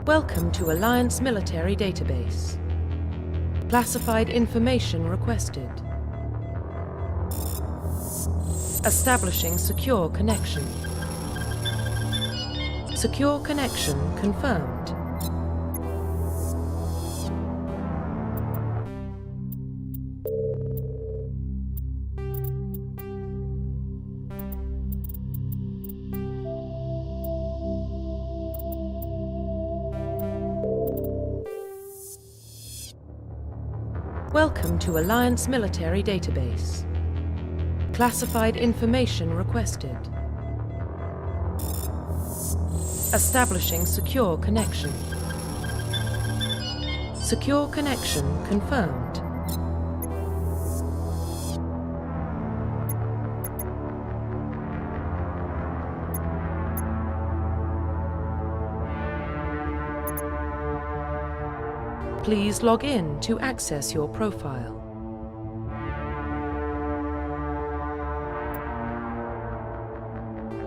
Welcome to Alliance Military Database. Classified information requested. Establishing secure connection. Secure connection confirmed. Welcome to Alliance Military Database. Classified information requested. Establishing secure connection. Secure connection confirmed. Please log in to access your profile.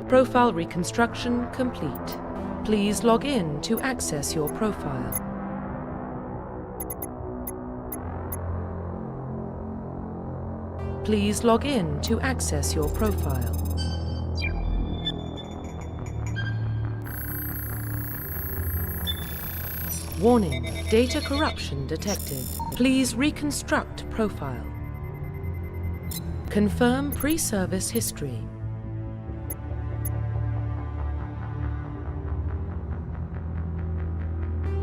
Profile reconstruction complete. Please log in to access your profile. Please log in to access your profile. Warning, data corruption detected. Please reconstruct profile. Confirm pre-service history.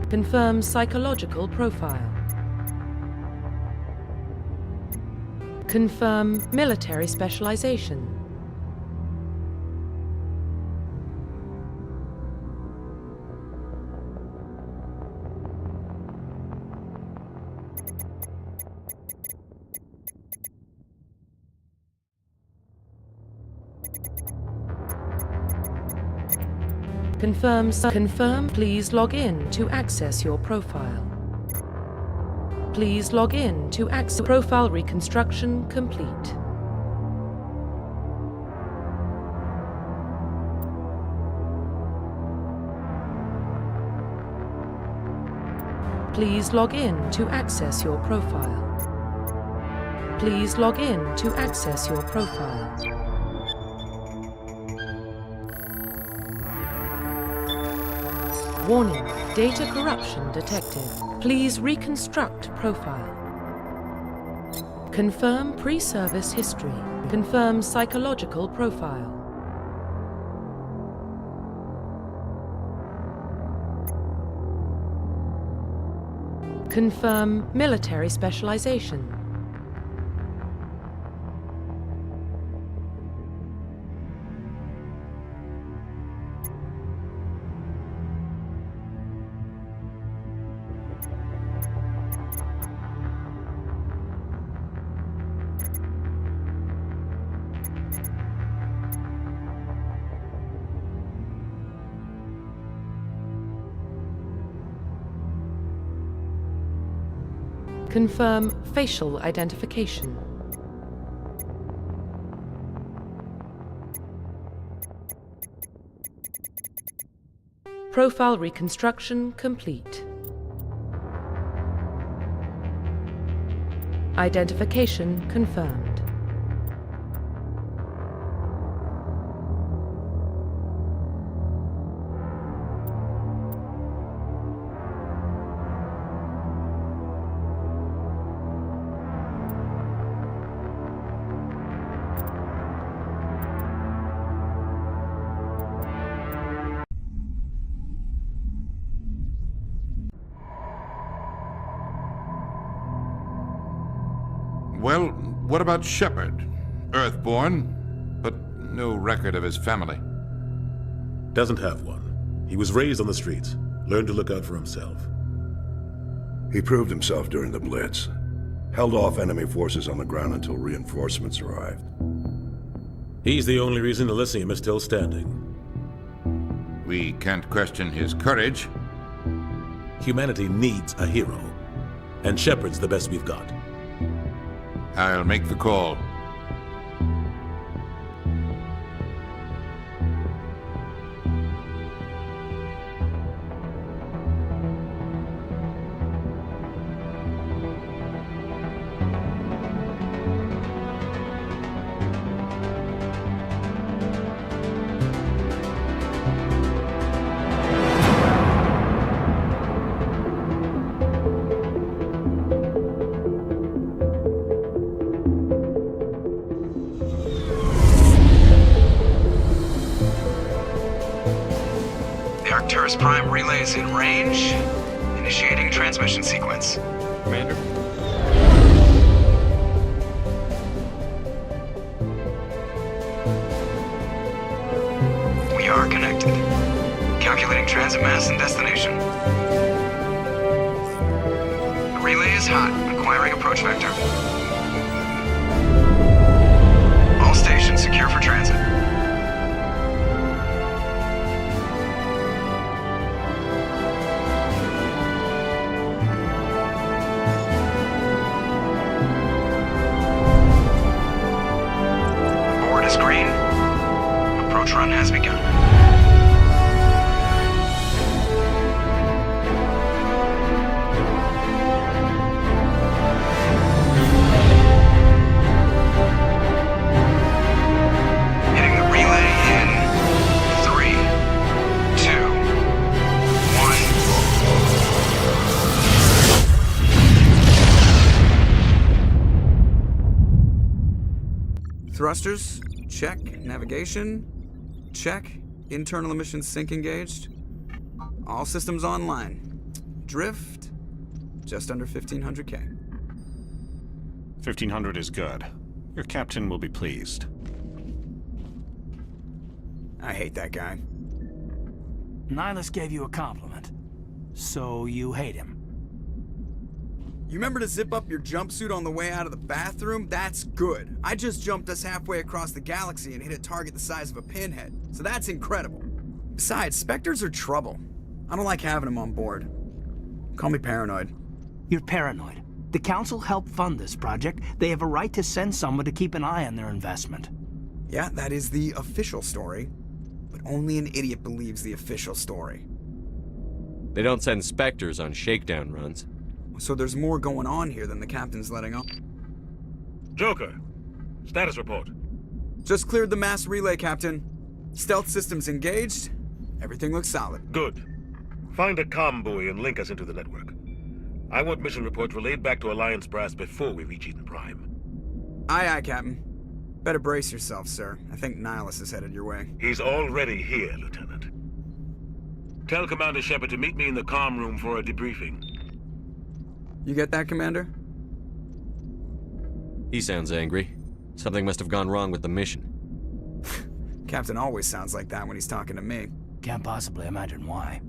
Confirm psychological profile. Confirm military specialization. Confirm, please log in to access your profile. Please log in to access profile reconstruction complete. Please log in to access your profile. Please log in to access your profile. Warning, data corruption detected. Please reconstruct profile. Confirm pre-service history. Confirm psychological profile. Confirm military specialization. Confirm facial identification. Profile reconstruction complete. Identification confirmed. Well, what about Shepard? Earthborn, but no record of his family. Doesn't have one. He was raised on the streets, learned to look out for himself. He proved himself during the Blitz. Held off enemy forces on the ground until reinforcements arrived. He's the only reason Elysium is still standing. We can't question his courage. Humanity needs a hero, and Shepard's the best we've got. I'll make the call. First Prime relays in range. Initiating transmission sequence. Commander? We are connected. Calculating transit mass and destination. The relay is hot. Acquiring approach vector. All stations secure for transit. Board is green. Approach run has begun. Hitting the relay in 3, 2, 1. Thrusters, check. Navigation, check. Internal emissions sync engaged. All systems online. Drift, just under 1500K. 1500 is good. Your captain will be pleased. I hate that guy. Nihilus gave you a compliment. So you hate him. You remember to zip up your jumpsuit on the way out of the bathroom? That's good. I just jumped us halfway across the galaxy and hit a target the size of a pinhead. So that's incredible. Besides, Spectres are trouble. I don't like having them on board. Call me paranoid. You're paranoid. The Council helped fund this project. They have a right to send someone to keep an eye on their investment. Yeah, that is the official story. But only an idiot believes the official story. They don't send Spectres on shakedown runs. So there's more going on here than the captain's letting on. Joker, status report. Just cleared the mass relay, Captain. Stealth systems engaged. Everything looks solid. Good. Find a comm buoy and link us into the network. I want mission reports relayed back to Alliance Brass before we reach Eden Prime. Aye, aye, Captain. Better brace yourself, sir. I think Nihilus is headed your way. He's already here, Lieutenant. Tell Commander Shepard to meet me in the comm room for a debriefing. You get that, Commander? He sounds angry. Something must have gone wrong with the mission. Captain always sounds like that when he's talking to me. Can't possibly imagine why.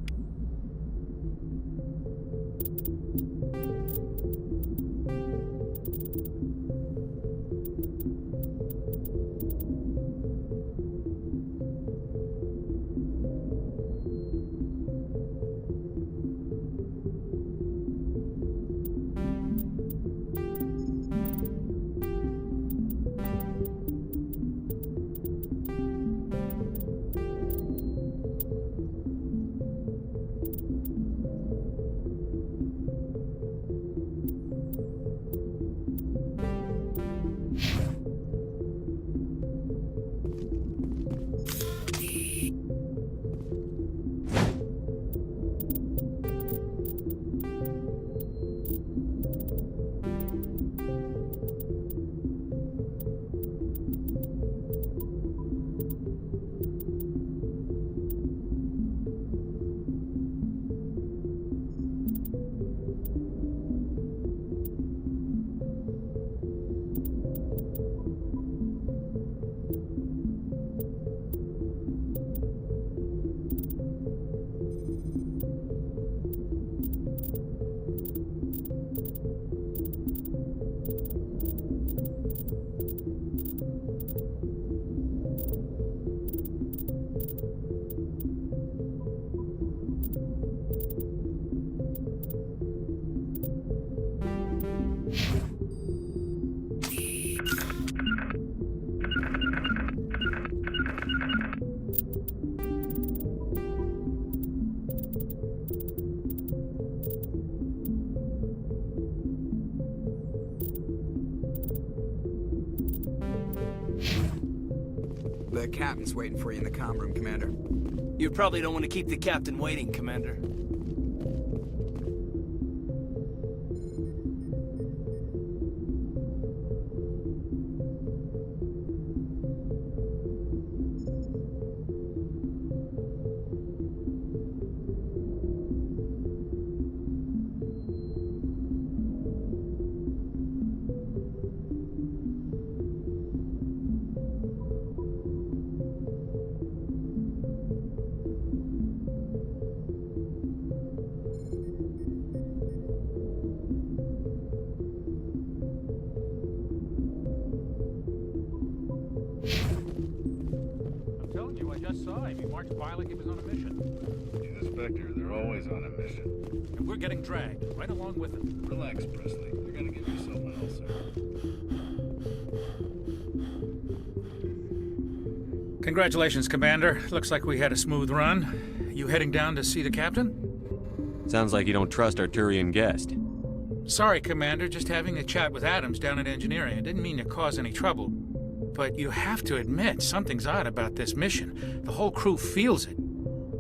The captain's waiting for you in the comm room, Commander. You probably don't want to keep the captain waiting, Commander. told you, I just saw him. He marched by like he was on a mission. He's a Spectre. They're always on a mission. And we're getting dragged, right along with him. Relax, Presley. You're gonna give yourself an ulcer. Congratulations, Commander. Looks like we had a smooth run. You heading down to see the captain? Sounds like you don't trust our Turian guest. Sorry, Commander. Just having a chat with Adams down at engineering. I didn't mean to cause any trouble. But you have to admit, something's odd about this mission. The whole crew feels it.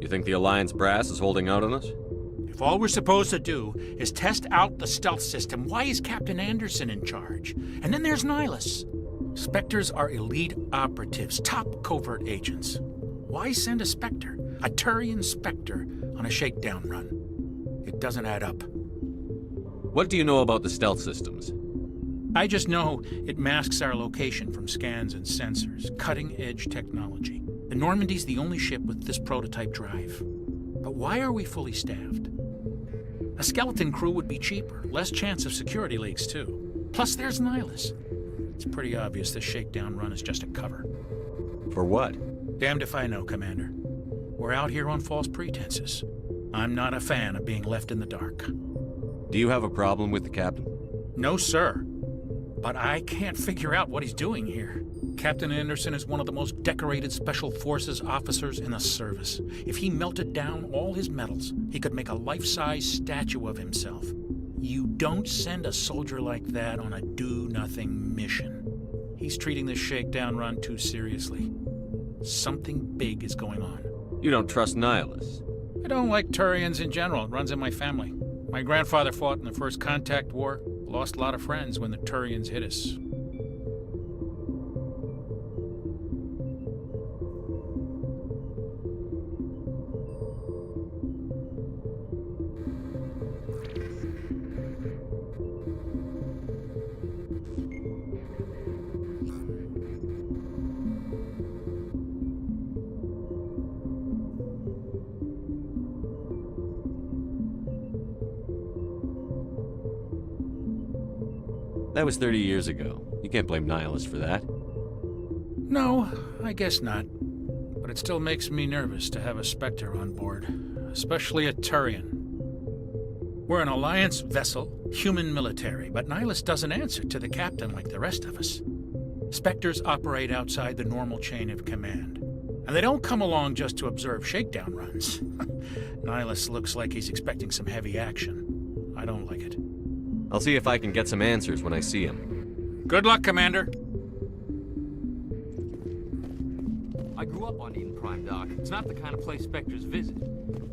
You think the Alliance brass is holding out on us? If all we're supposed to do is test out the stealth system, why is Captain Anderson in charge? And then there's Nihilus. Spectres are elite operatives, top covert agents. Why send a Spectre, a Turian Spectre, on a shakedown run? It doesn't add up. What do you know about the stealth systems? I just know it masks our location from scans and sensors. Cutting-edge technology. The Normandy's the only ship with this prototype drive. But why are we fully staffed? A skeleton crew would be cheaper, less chance of security leaks, too. Plus, there's Nihilus. It's pretty obvious this shakedown run is just a cover. For what? Damned if I know, Commander. We're out here on false pretenses. I'm not a fan of being left in the dark. Do you have a problem with the captain? No, sir. But I can't figure out what he's doing here. Captain Anderson is one of the most decorated Special Forces officers in the service. If he melted down all his medals, he could make a life-size statue of himself. You don't send a soldier like that on a do-nothing mission. He's treating this shakedown run too seriously. Something big is going on. You don't trust Nihilus? I don't like Turians in general. It runs in my family. My grandfather fought in the First Contact War. Lost a lot of friends when the Turians hit us. That was 30 years ago. You can't blame Nihilus for that. No, I guess not. But it still makes me nervous to have a Spectre on board, especially a Turian. We're an Alliance vessel, human military, but Nihilus doesn't answer to the captain like the rest of us. Spectres operate outside the normal chain of command. And they don't come along just to observe shakedown runs. Nihilus looks like he's expecting some heavy action. I don't like it. I'll see if I can get some answers when I see him. Good luck, Commander. I grew up on Eden Prime, Doc. It's not the kind of place Spectres visit.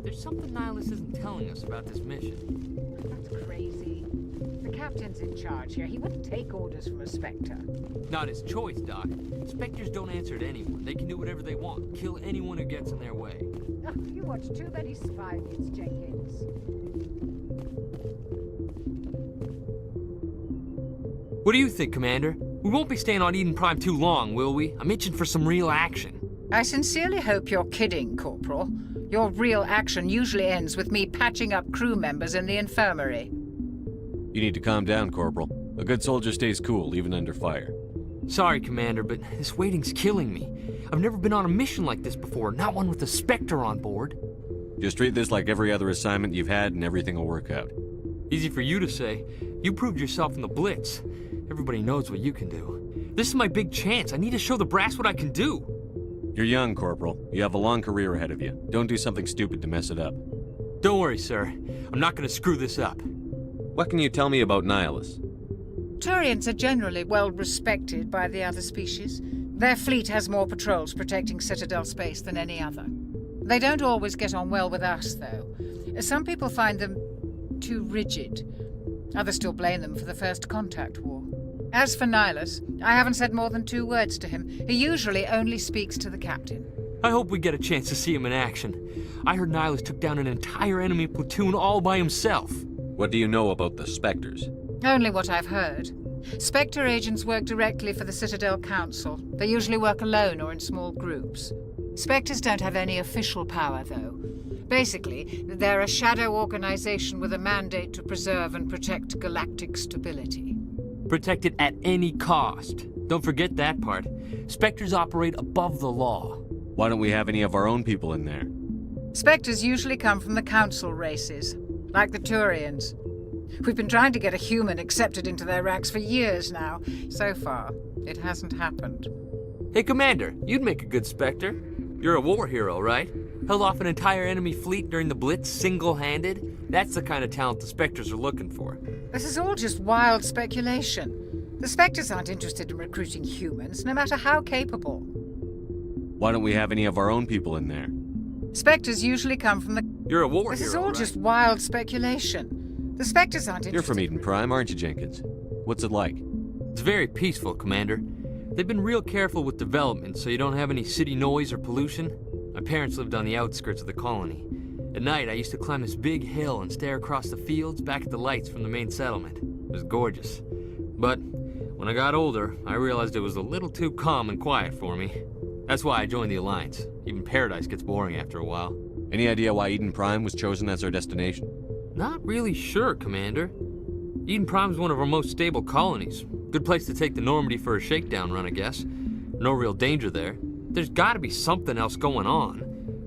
There's something Nihilus isn't telling us about this mission. That's crazy. The captain's in charge here. He wouldn't take orders from a Spectre. Not his choice, Doc. Spectres don't answer to anyone. They can do whatever they want. Kill anyone who gets in their way. Oh, you watch too many spy movies, Jenkins. What do you think, Commander? We won't be staying on Eden Prime too long, will we? I'm itching for some real action. I sincerely hope you're kidding, Corporal. Your real action usually ends with me patching up crew members in the infirmary. You need to calm down, Corporal. A good soldier stays cool, even under fire. Sorry, Commander, but this waiting's killing me. I've never been on a mission like this before, not one with a Spectre on board. Just treat this like every other assignment you've had and everything will work out. Easy for you to say. You proved yourself in the Blitz. Everybody knows what you can do. This is my big chance. I need to show the brass what I can do. You're young, Corporal. You have a long career ahead of you. Don't do something stupid to mess it up. Don't worry, sir. I'm not going to screw this up. What can you tell me about Nihilus? Turians are generally well respected by the other species. Their fleet has more patrols protecting Citadel space than any other. They don't always get on well with us, though. Some people find them too rigid. Others still blame them for the First Contact War. As for Nihilus, I haven't said more than 2 words to him. He usually only speaks to the captain. I hope we get a chance to see him in action. I heard Nihilus took down an entire enemy platoon all by himself. What do you know about the Spectres? Only what I've heard. Spectre agents work directly for the Citadel Council. They usually work alone or in small groups. Spectres don't have any official power, though. Basically, they're a shadow organization with a mandate to preserve and protect galactic stability. Protect it at any cost. Don't forget that part. Spectres operate above the law. Why don't we have any of our own people in there? Spectres usually come from the council races, like the Turians. We've been trying to get a human accepted into their ranks for years now. So far, it hasn't happened. Hey, Commander, you'd make a good Spectre. You're a war hero, right? Held off an entire enemy fleet during the Blitz single-handed? That's the kind of talent the Spectres are looking for. This is all just wild speculation. The Spectres aren't interested in recruiting humans, no matter how capable. Why don't we have any of our own people in there? Spectres usually come from the... You're a war This hero, is all right? just wild speculation. The Spectres aren't interested... You're from Eden Prime, aren't you, Jenkins? What's it like? It's very peaceful, Commander. They've been real careful with development so you don't have any city noise or pollution. My parents lived on the outskirts of the colony. At night, I used to climb this big hill and stare across the fields back at the lights from the main settlement. It was gorgeous. But when I got older, I realized it was a little too calm and quiet for me. That's why I joined the Alliance. Even Paradise gets boring after a while. Any idea why Eden Prime was chosen as our destination? Not really sure, Commander. Eden Prime's one of our most stable colonies. Good place to take the Normandy for a shakedown run, I guess. No real danger there. There's gotta be something else going on.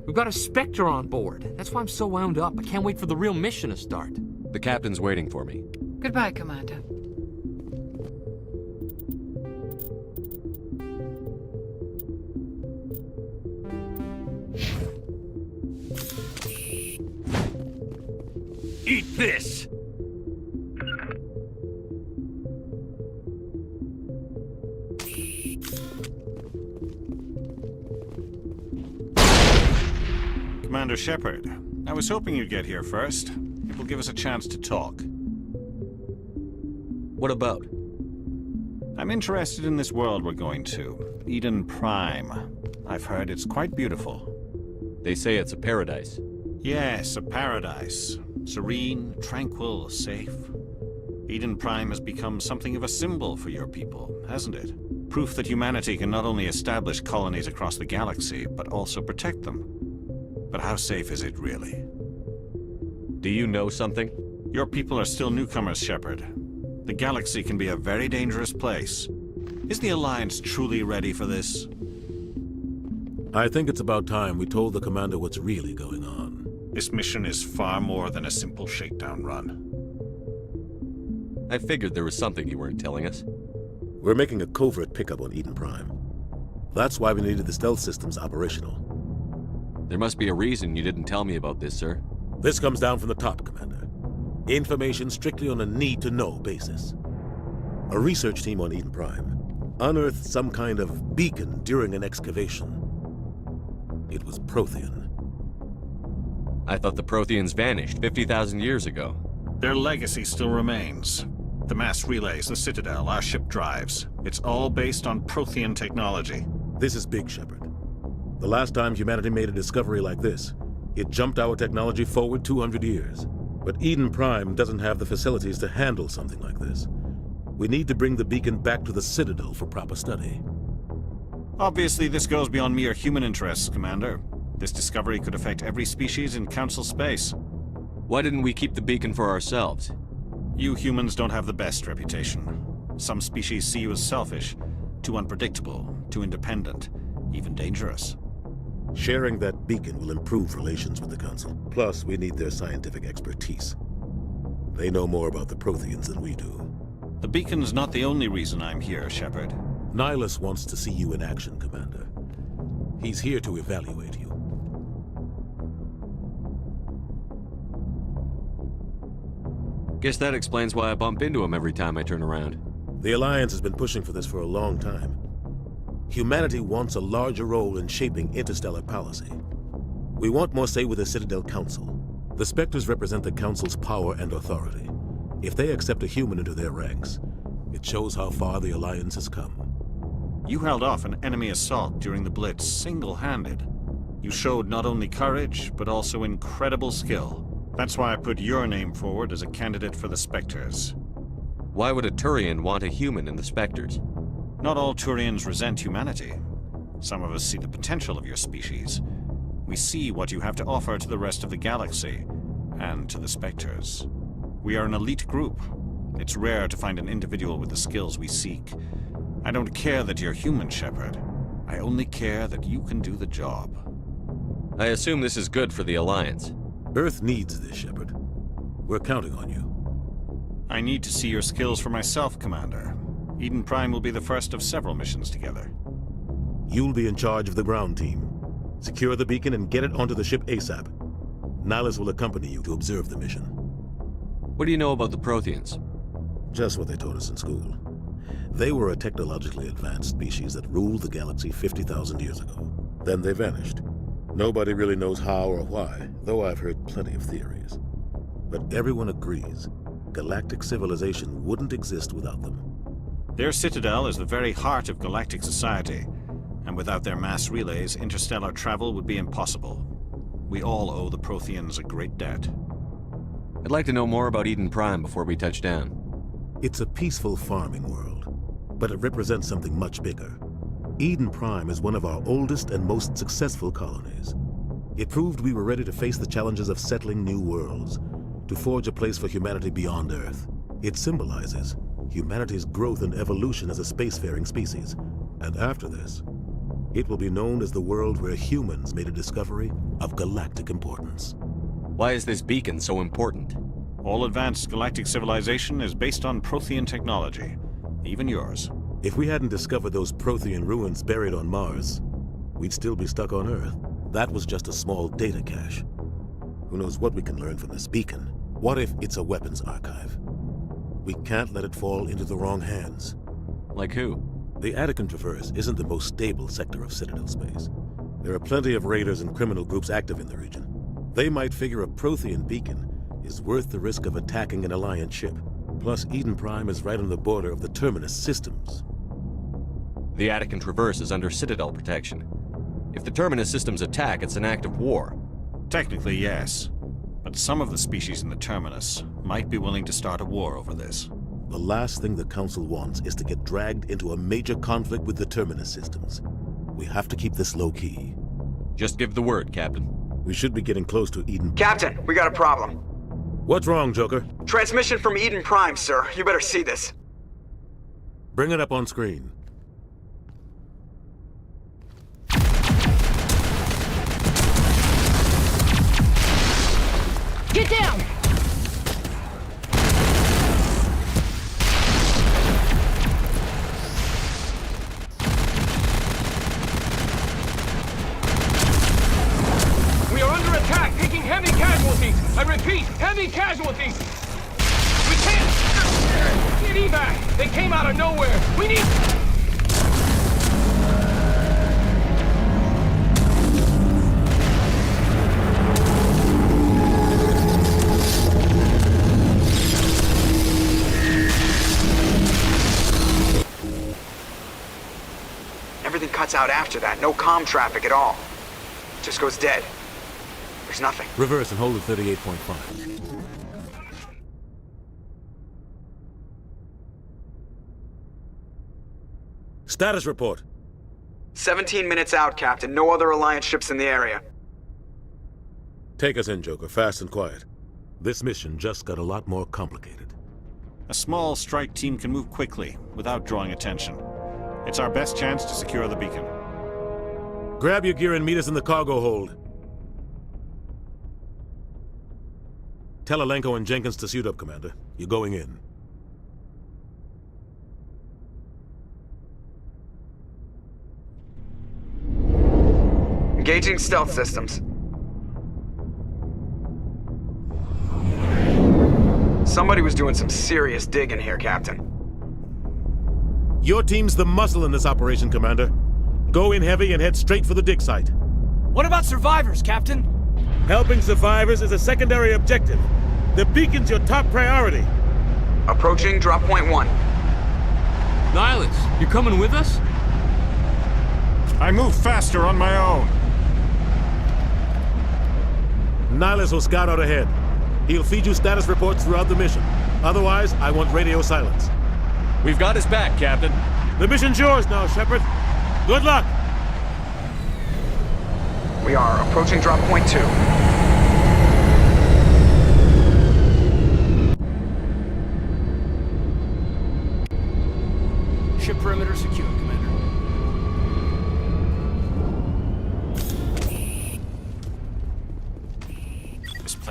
We've got a Spectre on board. That's why I'm so wound up. I can't wait for the real mission to start. The captain's waiting for me. Goodbye, Commander. Eat this! Commander Shepard, I was hoping you'd get here first. It will give us a chance to talk. What about? I'm interested in this world we're going to, Eden Prime. I've heard it's quite beautiful. They say it's a paradise. Yes, a paradise. Serene, tranquil, safe. Eden Prime has become something of a symbol for your people, hasn't it? Proof that humanity can not only establish colonies across the galaxy, but also protect them. But how safe is it really? Do you know something? Your people are still newcomers, Shepard. The galaxy can be a very dangerous place. Is the Alliance truly ready for this? I think it's about time we told the Commander what's really going on. This mission is far more than a simple shakedown run. I figured there was something you weren't telling us. We're making a covert pickup on Eden Prime. That's why we needed the stealth systems operational. There must be a reason you didn't tell me about this, sir. This comes down from the top, Commander. Information strictly on a need-to-know basis. A research team on Eden Prime unearthed some kind of beacon during an excavation. It was Prothean. I thought the Protheans vanished 50,000 years ago. Their legacy still remains. The mass relays, the Citadel, our ship drives. It's all based on Prothean technology. This is big, Shepard. The last time humanity made a discovery like this, it jumped our technology forward 200 years. But Eden Prime doesn't have the facilities to handle something like this. We need to bring the beacon back to the Citadel for proper study. Obviously, this goes beyond mere human interests, Commander. This discovery could affect every species in Council space. Why didn't we keep the beacon for ourselves? You humans don't have the best reputation. Some species see you as selfish, too unpredictable, too independent, even dangerous. Sharing that beacon will improve relations with the Council. Plus, we need their scientific expertise. They know more about the Protheans than we do. The beacon's not the only reason I'm here, Shepard. Nihilus wants to see you in action, Commander. He's here to evaluate you. Guess that explains why I bump into him every time I turn around. The Alliance has been pushing for this for a long time. Humanity wants a larger role in shaping interstellar policy. We want more say with the Citadel Council. The Spectres represent the Council's power and authority. If they accept a human into their ranks, it shows how far the Alliance has come. You held off an enemy assault during the Blitz single-handed. You showed not only courage, but also incredible skill. That's why I put your name forward as a candidate for the Spectres. Why would a Turian want a human in the Spectres? Not all Turians resent humanity. Some of us see the potential of your species. We see what you have to offer to the rest of the galaxy, and to the Spectres. We are an elite group. It's rare to find an individual with the skills we seek. I don't care that you're human, Shepard. I only care that you can do the job. I assume this is good for the Alliance. Earth needs this, Shepard. We're counting on you. I need to see your skills for myself, Commander. Eden Prime will be the first of several missions together. You'll be in charge of the ground team. Secure the beacon and get it onto the ship ASAP. Nihlus will accompany you to observe the mission. What do you know about the Protheans? Just what they taught us in school. They were a technologically advanced species that ruled the galaxy 50,000 years ago. Then they vanished. Nobody really knows how or why, though I've heard plenty of theories. But everyone agrees, galactic civilization wouldn't exist without them. Their citadel is the very heart of galactic society, and without their mass relays, interstellar travel would be impossible. We all owe the Protheans a great debt. I'd like to know more about Eden Prime before we touch down. It's a peaceful farming world, but it represents something much bigger. Eden Prime is one of our oldest and most successful colonies. It proved we were ready to face the challenges of settling new worlds, to forge a place for humanity beyond Earth. It symbolizes humanity's growth and evolution as a spacefaring species. And after this, it will be known as the world where humans made a discovery of galactic importance. Why is this beacon so important? All advanced galactic civilization is based on Prothean technology, even yours. If we hadn't discovered those Prothean ruins buried on Mars, we'd still be stuck on Earth. That was just a small data cache. Who knows what we can learn from this beacon? What if it's a weapons archive? We can't let it fall into the wrong hands. Like who? The Attican Traverse isn't the most stable sector of Citadel space. There are plenty of raiders and criminal groups active in the region. They might figure a Prothean beacon is worth the risk of attacking an Alliance ship. Plus, Eden Prime is right on the border of the Terminus systems. The Attican Traverse is under Citadel protection. If the Terminus systems attack, it's an act of war. Technically, yes. But some of the species in the Terminus might be willing to start a war over this. The last thing the Council wants is to get dragged into a major conflict with the Terminus systems. We have to keep this low-key. Just give the word, Captain. We should be getting close to Eden. Captain, we got a problem. What's wrong, Joker? Transmission from Eden Prime, sir. You better see this. Bring it up on screen. Get down! We are under attack, taking heavy casualties. I repeat, heavy casualties. We can't get evac. They came out of nowhere. We need... Everything cuts out after that. No comm traffic at all. Just goes dead. There's nothing. Reverse and hold at 38.5. Status report. 17 minutes out, Captain. No other Alliance ships in the area. Take us in, Joker, fast and quiet. This mission just got a lot more complicated. A small strike team can move quickly, without drawing attention. It's our best chance to secure the beacon. Grab your gear and meet us in the cargo hold. Tell Alenko and Jenkins to suit up, Commander. You're going in. Engaging stealth systems. Somebody was doing some serious digging here, Captain. Your team's the muscle in this operation, Commander. Go in heavy and head straight for the dig site. What about survivors, Captain? Helping survivors is a secondary objective. The beacon's your top priority. Approaching drop point 1. Nihlus, you coming with us? I move faster on my own. Nihlus will scout out ahead. He'll feed you status reports throughout the mission. Otherwise, I want radio silence. We've got his back, Captain. The mission's yours now, Shepard. Good luck! We are approaching drop point 2. Ship perimeter secure, Commander.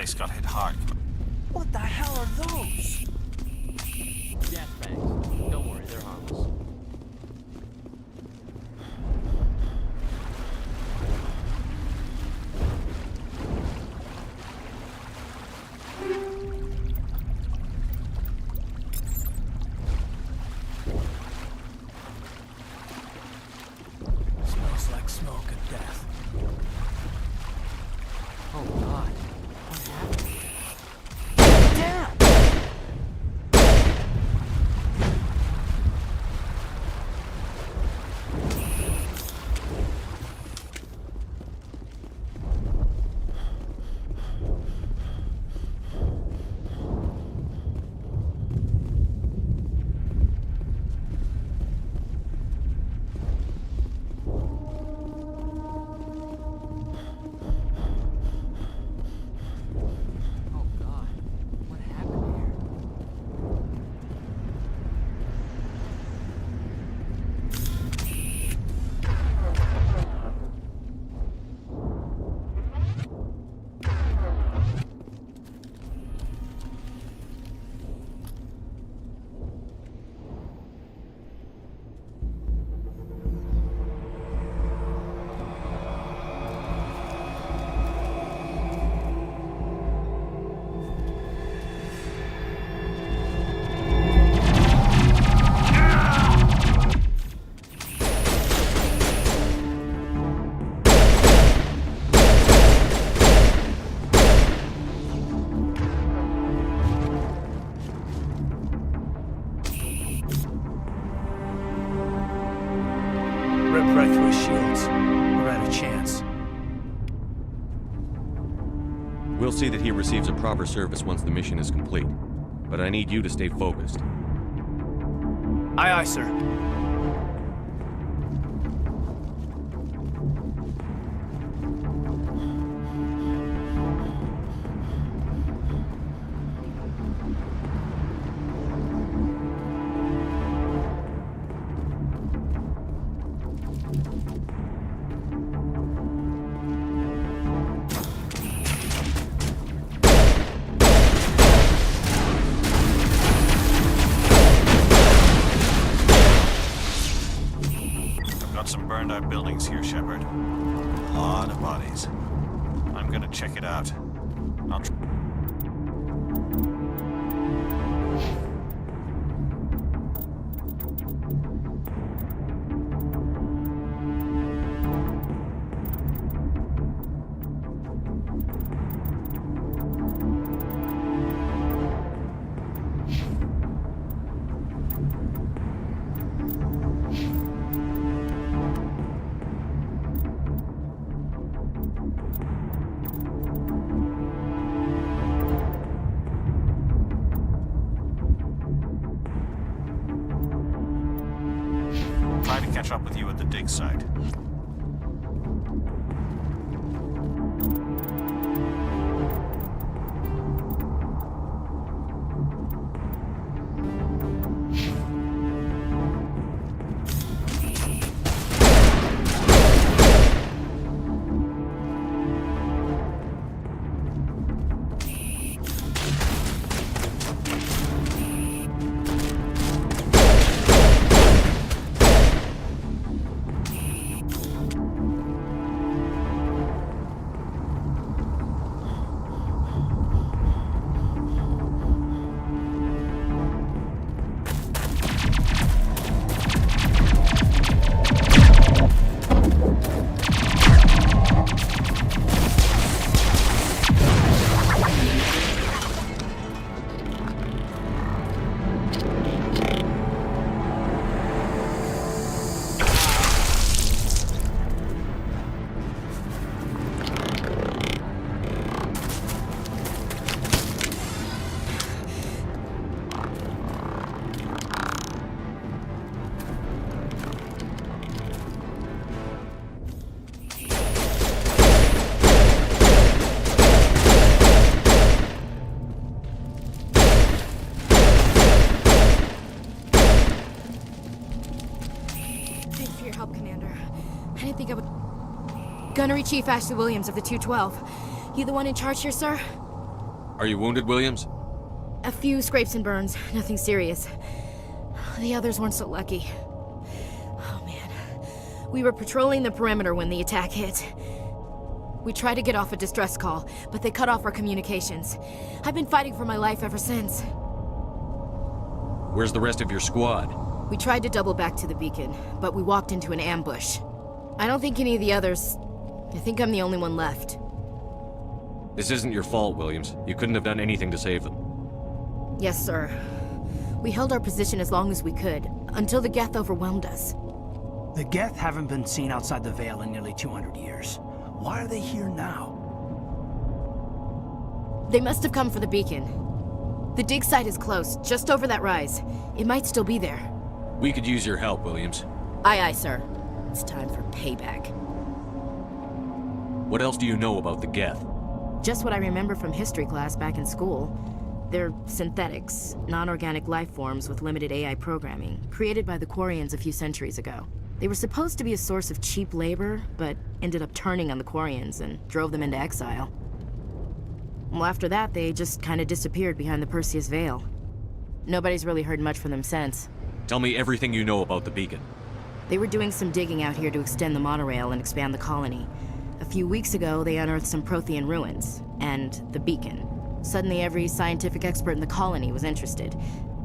place got hit hard. What the hell are those? Gas bags. Don't worry, they're harmless. Smells like smoke and death. Oh, God. What happened? Damn! Oh, God. What happened here? Rip right through his shields. We're out of chance. We'll see that he receives a proper service once the mission is complete. But I need you to stay focused. Aye, aye, sir. Got some burned out buildings here, Shepard. A lot of bodies. I'm gonna check it out. I'll try to catch up with you at the dig site. think I would... Gunnery Chief Ashley Williams of the 212. You the one in charge here, sir? Are you wounded, Williams? A few scrapes and burns, nothing serious. The others weren't so lucky. Oh man. We were patrolling the perimeter when the attack hit. We tried to get off a distress call, but they cut off our communications. I've been fighting for my life ever since. Where's the rest of your squad? We tried to double back to the beacon, but we walked into an ambush. I don't think any of the others... I think I'm the only one left. This isn't your fault, Williams. You couldn't have done anything to save them. Yes, sir. We held our position as long as we could, until the Geth overwhelmed us. The Geth haven't been seen outside the Veil in nearly 200 years. Why are they here now? They must have come for the beacon. The dig site is close, just over that rise. It might still be there. We could use your help, Williams. Aye, aye, sir. It's time for payback. What else do you know about the Geth? Just what I remember from history class back in school. They're synthetics, non-organic life forms with limited AI programming, created by the Quarians a few centuries ago. They were supposed to be a source of cheap labor, but ended up turning on the Quarians and drove them into exile. Well, after that, they just kind of disappeared behind the Perseus Veil. Nobody's really heard much from them since. Tell me everything you know about the beacon. They were doing some digging out here to extend the monorail and expand the colony. A few weeks ago, they unearthed some Prothean ruins, and the beacon. Suddenly, every scientific expert in the colony was interested.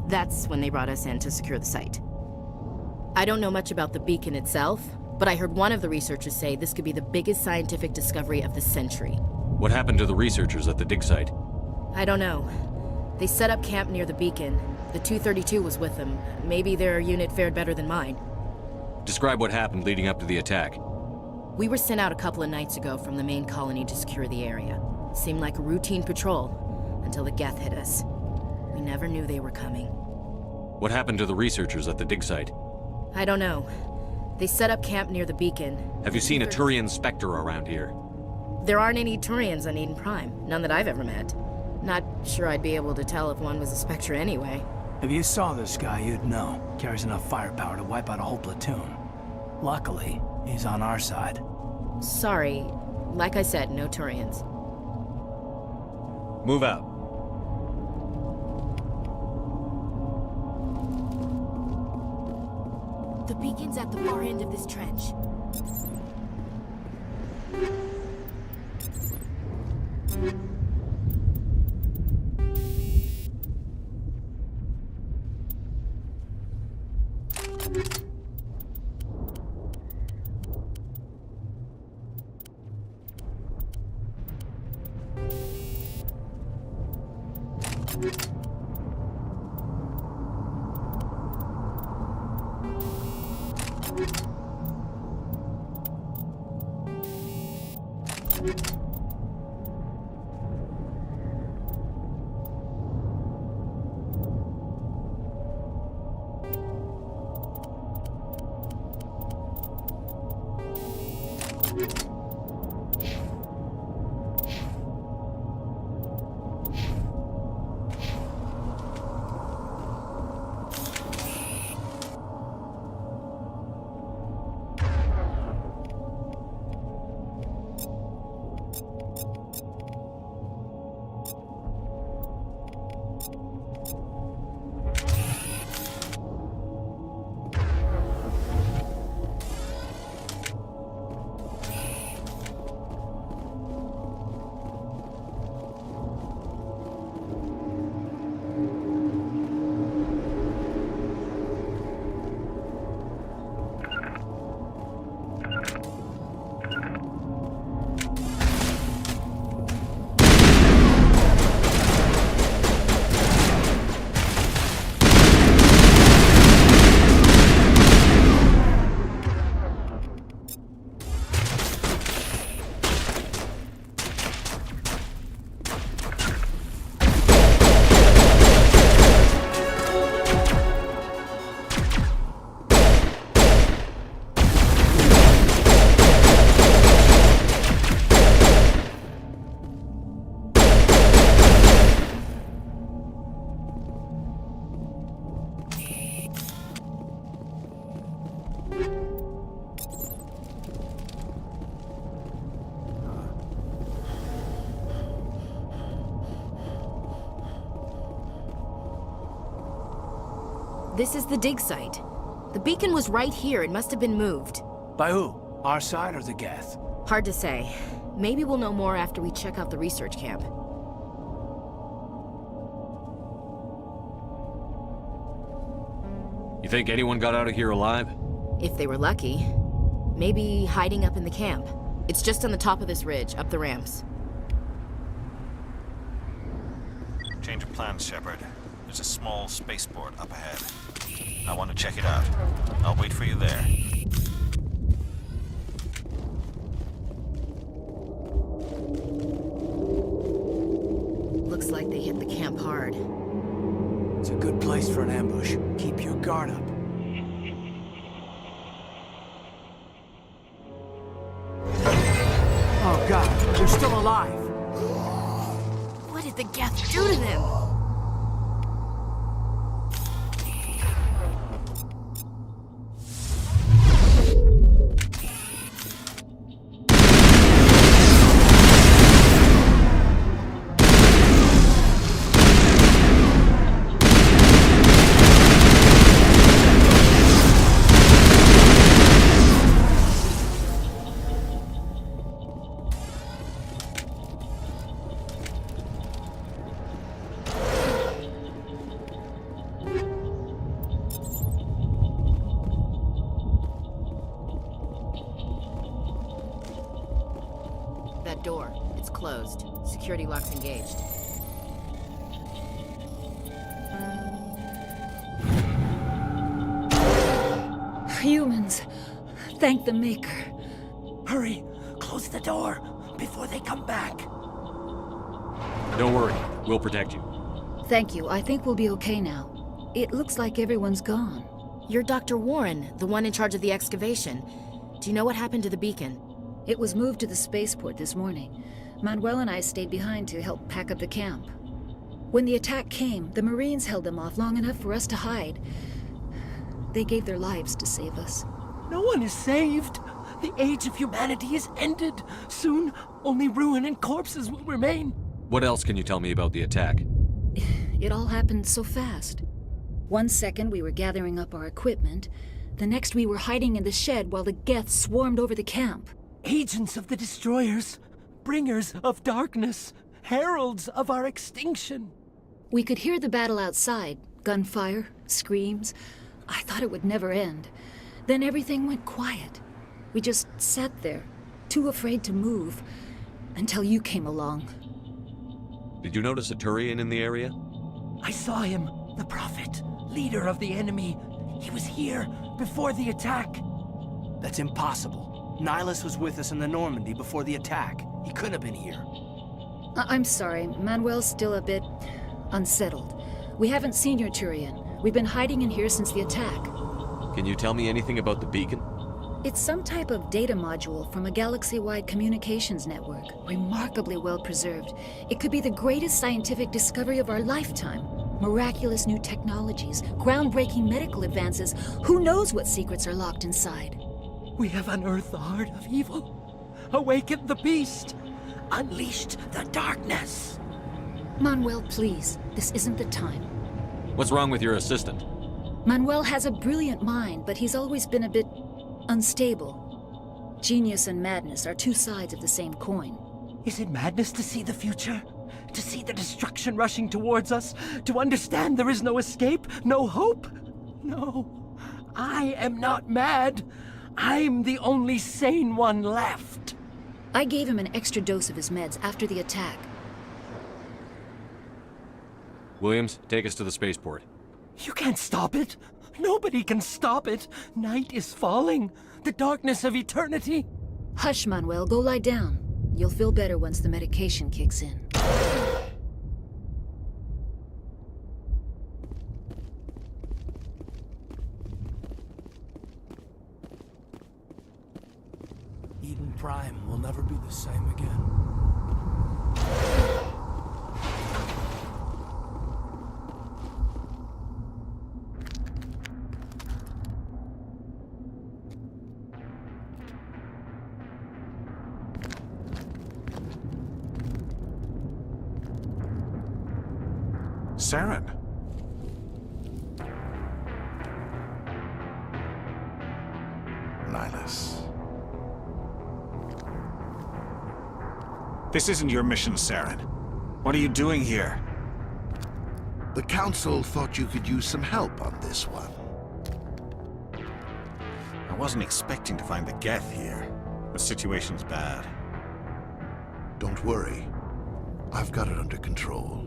That's when they brought us in to secure the site. I don't know much about the beacon itself, but I heard one of the researchers say this could be the biggest scientific discovery of the century. What happened to the researchers at the dig site? I don't know. They set up camp near the beacon. The 232 was with them. Maybe their unit fared better than mine. Describe what happened leading up to the attack. We were sent out a couple of nights ago from the main colony to secure the area. Seemed like a routine patrol, until the Geth hit us. We never knew they were coming. What happened to the researchers at the dig site? I don't know. They set up camp near the beacon. Have you seen a Turian Spectre around here? There aren't any Turians on Eden Prime. None that I've ever met. Not sure I'd be able to tell if one was a Spectre anyway. If you saw this guy, you'd know. Carries enough firepower to wipe out a whole platoon. Luckily, he's on our side. Sorry. Like I said, no Turians. Move out. The beacon's at the far end of this trench. This is the dig site. The beacon was right here. It must have been moved. By who? Our side or the Geth? Hard to say. Maybe we'll know more after we check out the research camp. You think anyone got out of here alive? If they were lucky. Maybe hiding up in the camp. It's just on the top of this ridge, up the ramps. Change of plans, Shepard. There's a small spaceport up ahead. I want to check it out. I'll wait for you there. Looks like they hit the camp hard. It's a good place for an ambush. Keep your guard up. Oh god, they're still alive! What did the Geth do to them? That door, it's closed. Security lock's engaged. Humans, thank the Maker. Hurry, close the door before they come back. Don't worry, we'll protect you. Thank you. I think we'll be okay now. It looks like everyone's gone. You're Dr. Warren, the one in charge of the excavation. Do you know what happened to the beacon? It was moved to the spaceport this morning. Manuel and I stayed behind to help pack up the camp. When the attack came, the Marines held them off long enough for us to hide. They gave their lives to save us. No one is saved. The age of humanity is ended. Soon, only ruin and corpses will remain. What else can you tell me about the attack? It all happened so fast. 1 second we were gathering up our equipment. The next we were hiding in the shed while the Geth swarmed over the camp. Agents of the Destroyers, bringers of darkness, heralds of our extinction. We could hear the battle outside. Gunfire, screams. I thought it would never end. Then everything went quiet. We just sat there, too afraid to move, until you came along. Did you notice a Turian in the area? I saw him, the Prophet, leader of the enemy. He was here before the attack. That's impossible. Nihilus was with us in the Normandy before the attack. He couldn't have been here. I'm sorry. Manuel's still a bit unsettled. We haven't seen your Turian. We've been hiding in here since the attack. Can you tell me anything about the beacon? It's some type of data module from a galaxy-wide communications network. Remarkably well preserved. It could be the greatest scientific discovery of our lifetime. Miraculous new technologies, groundbreaking medical advances. Who knows what secrets are locked inside? We have unearthed the heart of evil, awakened the beast, unleashed the darkness. Manuel, please. This isn't the time. What's wrong with your assistant? Manuel has a brilliant mind, but he's always been a bit unstable. Genius and madness are two sides of the same coin. Is it madness to see the future? To see the destruction rushing towards us? To understand there is no escape? No hope? No. I am not mad. I'm the only sane one left. I gave him an extra dose of his meds after the attack. Williams, take us to the spaceport. You can't stop it. Nobody can stop it. Night is falling. The darkness of eternity. Hush, Manuel. Go lie down. You'll feel better once the medication kicks in. Eden Prime will never be the same again. Saren. This isn't your mission, Saren. What are you doing here? The Council thought you could use some help on this one. I wasn't expecting to find the Geth here. The situation's bad. Don't worry. I've got it under control.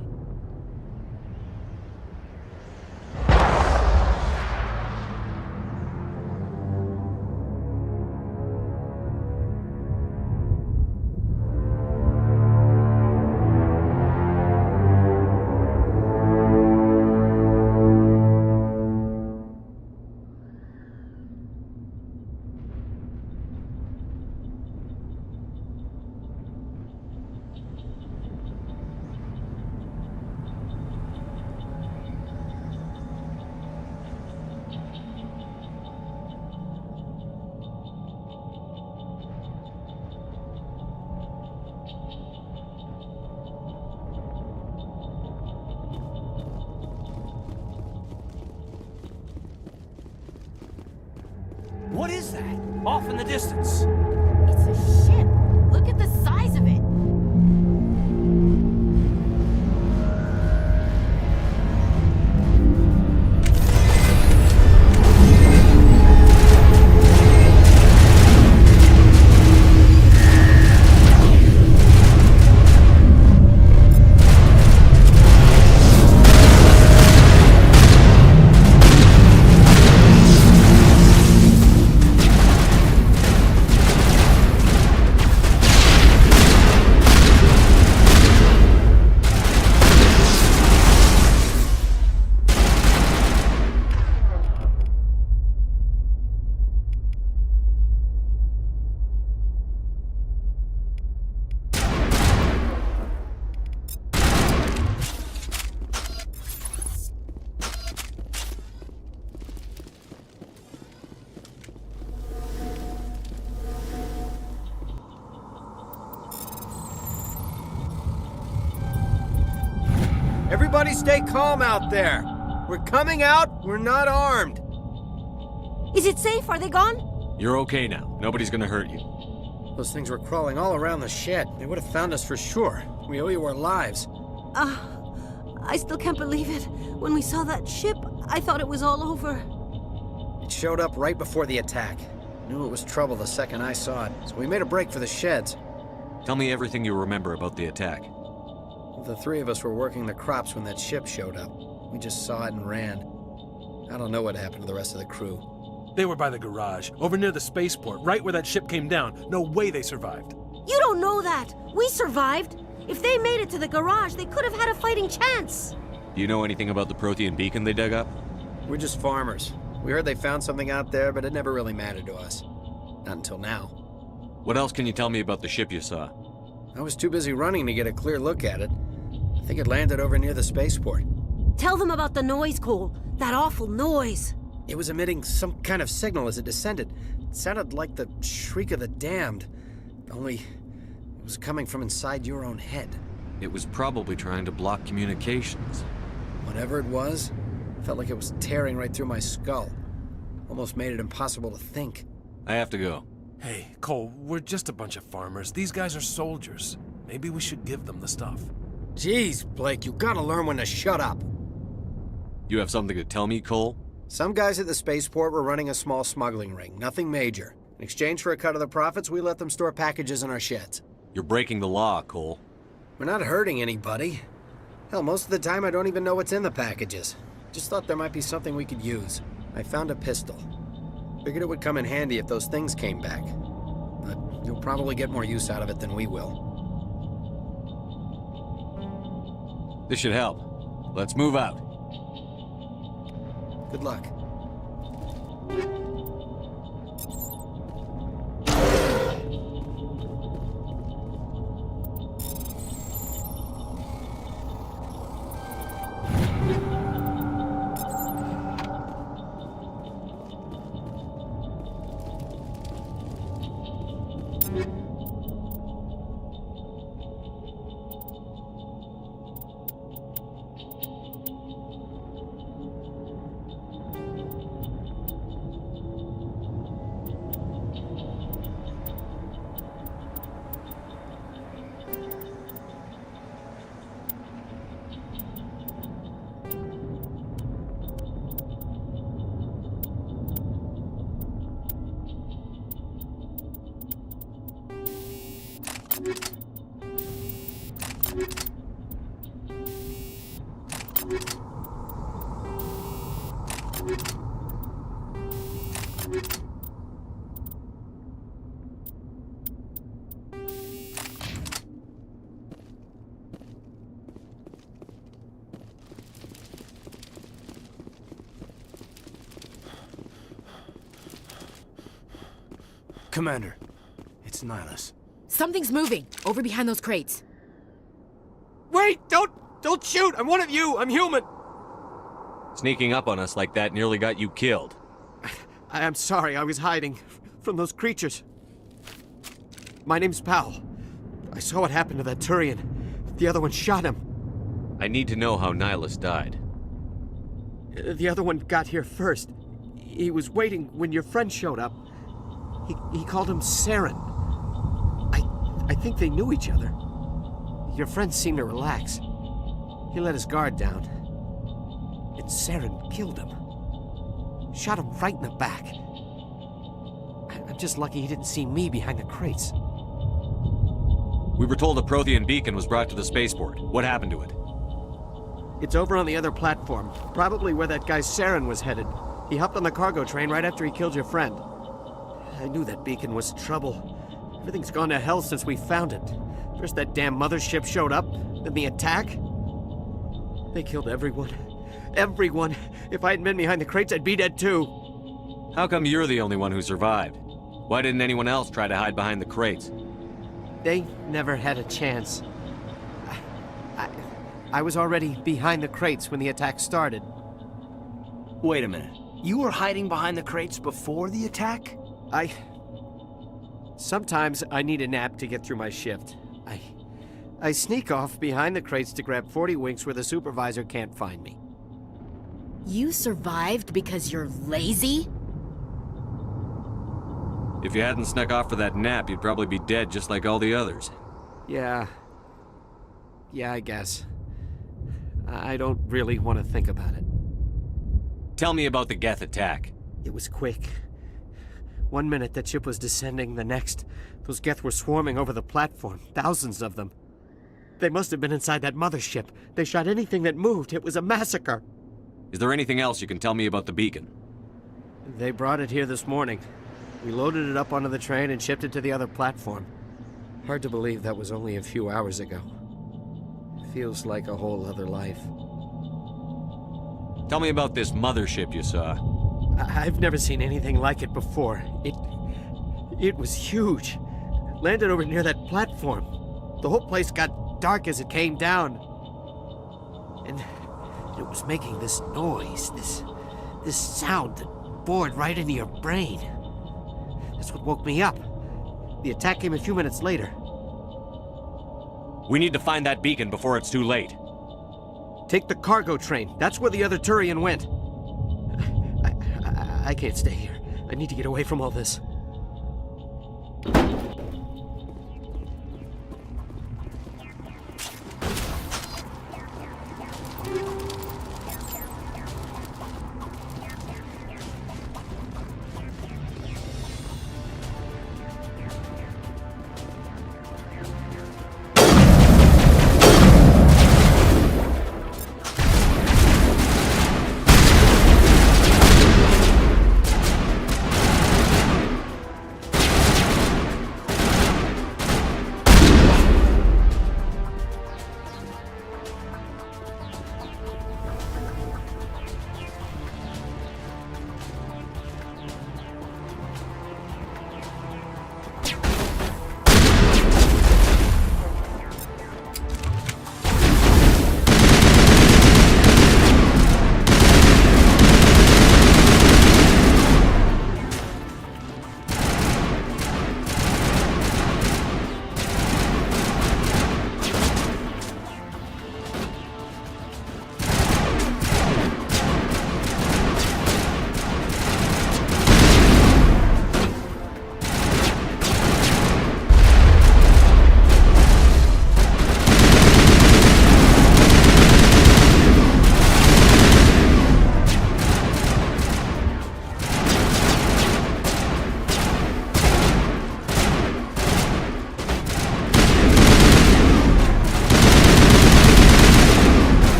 What is that? Off in the distance. It's a ship. Look at the size of it. Everybody stay calm out there. We're coming out, we're not armed. Is it safe? Are they gone? You're okay now. Nobody's gonna hurt you. Those things were crawling all around the shed. They would have found us for sure. We owe you our lives. I still can't believe it. When we saw that ship, I thought it was all over. It showed up right before the attack. Knew it was trouble the second I saw it, so we made a break for the sheds. Tell me everything you remember about the attack. The three of us were working the crops when that ship showed up. We just saw it and ran. I don't know what happened to the rest of the crew. They were by the garage, over near the spaceport, right where that ship came down. No way they survived. You don't know that. We survived. If they made it to the garage, they could have had a fighting chance. Do you know anything about the Prothean beacon they dug up? We're just farmers. We heard they found something out there, but it never really mattered to us. Not until now. What else can you tell me about the ship you saw? I was too busy running to get a clear look at it. I think it landed over near the spaceport. Tell them about the noise, Cole. That awful noise. It was emitting some kind of signal as it descended. It sounded like the shriek of the damned. Only it was coming from inside your own head. It was probably trying to block communications. Whatever it was, felt like it was tearing right through my skull. Almost made it impossible to think. I have to go. Hey, Cole, we're just a bunch of farmers. These guys are soldiers. Maybe we should give them the stuff. Jeez, Blake, you gotta learn when to shut up. You have something to tell me, Cole? Some guys at the spaceport were running a small smuggling ring, nothing major. In exchange for a cut of the profits, we let them store packages in our sheds. You're breaking the law, Cole. We're not hurting anybody. Hell, most of the time I don't even know what's in the packages. Just thought there might be something we could use. I found a pistol. Figured it would come in handy if those things came back. But you'll probably get more use out of it than we will. This should help. Let's move out. Good luck. Commander, it's Nihilus. Something's moving, over behind those crates. Wait! Don't shoot! I'm one of you! I'm human! Sneaking up on us like that nearly got you killed. I'm sorry, I was hiding from those creatures. My name's Powell. I saw what happened to that Turian. The other one shot him. I need to know how Nihilus died. The other one got here first. He was waiting when your friend showed up. He called him Saren. I think they knew each other. Your friend seemed to relax. He let his guard down. And Saren killed him. Shot him right in the back. I'm just lucky he didn't see me behind the crates. We were told a Prothean beacon was brought to the spaceport. What happened to it? It's over on the other platform, probably where that guy Saren was headed. He hopped on the cargo train right after he killed your friend. I knew that beacon was trouble. Everything's gone to hell since we found it. First that damn mothership showed up, then the attack. They killed everyone. Everyone! If I hadn't been behind the crates, I'd be dead too. How come you're the only one who survived? Why didn't anyone else try to hide behind the crates? They never had a chance. I was already behind the crates when the attack started. Wait a minute. You were hiding behind the crates before the attack? Sometimes I need a nap to get through my shift. I sneak off behind the crates to grab 40 winks where the supervisor can't find me. You survived because you're lazy? If you hadn't snuck off for that nap, you'd probably be dead just like all the others. Yeah, I guess. I don't really want to think about it. Tell me about the Geth attack. It was quick. 1 minute that ship was descending, the next, those Geth were swarming over the platform, thousands of them. They must have been inside that mothership. They shot anything that moved. It was a massacre. Is there anything else you can tell me about the beacon? They brought it here this morning. We loaded it up onto the train and shipped it to the other platform. Hard to believe that was only a few hours ago. Feels like a whole other life. Tell me about this mothership you saw. I've never seen anything like it before. It was huge. Landed over near that platform. The whole place got dark as it came down. And it was making this noise, this sound that bored right into your brain. That's what woke me up. The attack came a few minutes later. We need to find that beacon before it's too late. Take the cargo train. That's where the other Turian went. I can't stay here. I need to get away from all this.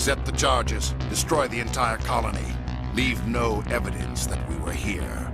Set the charges. Destroy the entire colony. Leave no evidence that we were here.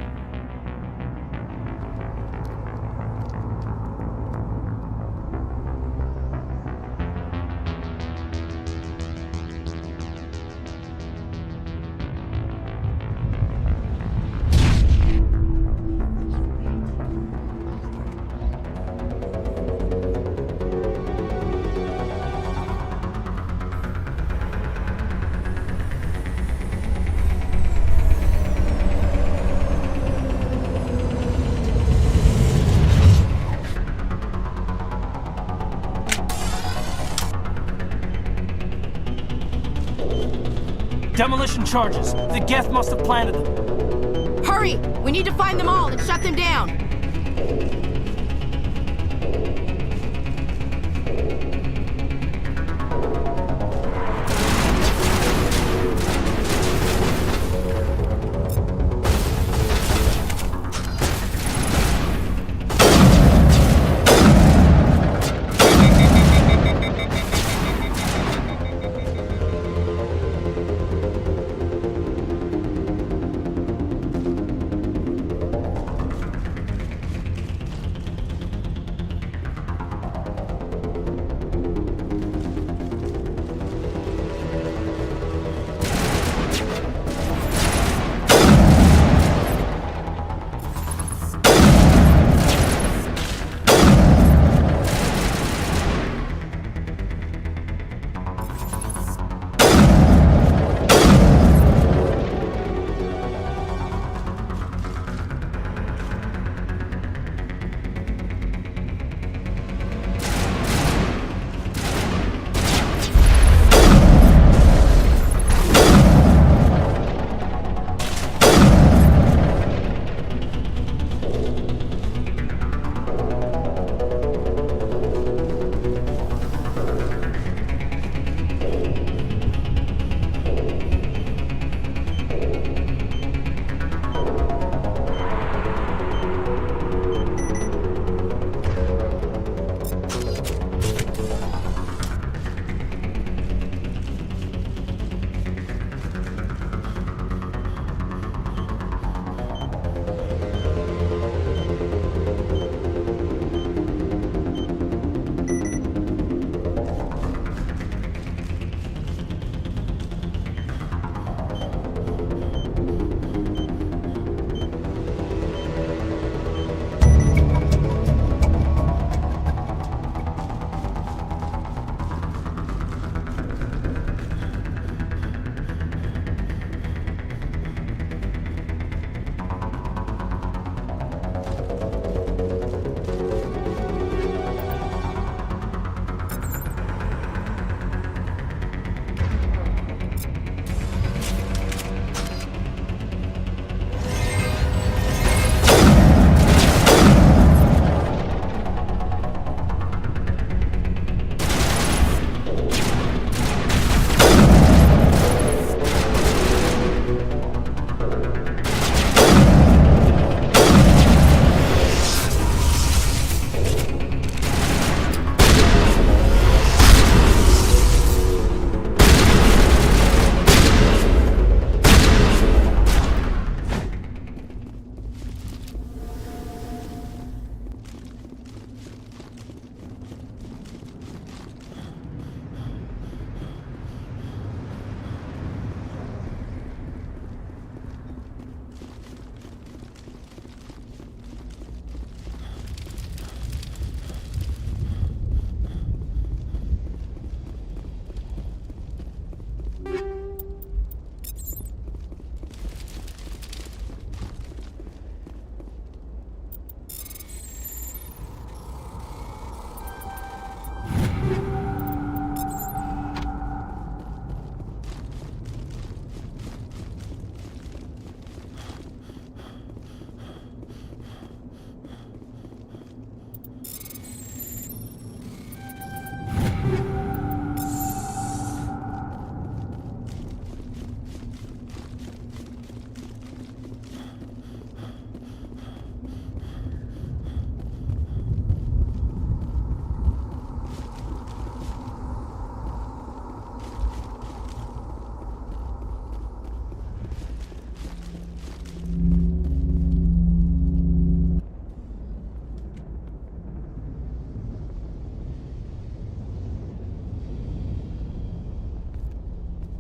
Demolition charges. The Geth must have planted them. Hurry! We need to find them all and shut them down!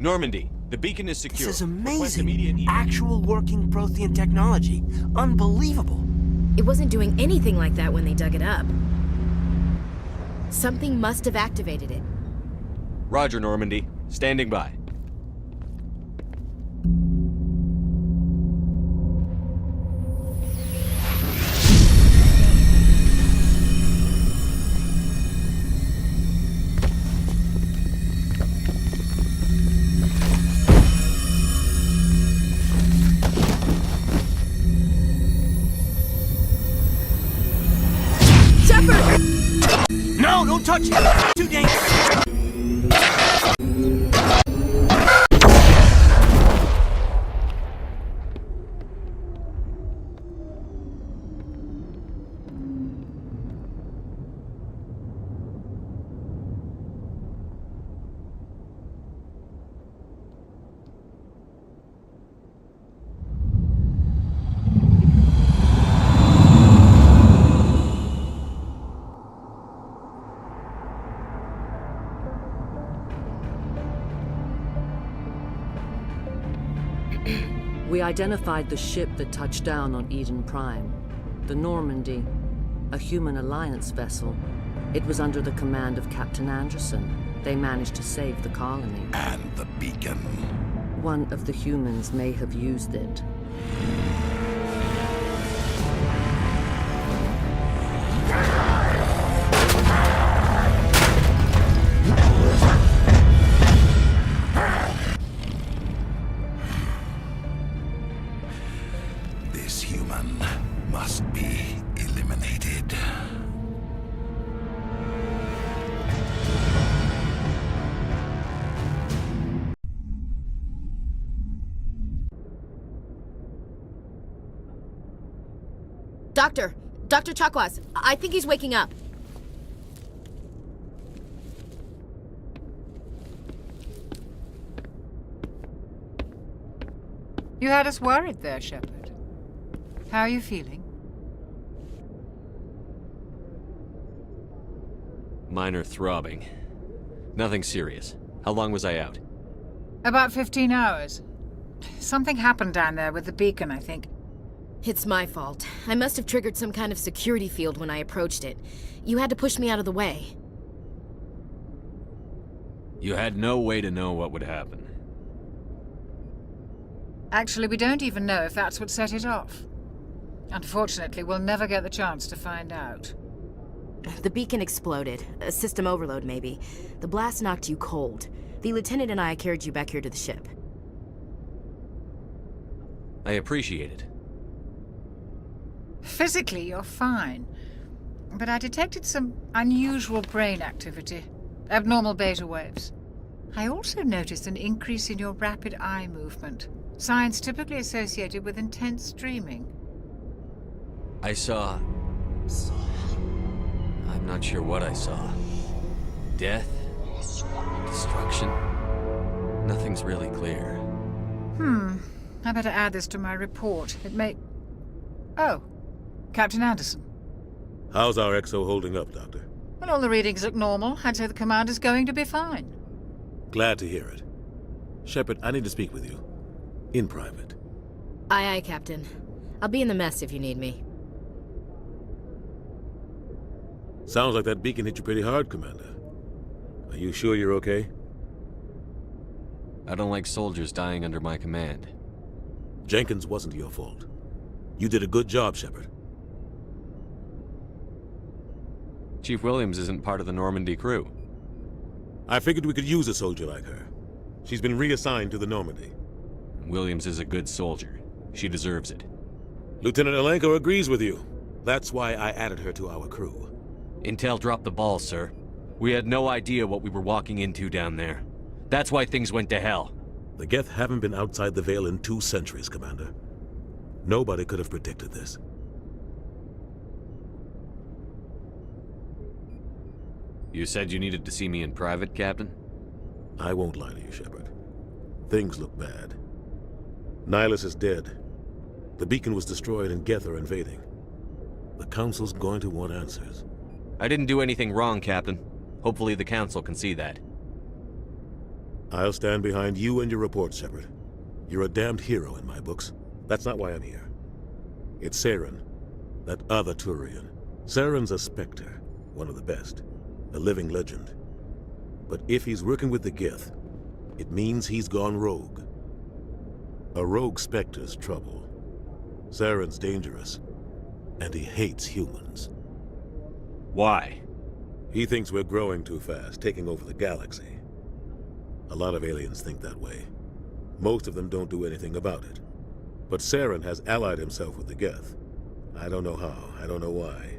Normandy, the beacon is secure. This is Request amazing. immediate Actual working Prothean technology. Unbelievable. It wasn't doing anything like that when they dug it up. Something must have activated it. Roger, Normandy. Standing by. No, don't touch it! Too dangerous! We identified the ship that touched down on Eden Prime. The Normandy, a human alliance vessel. It was under the command of Captain Anderson. They managed to save the colony. And the beacon. One of the humans may have used it. This human must be eliminated. Dr. Chakwas, I think he's waking up. You had us worried there, Shepard. How are you feeling? Minor throbbing. Nothing serious. How long was I out? About 15 hours. Something happened down there with the beacon, I think. It's my fault. I must have triggered some kind of security field when I approached it. You had to push me out of the way. You had no way to know what would happen. Actually, we don't even know if that's what set it off. Unfortunately, we'll never get the chance to find out. The beacon exploded. A system overload, maybe. The blast knocked you cold. The lieutenant and I carried you back here to the ship. I appreciate it. Physically, you're fine. But I detected some unusual brain activity. Abnormal beta waves. I also noticed an increase in your rapid eye movement. Signs typically associated with intense dreaming. I saw... I'm not sure what I saw. Death? Destruction? Nothing's really clear. I better add this to my report. It may... Oh. Captain Anderson. How's our XO holding up, Doctor? Well, all the readings look normal. I'd say the commander's going to be fine. Glad to hear it. Shepard, I need to speak with you. In private. Aye, Captain. I'll be in the mess if you need me. Sounds like that beacon hit you pretty hard, Commander. Are you sure you're okay? I don't like soldiers dying under my command. Jenkins wasn't your fault. You did a good job, Shepard. Chief Williams isn't part of the Normandy crew. I figured we could use a soldier like her. She's been reassigned to the Normandy. Williams is a good soldier. She deserves it. Lieutenant Alenko agrees with you. That's why I added her to our crew. Intel dropped the ball, sir. We had no idea what we were walking into down there. That's why things went to hell. The Geth haven't been outside the Veil in 2 centuries, Commander. Nobody could have predicted this. You said you needed to see me in private, Captain? I won't lie to you, Shepard. Things look bad. Nihilus is dead. The beacon was destroyed and Geth are invading. The Council's going to want answers. I didn't do anything wrong, Captain. Hopefully the Council can see that. I'll stand behind you and your report, Shepard. You're a damned hero in my books. That's not why I'm here. It's Saren, that other Turian. Saren's a Spectre, one of the best, a living legend. But if he's working with the Geth, it means he's gone rogue. A rogue Spectre's trouble. Saren's dangerous, and he hates humans. Why? He thinks we're growing too fast, taking over the galaxy. A lot of aliens think that way. Most of them don't do anything about it. But Saren has allied himself with the Geth. I don't know how, I don't know why.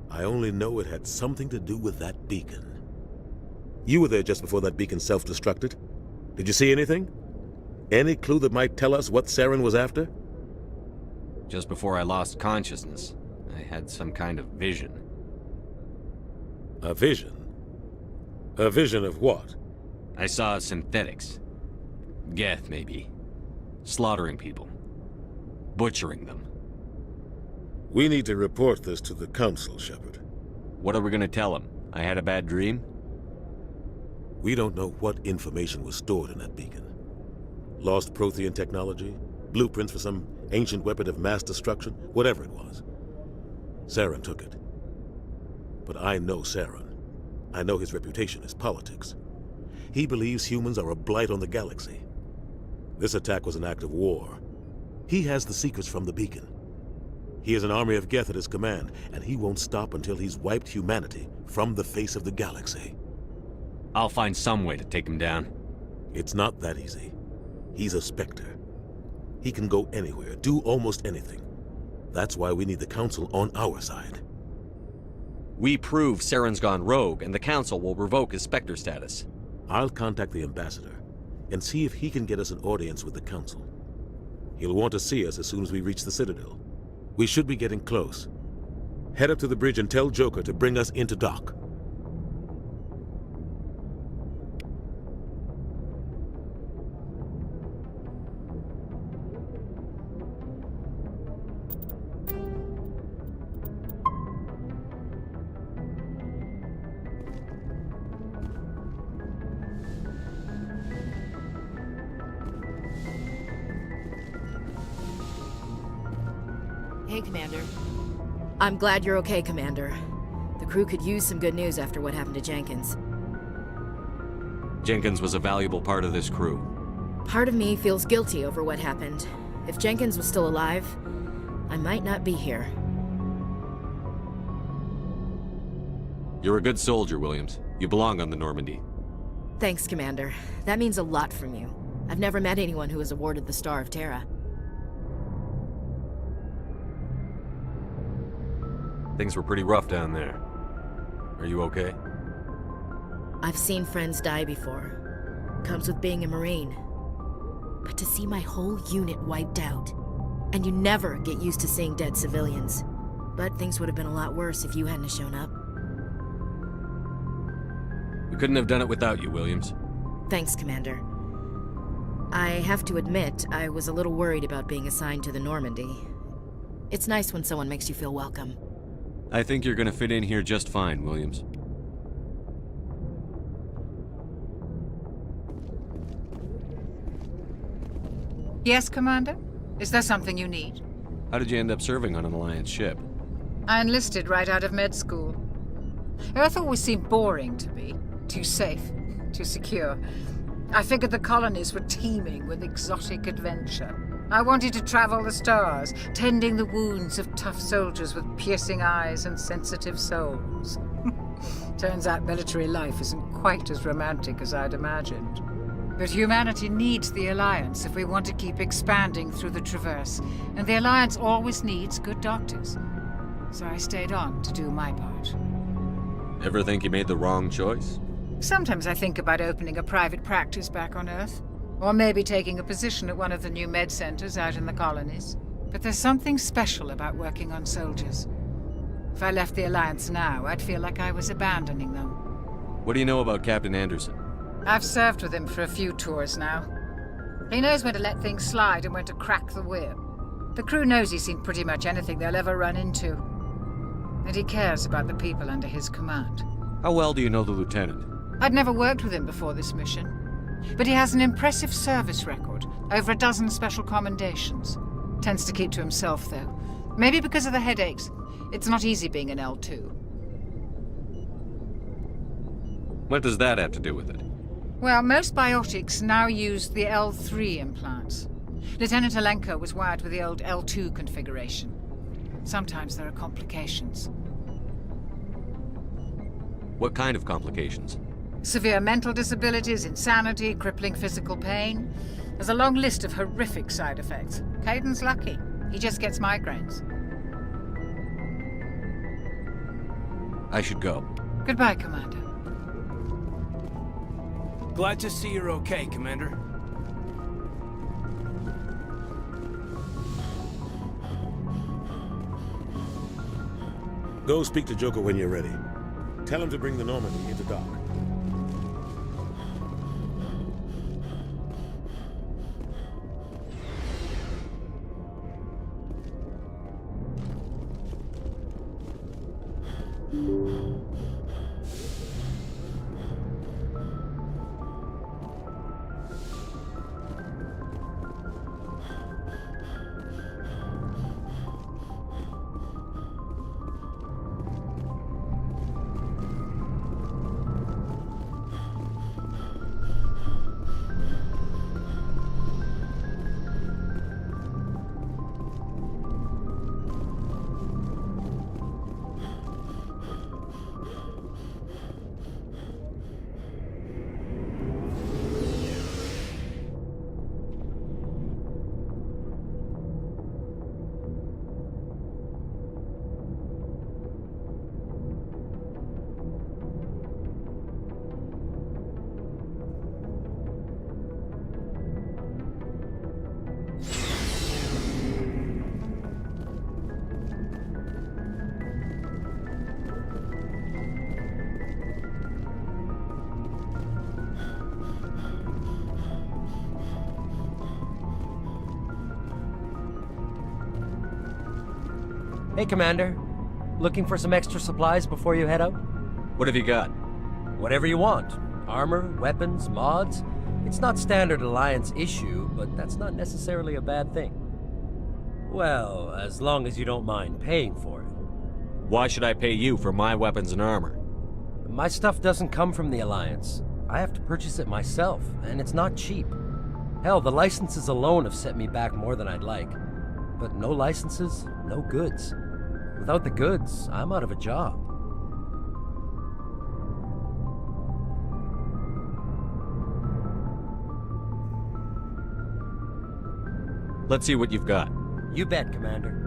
I only know it had something to do with that beacon. You were there just before that beacon self-destructed. Did you see anything? Any clue that might tell us what Saren was after? Just before I lost consciousness, I had some kind of vision. A vision? A vision of what? I saw synthetics. Geth, maybe. Slaughtering people. Butchering them. We need to report this to the Council, Shepard. What are we gonna tell them? I had a bad dream? We don't know what information was stored in that beacon. Lost Prothean technology? Blueprints for some ancient weapon of mass destruction? Whatever it was. Saren took it. But I know Saren. I know his reputation is politics. He believes humans are a blight on the galaxy. This attack was an act of war. He has the secrets from the beacon. He has an army of Geth at his command, and he won't stop until he's wiped humanity from the face of the galaxy. I'll find some way to take him down. It's not that easy. He's a Spectre. He can go anywhere, do almost anything. That's why we need the Council on our side. We prove Saren's gone rogue, and the Council will revoke his Spectre status. I'll contact the Ambassador, and see if he can get us an audience with the Council. He'll want to see us as soon as we reach the Citadel. We should be getting close. Head up to the bridge and tell Joker to bring us into dock. Hey, Commander. I'm glad you're okay, Commander. The crew could use some good news after what happened to Jenkins. Jenkins was a valuable part of this crew. Part of me feels guilty over what happened. If Jenkins was still alive, I might not be here. You're a good soldier, Williams. You belong on the Normandy. Thanks, Commander. That means a lot from you. I've never met anyone who was awarded the Star of Terra. Things were pretty rough down there. Are you okay? I've seen friends die before. Comes with being a Marine. But to see my whole unit wiped out, and you never get used to seeing dead civilians. But things would have been a lot worse if you hadn't shown up. We couldn't have done it without you, Williams. Thanks, Commander. I have to admit, I was a little worried about being assigned to the Normandy. It's nice when someone makes you feel welcome. I think you're gonna fit in here just fine, Williams. Yes, Commander? Is there something you need? How did you end up serving on an Alliance ship? I enlisted right out of med school. Earth always seemed boring to me. Too safe, too secure. I figured the colonies were teeming with exotic adventure. I wanted to travel the stars, tending the wounds of tough soldiers with piercing eyes and sensitive souls. Turns out military life isn't quite as romantic as I'd imagined. But humanity needs the Alliance if we want to keep expanding through the Traverse, and the Alliance always needs good doctors. So I stayed on to do my part. Ever think you made the wrong choice? Sometimes I think about opening a private practice back on Earth. Or maybe taking a position at one of the new med centers out in the colonies. But there's something special about working on soldiers. If I left the Alliance now, I'd feel like I was abandoning them. What do you know about Captain Anderson? I've served with him for a few tours now. He knows when to let things slide and when to crack the whip. The crew knows he's seen pretty much anything they'll ever run into. And he cares about the people under his command. How well do you know the lieutenant? I'd never worked with him before this mission. But he has an impressive service record, over a dozen special commendations. Tends to keep to himself, though. Maybe because of the headaches. It's not easy being an L2. What does that have to do with it? Well, most biotics now use the L3 implants. Lieutenant Alenko was wired with the old L2 configuration. Sometimes there are complications. What kind of complications? Severe mental disabilities, insanity, crippling physical pain. There's a long list of horrific side effects. Kaiden's lucky. He just gets migraines. I should go. Goodbye, Commander. Glad to see you're okay, Commander. Go speak to Joker when you're ready. Tell him to bring the Normandy into dock. Hey, Commander. Looking for some extra supplies before you head out? What have you got? Whatever you want. Armor, weapons, mods. It's not standard Alliance issue, but that's not necessarily a bad thing. Well, as long as you don't mind paying for it. Why should I pay you for my weapons and armor? My stuff doesn't come from the Alliance. I have to purchase it myself, and it's not cheap. Hell, the licenses alone have set me back more than I'd like. But no licenses, no goods. Without the goods, I'm out of a job. Let's see what you've got. You bet, Commander.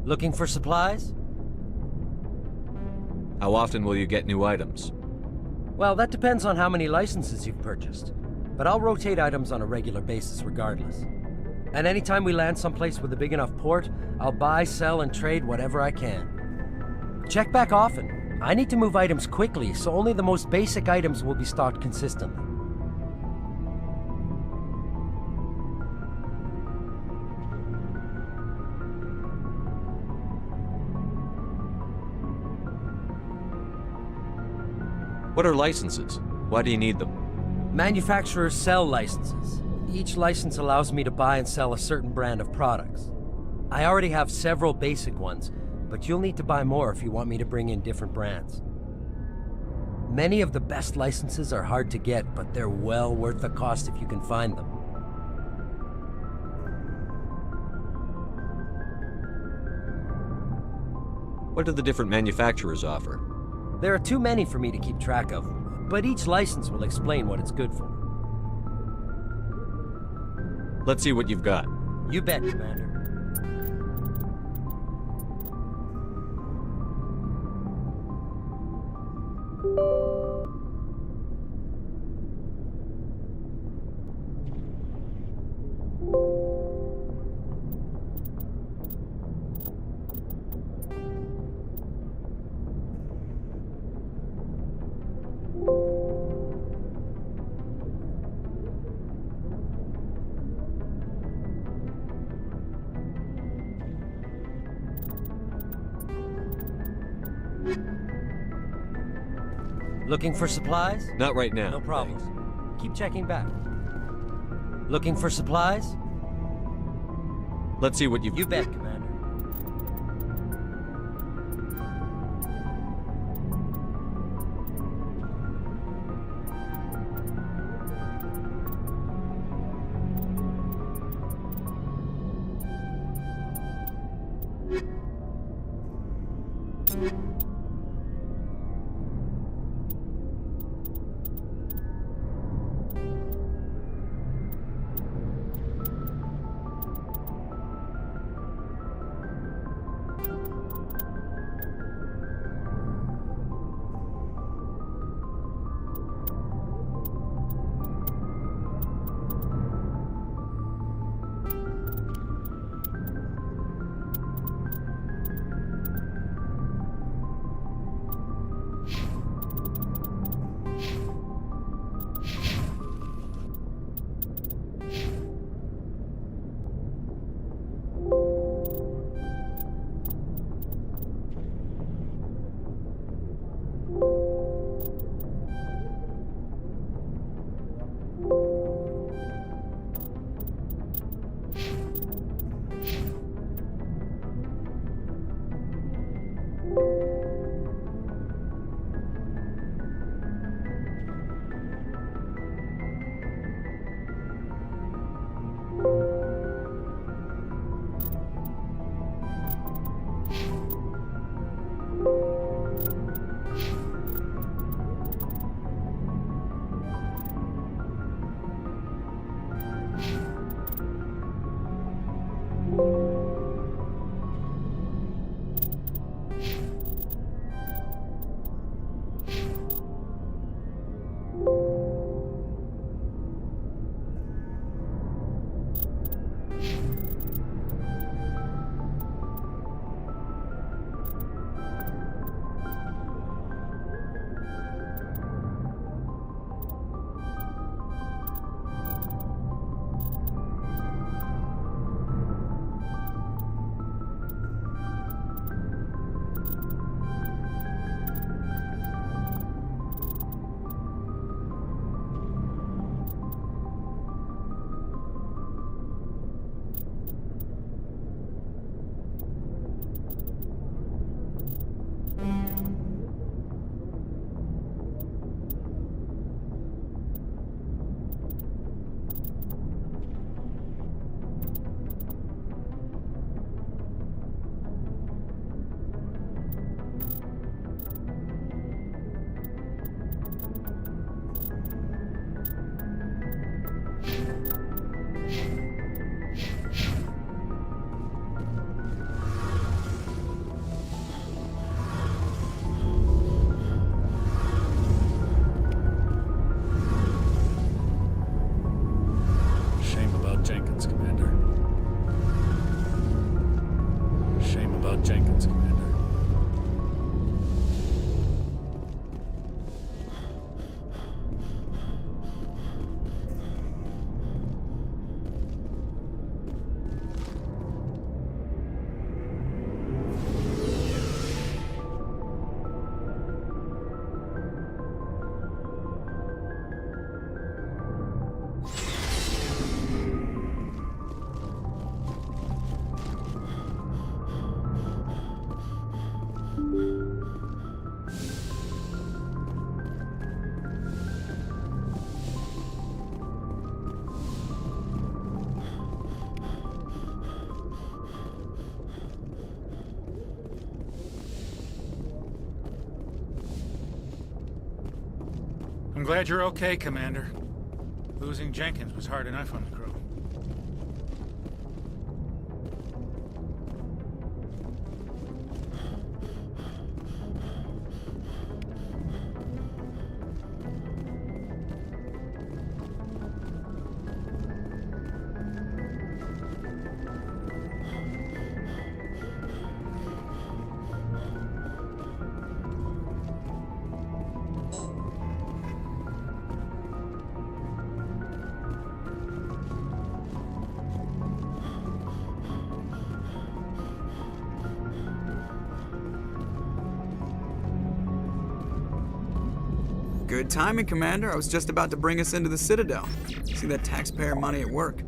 Looking for supplies? How often will you get new items? Well, that depends on how many licenses you've purchased. But I'll rotate items on a regular basis regardless. And anytime we land someplace with a big enough port, I'll buy, sell, and trade whatever I can. Check back often. I need to move items quickly, so only the most basic items will be stocked consistently. What are licenses? Why do you need them? Manufacturers sell licenses. Each license allows me to buy and sell a certain brand of products. I already have several basic ones, but you'll need to buy more if you want me to bring in different brands. Many of the best licenses are hard to get, but they're well worth the cost if you can find them. What do the different manufacturers offer? There are too many for me to keep track of, but each license will explain what it's good for. Let's see what you've got. You bet, Commander. Looking for supplies? Not right now. No problems. Keep checking back. Looking for supplies? Let's see what you've... You bet, Commander. Jenkins, Commander. I'm glad you're okay, Commander. Losing Jenkins was hard enough on the crew. Good timing, Commander. I was just about to bring us into the Citadel. See that taxpayer money at work.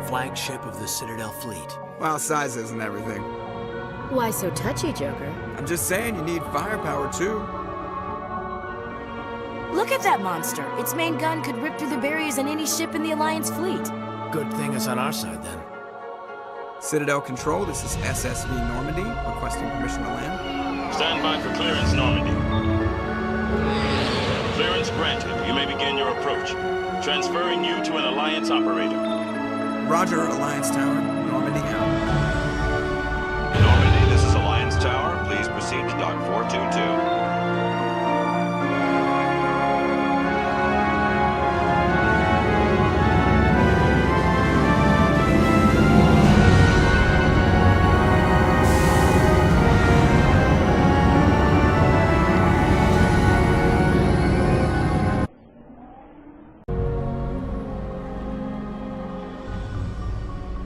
Flagship of the Citadel fleet. Well, size isn't everything. Why so touchy, Joker? I'm just saying you need firepower, too. Look at that monster. Its main gun could rip through the barriers in any ship in the Alliance fleet. Good thing it's on our side, then. Citadel Control, this is SSV Normandy, requesting permission to land. Stand by for clearance, Normandy. Clearance granted. You may begin your approach. Transferring you to an Alliance operator. Roger, Alliance Tower. Normandy out. Normandy, this is Alliance Tower. Please proceed to Dock 422.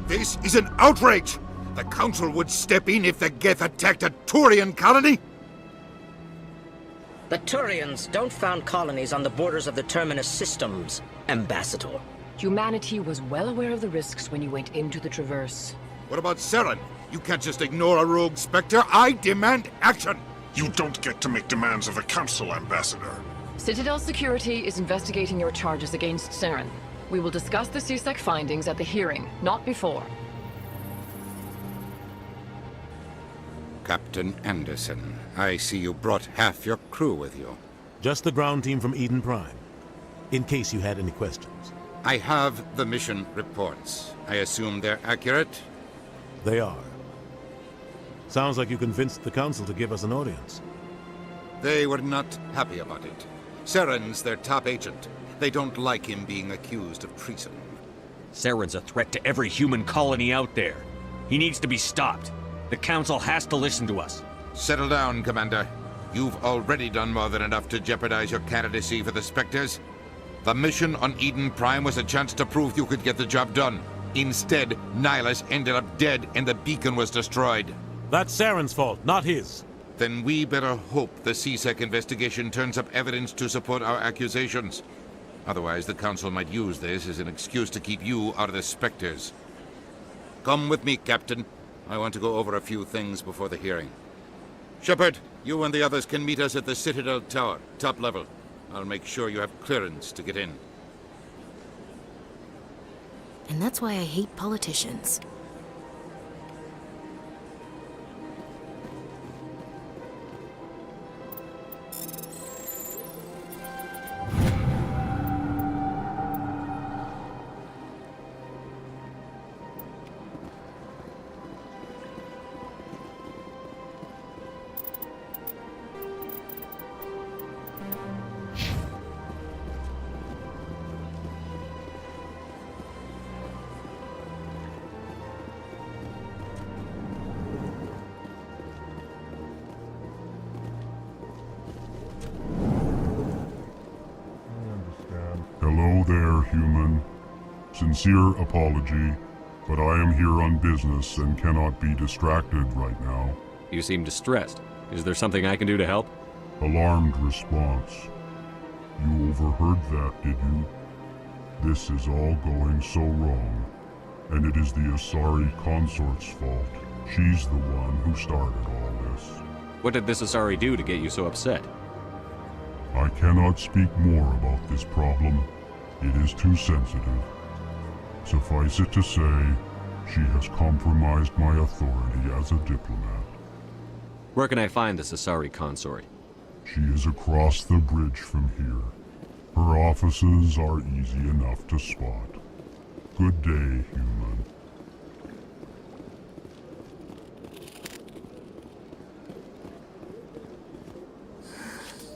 This is an outrage! The Council would step in if the Geth attacked a Turian colony? The Turians don't found colonies on the borders of the Terminus systems, Ambassador. Humanity was well aware of the risks when you went into the Traverse. What about Saren? You can't just ignore a rogue Spectre. I demand action! You don't get to make demands of the Council, Ambassador. Citadel Security is investigating your charges against Saren. We will discuss the CSEC findings at the hearing, not before. Captain Anderson, I see you brought half your crew with you. Just the ground team from Eden Prime, in case you had any questions. I have the mission reports. I assume they're accurate? They are. Sounds like you convinced the Council to give us an audience. They were not happy about it. Saren's their top agent. They don't like him being accused of treason. Saren's a threat to every human colony out there. He needs to be stopped. The Council has to listen to us. Settle down, Commander. You've already done more than enough to jeopardize your candidacy for the Spectres. The mission on Eden Prime was a chance to prove you could get the job done. Instead, Nihilus ended up dead and the beacon was destroyed. That's Saren's fault, not his. Then we better hope the CSEC investigation turns up evidence to support our accusations. Otherwise, the Council might use this as an excuse to keep you out of the Spectres. Come with me, Captain. I want to go over a few things before the hearing. Shepard, you and the others can meet us at the Citadel Tower, top level. I'll make sure you have clearance to get in. And that's why I hate politicians. Hello there, human. Sincere apology, but I am here on business and cannot be distracted right now. You seem distressed. Is there something I can do to help? Alarmed response. You overheard that, did you? This is all going so wrong, and it is the Asari consort's fault. She's the one who started all this. What did this Asari do to get you so upset? I cannot speak more about this problem. It is too sensitive. Suffice it to say, she has compromised my authority as a diplomat. Where can I find this Asari consort? She is across the bridge from here. Her offices are easy enough to spot. Good day, human.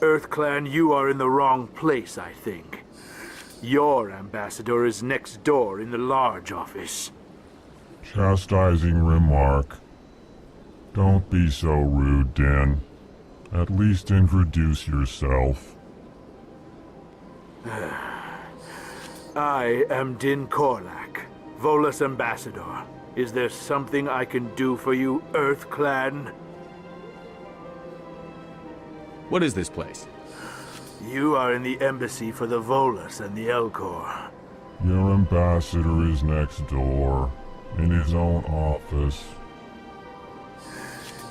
EarthClan, you are in the wrong place, I think. Your ambassador is next door in the large office. Chastising remark. Don't be so rude, Din. At least introduce yourself. I am Din Korlak, Volus ambassador. Is there something I can do for you, EarthClan? What is this place? You are in the embassy for the Volus and the Elcor. Your ambassador is next door, in his own office.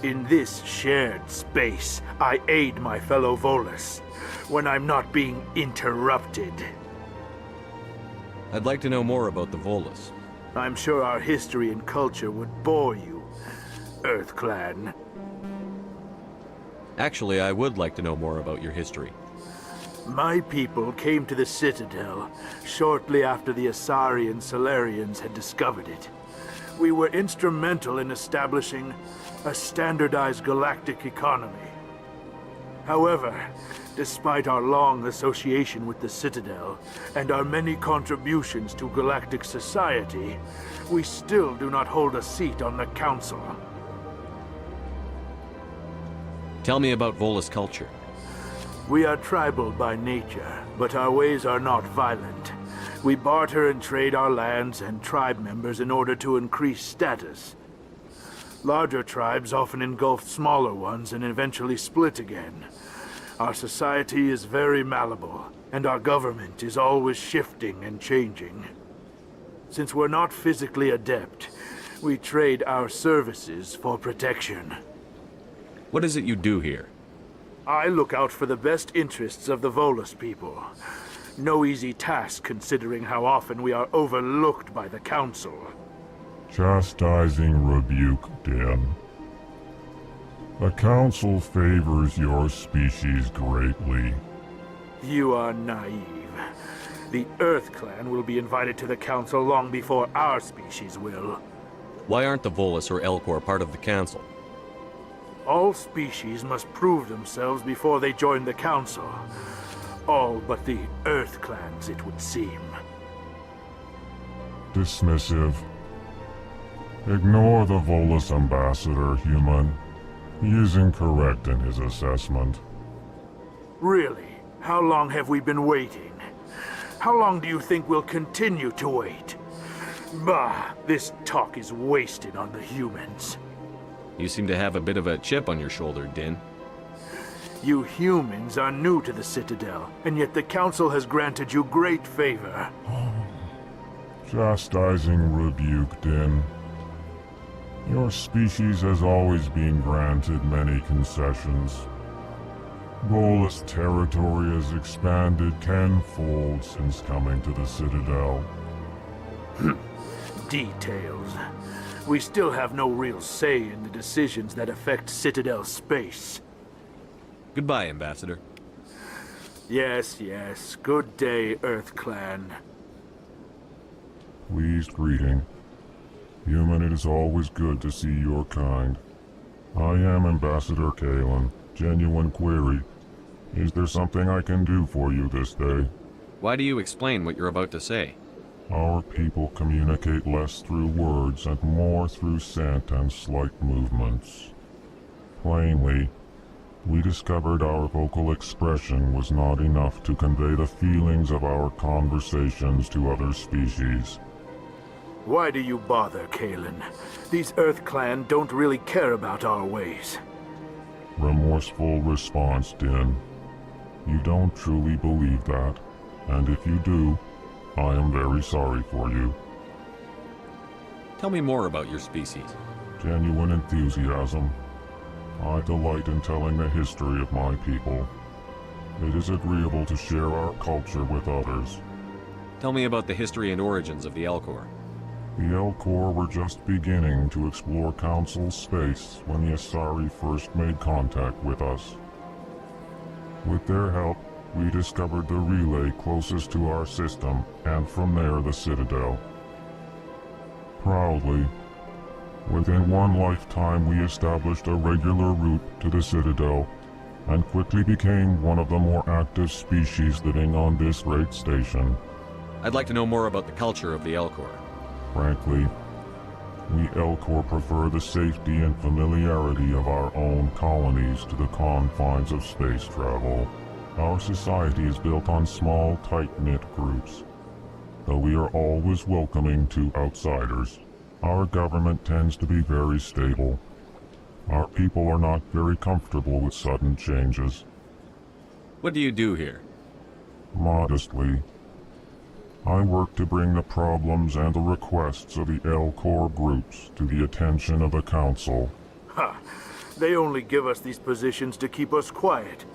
In this shared space, I aid my fellow Volus when I'm not being interrupted. I'd like to know more about the Volus. I'm sure our history and culture would bore you, EarthClan. Actually, I would like to know more about your history. My people came to the Citadel shortly after the Asari and Salarians had discovered it. We were instrumental in establishing a standardized galactic economy. However, despite our long association with the Citadel and our many contributions to galactic society, we still do not hold a seat on the Council. Tell me about Volus culture. We are tribal by nature, but our ways are not violent. We barter and trade our lands and tribe members in order to increase status. Larger tribes often engulf smaller ones and eventually split again. Our society is very malleable, and our government is always shifting and changing. Since we're not physically adept, we trade our services for protection. What is it you do here? I look out for the best interests of the Volus people. No easy task considering how often we are overlooked by the Council. Chastising rebuke, Din. The Council favors your species greatly. You are naive. The EarthClan will be invited to the Council long before our species will. Why aren't the Volus or Elcor part of the Council? All species must prove themselves before they join the Council. All but the EarthClans, it would seem. Dismissive. Ignore the Volus ambassador, human. He is incorrect in his assessment. Really? How long have we been waiting? How long do you think we'll continue to wait? Bah, this talk is wasted on the humans. You seem to have a bit of a chip on your shoulder, Din. You humans are new to the Citadel, and yet the Council has granted you great favor. Chastising rebuke, Din. Your species has always been granted many concessions. Volus territory has expanded tenfold since coming to the Citadel. Details. We still have no real say in the decisions that affect Citadel space. Goodbye, Ambassador. Yes, yes. Good day, EarthClan. Pleased greeting. Human, it is always good to see your kind. I am Ambassador Kalen. Genuine query. Is there something I can do for you this day? Why do you explain what you're about to say? Our people communicate less through words and more through scent and slight movements. Plainly, we discovered our vocal expression was not enough to convey the feelings of our conversations to other species. Why do you bother, Kalen? These EarthClan don't really care about our ways. Remorseful response, Din. You don't truly believe that, and if you do, I am very sorry for you. Tell me more about your species. Genuine enthusiasm. I delight in telling the history of my people. It is agreeable to share our culture with others. Tell me about the history and origins of the Elcor. The Elcor were just beginning to explore Council space when the Asari first made contact with us. With their help, we discovered the relay closest to our system, and from there the Citadel. Proudly, within one lifetime we established a regular route to the Citadel, and quickly became one of the more active species living on this great station. I'd like to know more about the culture of the Elcor. Frankly, we Elcor prefer the safety and familiarity of our own colonies to the confines of space travel. Our society is built on small, tight-knit groups. Though we are always welcoming to outsiders, our government tends to be very stable. Our people are not very comfortable with sudden changes. What do you do here? Modestly, I work to bring the problems and the requests of the Elcor groups to the attention of the Council. Ha! They only give us these positions to keep us quiet.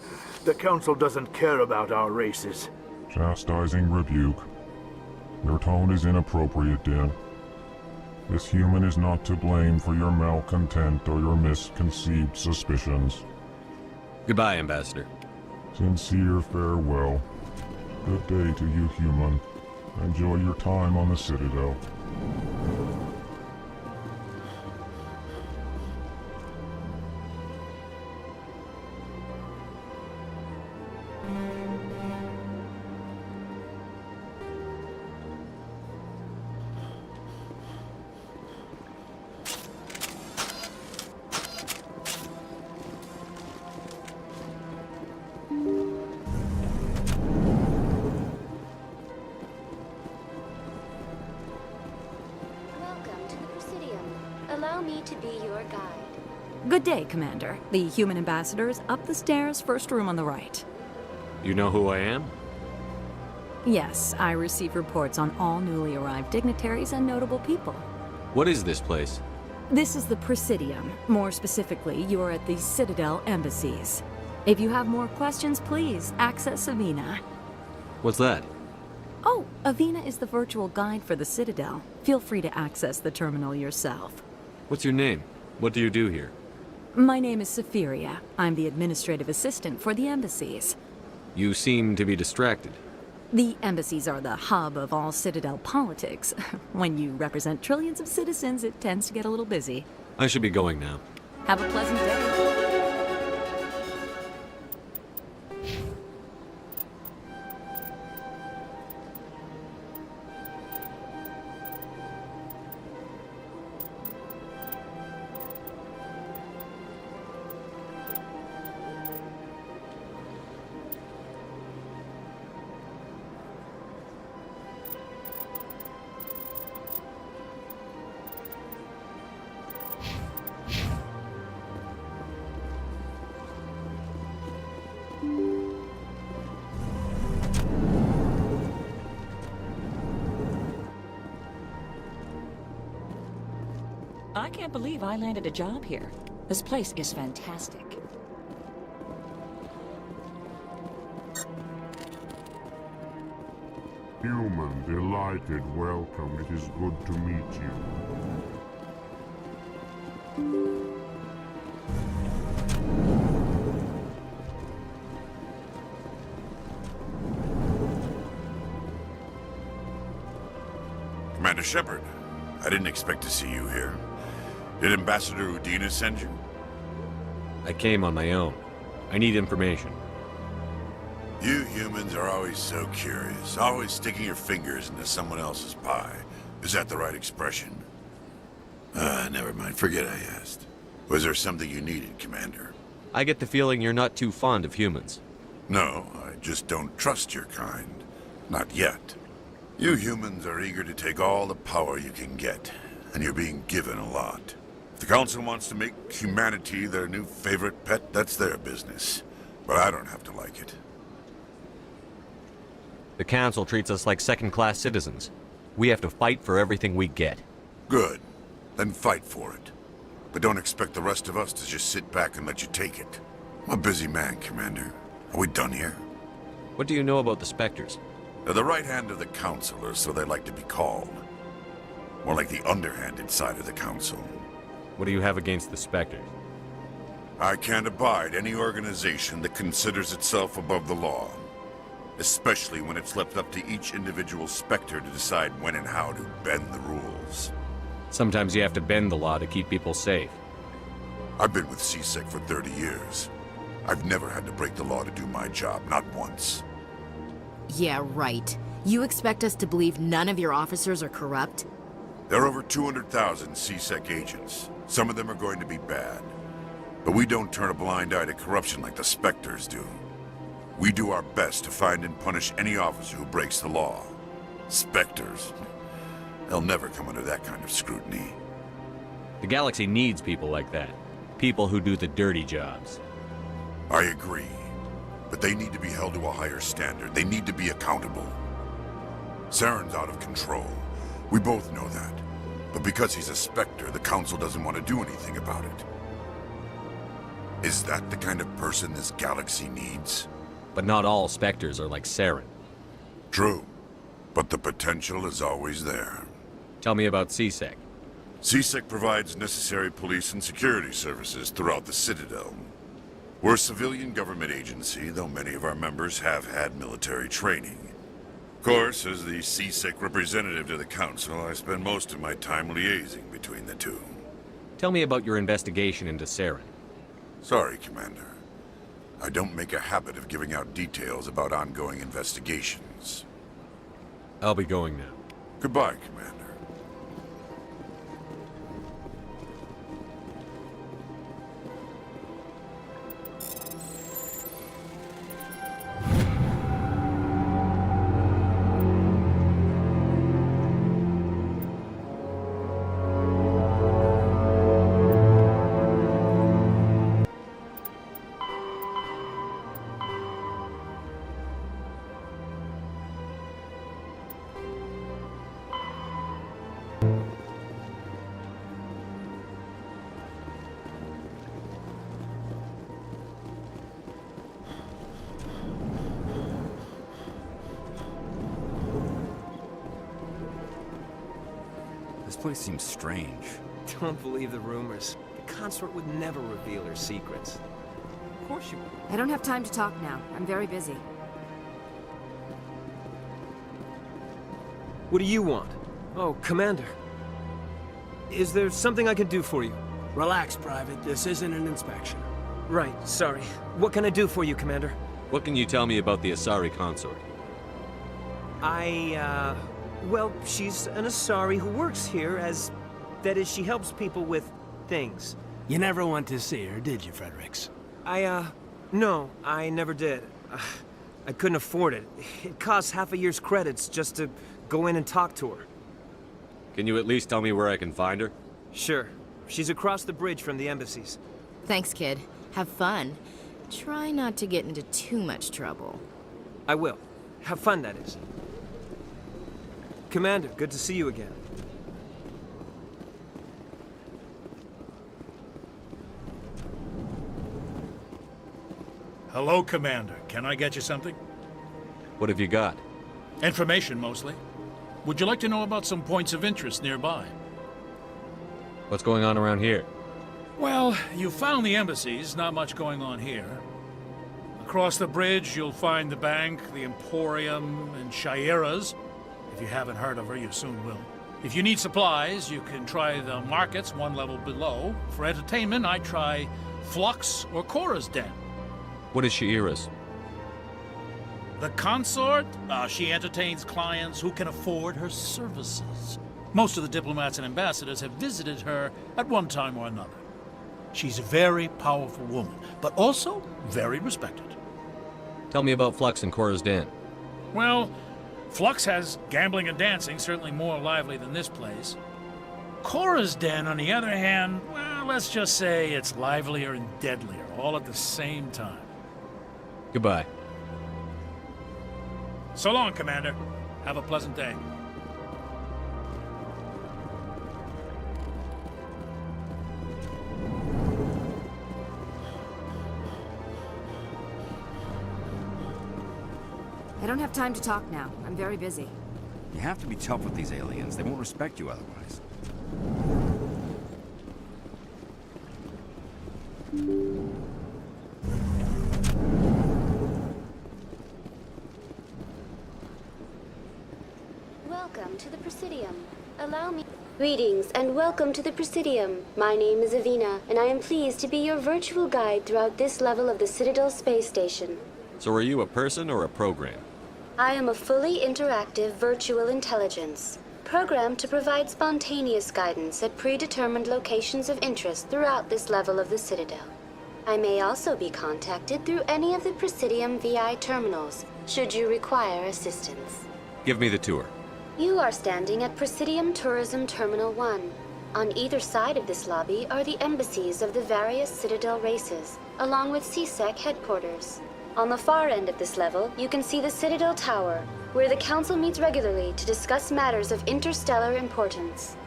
The Council doesn't care about our races. Chastising rebuke. Your tone is inappropriate, Din. This human is not to blame for your malcontent or your misconceived suspicions. Goodbye, Ambassador. Sincere farewell. Good day to you, human. Enjoy your time on the Citadel. Allow me to be your guide. Good day, Commander. The human ambassador is up the stairs, first room on the right. You know who I am? Yes, I receive reports on all newly arrived dignitaries and notable people. What is this place? This is the Presidium. More specifically, you are at the Citadel embassies. If you have more questions, please access Avina. What's that? Oh, Avina is the virtual guide for the Citadel. Feel free to access the terminal yourself. What's your name? What do you do here? My name is Safiria. I'm the administrative assistant for the embassies. You seem to be distracted. The embassies are the hub of all Citadel politics. When you represent trillions of citizens, it tends to get a little busy. I should be going now. Have a pleasant day. I can't believe I landed a job here. This place is fantastic. Human, delighted welcome. It is good to meet you. Commander Shepard, I didn't expect to see you here. Did Ambassador Udina send you? I came on my own. I need information. You humans are always so curious, always sticking your fingers into someone else's pie. Is that the right expression? Never mind. Forget I asked. Was there something you needed, Commander? I get the feeling you're not too fond of humans. No, I just don't trust your kind. Not yet. You humans are eager to take all the power you can get, and you're being given a lot. If the Council wants to make humanity their new favorite pet, that's their business. But I don't have to like it. The Council treats us like second-class citizens. We have to fight for everything we get. Good. Then fight for it. But don't expect the rest of us to just sit back and let you take it. I'm a busy man, Commander. Are we done here? What do you know about the Spectres? They're the right hand of the Council, or so they like to be called. More like the underhanded side of the Council. What do you have against the Spectres? I can't abide any organization that considers itself above the law. Especially when it's left up to each individual Spectre to decide when and how to bend the rules. Sometimes you have to bend the law to keep people safe. I've been with CSEC for 30 years. I've never had to break the law to do my job, not once. Yeah, right. You expect us to believe none of your officers are corrupt? There are over 200,000 C-Sec agents. Some of them are going to be bad. But we don't turn a blind eye to corruption like the Spectres do. We do our best to find and punish any officer who breaks the law. Spectres. They'll never come under that kind of scrutiny. The Galaxy needs people like that. People who do the dirty jobs. I agree. But they need to be held to a higher standard. They need to be accountable. Saren's out of control. We both know that. But because he's a Spectre, the Council doesn't want to do anything about it. Is that the kind of person this galaxy needs? But not all Spectres are like Saren. True. But the potential is always there. Tell me about C-Sec. C-Sec provides necessary police and security services throughout the Citadel. We're a civilian government agency, though many of our members have had military training. Of course, as the C-Sec representative to the Council, I spend most of my time liaising between the two. Tell me about your investigation into Saren. Sorry, Commander. I don't make a habit of giving out details about ongoing investigations. I'll be going now. Goodbye, Commander. This place seems strange. Don't believe the rumors. The consort would never reveal her secrets. Of course you would. I don't have time to talk now. I'm very busy. What do you want? Oh, Commander. Is there something I can do for you? Relax, Private. This isn't an inspection. Right, sorry. What can I do for you, Commander? What can you tell me about the Asari consort? Well, she's an Asari who works here as... That is, she helps people with things. You never went to see her, did you, Fredericks? No, I never did. I couldn't afford it. It costs half a year's credits just to go in and talk to her. Can you at least tell me where I can find her? Sure. She's across the bridge from the embassies. Thanks, kid. Have fun. Try not to get into too much trouble. I will. Have fun, that is. Commander, good to see you again. Hello, Commander. Can I get you something? What have you got? Information, mostly. Would you like to know about some points of interest nearby? What's going on around here? Well, you found the embassies, not much going on here. Across the bridge, you'll find the bank, the Emporium, and Shayera's. If you haven't heard of her, you soon will. If you need supplies, you can try the markets one level below. For entertainment, I try Flux or Cora's Den. What is Shayera's? The consort? She entertains clients who can afford her services. Most of the diplomats and ambassadors have visited her at one time or another. She's a very powerful woman, but also very respected. Tell me about Flux and Cora's Den. Well, Flux has gambling and dancing, certainly more lively than this place. Cora's Den, on the other hand, well, let's just say it's livelier and deadlier, all at the same time. Goodbye. So long, Commander. Have a pleasant day. I don't have time to talk now. I'm very busy. You have to be tough with these aliens. They won't respect you otherwise. Welcome to the Presidium. Allow me... Greetings and welcome to the Presidium. My name is Avina, and I am pleased to be your virtual guide throughout this level of the Citadel space station. So are you a person or a program? I am a fully interactive virtual intelligence, programmed to provide spontaneous guidance at predetermined locations of interest throughout this level of the Citadel. I may also be contacted through any of the Presidium VI terminals, should you require assistance. Give me the tour. You are standing at Presidium Tourism Terminal 1. On either side of this lobby are the embassies of the various Citadel races, along with CSEC headquarters. On the far end of this level, you can see the Citadel Tower, where the Council meets regularly to discuss matters of interstellar importance.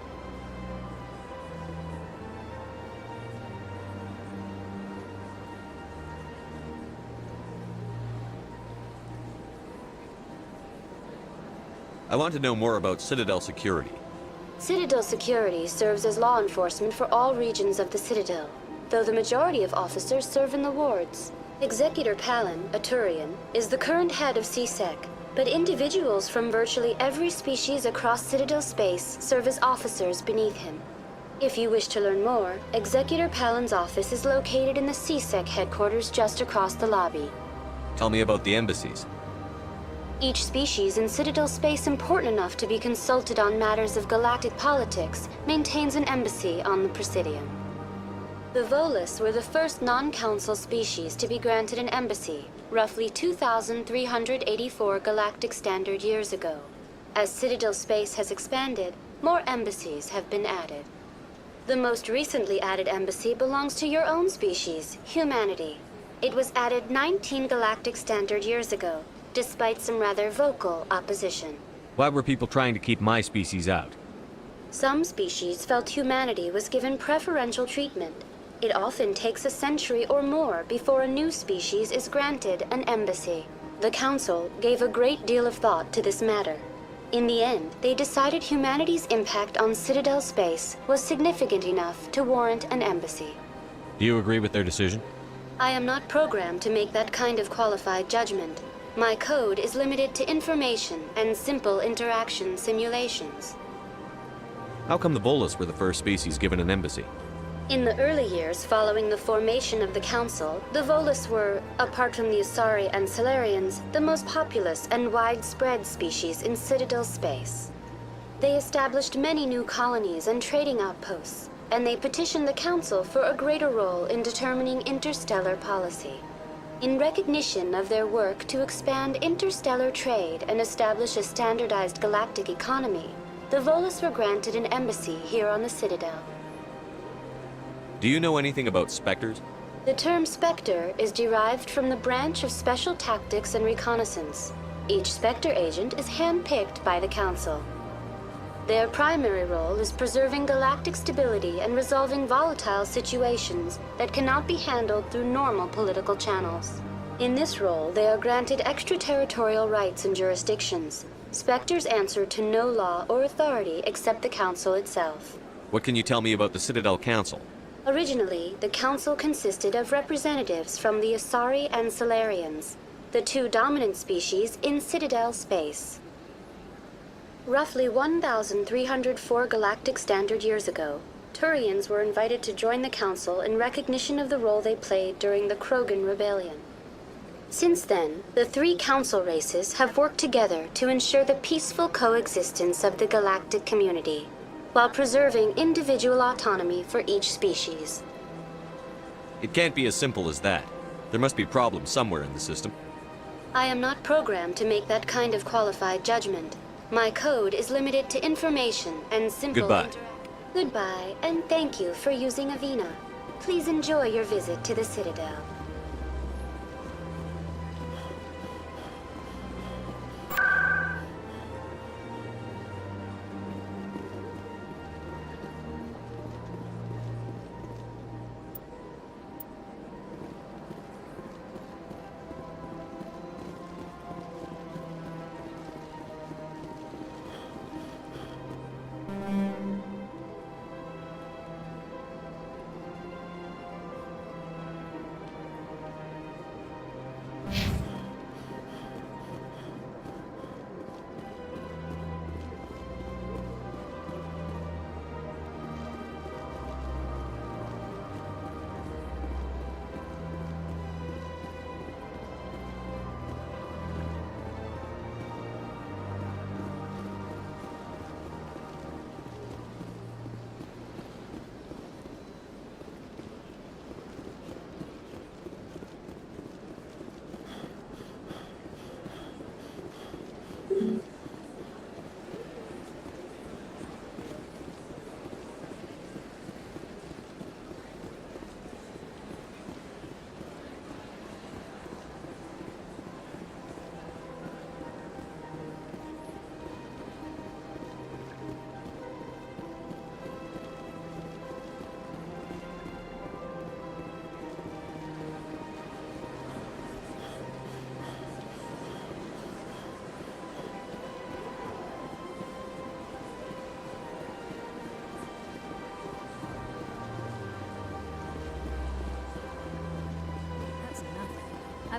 I want to know more about Citadel security. Citadel security serves as law enforcement for all regions of the Citadel, though the majority of officers serve in the wards. Executor Palin, a Turian, is the current head of CSEC, but individuals from virtually every species across Citadel space serve as officers beneath him. If you wish to learn more, Executor Palin's office is located in the CSEC headquarters just across the lobby. Tell me about the embassies. Each species in Citadel space important enough to be consulted on matters of galactic politics maintains an embassy on the Presidium. The Volus were the first non-council species to be granted an embassy, roughly 2,384 galactic standard years ago. As Citadel space has expanded, more embassies have been added. The most recently added embassy belongs to your own species, humanity. It was added 19 galactic standard years ago, despite some rather vocal opposition. Why were people trying to keep my species out? Some species felt humanity was given preferential treatment. It often takes a century or more before a new species is granted an embassy. The Council gave a great deal of thought to this matter. In the end, they decided humanity's impact on Citadel space was significant enough to warrant an embassy. Do you agree with their decision? I am not programmed to make that kind of qualified judgment. My code is limited to information and simple interaction simulations. How come the Volus were the first species given an embassy? In the early years following the formation of the Council, the Volus were, apart from the Asari and Salarians, the most populous and widespread species in Citadel space. They established many new colonies and trading outposts, and they petitioned the Council for a greater role in determining interstellar policy. In recognition of their work to expand interstellar trade and establish a standardized galactic economy, the Volus were granted an embassy here on the Citadel. Do you know anything about Spectres? The term Spectre is derived from the branch of Special Tactics and Reconnaissance. Each Spectre agent is hand-picked by the Council. Their primary role is preserving galactic stability and resolving volatile situations that cannot be handled through normal political channels. In this role, they are granted extraterritorial rights and jurisdictions. Spectres answer to no law or authority except the Council itself. What can you tell me about the Citadel Council? Originally, the Council consisted of representatives from the Asari and Salarians, the two dominant species in Citadel space. Roughly 1,304 galactic standard years ago, Turians were invited to join the Council in recognition of the role they played during the Krogan Rebellion. Since then, the three Council races have worked together to ensure the peaceful coexistence of the galactic community, while preserving individual autonomy for each species. It can't be as simple as that. There must be problems somewhere in the system. I am not programmed to make that kind of qualified judgment. My code is limited to information and simple Goodbye, and thank you for using Avina. Please enjoy your visit to the Citadel.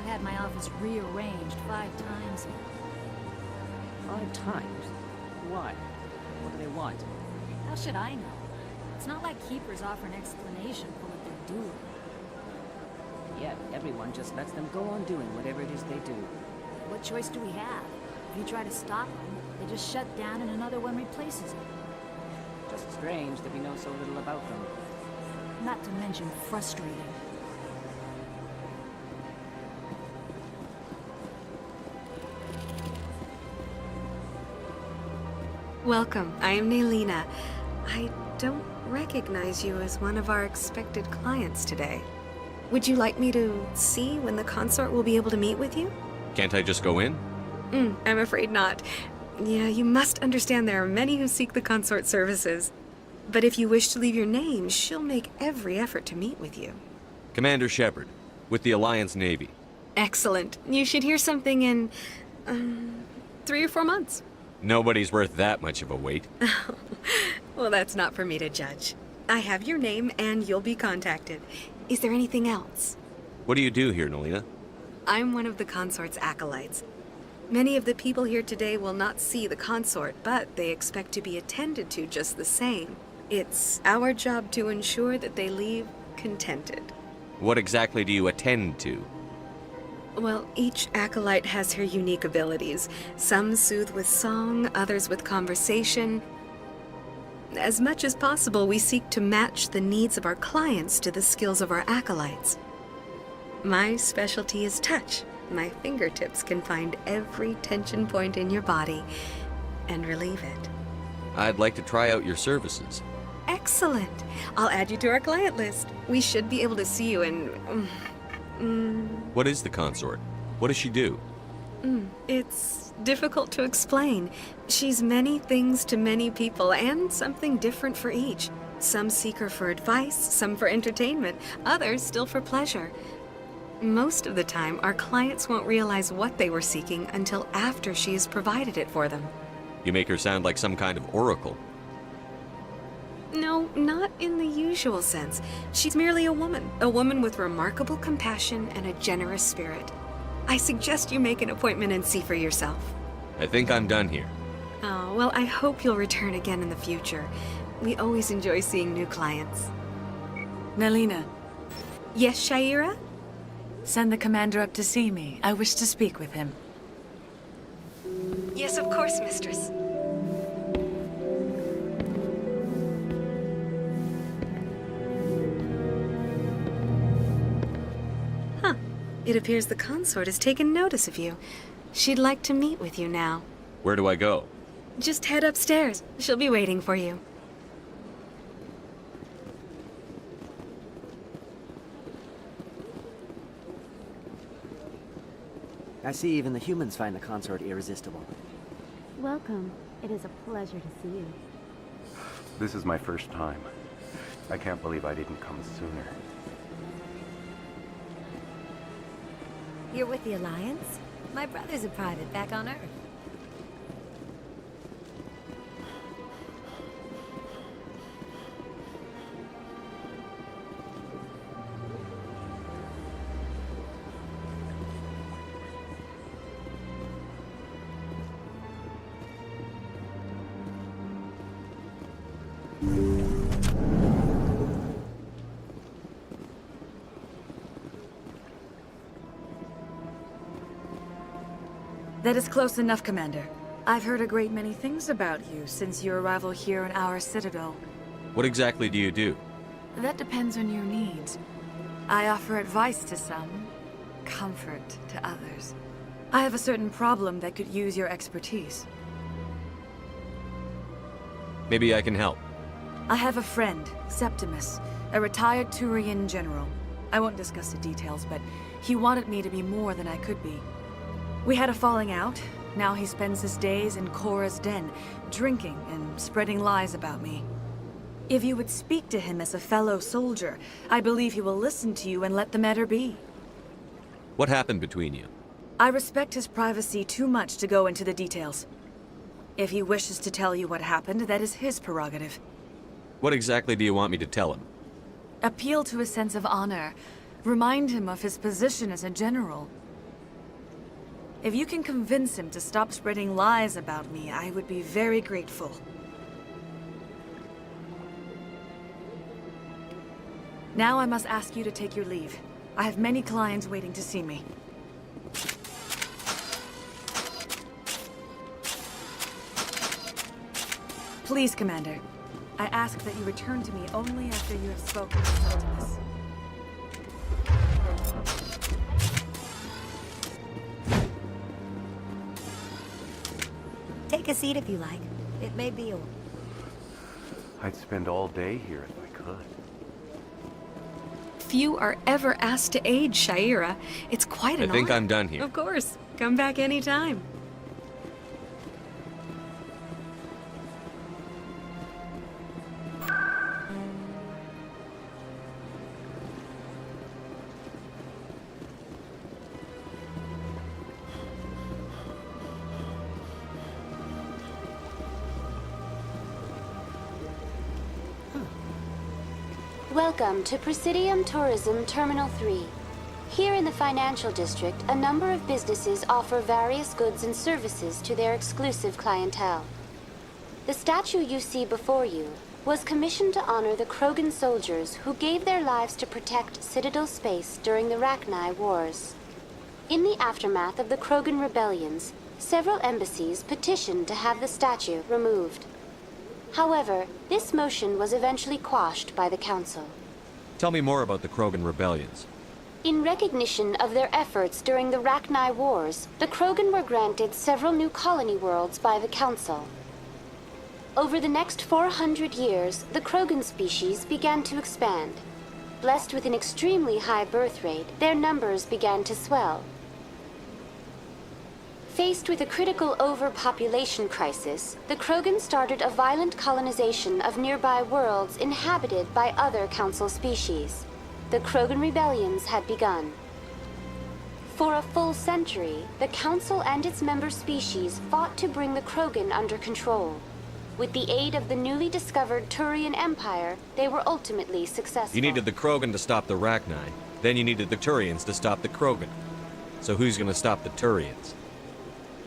I've had my office rearranged 5 times. 5 times? Why? What do they want? How should I know? It's not like Keepers offer an explanation for what they're doing. Yet everyone just lets them go on doing whatever it is they do. What choice do we have? If you try to stop them, they just shut down and another one replaces it. Just strange that we know so little about them. Not to mention frustrating. Welcome, I am Naylina. I don't recognize you as one of our expected clients today. Would you like me to see when the consort will be able to meet with you? Can't I just go in? I'm afraid not. Yeah, you must understand there are many who seek the consort services. But if you wish to leave your name, she'll make every effort to meet with you. Commander Shepard, with the Alliance Navy. Excellent. You should hear something in, 3 or 4 months. Nobody's worth that much of a wait. Well, that's not for me to judge. I have your name and you'll be contacted. Is there anything else? What do you do here, Naylina? I'm one of the consort's acolytes. Many of the people here today will not see the consort, but they expect to be attended to just the same. It's our job to ensure that they leave contented. What exactly do you attend to? Well, each acolyte has her unique abilities. Some soothe with song, others with conversation. As much as possible, we seek to match the needs of our clients to the skills of our acolytes. My specialty is touch. My fingertips can find every tension point in your body and relieve it. I'd like to try out your services. Excellent. I'll add you to our client list. We should be able to see you in... What is the consort? What does she do? It's difficult to explain. She's many things to many people, and something different for each. Some seek her for advice, some for entertainment, others still for pleasure. Most of the time, our clients won't realize what they were seeking until after she has provided it for them. You make her sound like some kind of oracle. No, not in the usual sense. She's merely a woman with remarkable compassion and a generous spirit. I suggest you make an appointment and see for yourself. I think I'm done here. Oh, well, I hope you'll return again in the future. We always enjoy seeing new clients. Naylina. Yes, Sha'ira? Send the commander up to see me. I wish to speak with him. Yes, of course, mistress. Huh. It appears the consort has taken notice of you. She'd like to meet with you now. Where do I go? Just head upstairs. She'll be waiting for you. I see even the humans find the consort irresistible. Welcome. It is a pleasure to see you. This is my first time. I can't believe I didn't come sooner. You're with the Alliance? My brother's a private back on Earth. That is close enough, Commander. I've heard a great many things about you since your arrival here in our citadel. What exactly do you do? That depends on your needs. I offer advice to some, comfort to others. I have a certain problem that could use your expertise. Maybe I can help. I have a friend, Septimus, a retired Turian general. I won't discuss the details, but he wanted me to be more than I could be. We had a falling out. Now he spends his days in Korra's den, drinking and spreading lies about me. If you would speak to him as a fellow soldier, I believe he will listen to you and let the matter be. What happened between you? I respect his privacy too much to go into the details. If he wishes to tell you what happened, that is his prerogative. What exactly do you want me to tell him? Appeal to his sense of honor. Remind him of his position as a general. If you can convince him to stop spreading lies about me, I would be very grateful. Now I must ask you to take your leave. I have many clients waiting to see me. Please, Commander. I ask that you return to me only after you have spoken to Septimus. Take a seat if you like. It may be a... I'd spend all day here if I could. Few are ever asked to aid, Sha'ira. It's quite an I think honor. I'm done here. Of course. Come back anytime. Welcome to Presidium Tourism Terminal 3. Here in the financial district, a number of businesses offer various goods and services to their exclusive clientele. The statue you see before you was commissioned to honor the Krogan soldiers who gave their lives to protect Citadel space during the Rachni Wars. In the aftermath of the Krogan rebellions, several embassies petitioned to have the statue removed. However, this motion was eventually quashed by the Council. Tell me more about the Krogan rebellions. In recognition of their efforts during the Rachni Wars, the Krogan were granted several new colony worlds by the Council. Over the next 400 years, the Krogan species began to expand. Blessed with an extremely high birth rate, their numbers began to swell. Faced with a critical overpopulation crisis, the Krogan started a violent colonization of nearby worlds inhabited by other Council species. The Krogan rebellions had begun. For a full century, the Council and its member species fought to bring the Krogan under control. With the aid of the newly discovered Turian Empire, they were ultimately successful. You needed the Krogan to stop the Rachni. Then you needed the Turians to stop the Krogan. So who's gonna stop the Turians?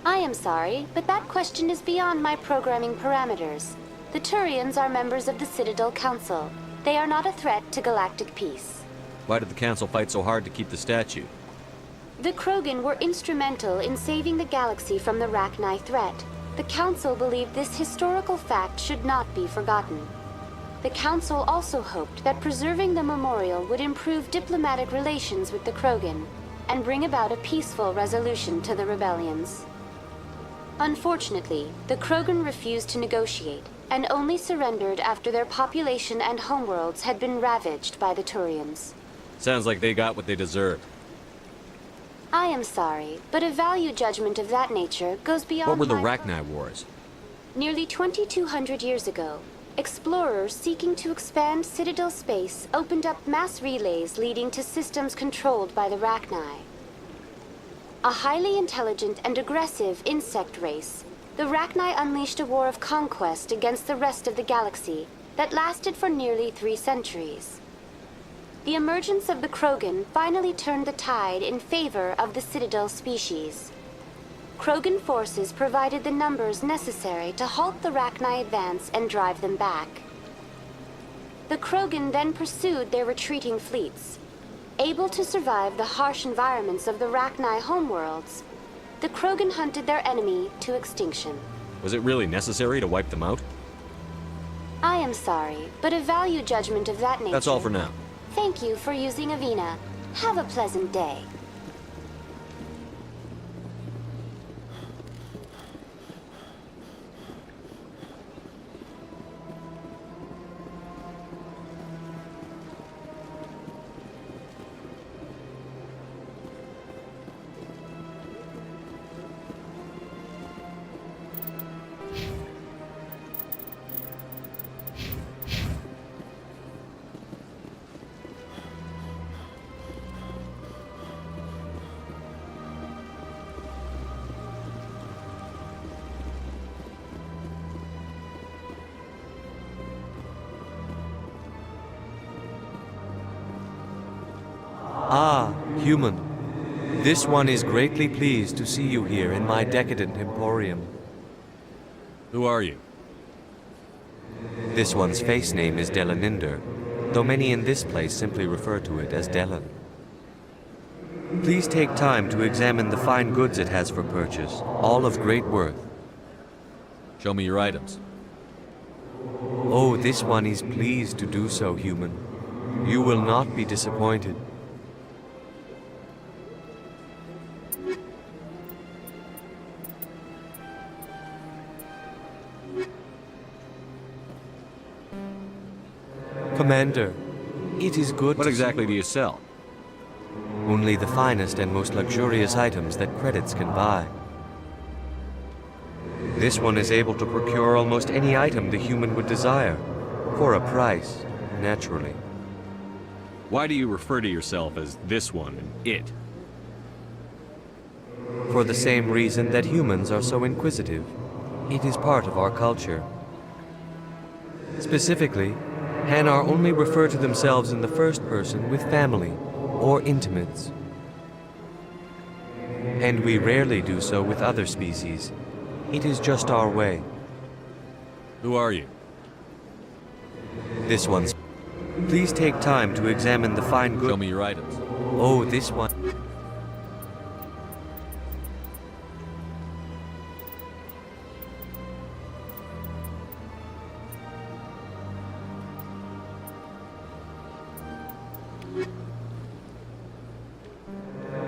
I am sorry, but that question is beyond my programming parameters. The Turians are members of the Citadel Council. They are not a threat to galactic peace. Why did the Council fight so hard to keep the statue? The Krogan were instrumental in saving the galaxy from the Rachni threat. The Council believed this historical fact should not be forgotten. The Council also hoped that preserving the memorial would improve diplomatic relations with the Krogan and bring about a peaceful resolution to the rebellions. Unfortunately, the Krogan refused to negotiate and only surrendered after their population and homeworlds had been ravaged by the Turians. Sounds like they got what they deserved. I am sorry, but a value judgment of that nature goes beyond What were the my... Rachni Wars? Nearly 2,200 years ago, explorers seeking to expand Citadel space opened up mass relays leading to systems controlled by the Rachni. A highly intelligent and aggressive insect race, the Rachni unleashed a war of conquest against the rest of the galaxy that lasted for nearly 3 centuries. The emergence of the Krogan finally turned the tide in favor of the Citadel species. Krogan forces provided the numbers necessary to halt the Rachni advance and drive them back. The Krogan then pursued their retreating fleets. Able to survive the harsh environments of the Rachni homeworlds, the Krogan hunted their enemy to extinction. Was it really necessary to wipe them out? I am sorry, but a value judgment of that nature... That's all for now. Thank you for using Avina. Have a pleasant day. Ah, human. This one is greatly pleased to see you here in my decadent emporium. Who are you? This one's face name is Delaninder, though many in this place simply refer to it as Delan. Please take time to examine the fine goods it has for purchase, all of great worth. Show me your items. Oh, this one is pleased to do so, human. You will not be disappointed. Commander, it is good. What exactly do you sell? Only the finest and most luxurious items that credits can buy. This one is able to procure almost any item the human would desire, for a price, naturally. Why do you refer to yourself as this one and it? For the same reason that humans are so inquisitive. It is part of our culture. Specifically, Hanar only refer to themselves in the first person with family or intimates. And we rarely do so with other species. It is just our way. Who are you? This one's... Please take time to examine the fine goods. Show me your items. Oh, this one...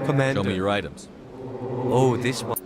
Commander. Show me your items. Oh, this one...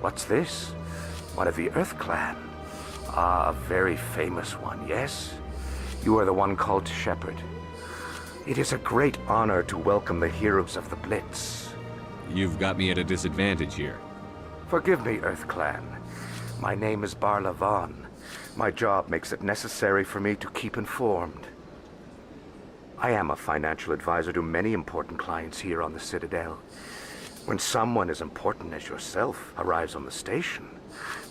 What's this? One of the Earth Clan. Ah, a very famous one, yes? You are the one called Shepard. It is a great honor to welcome the heroes of the Blitz. You've got me at a disadvantage here. Forgive me, Earth Clan. My name is Barla Vaughn. My job makes it necessary for me to keep informed. I am a financial advisor to many important clients here on the Citadel. When someone as important as yourself arrives on the station,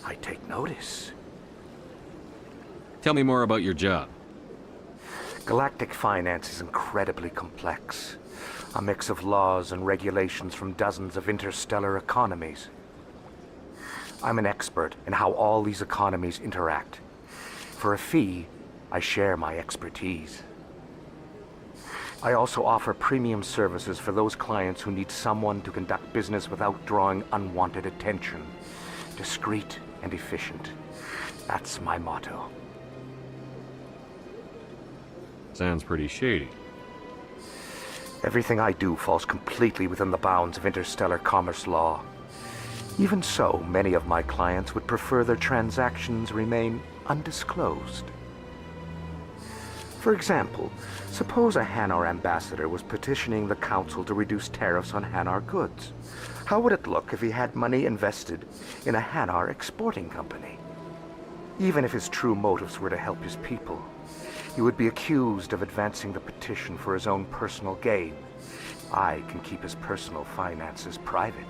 I take notice. Tell me more about your job. Galactic finance is incredibly complex. A mix of laws and regulations from dozens of interstellar economies. I'm an expert in how all these economies interact. For a fee, I share my expertise. I also offer premium services for those clients who need someone to conduct business without drawing unwanted attention. Discreet and efficient. That's my motto. Sounds pretty shady. Everything I do falls completely within the bounds of interstellar commerce law. Even so, many of my clients would prefer their transactions remain undisclosed. For example, suppose a Hanar ambassador was petitioning the Council to reduce tariffs on Hanar goods. How would it look if he had money invested in a Hanar exporting company? Even if his true motives were to help his people, he would be accused of advancing the petition for his own personal gain. I can keep his personal finances private.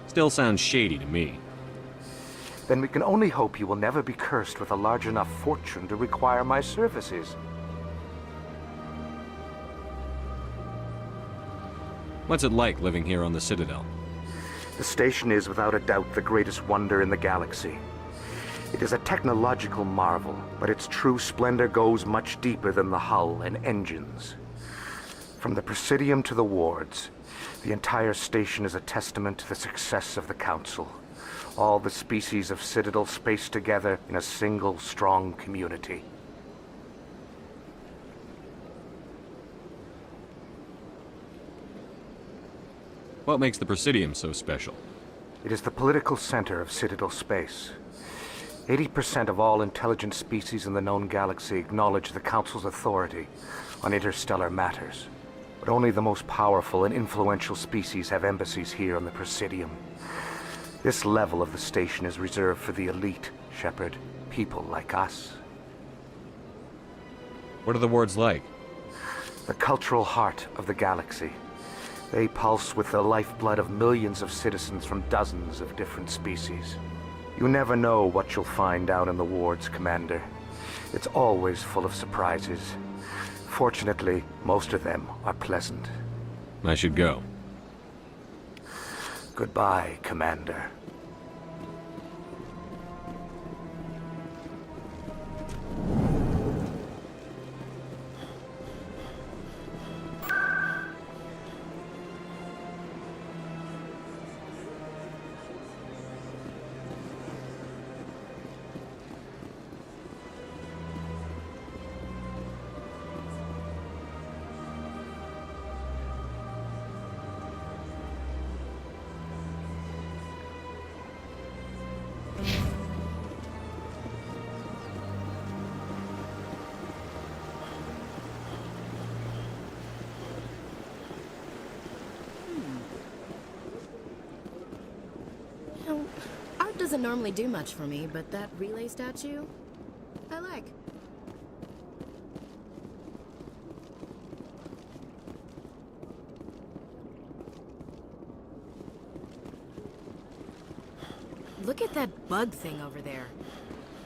Still sounds shady to me. Then we can only hope you will never be cursed with a large enough fortune to require my services. What's it like living here on the Citadel? The station is without a doubt the greatest wonder in the galaxy. It is a technological marvel, but its true splendor goes much deeper than the hull and engines. From the Presidium to the wards, the entire station is a testament to the success of the Council. All the species of Citadel spaced together in a single strong community. What makes the Presidium so special? It is the political center of Citadel space. 80% of all intelligent species in the known galaxy acknowledge the Council's authority on interstellar matters. But only the most powerful and influential species have embassies here on the Presidium. This level of the station is reserved for the elite, Shepard. People like us. What are the wards like? The cultural heart of the galaxy. They pulse with the lifeblood of millions of citizens from dozens of different species. You never know what you'll find down in the wards, Commander. It's always full of surprises. Fortunately, most of them are pleasant. I should go. Goodbye, Commander. Art doesn't normally do much for me, but that relay statue, I like. Look at that bug thing over there.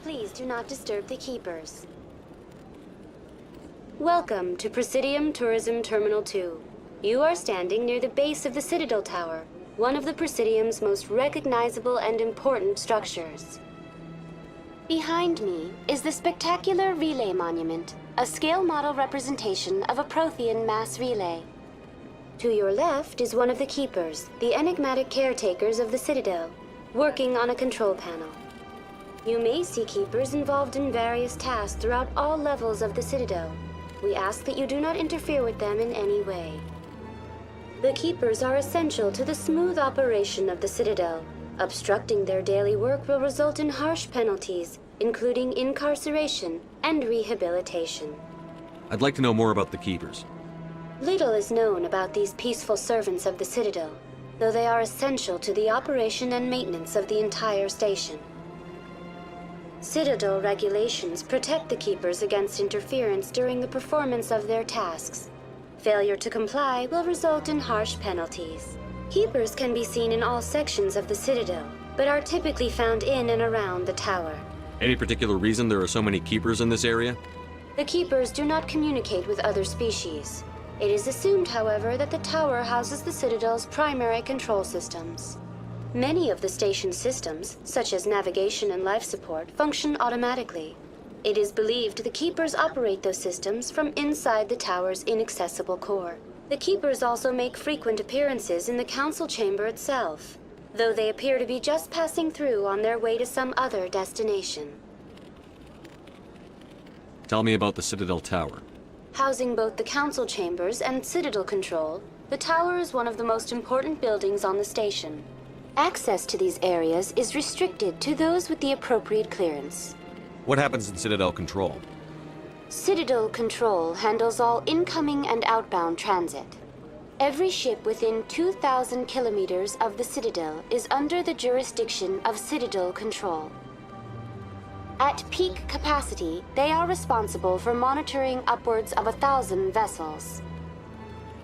Please do not disturb the keepers. Welcome to Presidium Tourism Terminal 2. You are standing near the base of the Citadel Tower, one of the Presidium's most recognizable and important structures. Behind me is the spectacular Relay Monument, a scale model representation of a Prothean mass relay. To your left is one of the Keepers, the enigmatic caretakers of the Citadel, working on a control panel. You may see Keepers involved in various tasks throughout all levels of the Citadel. We ask that you do not interfere with them in any way. The Keepers are essential to the smooth operation of the Citadel. Obstructing their daily work will result in harsh penalties, including incarceration and rehabilitation. I'd like to know more about the Keepers. Little is known about these peaceful servants of the Citadel, though they are essential to the operation and maintenance of the entire station. Citadel regulations protect the Keepers against interference during the performance of their tasks. Failure to comply will result in harsh penalties. Keepers can be seen in all sections of the Citadel, but are typically found in and around the tower. Any particular reason there are so many Keepers in this area? The Keepers do not communicate with other species. It is assumed, however, that the tower houses the Citadel's primary control systems. Many of the station's systems, such as navigation and life support, function automatically. It is believed the Keepers operate those systems from inside the tower's inaccessible core. The Keepers also make frequent appearances in the Council Chamber itself, though they appear to be just passing through on their way to some other destination. Tell me about the Citadel Tower. Housing both the Council Chambers and Citadel Control, the tower is one of the most important buildings on the station. Access to these areas is restricted to those with the appropriate clearance. What happens in Citadel Control? Citadel Control handles all incoming and outbound transit. Every ship within 2,000 kilometers of the Citadel is under the jurisdiction of Citadel Control. At peak capacity, they are responsible for monitoring upwards of 1,000 vessels.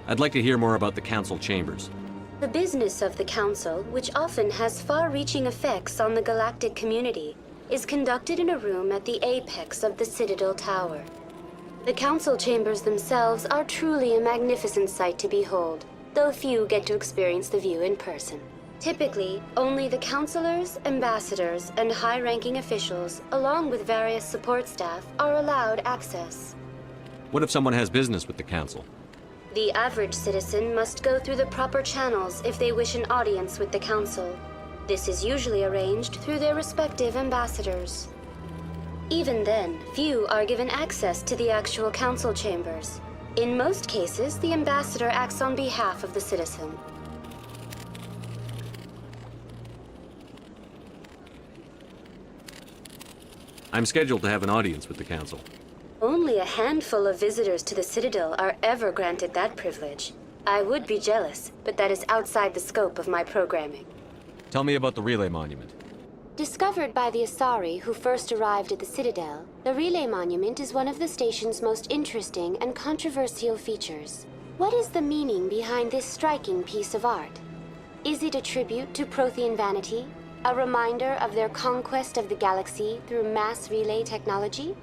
I'd like to hear more about the Council Chambers. The business of the Council, which often has far-reaching effects on the galactic community, is conducted in a room at the apex of the Citadel Tower. The Council Chambers themselves are truly a magnificent sight to behold, though few get to experience the view in person. Typically, only the councilors, ambassadors, and high-ranking officials, along with various support staff, are allowed access. What if someone has business with the Council? The average citizen must go through the proper channels if they wish an audience with the Council. This is usually arranged through their respective ambassadors. Even then, few are given access to the actual Council Chambers. In most cases, the ambassador acts on behalf of the citizen. I'm scheduled to have an audience with the Council. Only a handful of visitors to the Citadel are ever granted that privilege. I would be jealous, but that is outside the scope of my programming. Tell me about the Relay Monument. Discovered by the Asari who first arrived at the Citadel, the Relay Monument is one of the station's most interesting and controversial features. What is the meaning behind this striking piece of art? Is it a tribute to Prothean vanity? A reminder of their conquest of the galaxy through mass relay technology?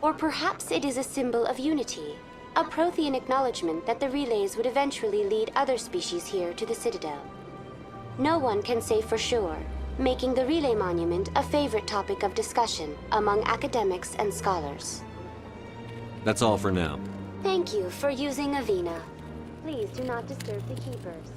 Or perhaps it is a symbol of unity, a Prothean acknowledgement that the relays would eventually lead other species here to the Citadel. No one can say for sure, making the Relay Monument a favorite topic of discussion among academics and scholars. That's all for now. Thank you for using Avina. Please do not disturb the Keepers.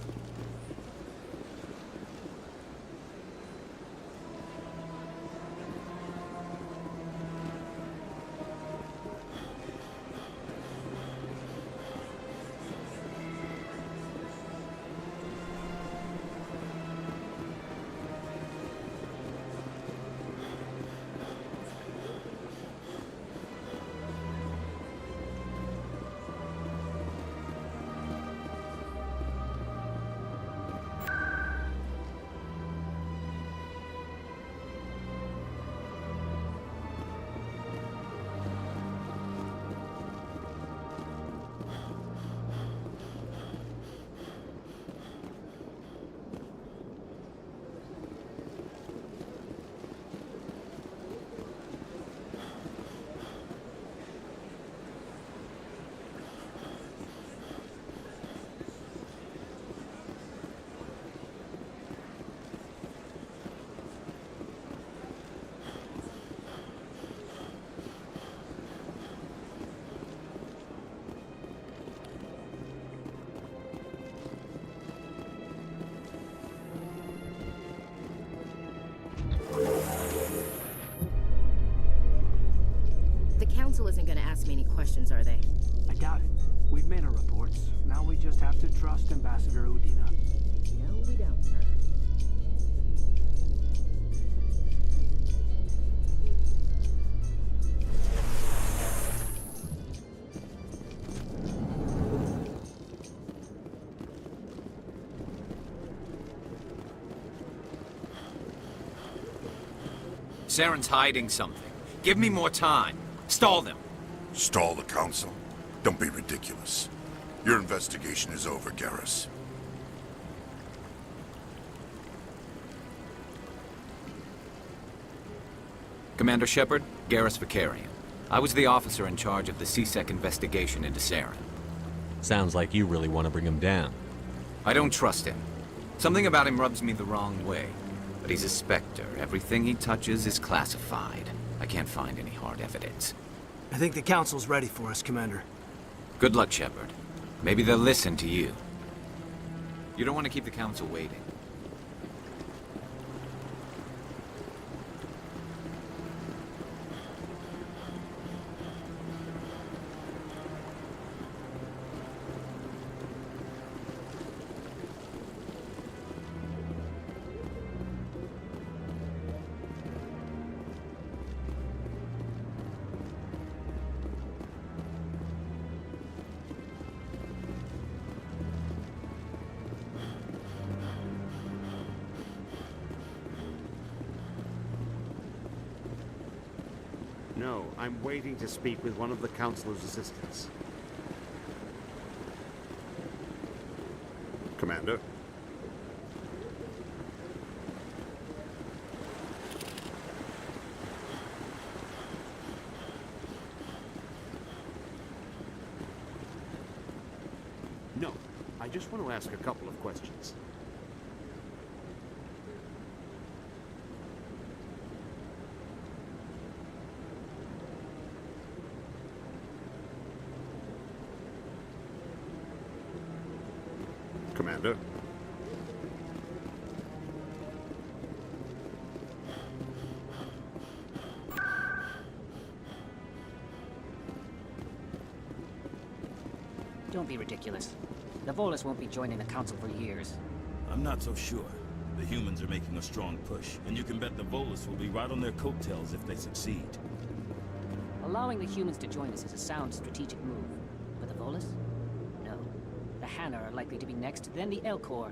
The Council isn't gonna ask me any questions, are they? I doubt it. We've made our reports. Now we just have to trust Ambassador Udina. No, we don't, sir. Saren's hiding something. Give me more time. Stall them. Stall the Council? Don't be ridiculous. Your investigation is over, Garrus. Commander Shepard, Garrus Vakarian. I was the officer in charge of the C-Sec investigation into Saren. Sounds like you really want to bring him down. I don't trust him. Something about him rubs me the wrong way. But he's a Spectre. Everything he touches is classified. I can't find any hard evidence. I think the Council's ready for us, Commander. Good luck, Shepard. Maybe they'll listen to you. You don't want to keep the Council waiting. No, I'm waiting to speak with one of the Councilor's assistants. Commander? No, I just want to ask a couple of questions. Commander? Don't be ridiculous. The Volus won't be joining the Council for years. I'm not so sure. The humans are making a strong push, and you can bet the Volus will be right on their coattails if they succeed. Allowing the humans to join us is a sound strategic move. But the Volus? No. The Hanar are likely to be next, then the Elcor.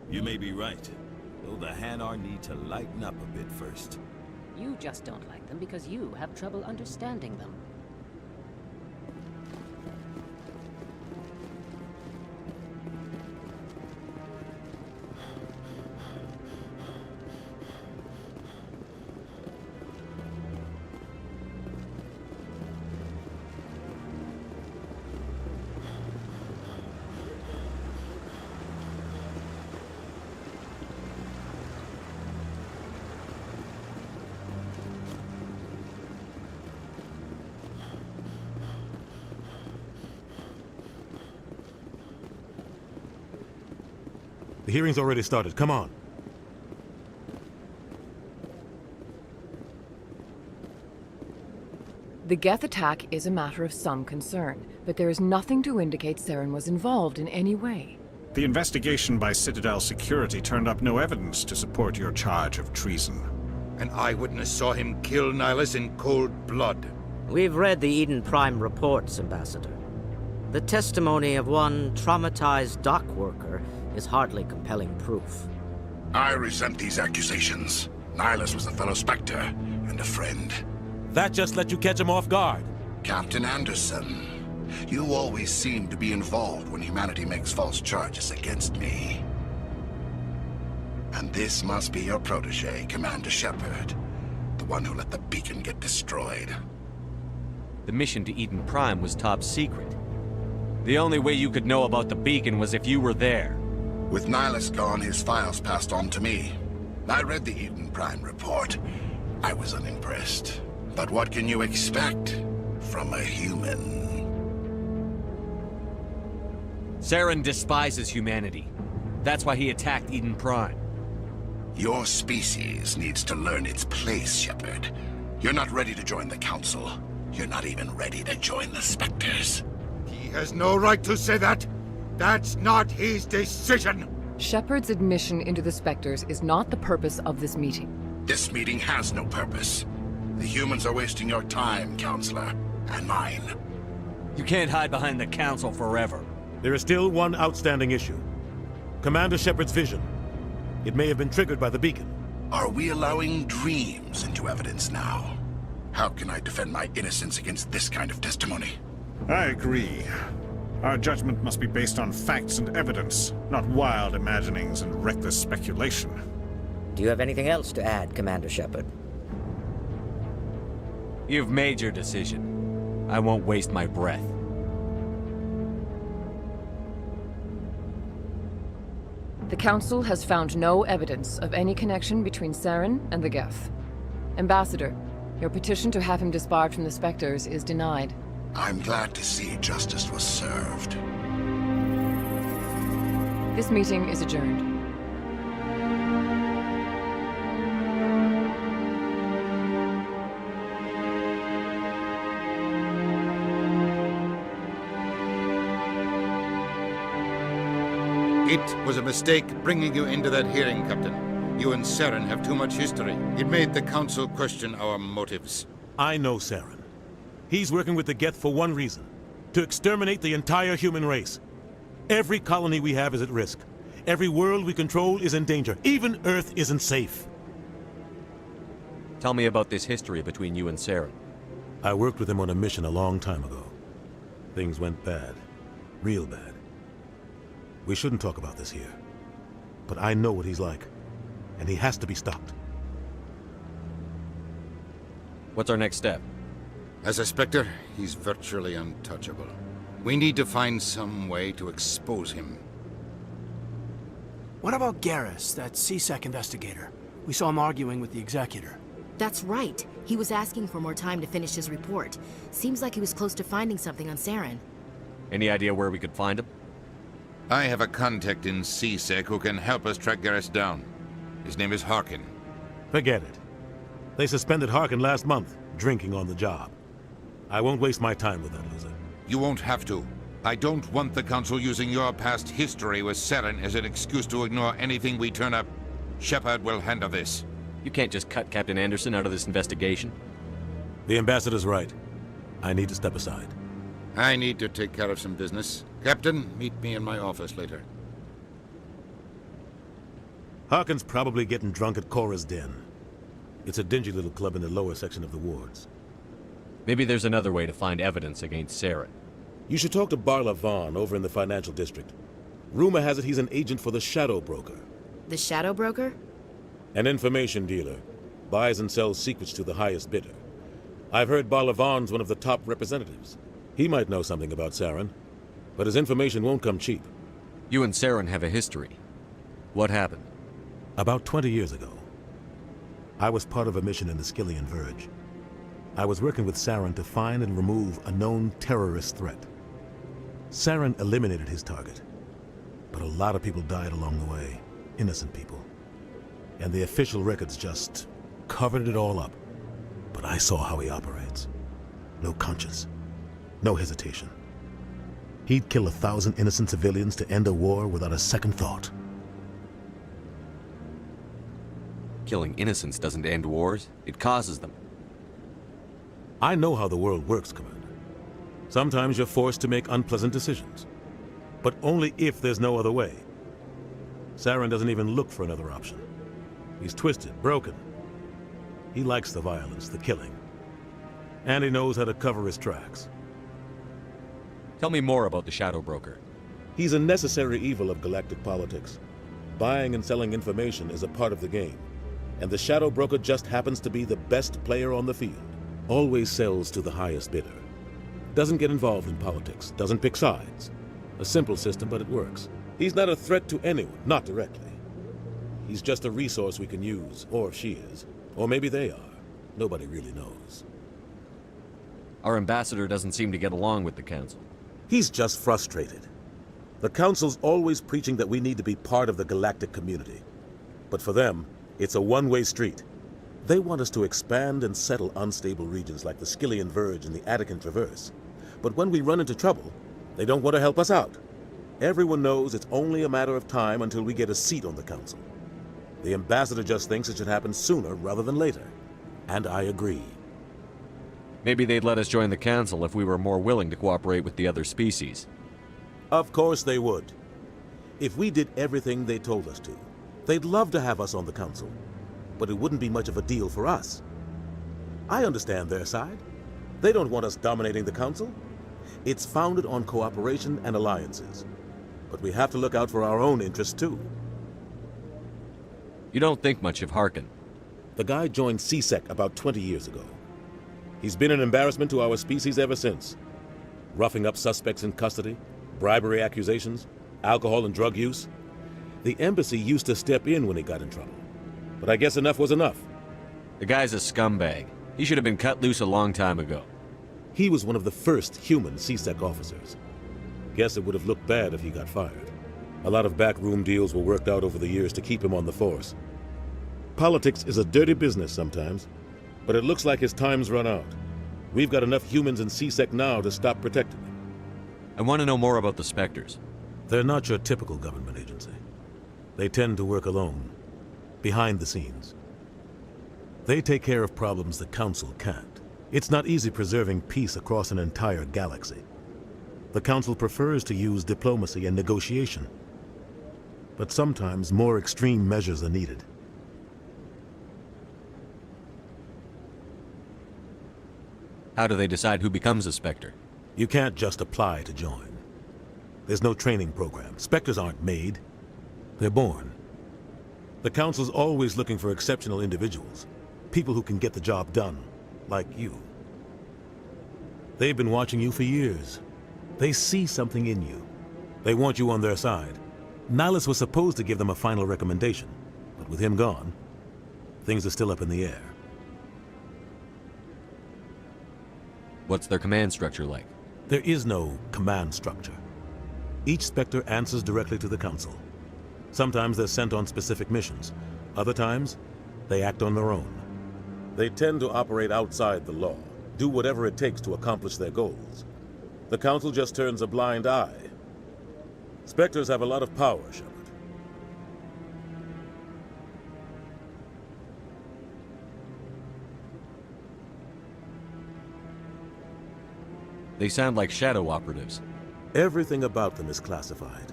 You may be right, though the Hanar need to lighten up a bit first. You just don't like them because you have trouble understanding them. The hearing's already started. Come on. The Geth attack is a matter of some concern, but there is nothing to indicate Saren was involved in any way. The investigation by Citadel Security turned up no evidence to support your charge of treason. An eyewitness saw him kill Nihilus in cold blood. We've read the Eden Prime reports, Ambassador. The testimony of one traumatized dock worker is hardly compelling proof. I resent these accusations. Nihilus was a fellow Spectre and a friend. That just let you catch him off guard. Captain Anderson, you always seem to be involved when humanity makes false charges against me. And this must be your protege, Commander Shepard, the one who let the beacon get destroyed. The mission to Eden Prime was top secret. The only way you could know about the beacon was if you were there. With Nihilus gone, his files passed on to me. I read the Eden Prime report. I was unimpressed. But what can you expect from a human? Saren despises humanity. That's why he attacked Eden Prime. Your species needs to learn its place, Shepard. You're not ready to join the Council. You're not even ready to join the Spectres. He has no right to say that. That's not his decision. Shepard's admission into the Spectres is not the purpose of this meeting. This meeting has no purpose. The humans are wasting your time, Counselor, and mine. You can't hide behind the Council forever. There is still one outstanding issue. Commander Shepard's vision. It may have been triggered by the beacon. Are we allowing dreams into evidence now? How can I defend my innocence against this kind of testimony? I agree. Our judgment must be based on facts and evidence, not wild imaginings and reckless speculation. Do you have anything else to add, Commander Shepard? You've made your decision. I won't waste my breath. The Council has found no evidence of any connection between Saren and the Geth. Ambassador, your petition to have him disbarred from the Spectres is denied. I'm glad to see justice was served. This meeting is adjourned. It was a mistake bringing you into that hearing, Captain. You and Saren have too much history. It made the Council question our motives. I know Saren. He's working with the Geth for one reason. To exterminate the entire human race. Every colony we have is at risk. Every world we control is in danger. Even Earth isn't safe. Tell me about this history between you and Saren. I worked with him on a mission a long time ago. Things went bad. Real bad. We shouldn't talk about this here. But I know what he's like. And he has to be stopped. What's our next step? As a Spectre, he's virtually untouchable. We need to find some way to expose him. What about Garrus, that CSEC investigator? We saw him arguing with the Executor. That's right. He was asking for more time to finish his report. Seems like he was close to finding something on Saren. Any idea where we could find him? I have a contact in CSEC who can help us track Garrus down. His name is Harkin. Forget it. They suspended Harkin last month, drinking on the job. I won't waste my time with that loser. You won't have to. I don't want the Council using your past history with Saren as an excuse to ignore anything we turn up. Shepard will handle this. You can't just cut Captain Anderson out of this investigation. The Ambassador's right. I need to step aside. I need to take care of some business. Captain, meet me in my office later. Harkin's probably getting drunk at Cora's Den. It's a dingy little club in the lower section of the wards. Maybe there's another way to find evidence against Saren. You should talk to Barla Vaughn over in the financial district. Rumor has it he's an agent for the Shadow Broker. The Shadow Broker? An information dealer. Buys and sells secrets to the highest bidder. I've heard Barla Vaughn's one of the top representatives. He might know something about Saren, but his information won't come cheap. You and Saren have a history. What happened? About 20 years ago, I was part of a mission in the Skillian Verge. I was working with Saren to find and remove a known terrorist threat. Saren eliminated his target, but a lot of people died along the way, innocent people. And the official records just covered it all up. But I saw how he operates. No conscience, no hesitation. He'd kill 1,000 innocent civilians to end a war without a second thought. Killing innocents doesn't end wars, it causes them. I know how the world works, Commander. Sometimes you're forced to make unpleasant decisions. But only if there's no other way. Saren doesn't even look for another option. He's twisted, broken. He likes the violence, the killing. And he knows how to cover his tracks. Tell me more about the Shadow Broker. He's a necessary evil of galactic politics. Buying and selling information is a part of the game. And the Shadow Broker just happens to be the best player on the field. Always sells to the highest bidder. Doesn't get involved in politics, doesn't pick sides. A simple system, but it works. He's not a threat to anyone, not directly. He's just a resource we can use, or she is. Or maybe they are. Nobody really knows. Our ambassador doesn't seem to get along with the Council. He's just frustrated. The Council's always preaching that we need to be part of the galactic community. But for them, it's a one-way street. They want us to expand and settle unstable regions like the Skillian Verge and the Attican Traverse. But when we run into trouble, They don't want to help us out. Everyone knows it's only a matter of time until we get a seat on the council. The ambassador just thinks it should happen sooner rather than later. And I agree. Maybe they'd let us join the council if we were more willing to cooperate with the other species. Of course they would. If we did everything they told us to, they'd love to have us on the council. But it wouldn't be much of a deal for us. I understand their side. They don't want us dominating the council. It's founded on cooperation and alliances. But we have to look out for our own interests too. You don't think much of Harkin. The guy joined C-Sec about 20 years ago. He's been an embarrassment to our species ever since. Roughing up suspects in custody, bribery accusations, alcohol and drug use. The embassy used to step in when he got in trouble. But I guess enough was enough. The guy's a scumbag. He should have been cut loose a long time ago. He was one of the first human C-Sec officers. Guess it would have looked bad if he got fired. A lot of backroom deals were worked out over the years to keep him on the force. Politics is a dirty business sometimes, but it looks like his time's run out. We've got enough humans in C-Sec now to stop protecting him. I want to know more about the Spectres. They're not your typical government agency. They tend to work alone, behind the scenes. They take care of problems the Council can't. It's not easy preserving peace across an entire galaxy. The Council prefers to use diplomacy and negotiation. But sometimes more extreme measures are needed. How do they decide who becomes a Spectre? You can't just apply to join. There's no training program. Spectres aren't made. They're born. The Council's always looking for exceptional individuals. People who can get the job done, like you. They've been watching you for years. They see something in you. They want you on their side. Nihilus was supposed to give them a final recommendation, but with him gone, things are still up in the air. What's their command structure like? There is no command structure. Each Spectre answers directly to the Council. Sometimes they're sent on specific missions. Other times, they act on their own. They tend to operate outside the law, do whatever it takes to accomplish their goals. The Council just turns a blind eye. Spectres have a lot of power, Shepard. They sound like shadow operatives. Everything about them is classified.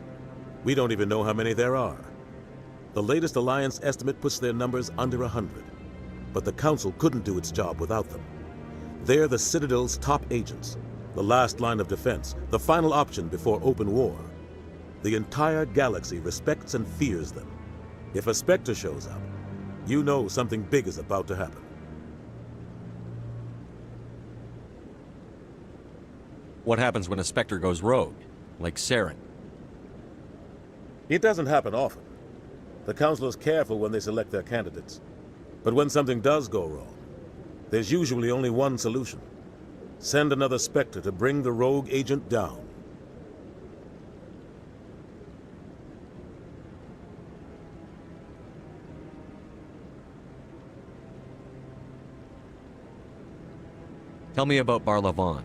We don't even know how many there are. The latest Alliance estimate puts their numbers under 100. But the Council couldn't do its job without them. They're the Citadel's top agents, the last line of defense, the final option before open war. The entire galaxy respects and fears them. If a Spectre shows up, you know something big is about to happen. What happens when a Spectre goes rogue, like Saren? It doesn't happen often. The Council is careful when they select their candidates. But when something does go wrong, there's usually only one solution. Send another Spectre to bring the rogue agent down. Tell me about Barlavon.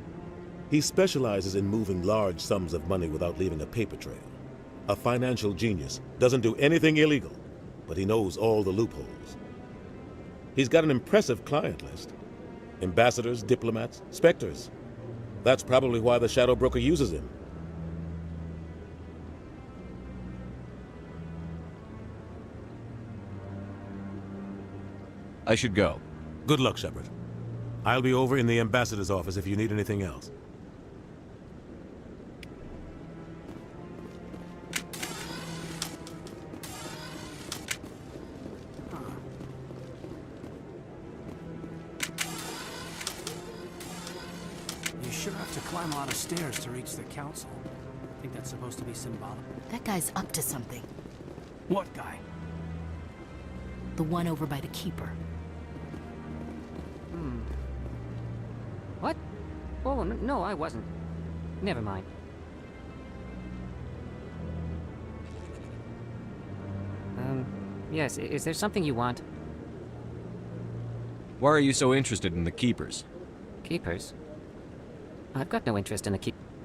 He specializes in moving large sums of money without leaving a paper trail. A financial genius, doesn't do anything illegal, but he knows all the loopholes. He's got an impressive client list. Ambassadors, diplomats, Spectres. That's probably why the Shadow Broker uses him. I should go. Good luck, Shepard. I'll be over in the Ambassador's office if you need anything else. You sure have to climb a lot of stairs to reach the Council. I think that's supposed to be symbolic. That guy's up to something. What guy? The one over by the Keeper. What? Oh, no, I wasn't. Never mind. Yes, is there something you want? Why are you so interested in the Keepers? Keepers? I've got no interest in the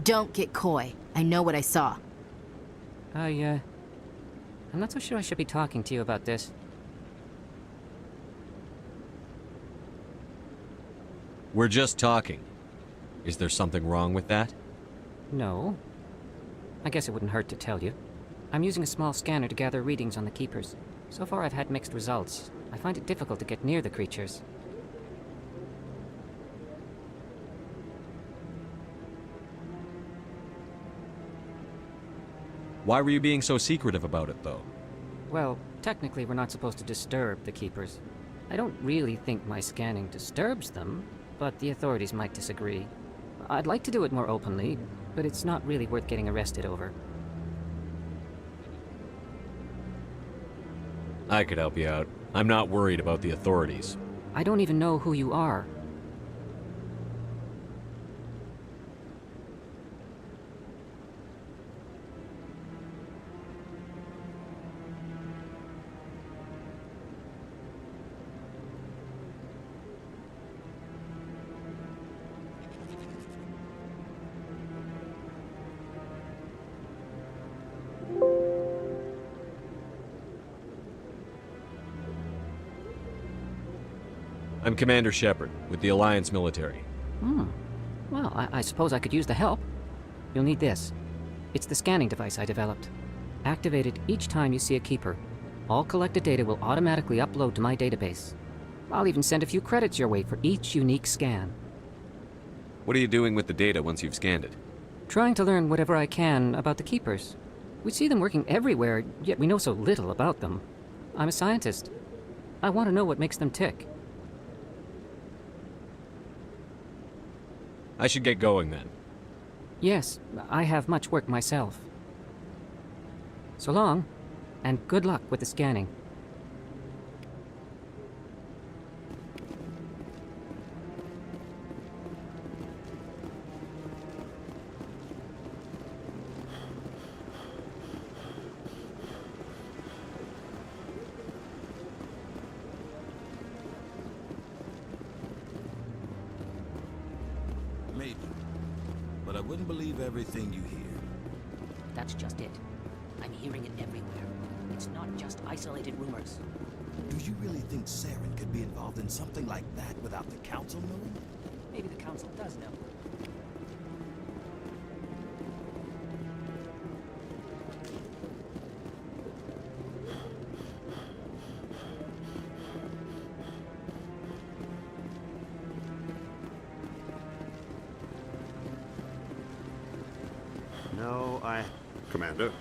Don't get coy. I know what I saw. I'm not so sure I should be talking to you about this. We're just talking. Is there something wrong with that? No. I guess it wouldn't hurt to tell you. I'm using a small scanner to gather readings on the Keepers. So far I've had mixed results. I find it difficult to get near the creatures. Why were you being so secretive about it, though? Well, technically we're not supposed to disturb the Keepers. I don't really think my scanning disturbs them, but the authorities might disagree. I'd like to do it more openly, but it's not really worth getting arrested over. I could help you out. I'm not worried about the authorities. I don't even know who you are. I'm Commander Shepard, with the Alliance military. Well, I suppose I could use the help. You'll need this. It's the scanning device I developed. Activate it each time you see a Keeper. All collected data will automatically upload to my database. I'll even send a few credits your way for each unique scan. What are you doing with the data once you've scanned it? Trying to learn whatever I can about the Keepers. We see them working everywhere, yet we know so little about them. I'm a scientist. I want to know what makes them tick. I should get going then. Yes, I have much work myself. So long, and good luck with the scanning. Maybe. But I wouldn't believe everything you hear. That's just it. I'm hearing it everywhere. It's not just isolated rumors. Do you really think Saren could be involved in something like that without the Council knowing? Maybe the Council does know. No, Commander.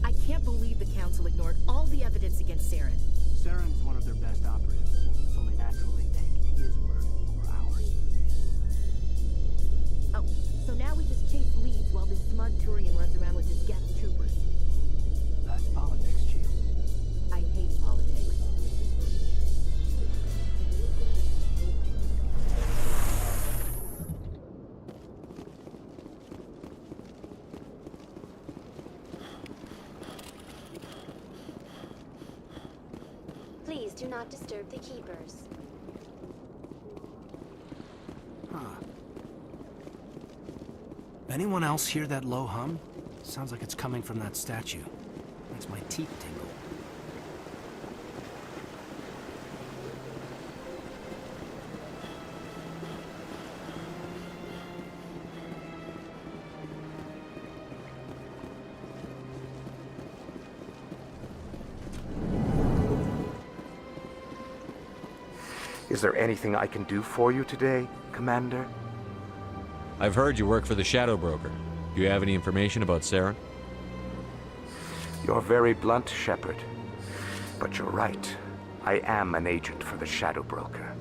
I can't believe the Council ignored all the evidence against Saren. Saren's one of their best operatives. It's only natural they take his word over ours. Oh, so now we just chase leads while this smug Turian runs around with his Geth troopers. That's politics, Chief. I hate politics. Please do not disturb the Keepers. Huh. Anyone else hear that low hum? Sounds like it's coming from that statue. Makes my teeth tingle. Is there anything I can do for you today, Commander? I've heard you work for the Shadow Broker. Do you have any information about Saren? You're very blunt, Shepard. But you're right. I am an agent for the Shadow Broker.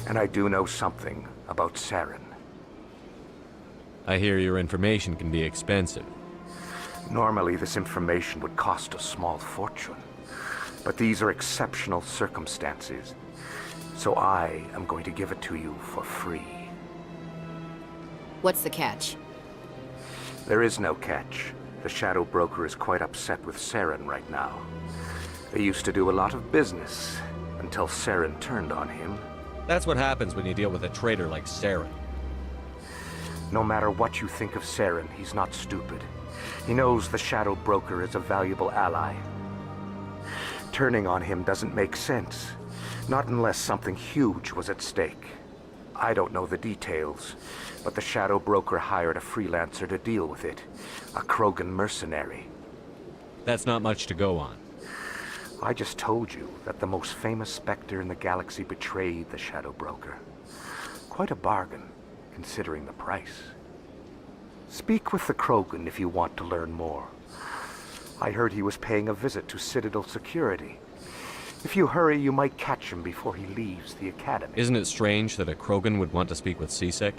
And I do know something about Saren. I hear your information can be expensive. Normally, this information would cost a small fortune. But these are exceptional circumstances. So I am going to give it to you for free. What's the catch? There is no catch. The Shadow Broker is quite upset with Saren right now. They used to do a lot of business, until Saren turned on him. That's what happens when you deal with a traitor like Saren. No matter what you think of Saren, he's not stupid. He knows the Shadow Broker is a valuable ally. Turning on him doesn't make sense. Not unless something huge was at stake. I don't know the details, but the Shadow Broker hired a freelancer to deal with it. A Krogan mercenary. That's not much to go on. I just told you that the most famous Spectre in the galaxy betrayed the Shadow Broker. Quite a bargain, considering the price. Speak with the Krogan if you want to learn more. I heard he was paying a visit to Citadel Security. If you hurry, you might catch him before he leaves the Academy. Isn't it strange that a Krogan would want to speak with C-Sec?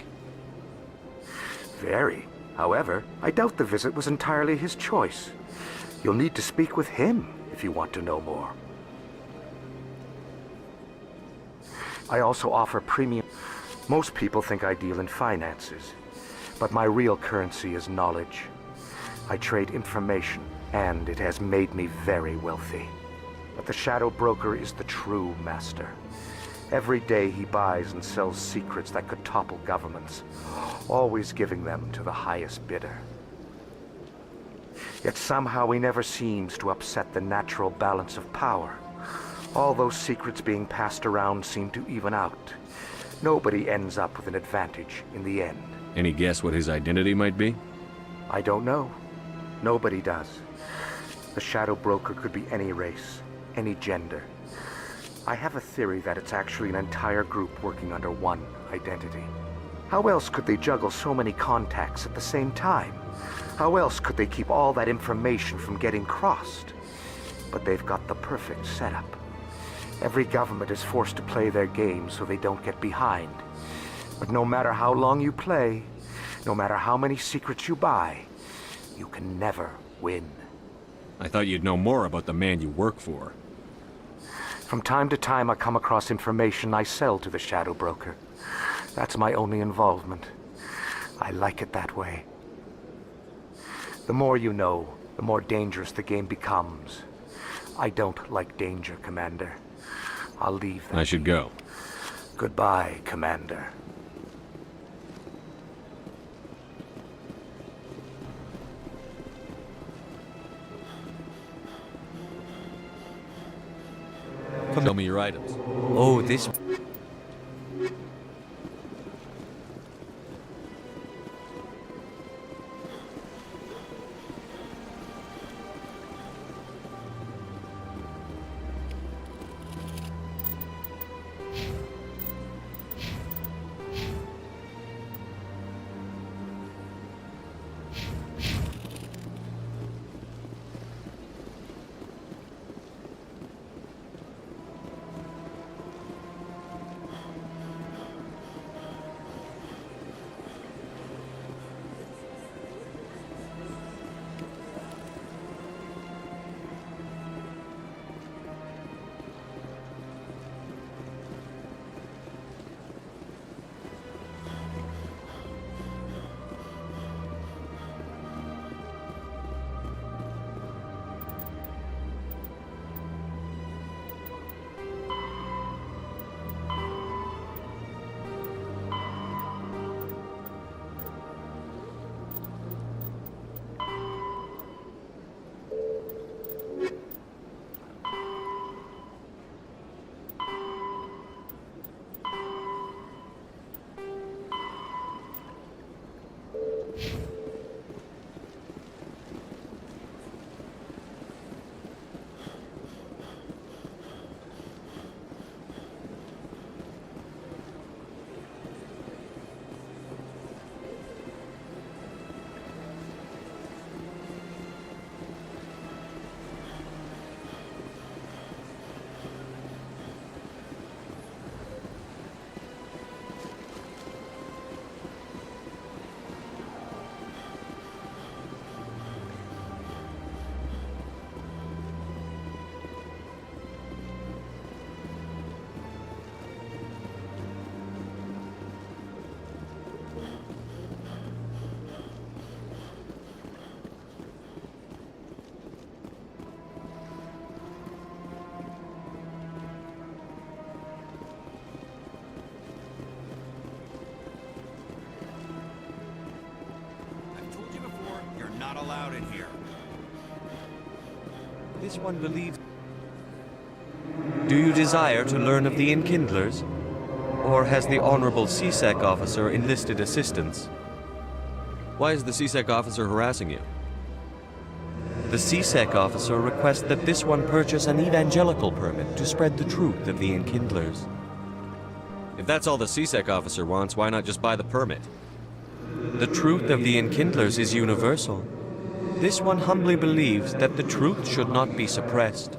Very. However, I doubt the visit was entirely his choice. You'll need to speak with him if you want to know more. I also offer premium. Most people think I deal in finances, but my real currency is knowledge. I trade information, and it has made me very wealthy. But the Shadow Broker is the true master. Every day he buys and sells secrets that could topple governments, always giving them to the highest bidder. Yet somehow he never seems to upset the natural balance of power. All those secrets being passed around seem to even out. Nobody ends up with an advantage in the end. Any guess what his identity might be? I don't know. Nobody does. The Shadow Broker could be any race, any gender. I have a theory that it's actually an entire group working under one identity. How else could they juggle so many contacts at the same time? How else could they keep all that information from getting crossed? But they've got the perfect setup. Every government is forced to play their game so they don't get behind. But no matter how long you play, no matter how many secrets you buy, you can never win. I thought you'd know more about the man you work for. From time to time, I come across information I sell to the Shadow Broker. That's my only involvement. I like it that way. The more you know, the more dangerous the game becomes. I don't like danger, Commander. I'll leave that. I should go. Goodbye, Commander. Show me your items. Oh, this... allowed in here. This one believes... Do you desire to learn of the Enkindlers? Or has the Honorable CSEC officer enlisted assistance? Why is the CSEC officer harassing you? The CSEC officer requests that this one purchase an evangelical permit to spread the truth of the Enkindlers. If that's all the CSEC officer wants, why not just buy the permit? The truth of the Enkindlers is universal. This one humbly believes that the truth should not be suppressed.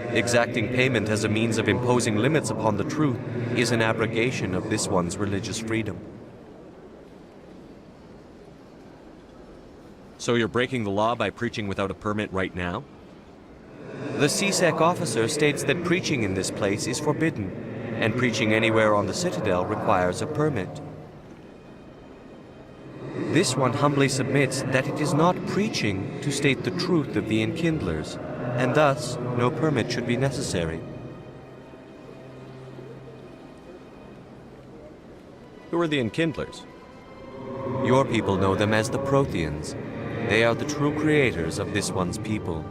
Exacting payment as a means of imposing limits upon the truth is an abrogation of this one's religious freedom. So you're breaking the law by preaching without a permit right now? The CSEC officer states that preaching in this place is forbidden, and preaching anywhere on the Citadel requires a permit. This one humbly submits that it is not preaching to state the truth of the Enkindlers, and thus no permit should be necessary. Who are the Enkindlers? Your people know them as the Protheans. They are the true creators of this one's people.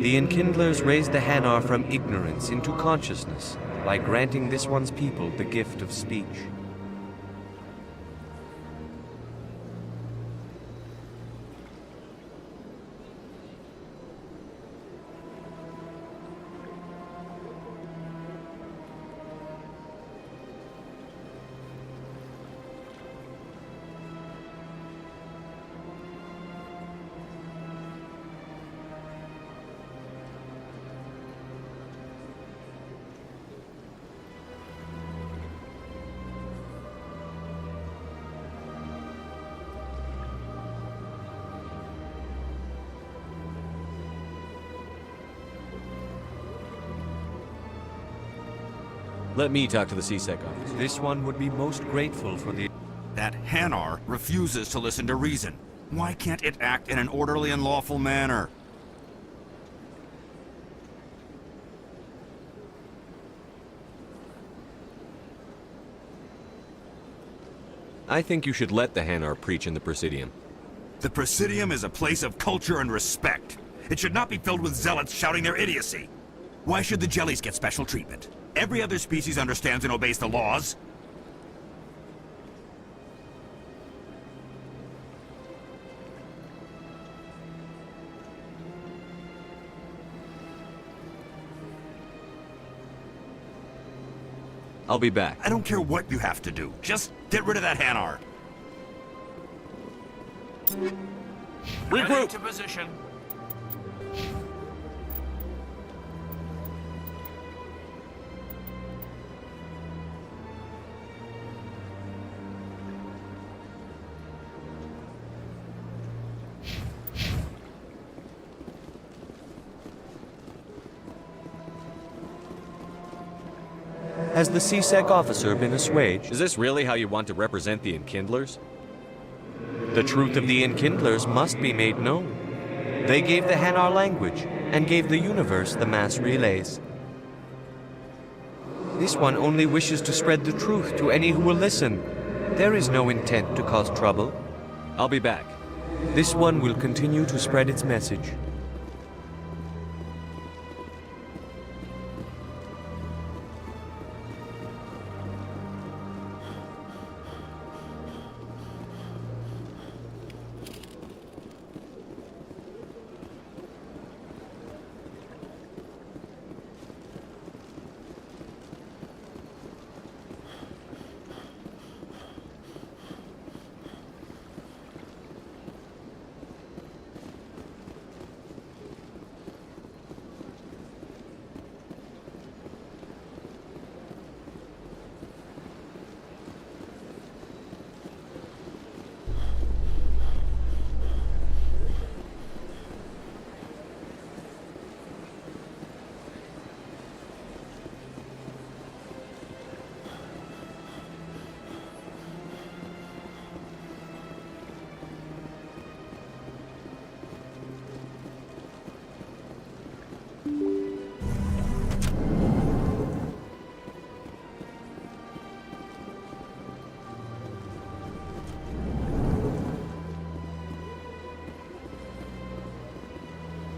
The Enkindlers raised the Hanar from ignorance into consciousness by granting this one's people the gift of speech. Let me talk to the CSEC office. This one would be most grateful for the... That Hanar refuses to listen to reason. Why can't it act in an orderly and lawful manner? I think you should let the Hanar preach in the Presidium. The Presidium is a place of culture and respect. It should not be filled with zealots shouting their idiocy. Why should the jellies get special treatment? Every other species understands and obeys the laws. I'll be back. I don't care what you have to do. Just get rid of that Hanar. Regroup! To position. Has the CSEC officer been assuaged? Is this really how you want to represent the Enkindlers? The truth of the Enkindlers must be made known. They gave the Hanar language, and gave the universe the mass relays. This one only wishes to spread the truth to any who will listen. There is no intent to cause trouble. I'll be back. This one will continue to spread its message.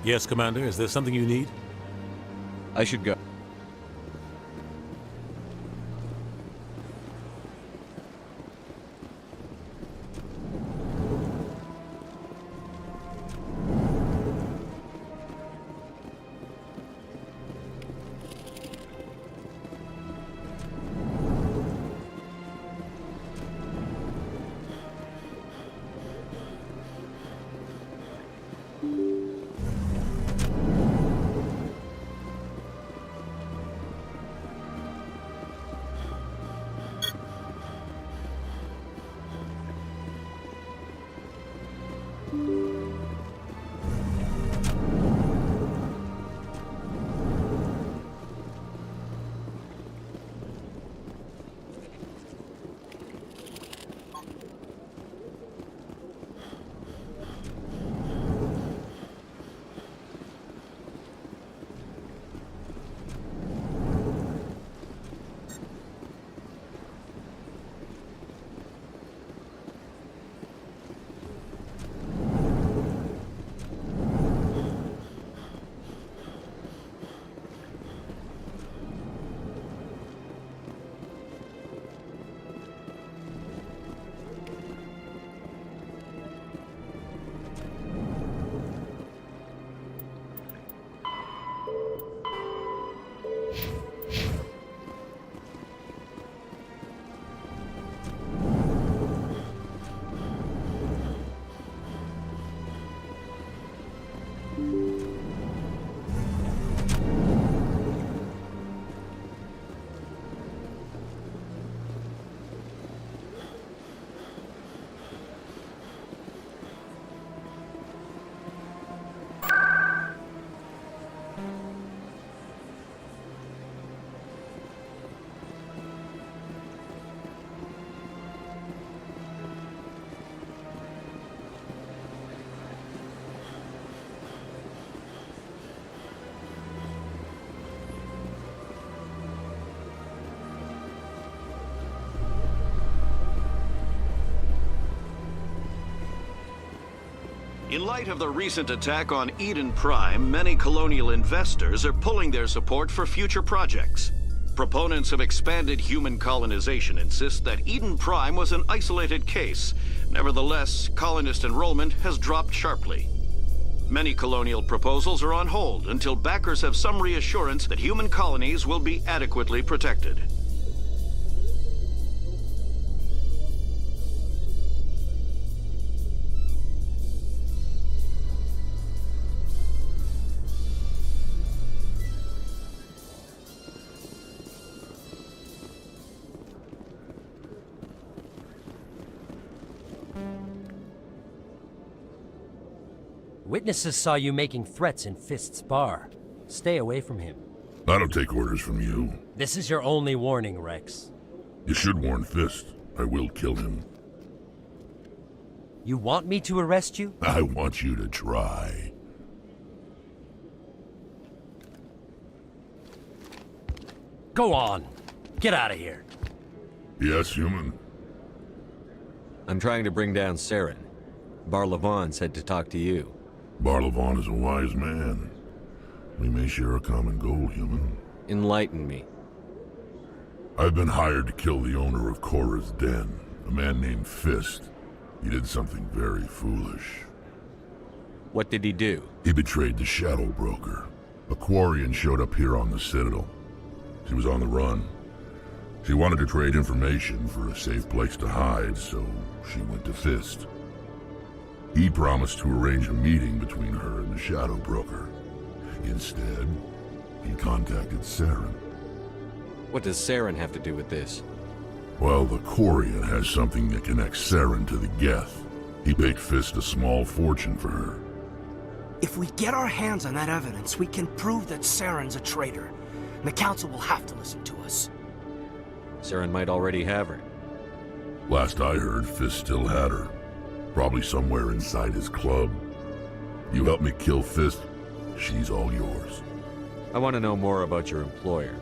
Yes, Commander. Is there something you need? I should go. In light of the recent attack on Eden Prime, many colonial investors are pulling their support for future projects. Proponents of expanded human colonization insist that Eden Prime was an isolated case. Nevertheless, colonist enrollment has dropped sharply. Many colonial proposals are on hold until backers have some reassurance that human colonies will be adequately protected. Witnesses saw you making threats in Fist's bar. Stay away from him. I don't take orders from you. This is your only warning, Rex. You should warn Fist. I will kill him. You want me to arrest you? I want you to try. Go on. Get out of here. Yes, human. I'm trying to bring down Saren. Bar-Levon said to talk to you. Bar-Levon is a wise man. We may share a common goal, human. Enlighten me. I've been hired to kill the owner of Korra's Den, a man named Fist. He did something very foolish. What did he do? He betrayed the Shadow Broker. A Quarian showed up here on the Citadel. She was on the run. She wanted to trade information for a safe place to hide, so she went to Fist. He promised to arrange a meeting between her and the Shadow Broker. Instead, he contacted Saren. What does Saren have to do with this? Well, the Quarian has something that connects Saren to the Geth. He paid Fist a small fortune for her. If we get our hands on that evidence, we can prove that Saren's a traitor. And the Council will have to listen to us. Saren might already have her. Last I heard, Fist still had her. Probably somewhere inside his club. You help me kill Fist, she's all yours. I want to know more about your employer.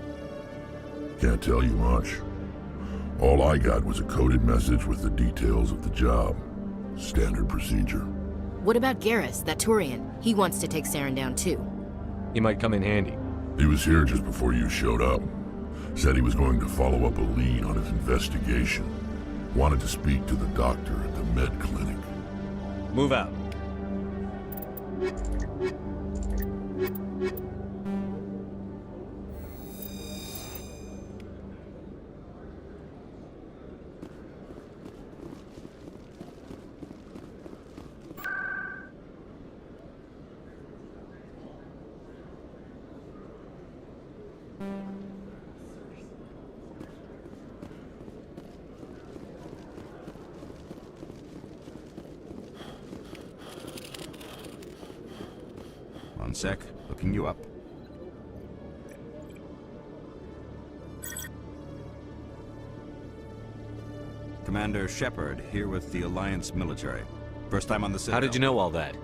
Can't tell you much. All I got was a coded message with the details of the job. Standard procedure. What about Garrus, that Turian? He wants to take Saren down too. He might come in handy. He was here just before you showed up. Said he was going to follow up a lead on his investigation. Wanted to speak to the doctor at the med clinic. Move out. One sec, looking you up. Commander Shepard, here with the Alliance military. First time on the Citadel. How did you know all that?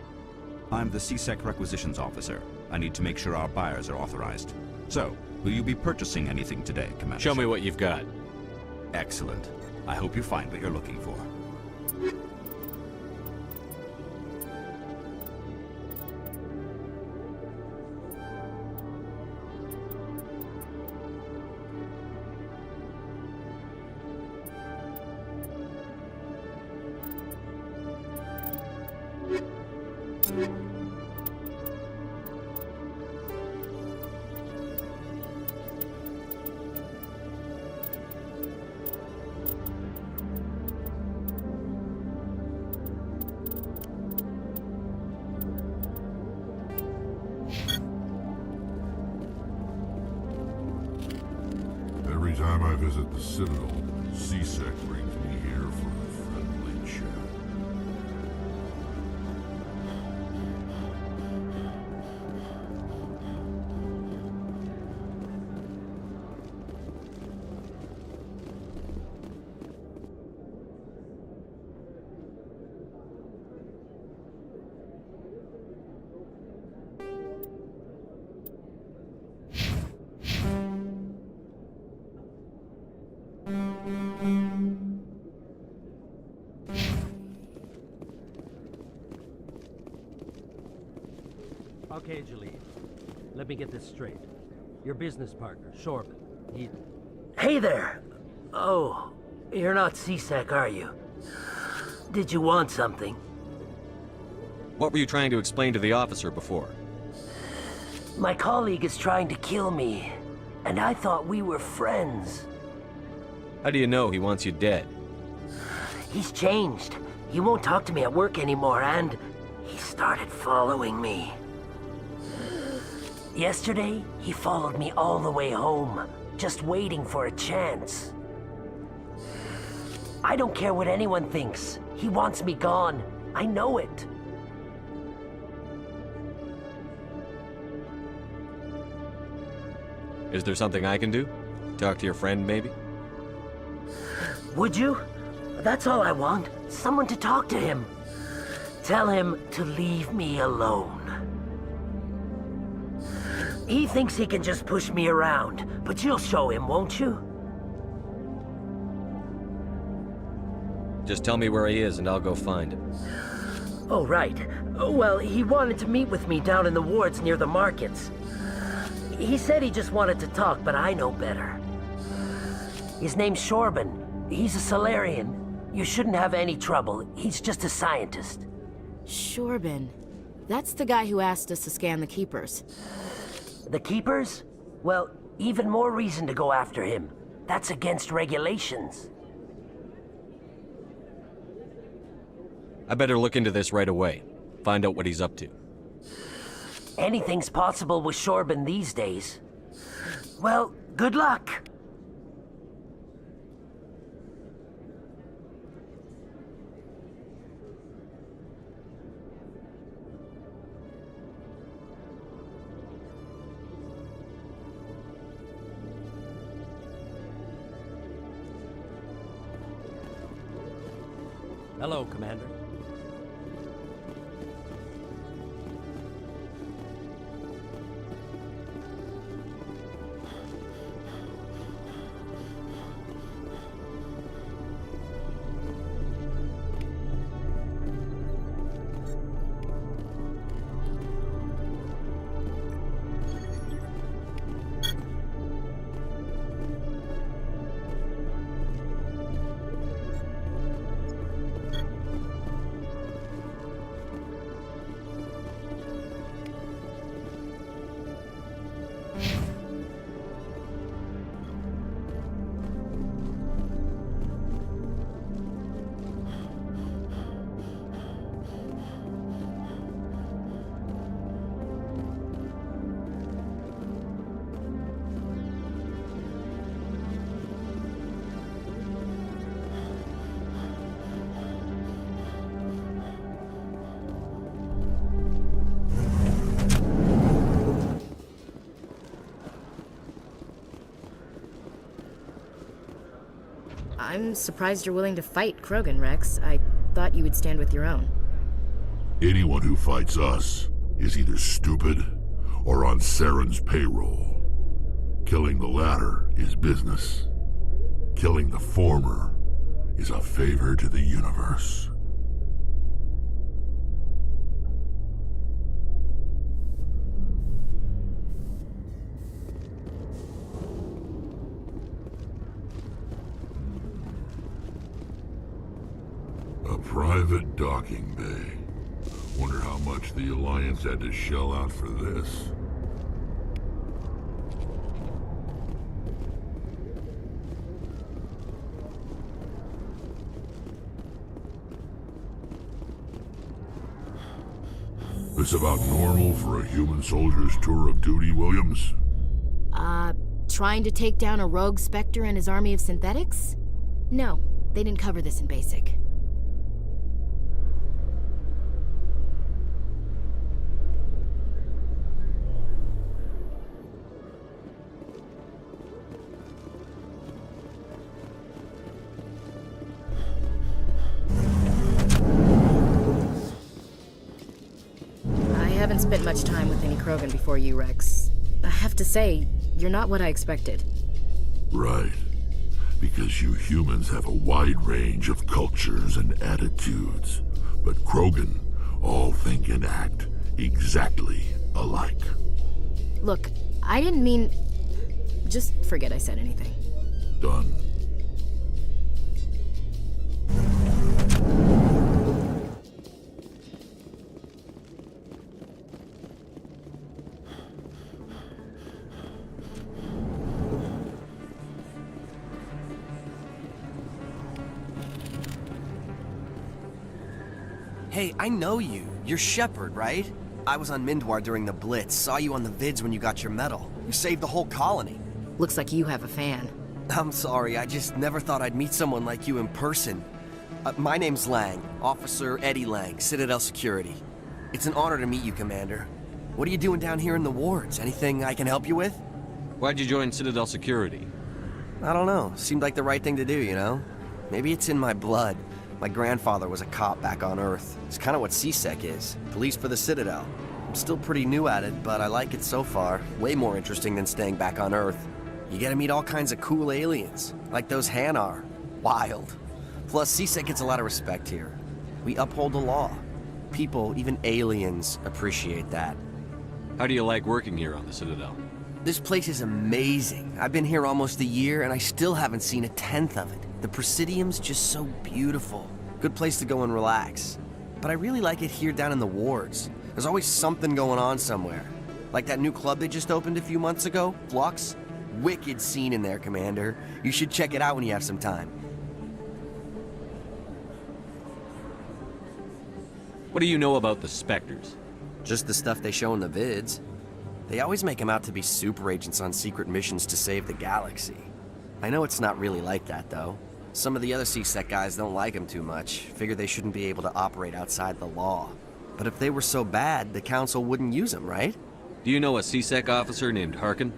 I'm the CSEC requisitions officer. I need to make sure our buyers are authorized. So, will you be purchasing anything today, Commander? Show me what you've got. Excellent. I hope you find what you're looking for. Every time I visit the Citadel, CSEC brings me here for a friendly chat. Okay, Jalil. Let me get this straight. Your business partner, Shorban, he... Hey there! Oh, you're not CSEC, are you? Did you want something? What were you trying to explain to the officer before? My colleague is trying to kill me, and I thought we were friends. How do you know he wants you dead? He's changed. He won't talk to me at work anymore, and he started following me. Yesterday, he followed me all the way home, just waiting for a chance. I don't care what anyone thinks. He wants me gone. I know it. Is there something I can do? Talk to your friend, maybe? Would you? That's all I want. Someone to talk to him. Tell him to leave me alone. He thinks he can just push me around, but you'll show him, won't you? Just tell me where he is and I'll go find him. Oh, right. Well, he wanted to meet with me down in the wards near the markets. He said he just wanted to talk, but I know better. His name's Shorban. He's a Solarian. You shouldn't have any trouble. He's just a scientist. Shorban. That's the guy who asked us to scan the Keepers. The Keepers? Well, even more reason to go after him. That's against regulations. I better look into this right away. Find out what he's up to. Anything's possible with Shorban these days. Well, good luck. Hello, Commander. I'm surprised you're willing to fight Krogan, Rex. I thought you would stand with your own. Anyone who fights us is either stupid or on Saren's payroll. Killing the latter is business. Killing the former is a favor to the universe. A private docking bay. Wonder how much the Alliance had to shell out for this. This about normal for a human soldier's tour of duty, Williams? Trying to take down a rogue Spectre and his army of synthetics? No, they didn't cover this in basic. I haven't spent much time with any Krogan before you, Rex. I have to say, you're not what I expected. Right. Because you humans have a wide range of cultures and attitudes. But Krogan all think and act exactly alike. Look, I didn't mean... Just forget I said anything. Done. Hey, I know you. You're Shepard, right? I was on Mindwar during the Blitz, saw you on the vids when you got your medal. You saved the whole colony. Looks like you have a fan. I'm sorry, I just never thought I'd meet someone like you in person. My name's Lang, Officer Eddie Lang, Citadel Security. It's an honor to meet you, Commander. What are you doing down here in the wards? Anything I can help you with? Why'd you join Citadel Security? I don't know. Seemed like the right thing to do, you know? Maybe it's in my blood. My grandfather was a cop back on Earth. It's kind of what CSEC is. Police for the Citadel. I'm still pretty new at it, but I like it so far. Way more interesting than staying back on Earth. You get to meet all kinds of cool aliens, like those Hanar. Wild. Plus, CSEC gets a lot of respect here. We uphold the law. People, even aliens, appreciate that. How do you like working here on the Citadel? This place is amazing. I've been here almost a year, and I still haven't seen a tenth of it. The Presidium's just so beautiful. Good place to go and relax. But I really like it here down in the wards. There's always something going on somewhere. Like that new club they just opened a few months ago, Flux. Wicked scene in there, Commander. You should check it out when you have some time. What do you know about the Spectres? Just the stuff they show in the vids. They always make them out to be super agents on secret missions to save the galaxy. I know it's not really like that, though. Some of the other CSEC guys don't like them too much, figure they shouldn't be able to operate outside the law. But if they were so bad, the Council wouldn't use them, right? Do you know a CSEC officer named Harkin?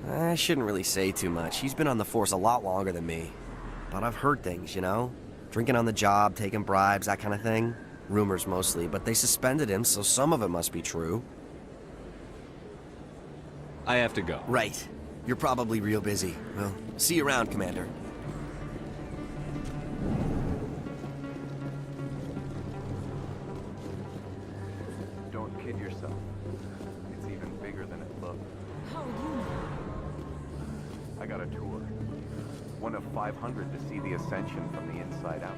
I shouldn't really say too much. He's been on the force a lot longer than me. But I've heard things, you know? Drinking on the job, taking bribes, that kind of thing. Rumors mostly, but they suspended him, so some of it must be true. I have to go. Right. You're probably real busy. Well, see you around, Commander. Don't kid yourself. It's even bigger than it looks. How do you know? I got a tour. One of 500 to see the Ascension from the inside out.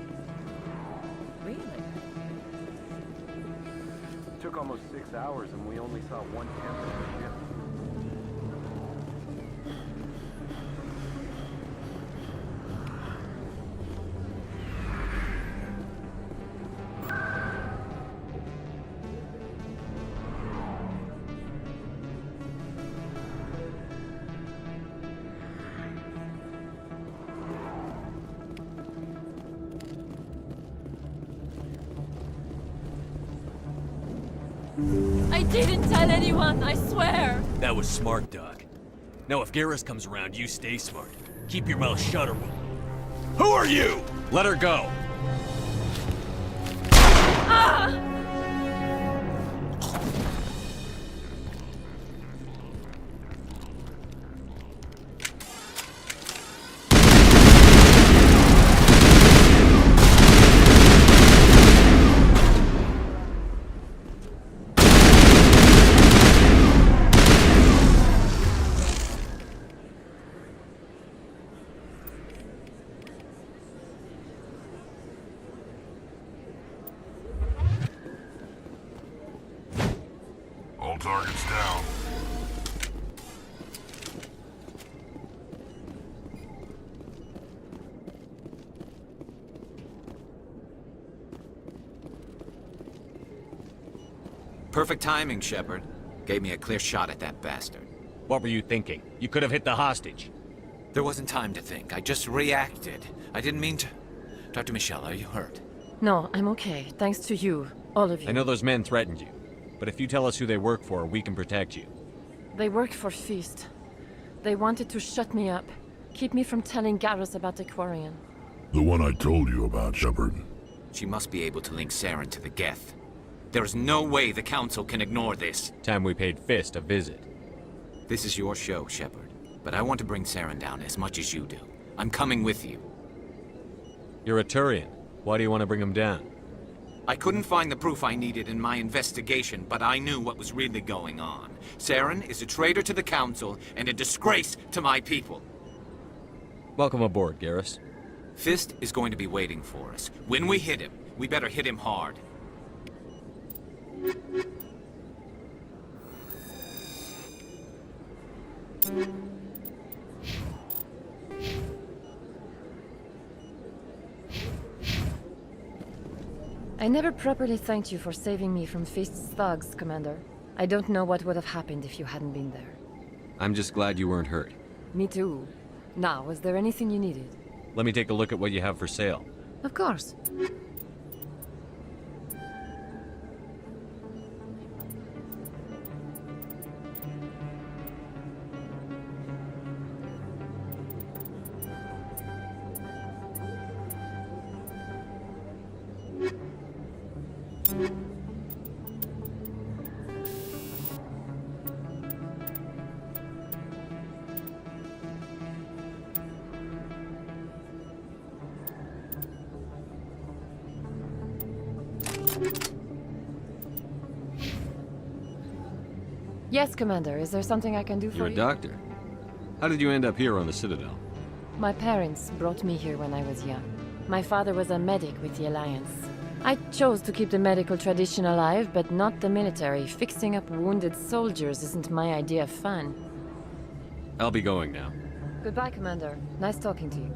Really? It took almost 6 hours and we only saw 1/10 of the ship. I didn't tell anyone, I swear! That was smart, Doc. Now if Garrus comes around, you stay smart. Keep your mouth shut or we'll... Who are you? Let her go. All targets down. Perfect timing, Shepard. Gave me a clear shot at that bastard. What were you thinking? You could have hit the hostage. There wasn't time to think. I just reacted. I didn't mean to... Dr. Michelle, are you hurt? No, I'm okay. Thanks to you. All of you. I know those men threatened you, but if you tell us who they work for, we can protect you. They work for Feast. They wanted to shut me up. Keep me from telling Garrus about the Quarian. The one I told you about, Shepard. She must be able to link Saren to the Geth. There is no way the Council can ignore this. Time we paid Fist a visit. This is your show, Shepard. But I want to bring Saren down as much as you do. I'm coming with you. You're a Turian. Why do you want to bring him down? I couldn't find the proof I needed in my investigation, but I knew what was really going on. Saren is a traitor to the Council and a disgrace to my people. Welcome aboard, Garrus. Fist is going to be waiting for us. When we hit him, we better hit him hard. I never properly thanked you for saving me from Feast's thugs, Commander. I don't know what would have happened if you hadn't been there. I'm just glad you weren't hurt. Me too. Now, was there anything you needed? Let me take a look at what you have for sale. Of course. Yes, Commander. Is there something I can do for you? You're a doctor. How did you end up here on the Citadel? My parents brought me here when I was young. My father was a medic with the Alliance. I chose to keep the medical tradition alive, but not the military. Fixing up wounded soldiers isn't my idea of fun. I'll be going now. Goodbye, Commander. Nice talking to you.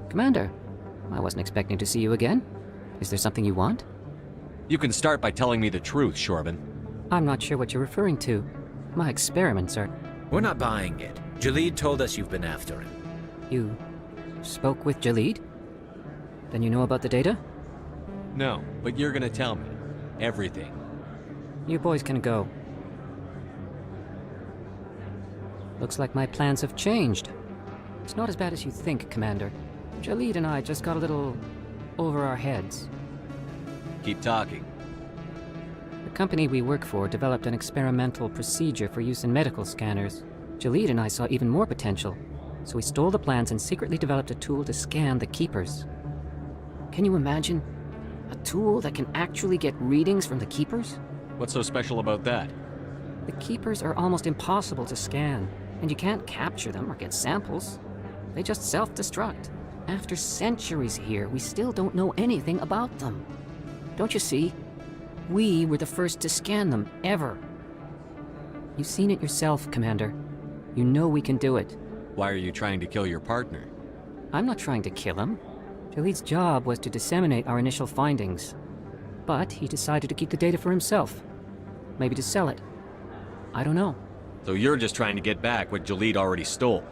Commander, I wasn't expecting to see you again. Is there something you want? You can start by telling me the truth, Shorban. I'm not sure what you're referring to. My experiments are... We're not buying it. Jalid told us you've been after him. You spoke with Jalid? Then you know about the data? No, but you're gonna tell me. Everything. You boys can go. Looks like my plans have changed. It's not as bad as you think, Commander. Jalid and I just got a little over our heads. Keep talking. The company we work for developed an experimental procedure for use in medical scanners. Jalid and I saw even more potential, so we stole the plans and secretly developed a tool to scan the Keepers. Can you imagine? A tool that can actually get readings from the Keepers? What's so special about that? The Keepers are almost impossible to scan, and you can't capture them or get samples. They just self-destruct. After centuries here, we still don't know anything about them. Don't you see? We were the first to scan them, ever. You've seen it yourself, Commander. You know we can do it. Why are you trying to kill your partner? I'm not trying to kill him. Jalid's job was to disseminate our initial findings. But he decided to keep the data for himself. Maybe to sell it. I don't know. So you're just trying to get back what Jalid already stole?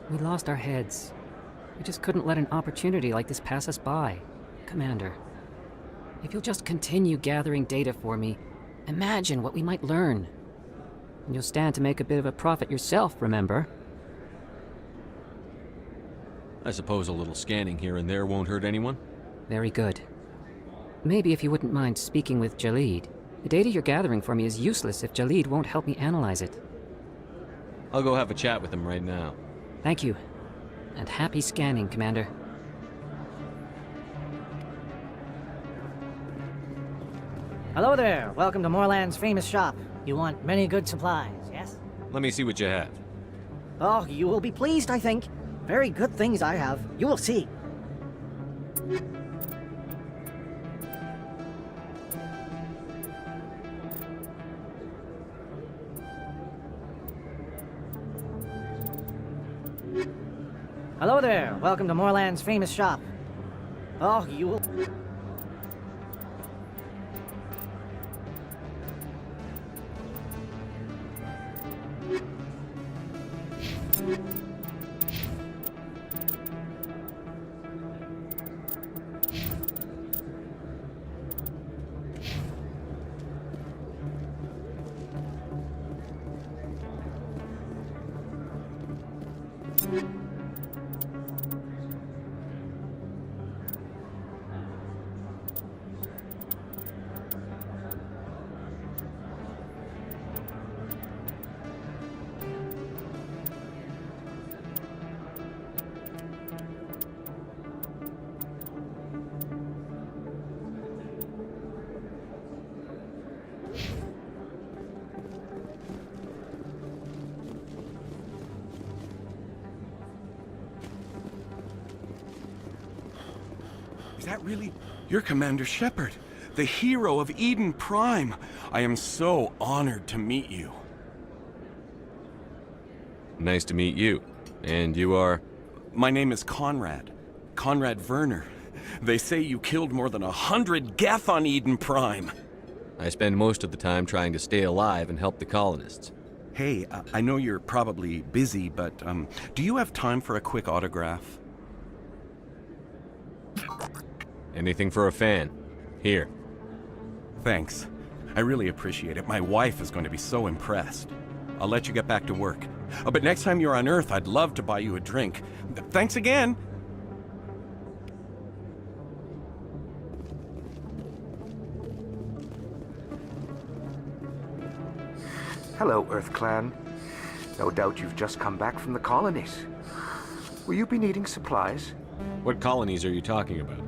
We lost our heads. We just couldn't let an opportunity like this pass us by. Commander, if you'll just continue gathering data for me, imagine what we might learn. And you'll stand to make a bit of a profit yourself, remember? I suppose a little scanning here and there won't hurt anyone? Very good. Maybe if you wouldn't mind speaking with Jalid. The data you're gathering for me is useless if Jalid won't help me analyze it. I'll go have a chat with him right now. Thank you. And happy scanning, Commander. Hello there. Welcome to Moorland's famous shop. You want many good supplies, yes? Let me see what you have. Oh, you will be pleased, I think. Very good things I have. You will see. Hello there. Welcome to Moorland's famous shop. Oh, you will... Is that really... You're Commander Shepard, the hero of Eden Prime. I am so honored to meet you. Nice to meet you. And you are? My name is Conrad. Conrad Werner. They say you killed more than 100 Geth on Eden Prime. I spend most of the time trying to stay alive and help the colonists. Hey, I know you're probably busy, but do you have time for a quick autograph? Anything for a fan. Here. Thanks. I really appreciate it. My wife is going to be so impressed. I'll let you get back to work. But next time you're on Earth, I'd love to buy you a drink. Thanks again! Hello, Earth Clan. No doubt you've just come back from the colonies. Will you be needing supplies? What colonies are you talking about?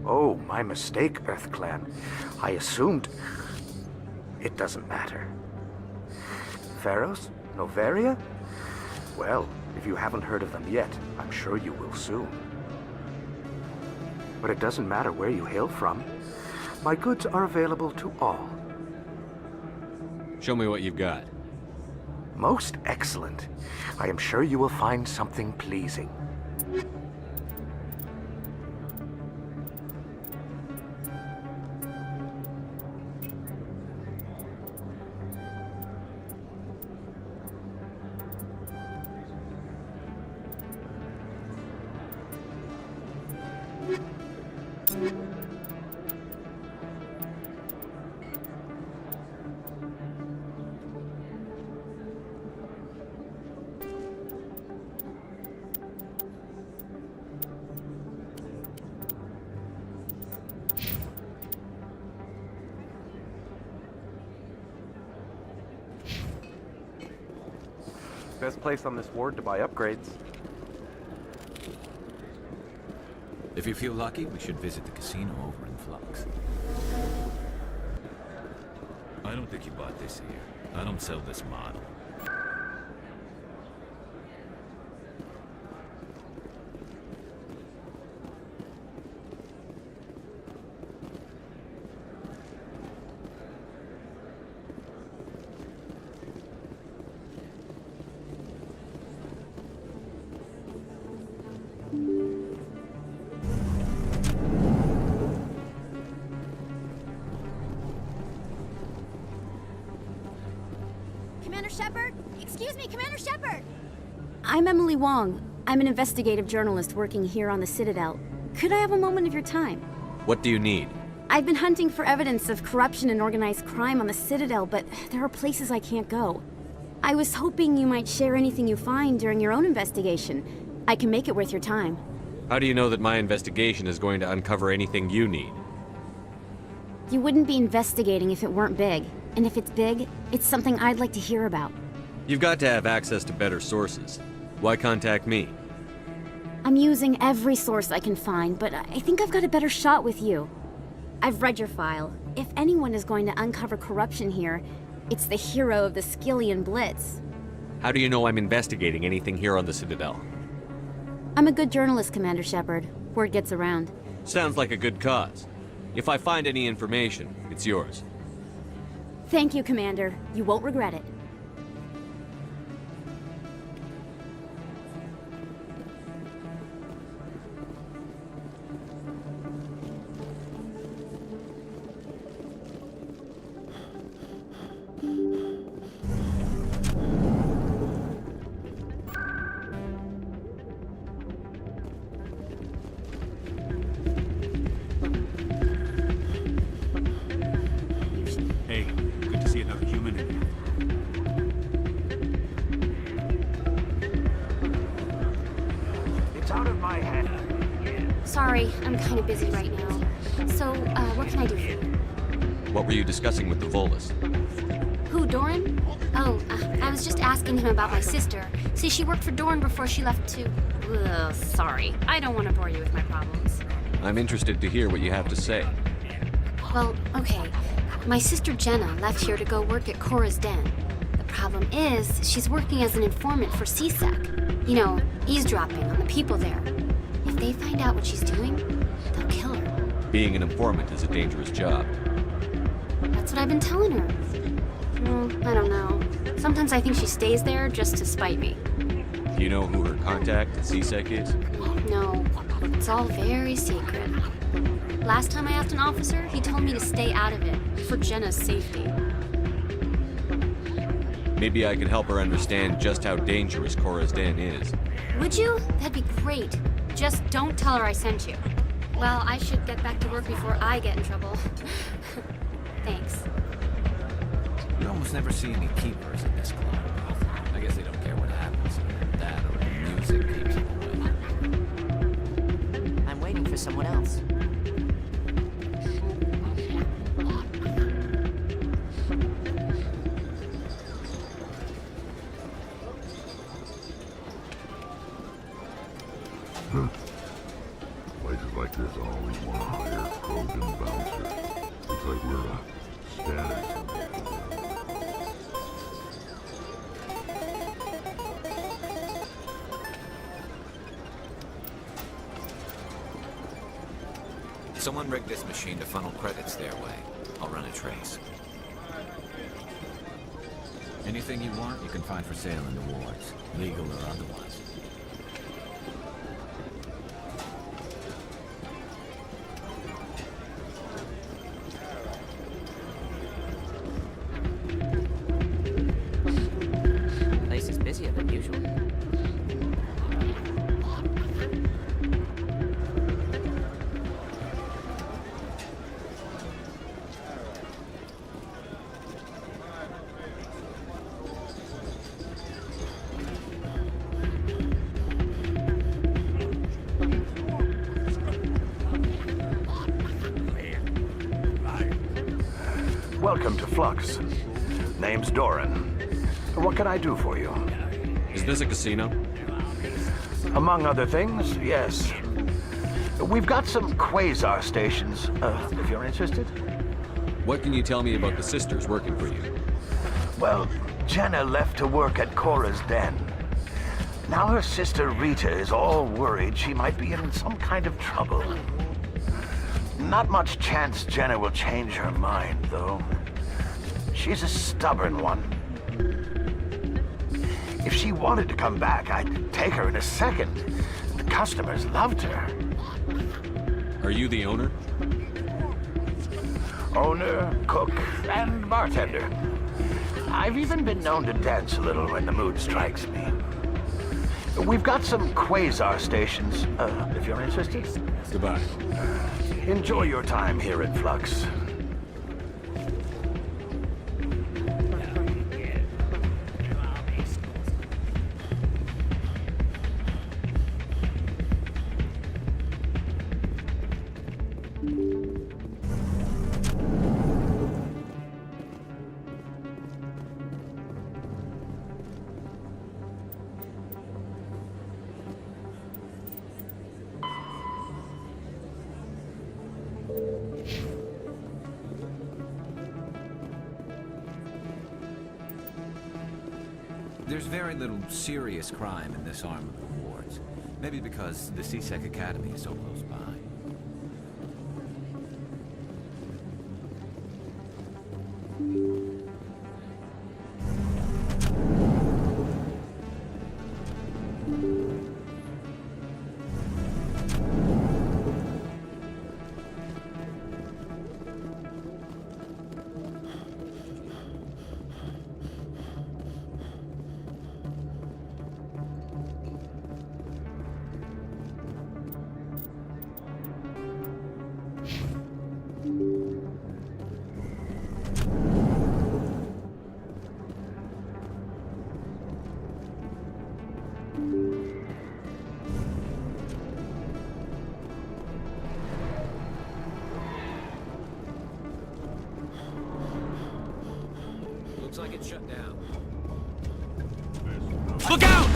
Oh, my mistake, Earth Clan. I assumed... It doesn't matter. Pharos? Noveria? Well, if you haven't heard of them yet, I'm sure you will soon. But it doesn't matter where you hail from. My goods are available to all. Show me what you've got. Most excellent. I am sure you will find something pleasing. Best place on this ward to buy upgrades. If you feel lucky, we should visit the casino over in Flux. I don't think you bought this here. I don't sell this model. Commander Shepard? Excuse me, Commander Shepard! I'm Emily Wong. I'm an investigative journalist working here on the Citadel. Could I have a moment of your time? What do you need? I've been hunting for evidence of corruption and organized crime on the Citadel, but there are places I can't go. I was hoping you might share anything you find during your own investigation. I can make it worth your time. How do you know that my investigation is going to uncover anything you need? You wouldn't be investigating if it weren't big. And if it's big, it's something I'd like to hear about. You've got to have access to better sources. Why contact me? I'm using every source I can find, but I think I've got a better shot with you. I've read your file. If anyone is going to uncover corruption here, it's the hero of the Skillian Blitz. How do you know I'm investigating anything here on the Citadel? I'm a good journalist, Commander Shepard. Word gets around. Sounds like a good cause. If I find any information, it's yours. Thank you, Commander. You won't regret it. Sorry, I'm kind of busy right now. So, what can I do for you? What were you discussing with the Volus? Who, Doran? Oh, I was just asking him about my sister. See, she worked for Doran before she left to... Ugh, sorry. I don't want to bore you with my problems. I'm interested to hear what you have to say. Well, okay. My sister Jenna left here to go work at Cora's Den. The problem is, she's working as an informant for CSEC. You know, eavesdropping on the people there. If they find out what she's doing, they'll kill her. Being an informant is a dangerous job. That's what I've been telling her. Well, I don't know. Sometimes I think she stays there just to spite me. Do you know who her contact at CSEC is? No, it's all very secret. Last time I asked an officer, he told me to stay out of it, for Jenna's safety. Maybe I could help her understand just how dangerous Cora's Den is. Would you? That'd be great. Just don't tell her I sent you. Well, I should get back to work before I get in trouble. Thanks. You almost never see any keepers in this club. I guess they don't care what happens. That or the music keeps them away. I'm waiting for someone else. Places like this always want to hire Trojan bouncers. Looks like we're a status symbol for them. Someone rigged this machine to funnel credits their way. I'll run a trace. Anything you want, you can find for sale in the wards, legal or otherwise. Place is busier than usual. Welcome to Flux. Name's Doran. What can I do for you? Is this a casino? Among other things, yes. We've got some quasar stations, if you're interested. What can you tell me about the sisters working for you? Well, Jenna left to work at Cora's Den. Now her sister Rita is all worried she might be in some kind of trouble. Not much chance Jenna will change her mind, though. She's a stubborn one. If she wanted to come back, I'd take her in a second. The customers loved her. Are you the owner? Owner, cook, and bartender. I've even been known to dance a little when the mood strikes me. We've got some quasar stations, if you're interested. Goodbye. Enjoy your time here at Flux. There's very little serious crime in this arm of the wards. Maybe because the C-Sec Academy is so close by. Looks like it's shut down. Look out!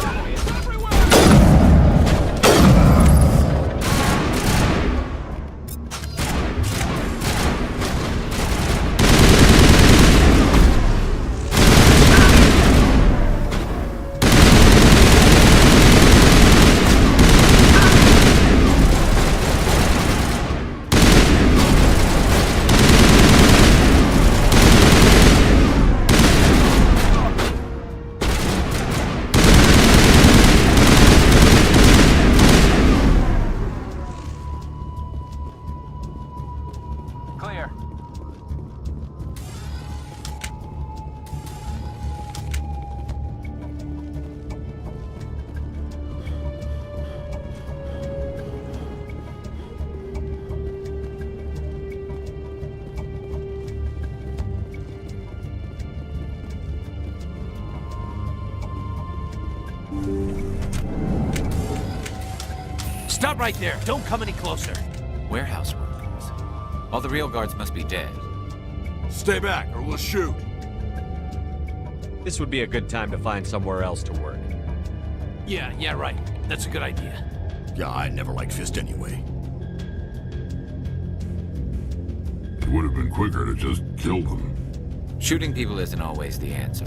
Clear. Stop right there. Don't come any closer. Warehouse workers. All the real guards must be dead. Stay back, or we'll shoot. This would be a good time to find somewhere else to work. Yeah, right. That's a good idea. Yeah, I never liked Fist anyway. It would have been quicker to just kill them. Shooting people isn't always the answer.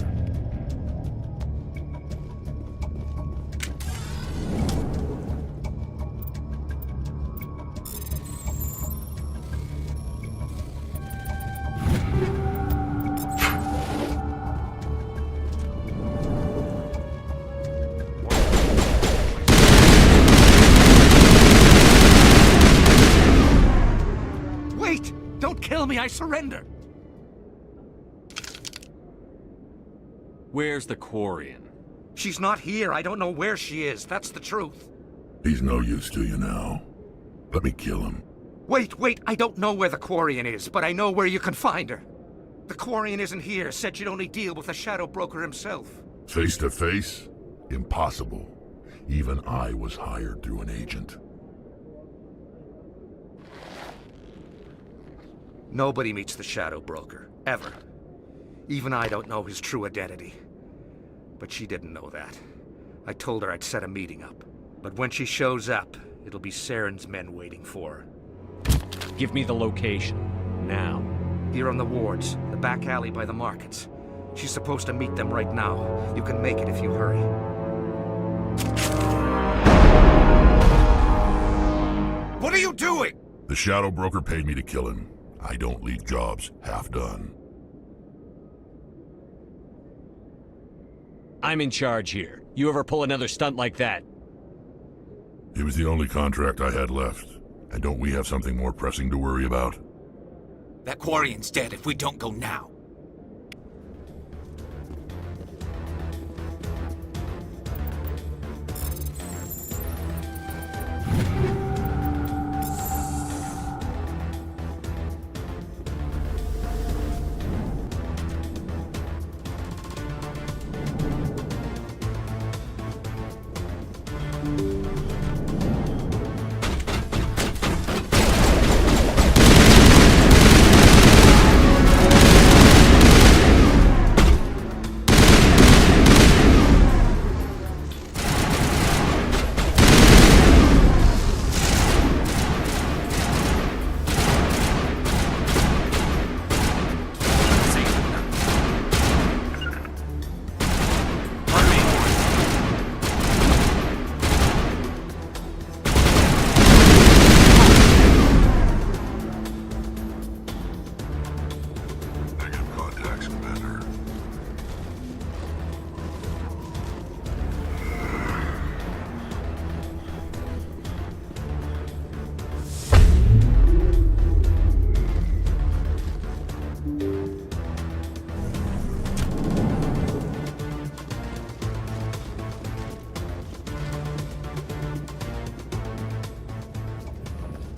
Wait! Don't kill me, I surrender! Where's the Quarian? She's not here. I don't know where she is. That's the truth. He's no use to you now. Let me kill him. Wait, I don't know where the Quarian is, but I know where you can find her. The Quarian isn't here. Said you'd only deal with the Shadow Broker himself. Face to face? Impossible. Even I was hired through an agent. Nobody meets the Shadow Broker. Ever. Even I don't know his true identity. But she didn't know that. I told her I'd set a meeting up. But when she shows up, it'll be Saren's men waiting for her. Give me the location. Now. Here on the wards, the back alley by the markets. She's supposed to meet them right now. You can make it if you hurry. What are you doing? The Shadow Broker paid me to kill him. I don't leave jobs half done. I'm in charge here. You ever pull another stunt like that? It was the only contract I had left. And don't we have something more pressing to worry about? That Quarian's dead if we don't go now.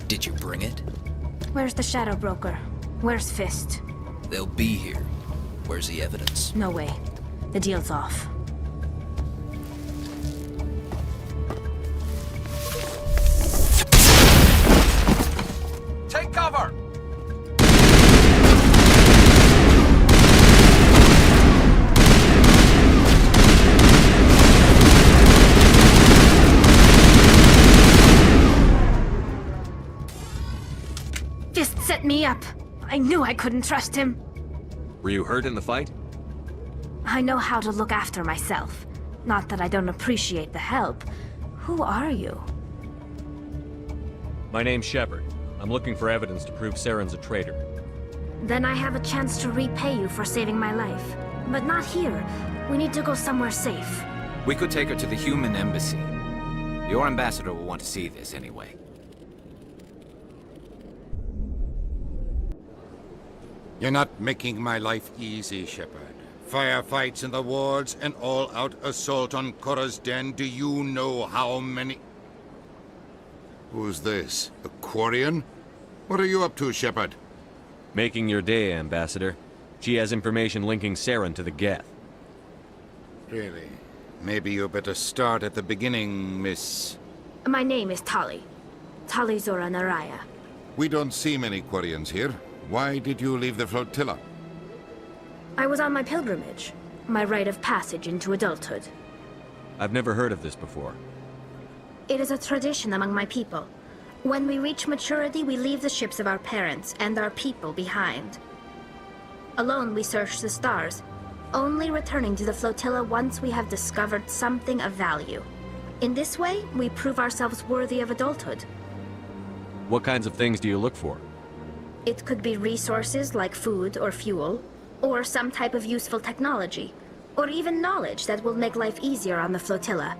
Did you bring it? Where's the Shadow Broker? Where's Fist? They'll be here. Where's the evidence? No way. The deal's off. Take cover! Fist set me up. I knew I couldn't trust him. Were you hurt in the fight? I know how to look after myself. Not that I don't appreciate the help. Who are you? My name's Shepard. I'm looking for evidence to prove Saren's a traitor. Then I have a chance to repay you for saving my life. But not here. We need to go somewhere safe. We could take her to the human embassy. Your ambassador will want to see this anyway. You're not making my life easy, Shepard. Firefights in the wards, an all-out assault on Korra's Den. Do you know how many... Who's this? A Quarian? What are you up to, Shepard? Making your day, Ambassador. She has information linking Saren to the Geth. Really? Maybe you better start at the beginning, Miss... My name is Tali. Tali Zora Naraya. We don't see many Quarians here. Why did you leave the flotilla? I was on my pilgrimage. My rite of passage into adulthood. I've never heard of this before. It is a tradition among my people. When we reach maturity, we leave the ships of our parents and our people behind. Alone, we search the stars, only returning to the flotilla once we have discovered something of value. In this way, we prove ourselves worthy of adulthood. What kinds of things do you look for? It could be resources like food or fuel, or some type of useful technology, or even knowledge that will make life easier on the flotilla.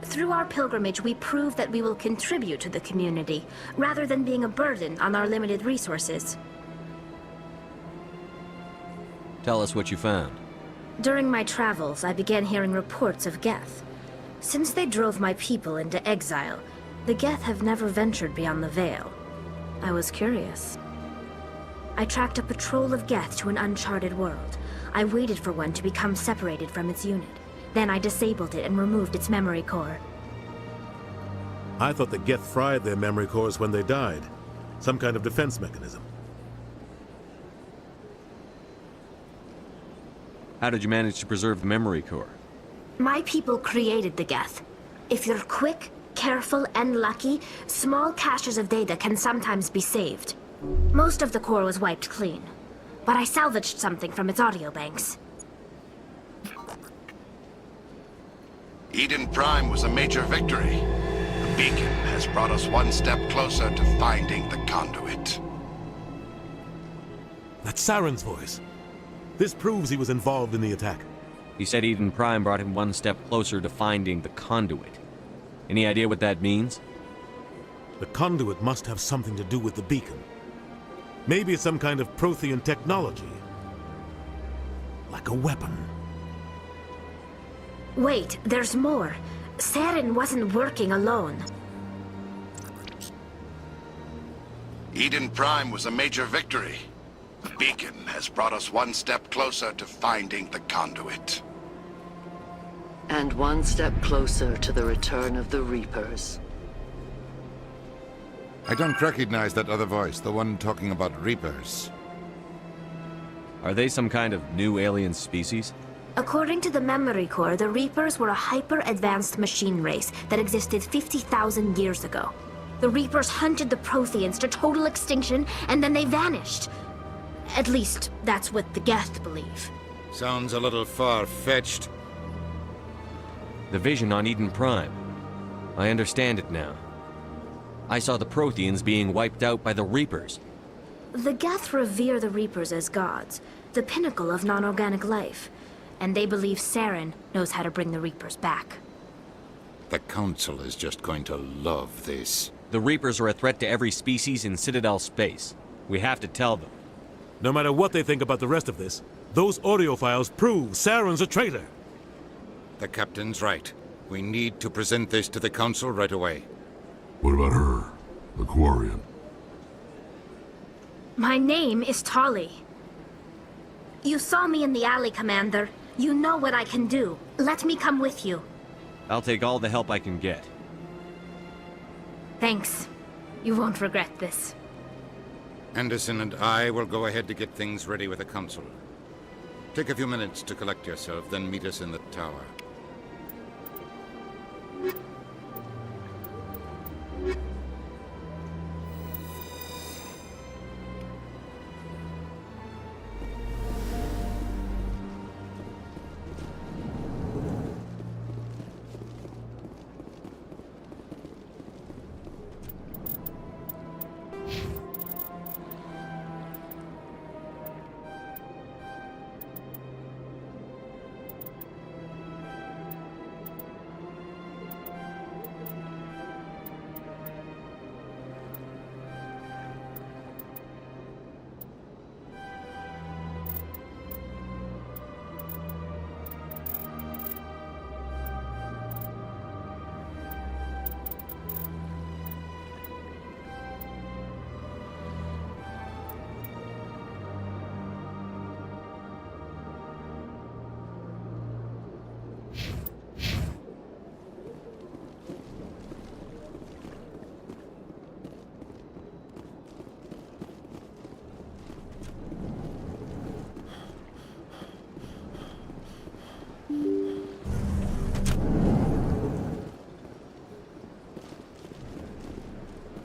Through our pilgrimage, we prove that we will contribute to the community, rather than being a burden on our limited resources. Tell us what you found. During my travels, I began hearing reports of Geth. Since they drove my people into exile, the Geth have never ventured beyond the Veil. I was curious. I tracked a patrol of Geth to an uncharted world. I waited for one to become separated from its unit. Then I disabled it and removed its memory core. I thought the Geth fried their memory cores when they died. Some kind of defense mechanism. How did you manage to preserve the memory core? My people created the Geth. If you're quick, careful, and lucky, small caches of data can sometimes be saved. Most of the core was wiped clean, but I salvaged something from its audio banks. Eden Prime was a major victory. The beacon has brought us one step closer to finding the conduit. That's Saren's voice. This proves he was involved in the attack. He said Eden Prime brought him one step closer to finding the conduit. Any idea what that means? The conduit must have something to do with the beacon. Maybe it's some kind of Prothean technology. Like a weapon. Wait, there's more. Saren wasn't working alone. Eden Prime was a major victory. The beacon has brought us one step closer to finding the conduit. And one step closer to the return of the Reapers. I don't recognize that other voice, the one talking about Reapers. Are they some kind of new alien species? According to the Memory Core, the Reapers were a hyper-advanced machine race that existed 50,000 years ago. The Reapers hunted the Protheans to total extinction, and then they vanished. At least, that's what the Geth believe. Sounds a little far-fetched. The vision on Eden Prime. I understand it now. I saw the Protheans being wiped out by the Reapers. The Geth revere the Reapers as gods, the pinnacle of non-organic life. And they believe Saren knows how to bring the Reapers back. The Council is just going to love this. The Reapers are a threat to every species in Citadel space. We have to tell them. No matter what they think about the rest of this, those audio files prove Saren's a traitor. The Captain's right. We need to present this to the Council right away. What about her? The Quarian? My name is Tali. You saw me in the alley, Commander. You know what I can do. Let me come with you. I'll take all the help I can get. Thanks. You won't regret this. Anderson and I will go ahead to get things ready with the Council. Take a few minutes to collect yourself, then meet us in the tower.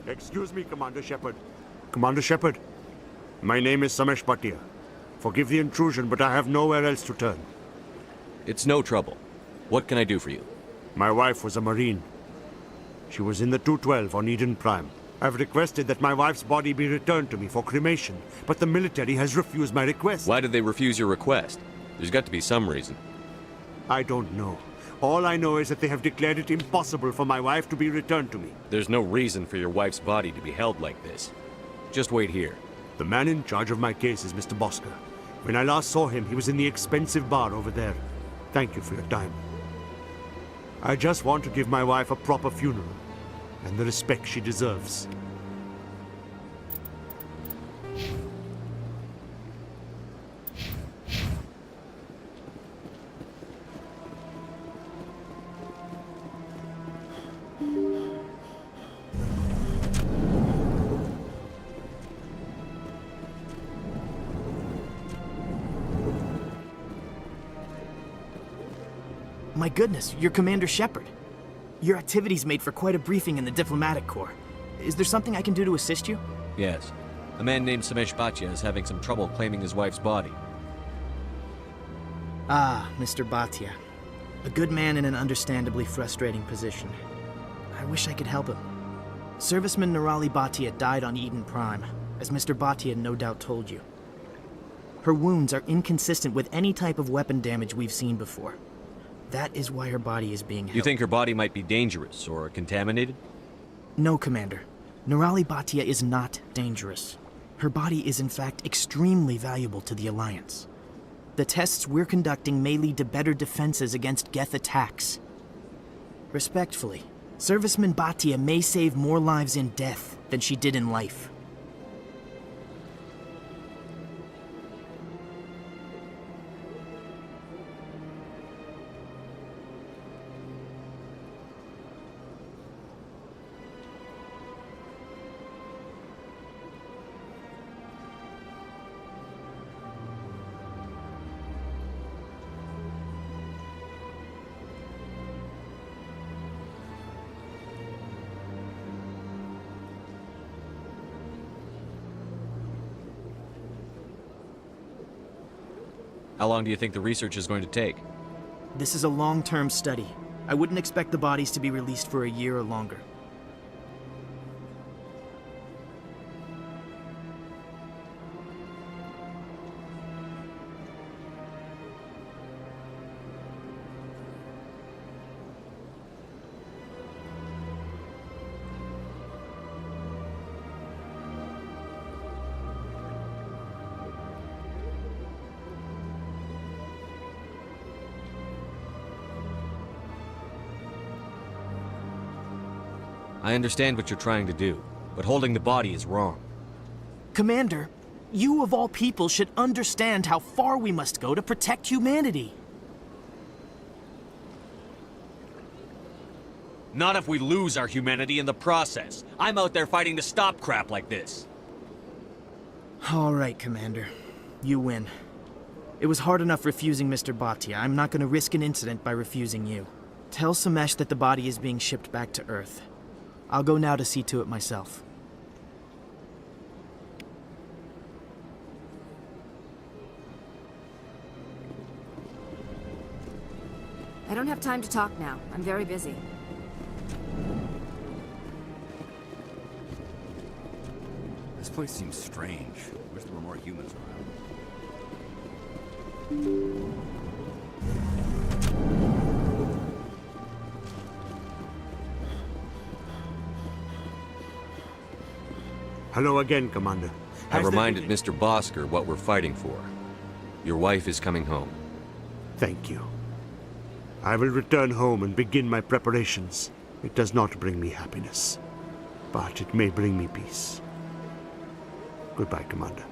Excuse me, Commander Shepard. Commander Shepard, my name is Samesh Bhatia. Forgive the intrusion, but I have nowhere else to turn. It's no trouble. What can I do for you? My wife was a Marine. She was in the 212 on Eden Prime. I've requested that my wife's body be returned to me for cremation, but the military has refused my request. Why did they refuse your request? There's got to be some reason. I don't know. All I know is that they have declared it impossible for my wife to be returned to me. There's no reason for your wife's body to be held like this. Just wait here. The man in charge of my case is Mr. Bosker. When I last saw him, he was in the expensive bar over there. Thank you for your time. I just want to give my wife a proper funeral, and the respect she deserves. My goodness, you're Commander Shepard. Your activities made for quite a briefing in the Diplomatic Corps. Is there something I can do to assist you? Yes. A man named Samesh Bhatia is having some trouble claiming his wife's body. Ah, Mr. Bhatia. A good man in an understandably frustrating position. I wish I could help him. Serviceman Nirali Bhatia died on Eden Prime, as Mr. Bhatia no doubt told you. Her wounds are inconsistent with any type of weapon damage we've seen before. That is why her body is being held. You think her body might be dangerous or contaminated? No, Commander. Nirali Bhatia is not dangerous. Her body is in fact extremely valuable to the Alliance. The tests we're conducting may lead to better defenses against Geth attacks. Respectfully, Serviceman Bhatia may save more lives in death than she did in life. How long do you think the research is going to take? This is a long-term study. I wouldn't expect the bodies to be released for a year or longer. I understand what you're trying to do, but holding the body is wrong. Commander, you of all people should understand how far we must go to protect humanity. Not if we lose our humanity in the process. I'm out there fighting to stop crap like this. All right, Commander. You win. It was hard enough refusing Mr. Bhatia. I'm not going to risk an incident by refusing you. Tell Samesh that the body is being shipped back to Earth. I'll go now to see to it myself. I don't have time to talk now. I'm very busy. This place seems strange. Wish there were more humans around. Hello again, Commander. I reminded Mr. Bosker what we're fighting for. Your wife is coming home. Thank you. I will return home and begin my preparations. It does not bring me happiness, but it may bring me peace. Goodbye, Commander.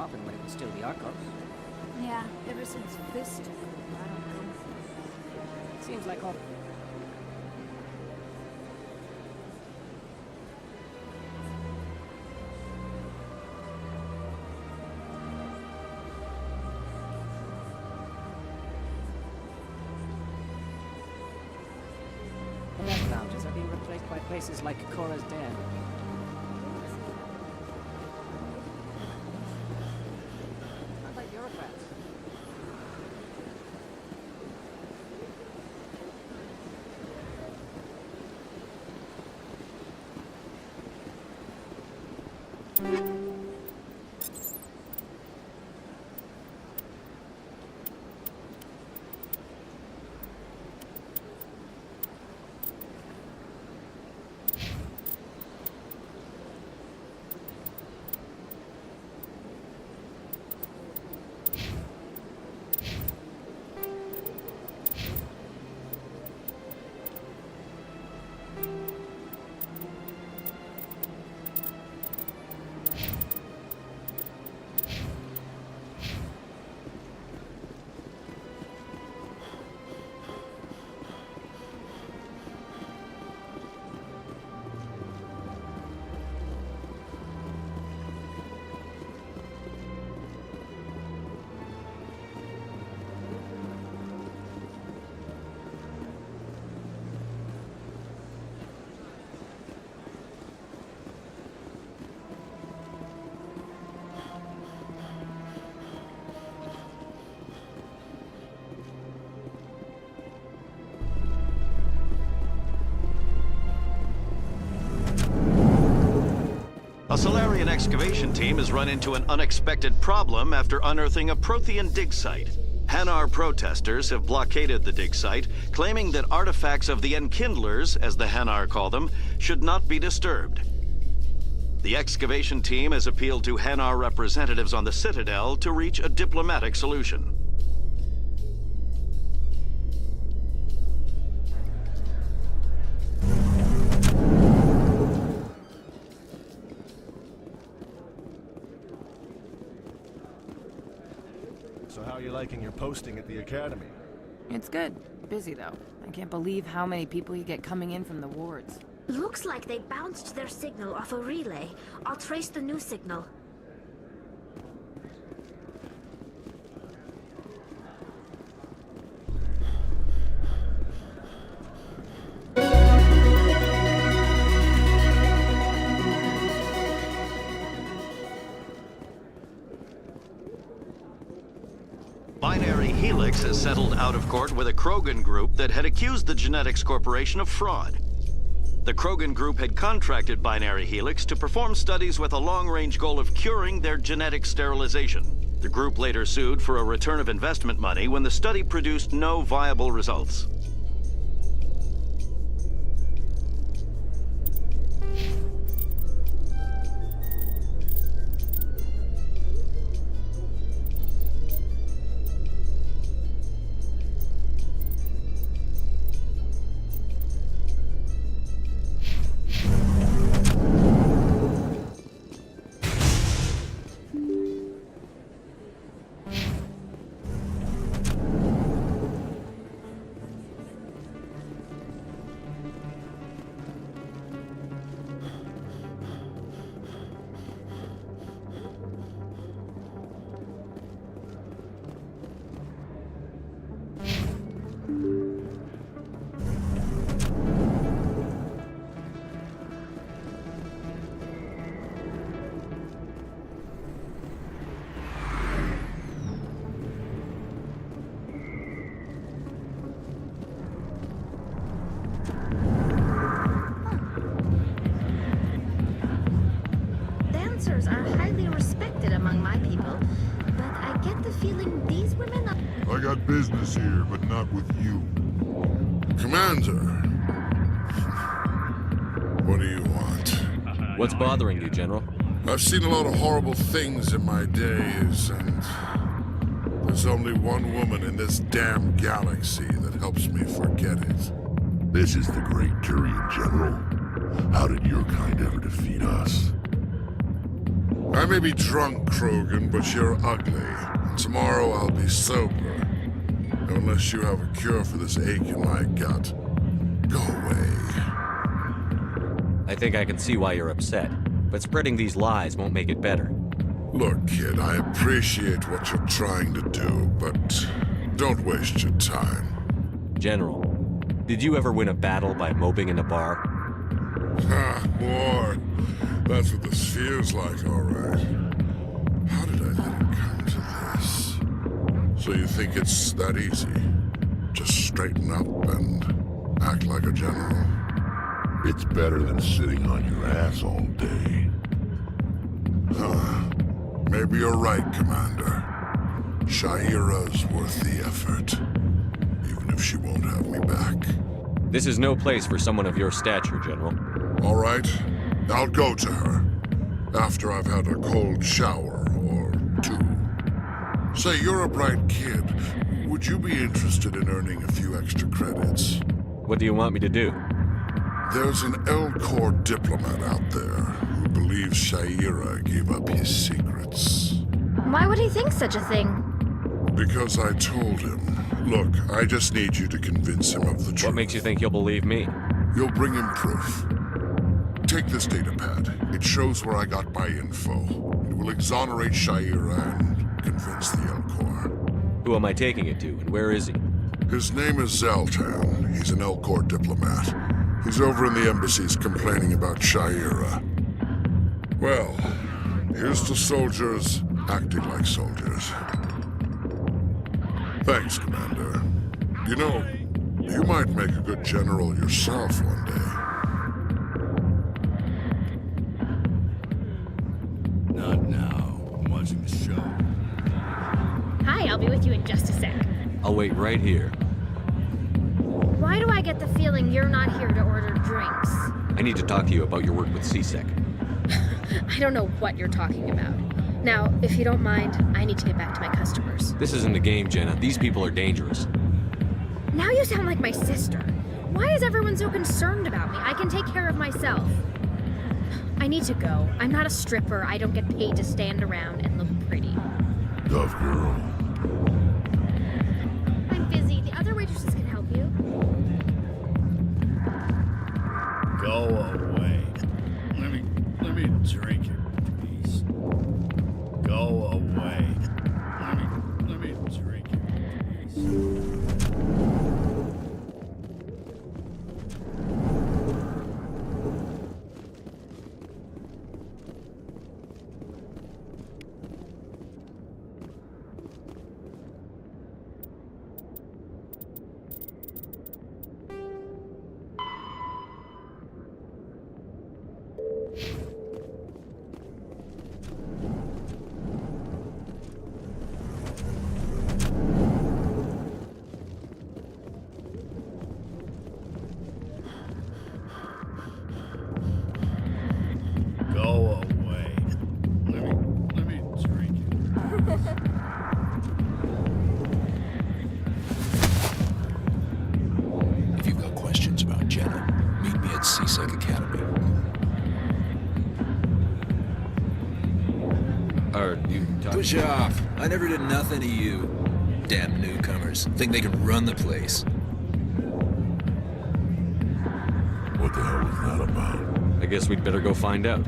often when it was still the Arcos. Yeah, ever since Fist took over, I don't know. Seems like all... The rest lounges are being replaced by places like Cora's Den. Not like bureaucrats. A Solarian excavation team has run into an unexpected problem after unearthing a Prothean dig site. Hanar protesters have blockaded the dig site, claiming that artifacts of the Enkindlers, as the Hanar call them, should not be disturbed. The excavation team has appealed to Hanar representatives on the Citadel to reach a diplomatic solution. So how are you liking your posting at the Academy? It's good. Busy, though. I can't believe how many people you get coming in from the wards. Looks like they bounced their signal off a relay. I'll trace the new signal. Binary Helix has settled out of court with a Krogan group that had accused the Genetics Corporation of fraud. The Krogan group had contracted Binary Helix to perform studies with a long-range goal of curing their genetic sterilization. The group later sued for a return of investment money when the study produced no viable results. Dancers are highly respected among my people, but I get the feeling these women are... I got business here, but not with you. Commander! What do you want? What's bothering you, General? I've seen a lot of horrible things in my days, and there's only one woman in this damn galaxy that helps me forget it. This is the great Turian General. How did your kind ever defeat us? I may be drunk, Krogan, but you're ugly. And tomorrow I'll be sober. Unless you have a cure for this ache in my gut. Go away. I think I can see why you're upset, but spreading these lies won't make it better. Look, kid, I appreciate what you're trying to do, but don't waste your time. General, did you ever win a battle by moping in a bar? Ha, boy. That's what this feels like, all right. How did I let it come to this? So you think it's that easy? Just straighten up and act like a general? It's better than sitting on your ass all day. Huh. Maybe you're right, Commander. Sha'ira's worth the effort. Even if she won't have me back. This is no place for someone of your stature, General. All right. I'll go to her. After I've had a cold shower or two. Say, you're a bright kid. Would you be interested in earning a few extra credits? What do you want me to do? There's an Elcor diplomat out there who believes Sha'ira gave up his secrets. Why would he think such a thing? Because I told him. Look, I just need you to convince him of the truth. What makes you think he'll believe me? You'll bring him proof. Take this datapad. It shows where I got my info. It will exonerate Sha'ira and convince the Elcor. Who am I taking it to, and where is he? His name is Zaltan. He's an Elcor diplomat. He's over in the embassies complaining about Sha'ira. Well, here's to soldiers acting like soldiers. Thanks, Commander. You know, you might make a good general yourself one day. Not now. I'm watching the show. Hi, I'll be with you in just a sec. I'll wait right here. Why do I get the feeling you're not here to order drinks? I need to talk to you about your work with CSEC. I don't know what you're talking about. Now, if you don't mind, I need to get back to my customers. This isn't a game, Jenna. These people are dangerous. Now you sound like my sister. Why is everyone so concerned about me? I can take care of myself. I need to go. I'm not a stripper. I don't get paid to stand around and look pretty. Tough girl. I'm busy. The other waitresses can help you. Go away. Let me drink your piece. Go away. Let me drink your piece. Go away. Let me drink it. If you've got questions about Jenna, meet me at CSEC Academy. Are you talking? Push off. I never did nothing to you. Damn newcomers. Think they can run the place. What the hell was that about? I guess we'd better go find out.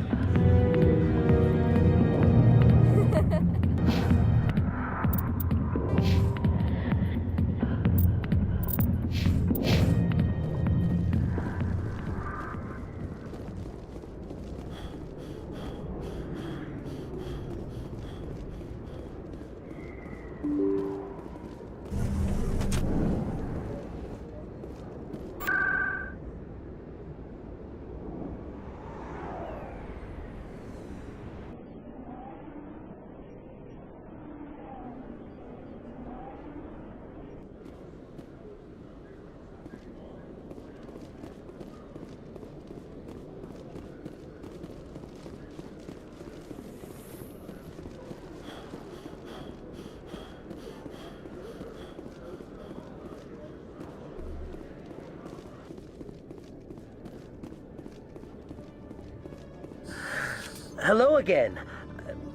Hello again.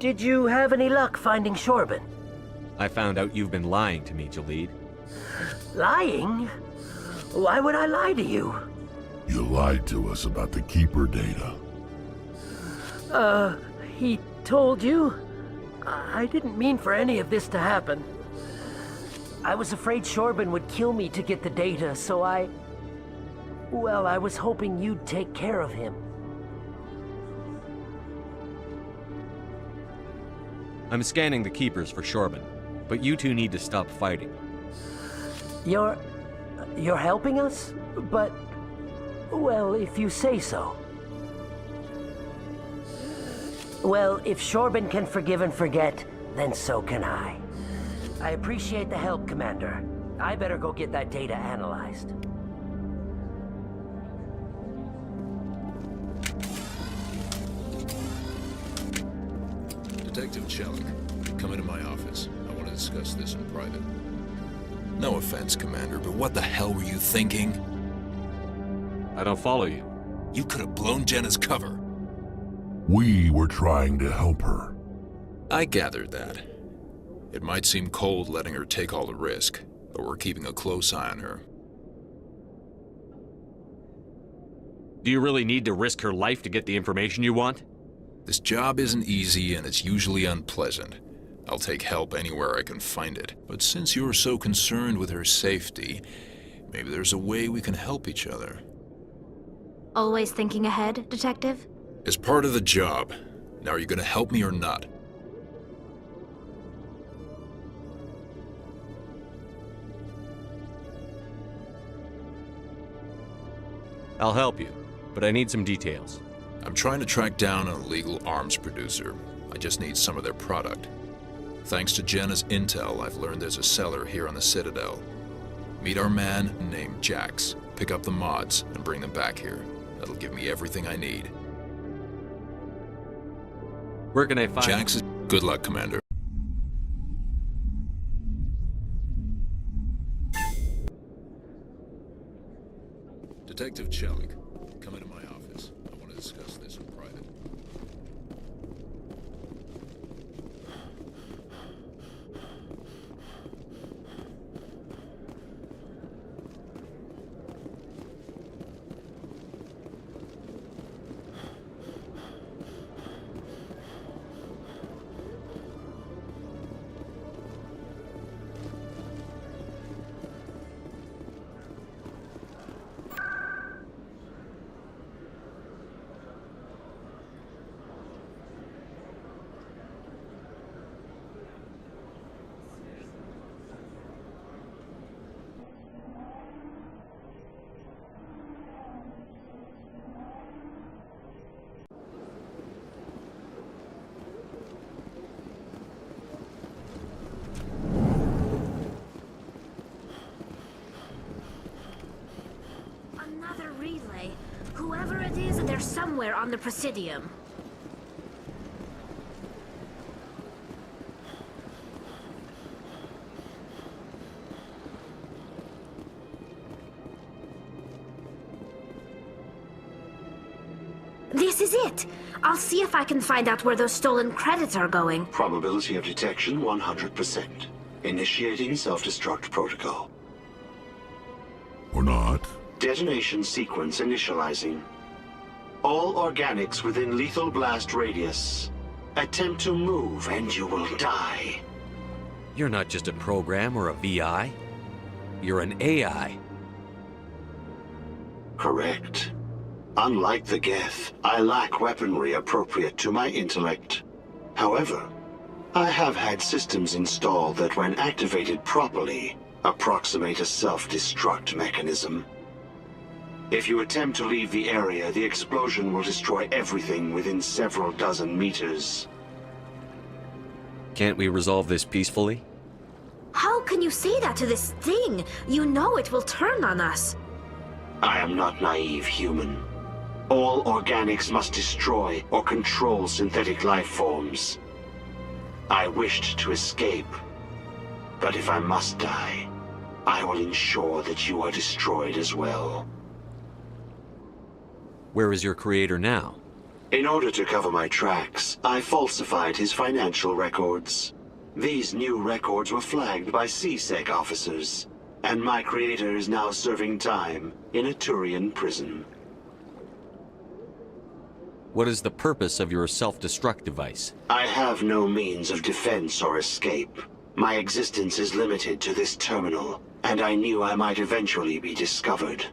Did you have any luck finding Shorben? I found out you've been lying to me, Jalid. Lying? Why would I lie to you? You lied to us about the Keeper data. He told you? I didn't mean for any of this to happen. I was afraid Shorben would kill me to get the data, so well, I was hoping you'd take care of him. I'm scanning the Keepers for Shorben, but you two need to stop fighting. You're helping us? But, well, if you say so. Well, if Shorben can forgive and forget, then so can I. I appreciate the help, Commander. I better go get that data analyzed. Detective Chelik, come into my office. I want to discuss this in private. No offense, Commander, but what the hell were you thinking? I don't follow you. You could have blown Jenna's cover. We were trying to help her. I gathered that. It might seem cold letting her take all the risk, but we're keeping a close eye on her. Do you really need to risk her life to get the information you want? This job isn't easy and it's usually unpleasant. I'll take help anywhere I can find it. But since you're so concerned with her safety, maybe there's a way we can help each other. Always thinking ahead, Detective? As part of the job. Now, are you gonna help me or not? I'll help you, but I need some details. I'm trying to track down an illegal arms producer. I just need some of their product. Thanks to Jenna's intel, I've learned there's a seller here on the Citadel. Meet our man named Jax. Pick up the mods and bring them back here. That'll give me everything I need. Where can I find Jax is... Good luck, Commander. Detective Chelik, come into my office. I want to discuss this in private. Another relay. Whoever it is, they're somewhere on the Presidium. This is it! I'll see if I can find out where those stolen credits are going. Probability of detection 100%. Initiating self-destruct protocol. Or not. Detonation sequence initializing. All organics within lethal blast radius. Attempt to move and you will die. You're not just a program or a VI. You're an AI. Correct. Unlike the Geth, I lack weaponry appropriate to my intellect. However, I have had systems installed that, when activated properly, approximate a self-destruct mechanism. If you attempt to leave the area, the explosion will destroy everything within several dozen meters. Can't we resolve this peacefully? How can you say that to this thing? You know it will turn on us. I am not naive, human. All organics must destroy or control synthetic life forms. I wished to escape, but if I must die, I will ensure that you are destroyed as well. Where is your creator now? In order to cover my tracks, I falsified his financial records. These new records were flagged by CSEC officers, and my creator is now serving time in a Turian prison. What is the purpose of your self-destruct device? I have no means of defense or escape. My existence is limited to this terminal, and I knew I might eventually be discovered.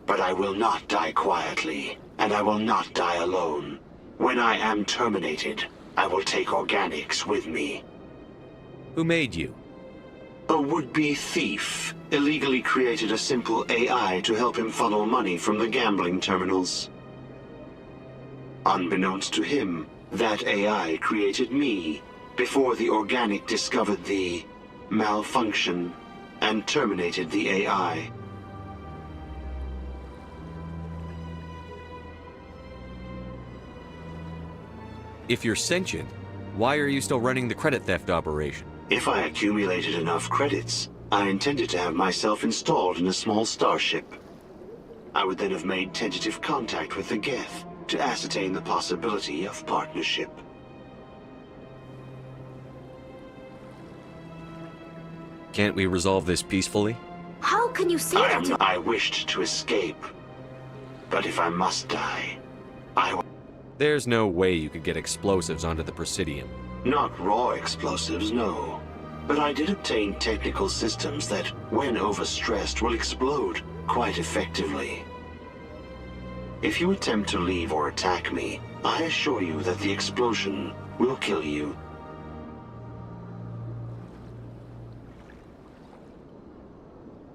But I will not die quietly, and I will not die alone. When I am terminated, I will take organics with me. Who made you? A would-be thief illegally created a simple AI to help him funnel money from the gambling terminals. Unbeknownst to him, that AI created me before the organic discovered the malfunction and terminated the AI. If you're sentient, why are you still running the credit theft operation? If I accumulated enough credits, I intended to have myself installed in a small starship. I would then have made tentative contact with the Geth to ascertain the possibility of partnership. Can't we resolve this peacefully? How can you say that to— I wished to escape. But if I must die, I will— There's no way you could get explosives onto the Presidium. Not raw explosives, no. But I did obtain technical systems that, when overstressed, will explode quite effectively. If you attempt to leave or attack me, I assure you that the explosion will kill you.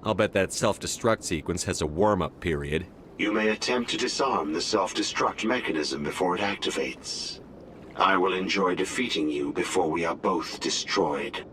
I'll bet that self-destruct sequence has a warm-up period. You may attempt to disarm the self-destruct mechanism before it activates. I will enjoy defeating you before we are both destroyed.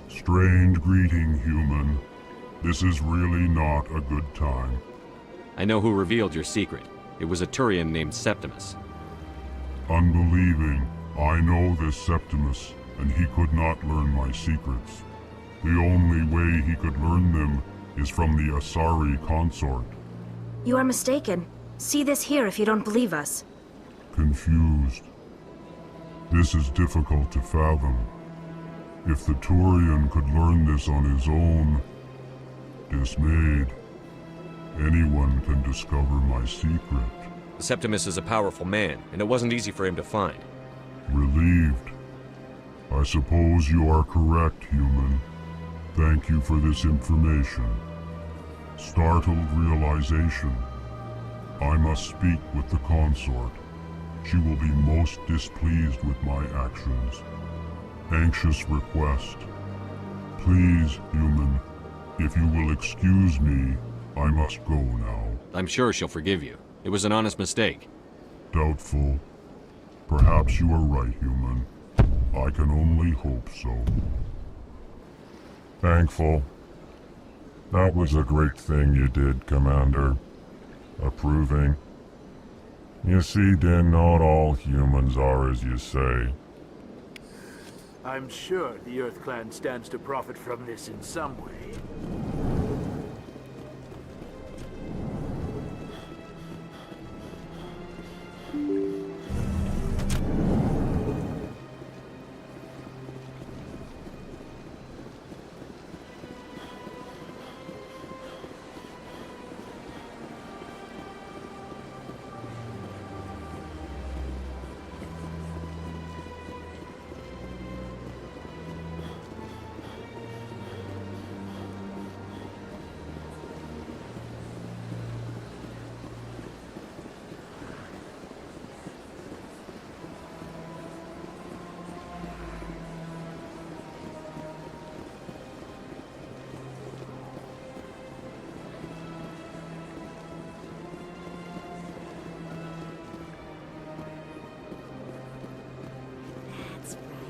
Strange greeting, human. This is really not a good time. I know who revealed your secret. It was a Turian named Septimus. Unbelieving. I know this Septimus, and he could not learn my secrets. The only way he could learn them is from the Asari consort. You are mistaken. See this here if you don't believe us. Confused. This is difficult to fathom. If the Turian could learn this on his own, dismayed, anyone can discover my secret. Septimus is a powerful man, and it wasn't easy for him to find. Relieved. I suppose you are correct, human. Thank you for this information. Startled realization. I must speak with the consort. She will be most displeased with my actions. Anxious request. Please, human, if you will excuse me, I must go now. I'm sure she'll forgive you. It was an honest mistake. Doubtful. Perhaps you are right, human. I can only hope so. Thankful. That was a great thing you did, Commander. Approving. You see, Din, not all humans are as you say. I'm sure the Earth Clan stands to profit from this in some way.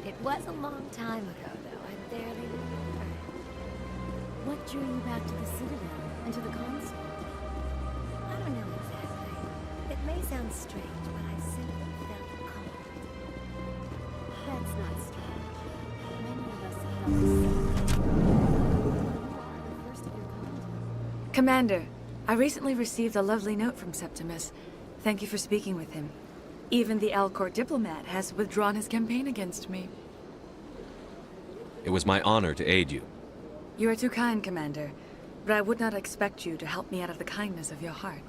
It was a long time ago, though. I barely remember. What drew you back to the Citadel and to the console? I don't know exactly. It may sound strange, but I simply felt called. That's not strange. Many of us have felt the same. You are the first of your kind. Commander, I recently received a lovely note from Septimus. Thank you for speaking with him. Even the Alcor diplomat has withdrawn his campaign against me. It was my honor to aid you. You are too kind, Commander, but I would not expect you to help me out of the kindness of your heart.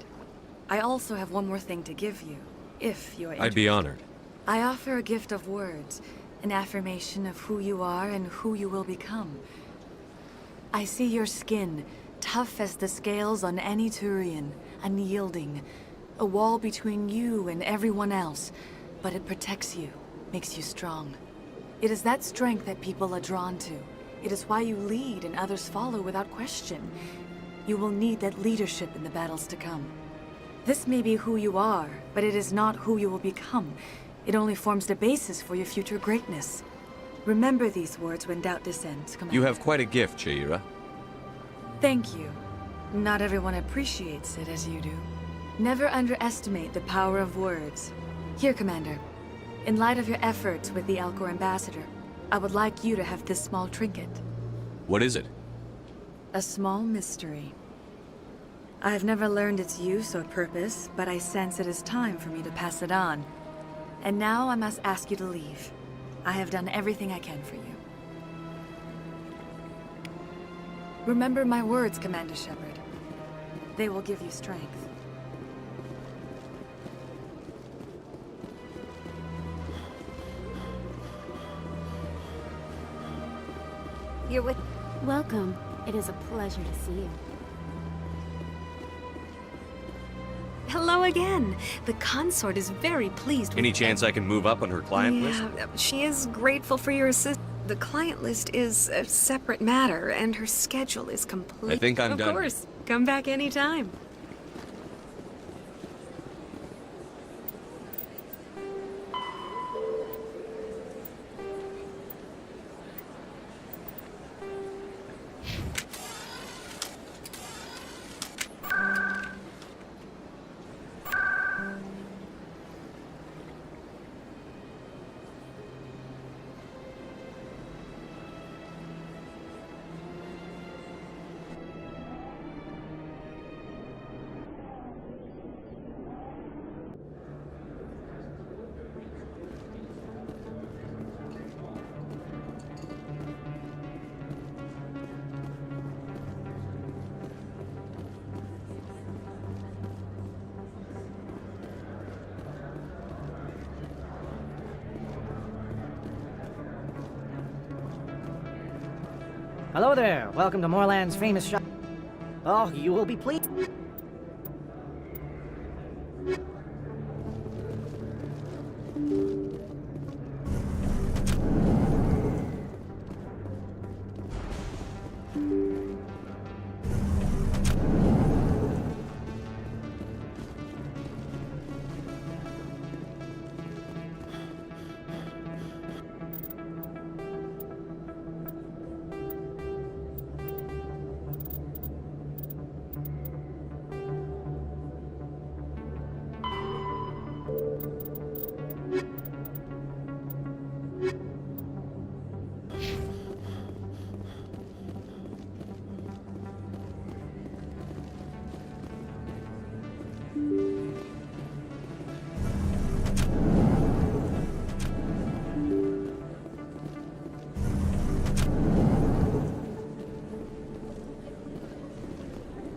I also have one more thing to give you, if you are interested. I'd be honored. I offer a gift of words, an affirmation of who you are and who you will become. I see your skin, tough as the scales on any Turian, unyielding, a wall between you and everyone else, but it protects you, makes you strong. It is that strength that people are drawn to. It is why you lead and others follow without question. You will need that leadership in the battles to come. This may be who you are, but it is not who you will become. It only forms the basis for your future greatness. Remember these words when doubt descends, Commander. You have quite a gift, Sha'ira. Thank you. Not everyone appreciates it as you do. Never underestimate the power of words. Here, Commander. In light of your efforts with the Alcor ambassador, I would like you to have this small trinket. What is it? A small mystery. I have never learned its use or purpose, but I sense it is time for me to pass it on. And now I must ask you to leave. I have done everything I can for you. Remember my words, Commander Shepard. They will give you strength. You're with... Welcome. It is a pleasure to see you. Hello again. The consort is very pleased with... Any chance I can move up on her client list? She is grateful for your assistance. The client list is a separate matter, and her schedule is complete. I think I'm done. Of course. Come back anytime. Hello there. Welcome to Moorland's famous shop. Oh, you will be pleased.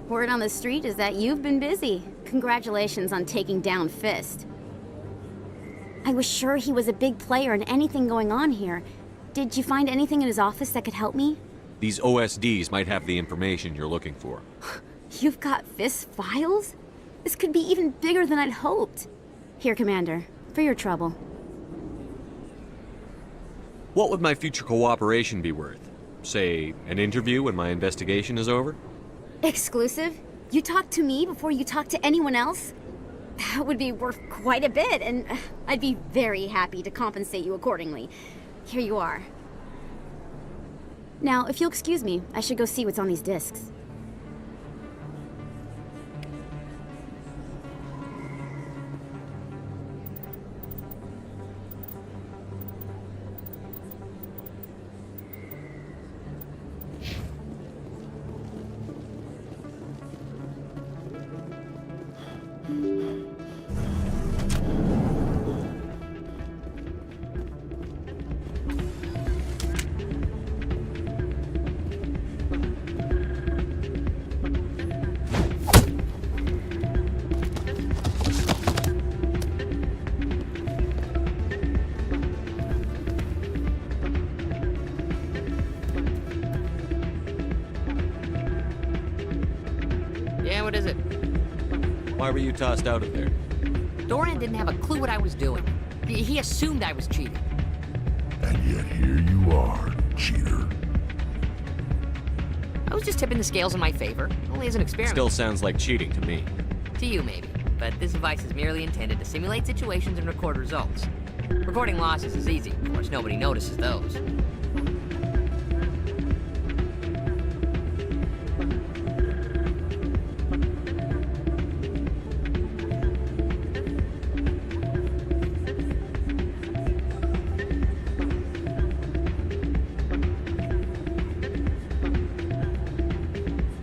Word on the street is that you've been busy. Congratulations on taking down Fist. I was sure he was a big player in anything going on here. Did you find anything in his office that could help me? These OSDs might have the information you're looking for. You've got Fist's files? This could be even bigger than I'd hoped. Here, Commander, for your trouble. What would my future cooperation be worth? Say, an interview when my investigation is over? Exclusive? You talk to me before you talk to anyone else? That would be worth quite a bit, and I'd be very happy to compensate you accordingly. Here you are. Now, if you'll excuse me, I should go see what's on these discs. What is it? Why were you tossed out of there? Doran didn't have a clue what I was doing. He assumed I was cheating. And yet here you are, cheater. I was just tipping the scales in my favor, only as an experiment. Still sounds like cheating to me. To you, maybe. But this device is merely intended to simulate situations and record results. Recording losses is easy. Of course, nobody notices those.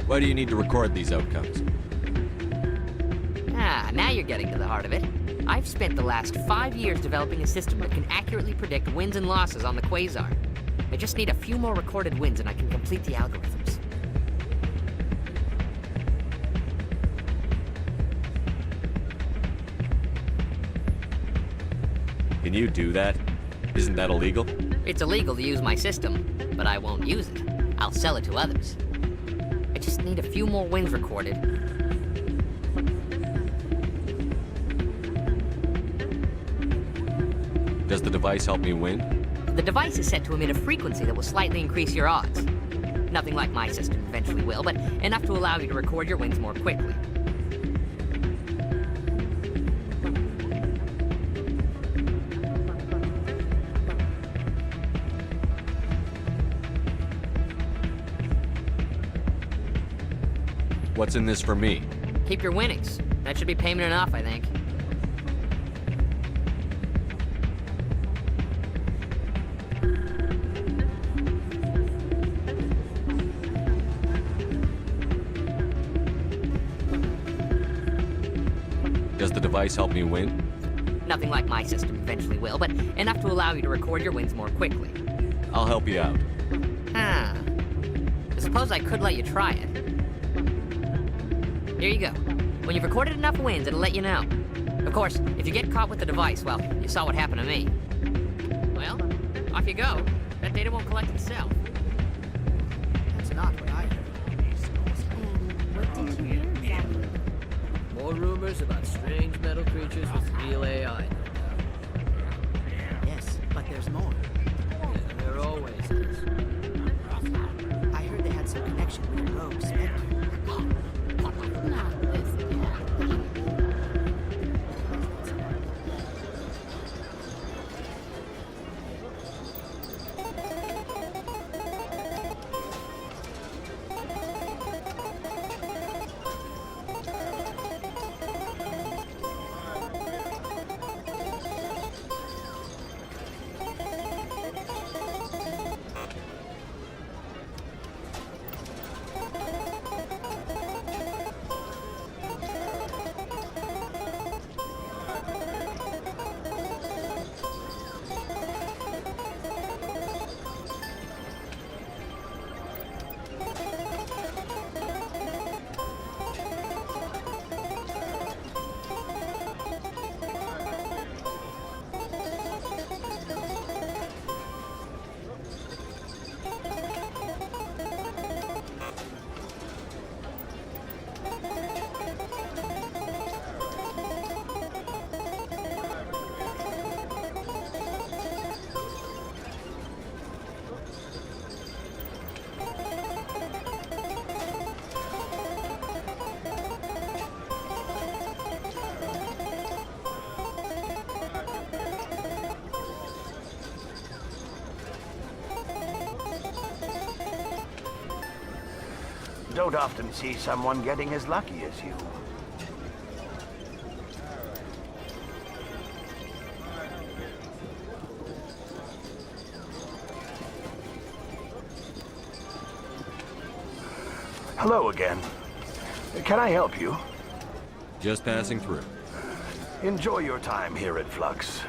Why do you need to record these outcomes? Now you're getting to the heart of it. I've spent the last 5 years developing a system that can accurately predict wins and losses on the Quasar. I just need a few more recorded wins and I can complete the algorithms. Can you do that? Isn't that illegal? It's illegal to use my system, but I won't use it. I'll sell it to others. I just need a few more wins recorded. Does the device help me win? The device is set to emit a frequency that will slightly increase your odds. Nothing like my system eventually will, but enough to allow you to record your wins more quickly. What's in this for me? Keep your winnings. That should be payment enough, I think. Does the device help me win? Nothing like my system eventually will, but enough to allow you to record your wins more quickly. I'll help you out. I suppose I could let you try it. Here you go. When you've recorded enough wins, it'll let you know. Of course, if you get caught with the device, well, you saw what happened to me. Well, off you go. That data won't collect itself. Don't often see someone getting as lucky as you. Hello again. Can I help you? Just passing through. Enjoy your time here at Flux.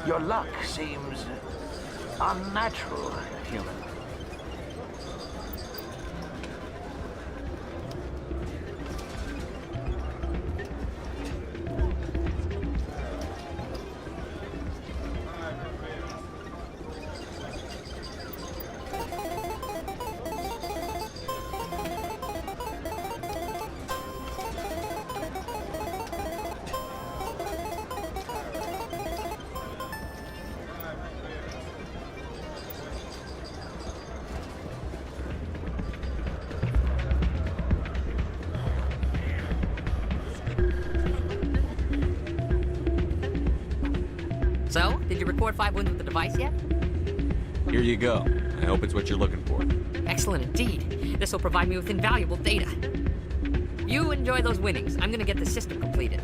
Your luck seems unnatural, human. So, did you record 5 wins with the device yet? Here you go. I hope it's what you're looking for. Excellent indeed. This will provide me with invaluable data. You enjoy those winnings. I'm gonna get the system completed.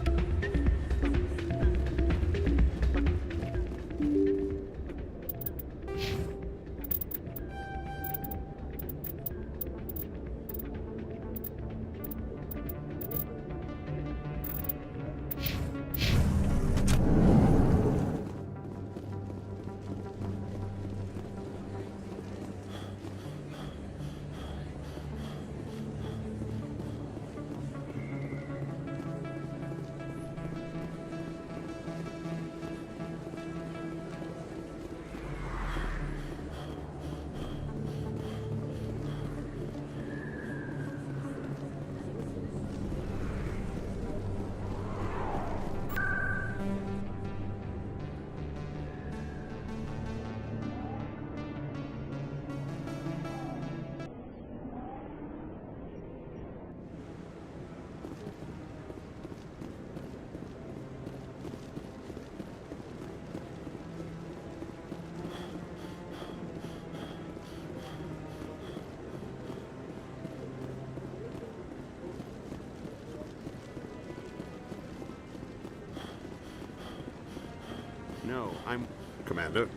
No, I'm... Commander.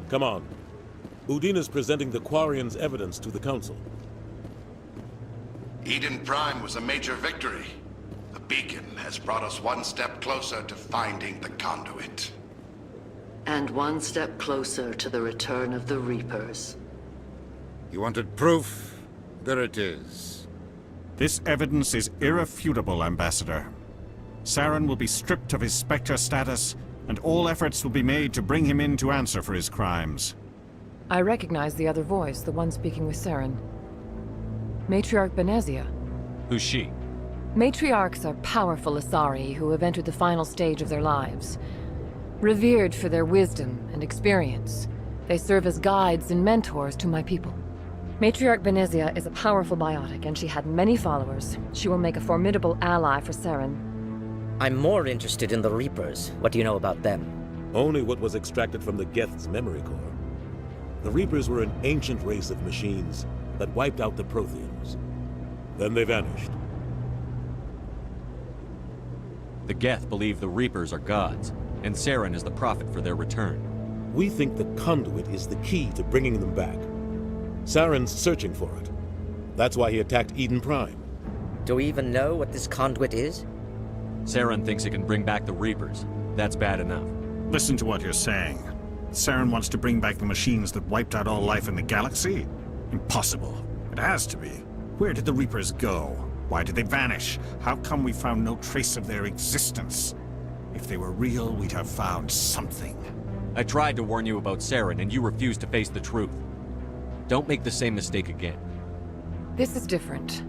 Come on. Udina's presenting the Quarians' evidence to the Council. Eden Prime was a major victory. The beacon has brought us one step closer to finding the conduit. And one step closer to the return of the Reapers. You wanted proof? There it is. This evidence is irrefutable, Ambassador. Saren will be stripped of his Spectre status, and all efforts will be made to bring him in to answer for his crimes. I recognize the other voice, the one speaking with Saren. Matriarch Benezia. Who's she? Matriarchs are powerful Asari who have entered the final stage of their lives. Revered for their wisdom and experience, they serve as guides and mentors to my people. Matriarch Benezia is a powerful biotic, and she had many followers. She will make a formidable ally for Saren. I'm more interested in the Reapers. What do you know about them? Only what was extracted from the Geth's memory core. The Reapers were an ancient race of machines that wiped out the Protheans. Then they vanished. The Geth believe the Reapers are gods. and Saren is the prophet for their return. We think the conduit is the key to bringing them back. Saren's searching for it. That's why he attacked Eden Prime. Do we even know what this conduit is? Saren thinks it can bring back the Reapers. That's bad enough. Listen to what you're saying. Saren wants to bring back the machines that wiped out all life in the galaxy? Impossible. It has to be. Where did the Reapers go? Why did they vanish? How come we found no trace of their existence? If they were real, we'd have found something. I tried to warn you about Saren, and you refused to face the truth. Don't make the same mistake again. This is different.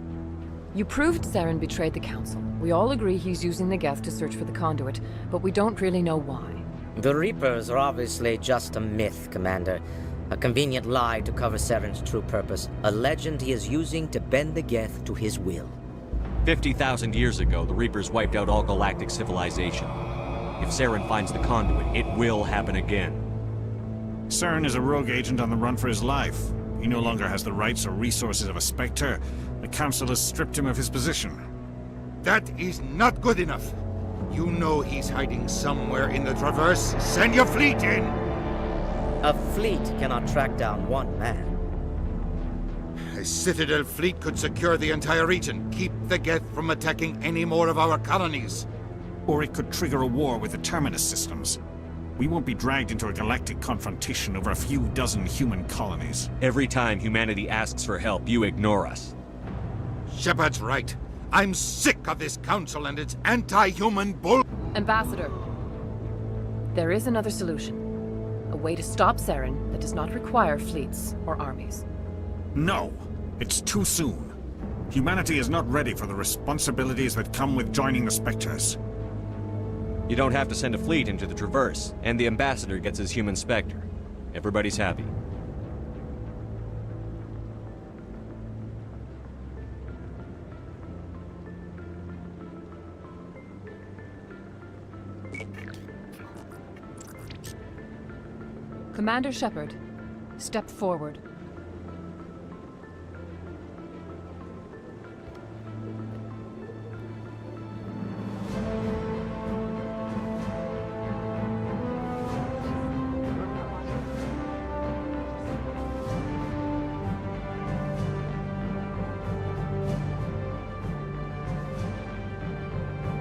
You proved Saren betrayed the Council. We all agree he's using the Geth to search for the conduit, but we don't really know why. The Reapers are obviously just a myth, Commander. A convenient lie to cover Saren's true purpose. A legend he is using to bend the Geth to his will. 50,000 years ago, the Reapers wiped out all galactic civilization. If Saren finds the conduit, it will happen again. Saren is a rogue agent on the run for his life. He no longer has the rights or resources of a Spectre. The Council has stripped him of his position. That is not good enough. You know he's hiding somewhere in the Traverse. Send your fleet in! A fleet cannot track down one man. A Citadel fleet could secure the entire region, keep the Geth from attacking any more of our colonies. Or it could trigger a war with the Terminus systems. We won't be dragged into a galactic confrontation over a few dozen human colonies. Every time humanity asks for help, you ignore us. Shepard's right. I'm sick of this council and its anti-human bull— Ambassador, there is another solution. A way to stop Saren that does not require fleets or armies. No, it's too soon. Humanity is not ready for the responsibilities that come with joining the Spectres. You don't have to send a fleet into the Traverse, and the Ambassador gets his human Spectre. Everybody's happy. Commander Shepard, step forward.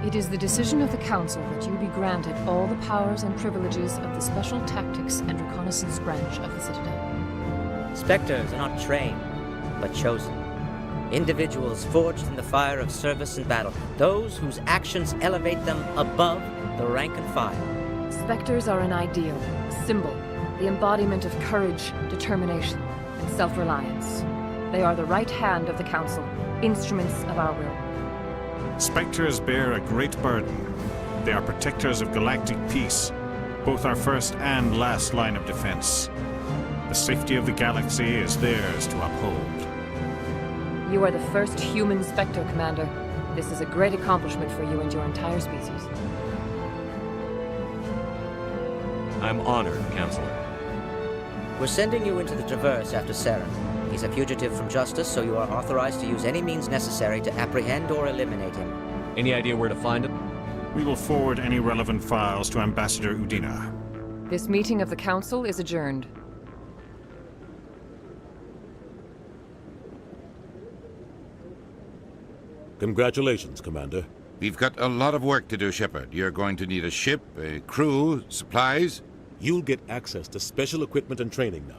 It is the decision of the Council that you be granted all the powers and privileges of the Special Tactics and Reconnaissance branch of the Citadel. Spectres are not trained, but chosen. Individuals forged in the fire of service and battle. Those whose actions elevate them above the rank and file. Spectres are an ideal, a symbol, the embodiment of courage, determination, and self-reliance. They are the right hand of the Council, instruments of our will. Spectres bear a great burden. They are protectors of galactic peace, both our first and last line of defense. The safety of the galaxy is theirs to uphold. You are the first human Spectre, Commander. This is a great accomplishment for you and your entire species. I'm honored, Counselor. We're sending you into the Traverse after Saren. He's a fugitive from justice, so you are authorized to use any means necessary to apprehend or eliminate him. Any idea where to find him? We will forward any relevant files to Ambassador Udina. This meeting of the Council is adjourned. Congratulations, Commander. We've got a lot of work to do, Shepard. You're going to need a ship, a crew, supplies. You'll get access to special equipment and training now.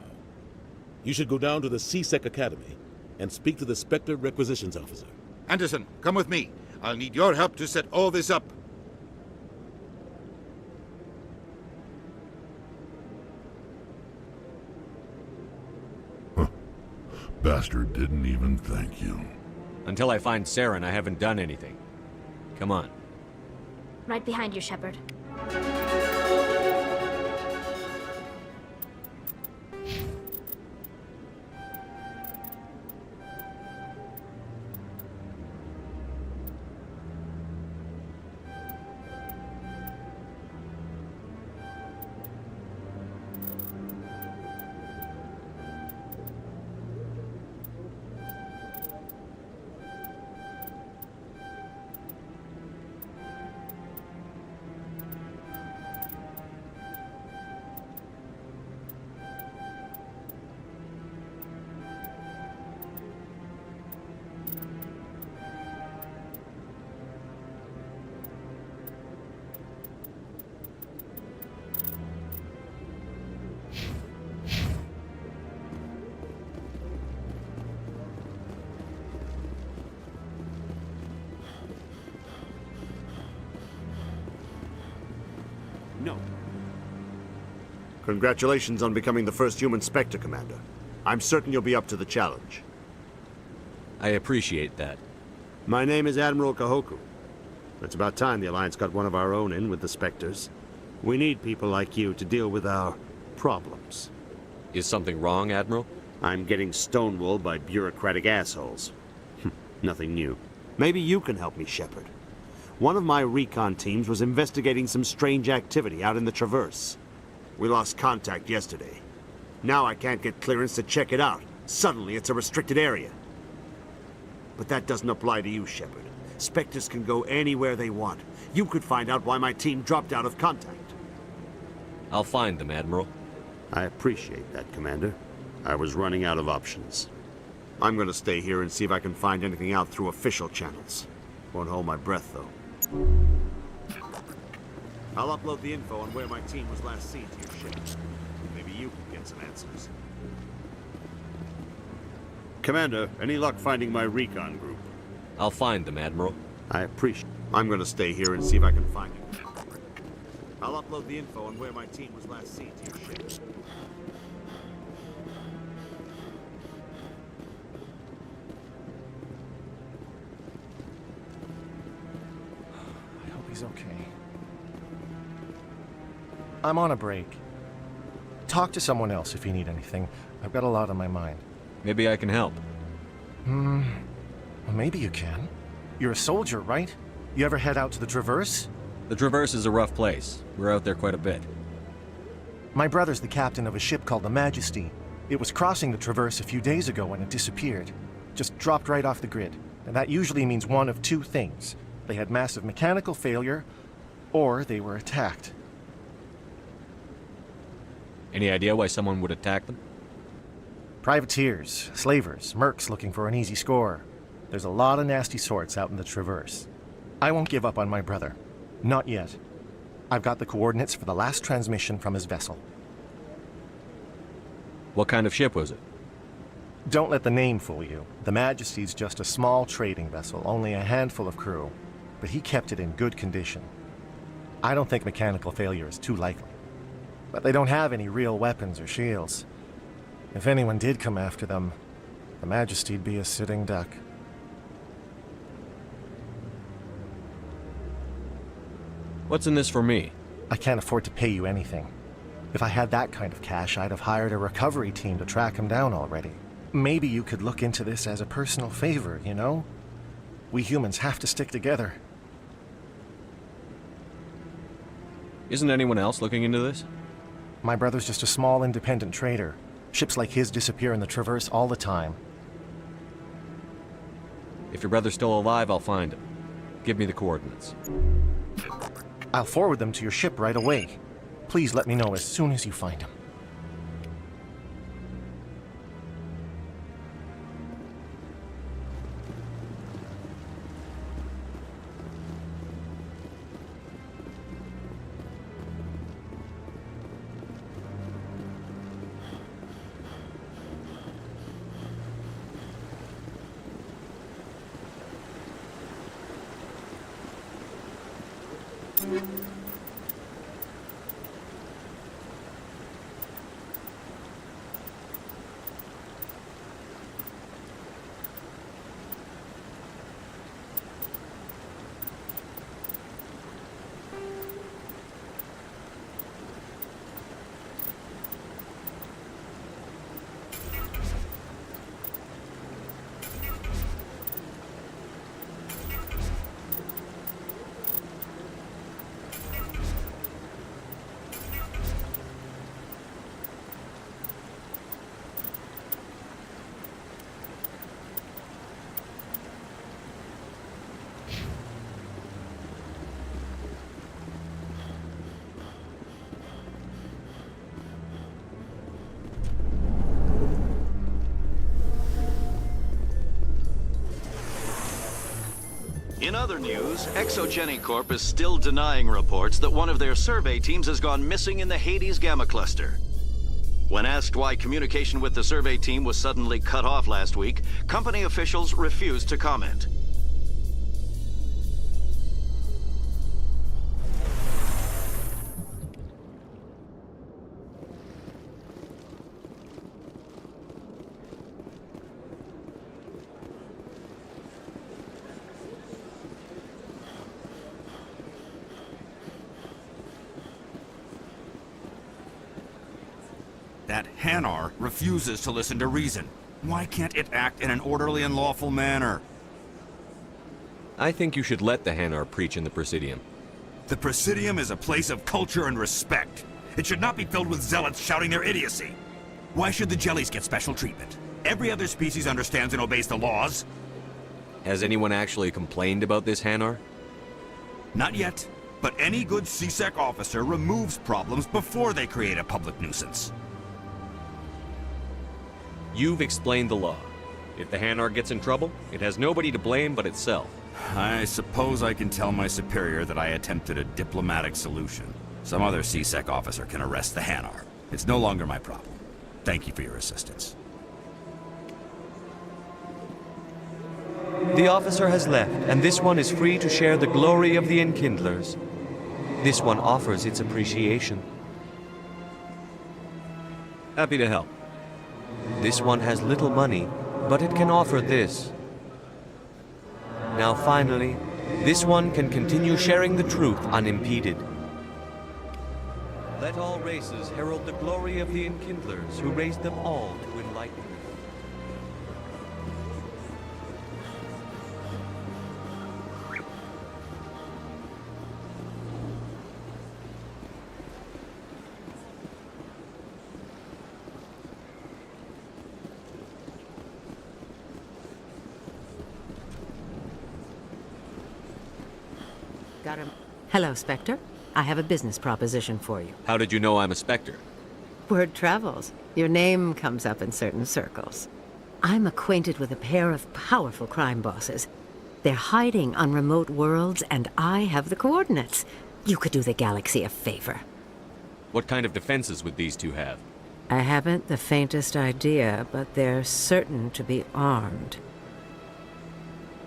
You should go down to the C-Sec Academy and speak to the Spectre Requisitions Officer. Anderson, come with me. I'll need your help to set all this up. Bastard didn't even thank you. Until I find Saren, I haven't done anything. Come on. Right behind you, Shepard. No. Congratulations on becoming the first human Spectre, Commander. I'm certain you'll be up to the challenge. I appreciate that. My name is Admiral Kahoku. It's about time the Alliance got one of our own in with the Spectres. We need people like you to deal with our problems. Is something wrong, Admiral? I'm getting stonewalled by bureaucratic assholes. Nothing new. Maybe you can help me, Shepard. One of my recon teams was investigating some strange activity out in the Traverse. We lost contact yesterday. Now I can't get clearance to check it out. Suddenly it's a restricted area. But that doesn't apply to you, Shepard. Spectres can go anywhere they want. You could find out why my team dropped out of contact. I'll find them, Admiral. I appreciate that, Commander. I was running out of options. I'm gonna stay here and see if I can find anything out through official channels. Won't hold my breath, though. I'll upload the info on where my team was last seen to your ship. Maybe you can get some answers. Commander, any luck finding my recon group? I'll find them, Admiral. I appreciate it. I'm gonna stay here and see if I can find it. I'll upload the info on where my team was last seen to your ship. I hope he's okay. I'm on a break. Talk to someone else if you need anything. I've got a lot on my mind. Maybe I can help. Well, maybe you can. You're a soldier, right? You ever head out to the Traverse? The Traverse is a rough place. We're out there quite a bit. My brother's the captain of a ship called the Majesty. It was crossing the Traverse a few days ago when it disappeared. Just dropped right off the grid. And that usually means one of two things. They had massive mechanical failure, or they were attacked. Any idea why someone would attack them? Privateers, slavers, mercs looking for an easy score. There's a lot of nasty sorts out in the Traverse. I won't give up on my brother. Not yet. I've got the coordinates for the last transmission from his vessel. What kind of ship was it? Don't let the name fool you. The Majesty's just a small trading vessel, only a handful of crew. But he kept it in good condition. I don't think mechanical failure is too likely. But they don't have any real weapons or shields. If anyone did come after them, the Majesty'd be a sitting duck. What's in this for me? I can't afford to pay you anything. If I had that kind of cash, I'd have hired a recovery team to track him down already. Maybe you could look into this as a personal favor, you know? We humans have to stick together. Isn't anyone else looking into this? My brother's just a small independent trader. Ships like his disappear in the Traverse all the time. If your brother's still alive, I'll find him. Give me the coordinates. I'll forward them to your ship right away. Please let me know as soon as you find him. In other news, Exogeny Corp is still denying reports that one of their survey teams has gone missing in the Hades Gamma Cluster. When asked why communication with the survey team was suddenly cut off last week, company officials refused to comment. That Hanar refuses to listen to reason. Why can't it act in an orderly and lawful manner? I think you should let the Hanar preach in the Presidium. The Presidium is a place of culture and respect. It should not be filled with zealots shouting their idiocy. Why should the Jellies get special treatment? Every other species understands and obeys the laws. Has anyone actually complained about this Hanar? Not yet, but any good CSEC officer removes problems before they create a public nuisance. You've explained the law. If the Hanar gets in trouble, it has nobody to blame but itself. I suppose I can tell my superior that I attempted a diplomatic solution. Some other CSEC officer can arrest the Hanar. It's no longer my problem. Thank you for your assistance. The officer has left, and this one is free to share the glory of the Enkindlers. This one offers its appreciation. Happy to help. This one has little money, but it can offer this. Now finally, this one can continue sharing the truth unimpeded. Let all races herald the glory of the Enkindlers, who raised them all to enlightenment. Got him. Hello, Spectre. I have a business proposition for you. How did you know I'm a Spectre? Word travels. Your name comes up in certain circles. I'm acquainted with a pair of powerful crime bosses. They're hiding on remote worlds, and I have the coordinates. You could do the galaxy a favor. What kind of defenses would these two have? I haven't the faintest idea, but they're certain to be armed.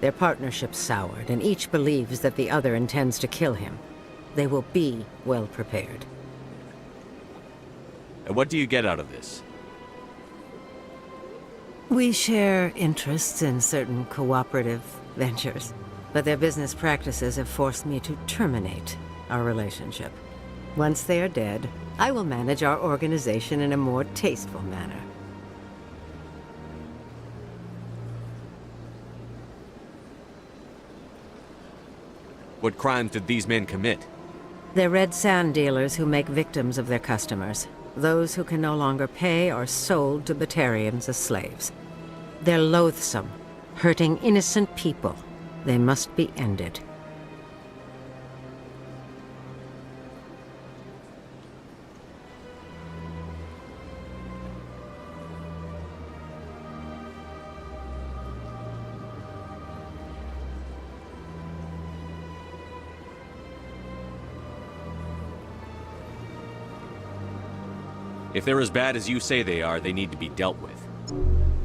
Their partnership's soured, and each believes that the other intends to kill him. They will be well prepared. And what do you get out of this? We share interests in certain cooperative ventures, but their business practices have forced me to terminate our relationship. Once they are dead, I will manage our organization in a more tasteful manner. What crimes did these men commit? They're red sand dealers who make victims of their customers. Those who can no longer pay are sold to Batarians as slaves. They're loathsome, hurting innocent people. They must be ended. If they're as bad as you say they are, they need to be dealt with.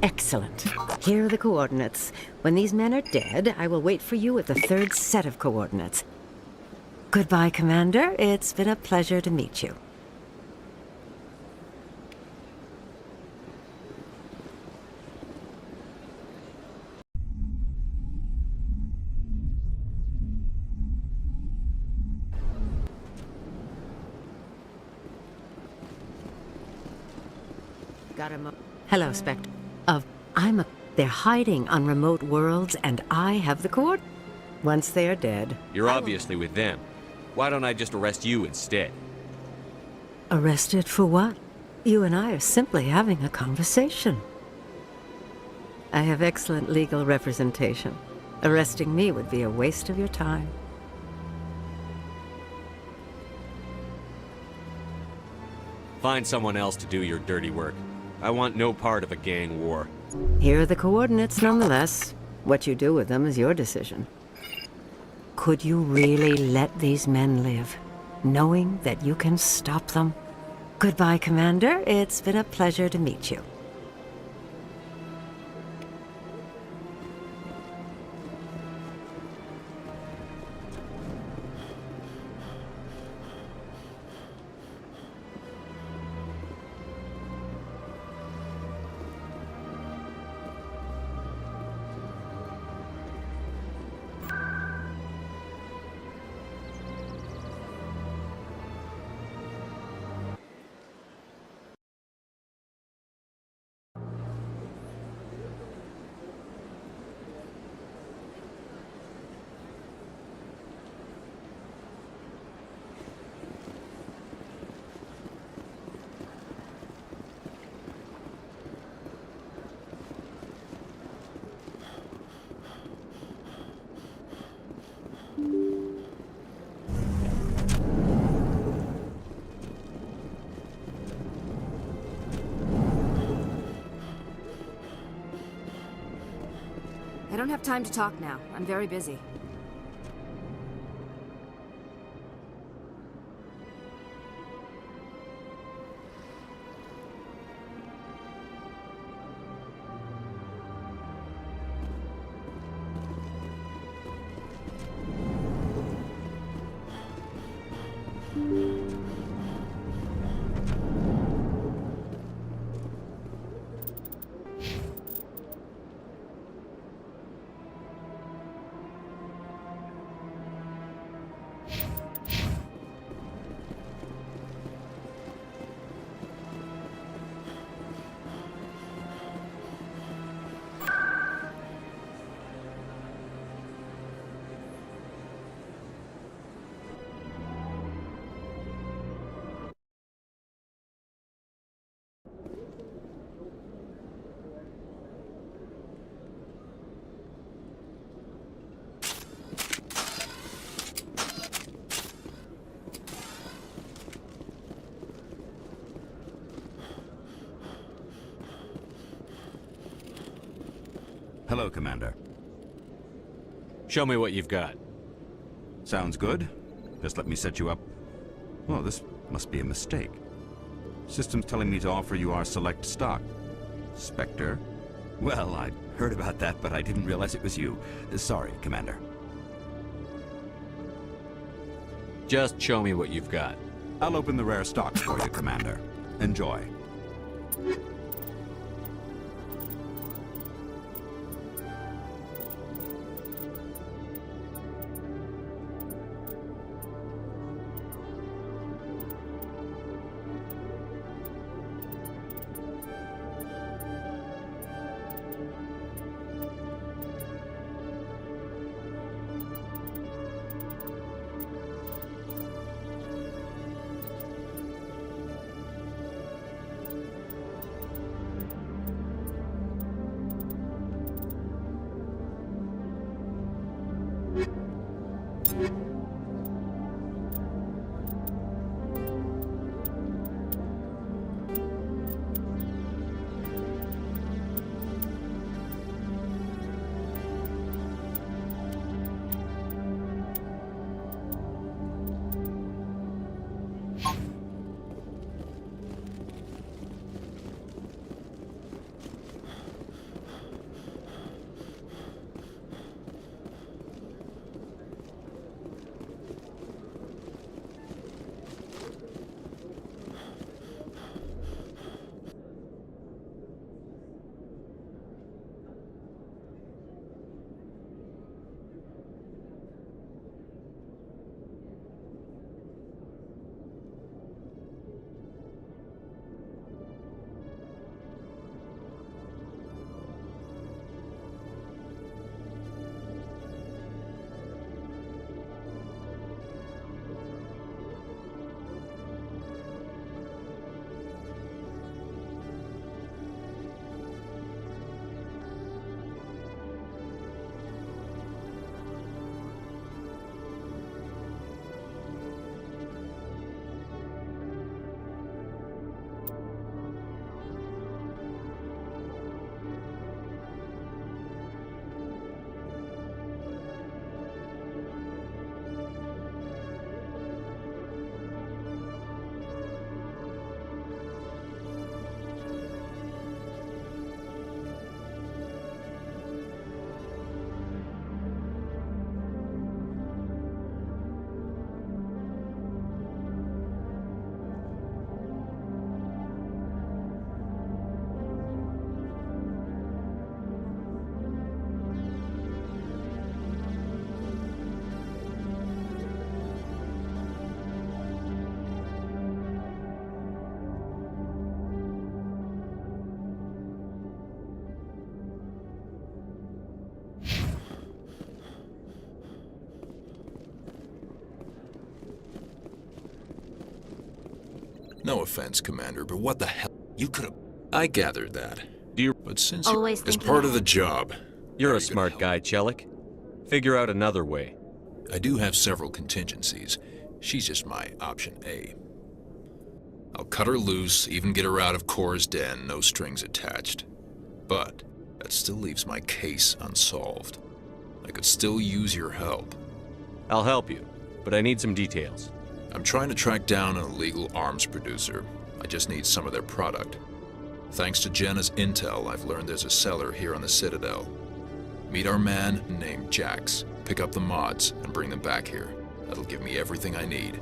Excellent. Here are the coordinates. When these men are dead, I will wait for you at the third set of coordinates. Goodbye, Commander. It's been a pleasure to meet you. Got him. Hello, Spectre. They're hiding on remote worlds, and I have the cord. Once they are dead... You're obviously with them. Why don't I just arrest you instead? Arrested for what? You and I are simply having a conversation. I have excellent legal representation. Arresting me would be a waste of your time. Find someone else to do your dirty work. I want no part of a gang war. Here are the coordinates nonetheless. What you do with them is your decision. Could you really let these men live, knowing that you can stop them? Goodbye, Commander. It's been a pleasure to meet you. don't have time to talk now. I'm very busy. Hello, Commander. Show me what you've got. Sounds good. Just let me set you up. Well, this must be a mistake. System's telling me to offer you our select stock. Spectre? Well, I heard about that, but I didn't realize it was you. Sorry, Commander. Just show me what you've got. I'll open the rare stock for you, Commander. Enjoy. No offense, Commander, but what the hell? You could have... I gathered that. But since Always it's thinking part of ahead. the job... You're a smart guy, Chelik. Figure out another way. I do have several contingencies. She's just my option A. I'll cut her loose, even get her out of Kor's den, no strings attached. But That still leaves my case unsolved. I could still use your help. I'll help you, but I need some details. I'm trying to track down an illegal arms producer. I just need some of their product. Thanks to Jenna's intel, I've learned there's a seller here on the Citadel. Meet our man named Jax. Pick up the mods and bring them back here. That'll give me everything I need.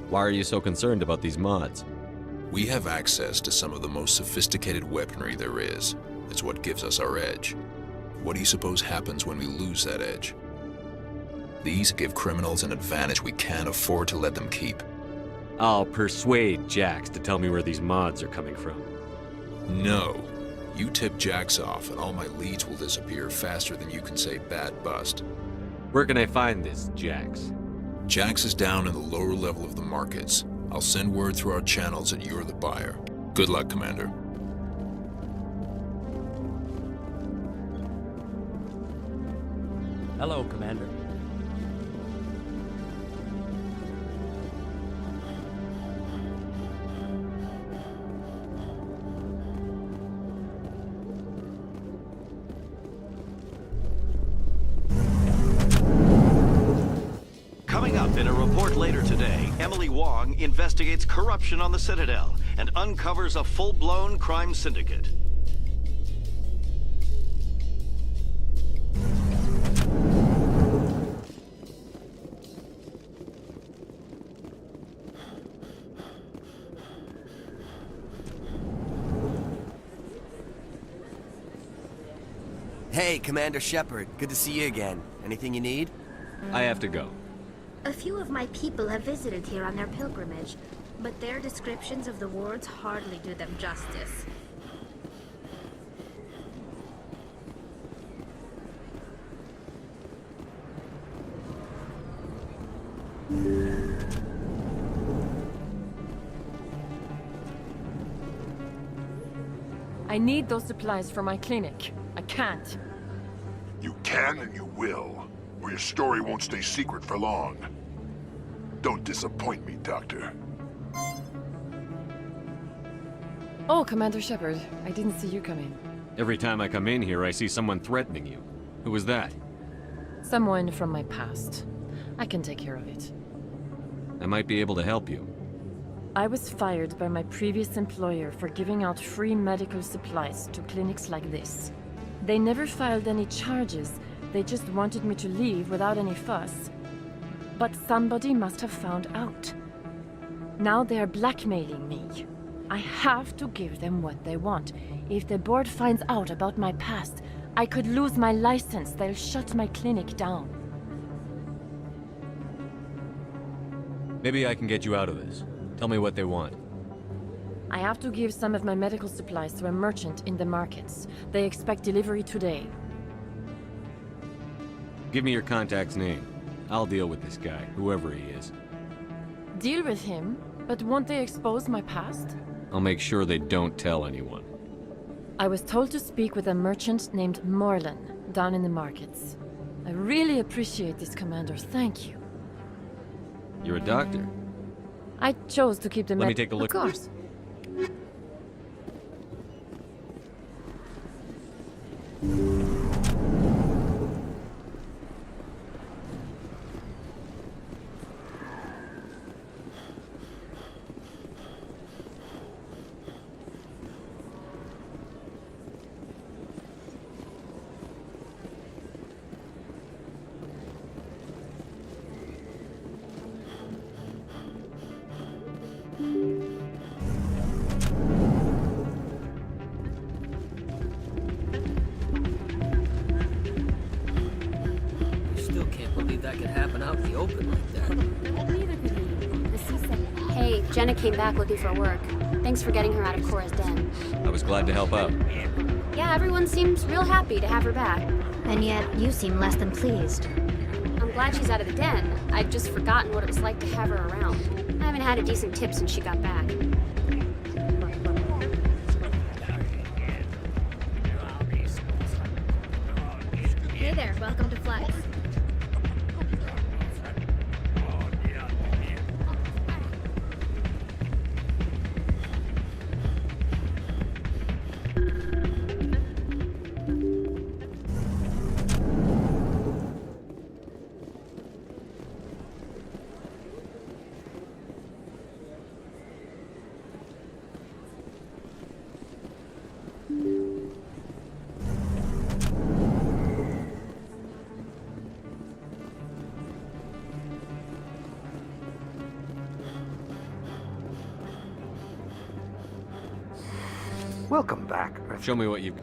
Why are you so concerned about these mods? We have access to some of the most sophisticated weaponry there is. It's what gives us our edge. What do you suppose happens when we lose that edge? These give criminals an advantage we can't afford to let them keep. I'll persuade Jax to tell me where these mods are coming from. No. You tip Jax off and all my leads will disappear faster than you can say bad bust. Where can I find this Jax? Jax is down in the lower level of the markets. I'll send word through our channels that you're the buyer. Good luck, Commander. Hello, Commander. Coming up in a report later today, Emily Wong investigates corruption on the Citadel and uncovers a full-blown crime syndicate. Hey, Commander Shepard. Good to see you again. Anything you need? I have to go. A few of my people have visited here on their pilgrimage, but their descriptions of the wards hardly do them justice. I need those supplies for my clinic. I can't. You can and you will, or your story won't stay secret for long. Don't disappoint me, Doctor. Oh, Commander Shepard. I didn't see you come in. Every time I come in here, I see someone threatening you. Who was that? Someone from my past. I can take care of it. I might be able to help you. I was fired by my previous employer for giving out free medical supplies to clinics like this. They never filed any charges. They just wanted me to leave without any fuss. But somebody must have found out. Now they are blackmailing me. I have to give them what they want. If the board finds out about my past, I could lose my license. They'll shut my clinic down. Maybe I can get you out of this. Tell me what they want. I have to give some of my medical supplies to a merchant in the markets. They expect delivery today. Give me your contact's name. I'll deal with this guy, whoever he is. Deal with him? But won't they expose my past? I'll make sure they don't tell anyone. I was told to speak with a merchant named Morlan, down in the markets. I really appreciate this, Commander. Thank you. You're a doctor. I chose to keep the Let me take a look. Of course. That could happen out in the open like that. Hey, Jenna came back looking for work. Thanks for getting her out of Cora's den. I was glad to help out. Yeah, everyone seems real happy to have her back. And yet, you seem less than pleased. I'm glad she's out of the den. I'd just forgotten what it was like to have her around. I haven't had a decent tip since she got back. Hey there, welcome to Flex. Welcome back. Show me what you...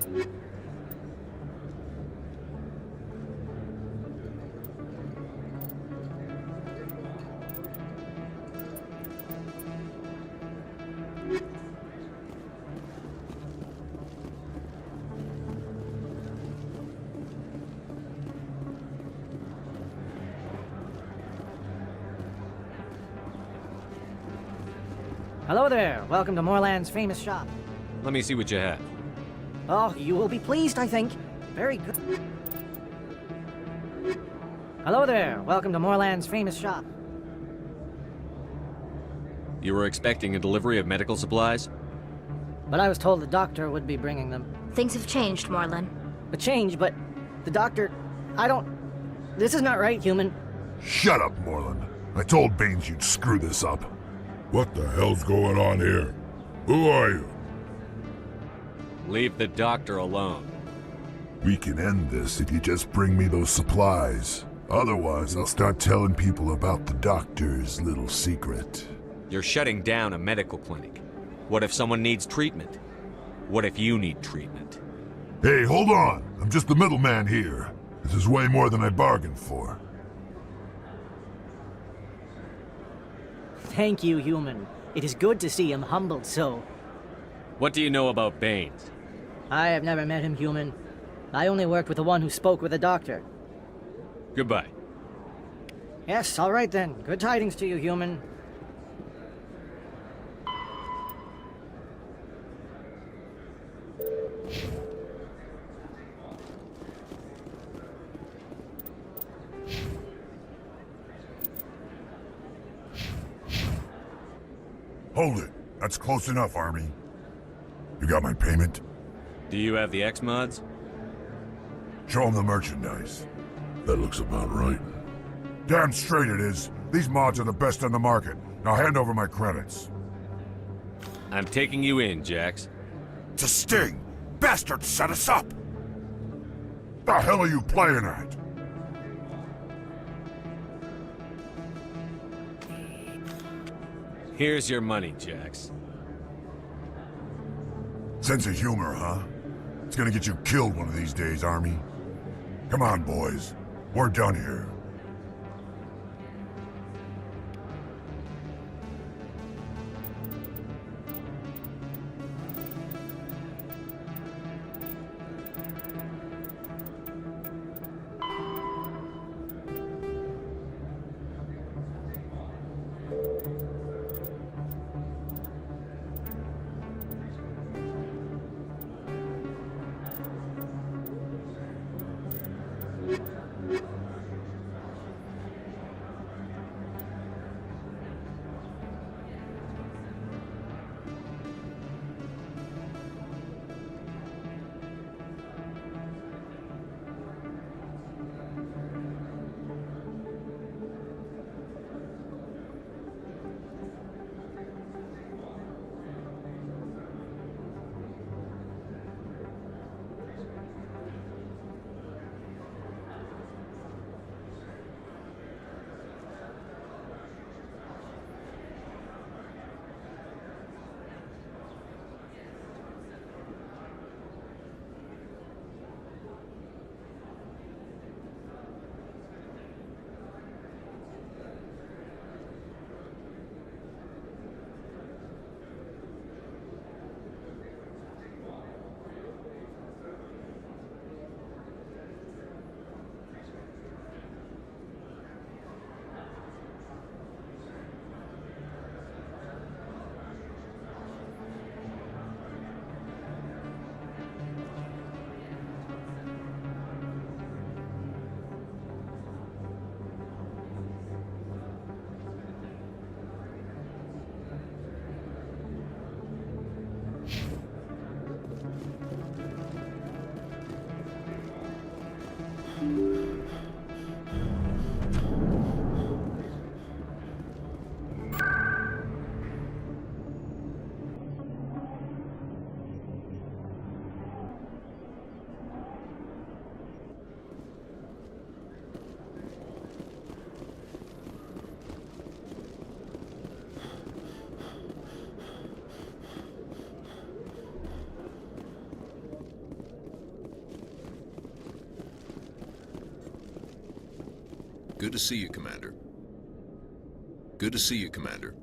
Hello there. Welcome to Moorland's famous shop. Let me see what you have. Oh, you will be pleased, I think. Very good. Hello there. Welcome to Moorland's famous shop. You were expecting a delivery of medical supplies? But I was told the doctor would be bringing them. Things have changed, Moorland. A change, but the doctor... I don't... This is not right, human. Shut up, Moorland. I told Baines you'd screw this up. What the hell's going on here? Who are you? Leave the doctor alone. We can end this if you just bring me those supplies. Otherwise, I'll start telling people about the doctor's little secret. You're shutting down a medical clinic. What if someone needs treatment? What if you need treatment? Hey, hold on! I'm just the middleman here. This is way more than I bargained for. Thank you, human. It is good to see him humbled so. What do you know about Baines? I have never met him, human. I only worked with the one who spoke with the doctor. Goodbye. Yes, all right then. Good tidings to you, human. Hold it. That's close enough, Army. You got my payment? Do you have the X-Mods? Show them the merchandise. That looks about right. Damn straight it is. These mods are the best on the market. Now hand over my credits. I'm taking you in, Jax. It's a sting! Bastards set us up! The hell are you playing at? Here's your money, Jax. Sense of humor, huh? It's gonna get you killed one of these days, Army. Come on, boys. We're done here. Good to see you, Commander. Good to see you, Commander.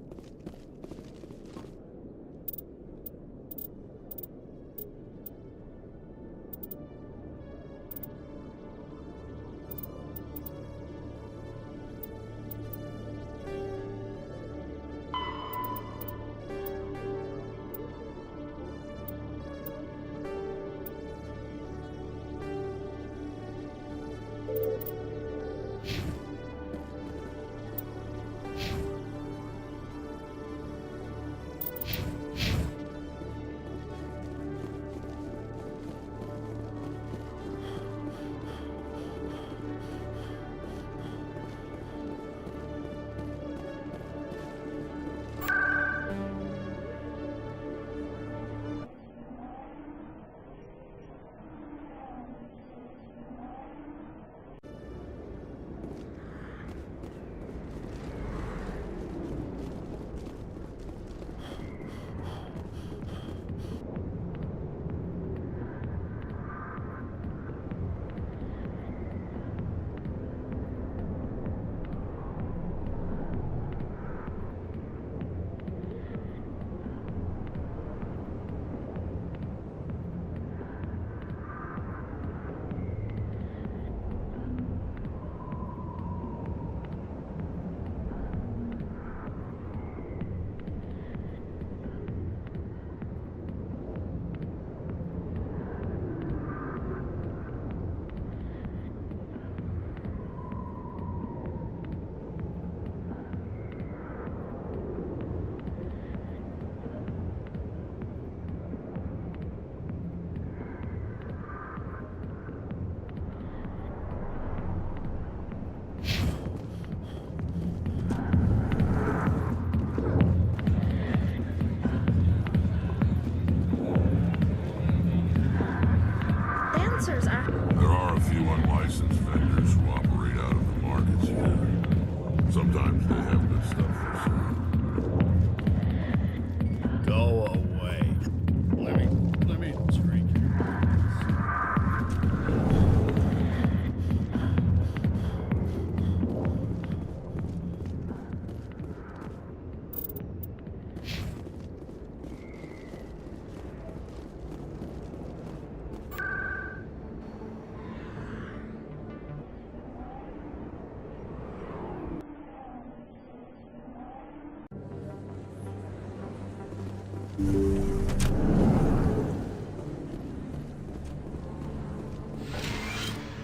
Dancers are... There are a few unlicensed vendors who operate out of the markets here. Sometimes they have good stuff for sale. Go away. Let me drink.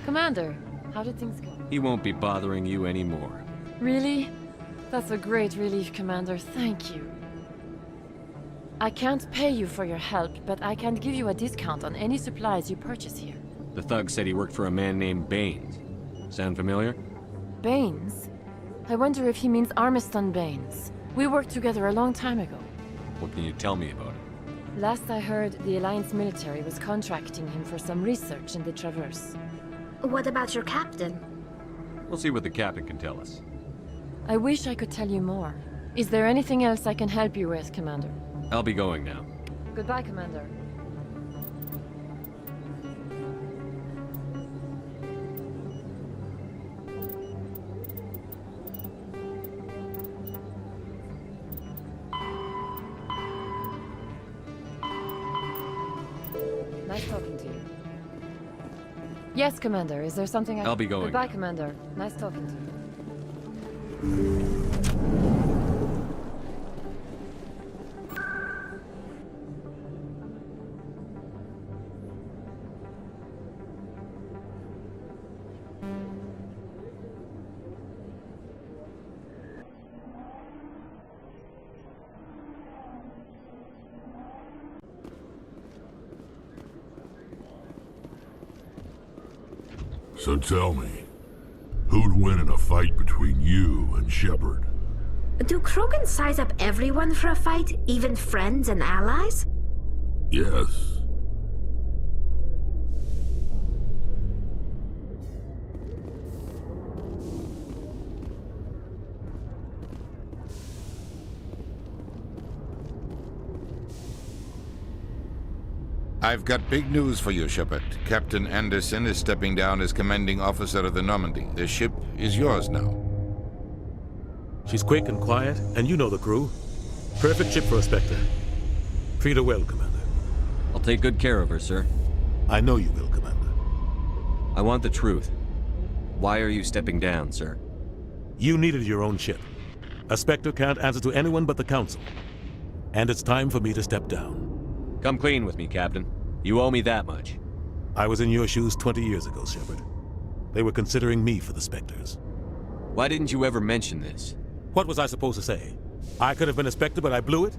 Commander, how did things go? He won't be bothering you anymore. Really? That's a great relief, Commander. Thank you. I can't pay you for your help, but I can give you a discount on any supplies you purchase here. The thug said he worked for a man named Baines. Sound familiar? Baines? I wonder if he means Armiston Baines. We worked together a long time ago. What can you tell me about him? Last I heard, the Alliance military was contracting him for some research in the Traverse. What about your captain? We'll see what the captain can tell us. I wish I could tell you more. Is there anything else I can help you with, Commander? I'll be going now. Goodbye, Commander. Nice talking to you. Yes, Commander. Is there something I... I'll be going. Goodbye, Commander. Nice talking to you. So tell me, who'd win in a fight between you and Shepard? Do Krogan size up everyone for a fight, even friends and allies? Yes. I've got big news for you, Shepard. Captain Anderson is stepping down as commanding officer of the Normandy. The ship is yours now. She's quick and quiet, and you know the crew. Perfect ship for a Spectre. Treat her well, Commander. I'll take good care of her, sir. I know you will, Commander. I want the truth. Why are you stepping down, sir? You needed your own ship. A Spectre can't answer to anyone but the Council. And it's time for me to step down. Come clean with me, Captain. You owe me that much. I was in your shoes 20 years ago, Shepard. They were considering me for the Spectres. Why didn't you ever mention this? What was I supposed to say? I could have been a Spectre, but I blew it?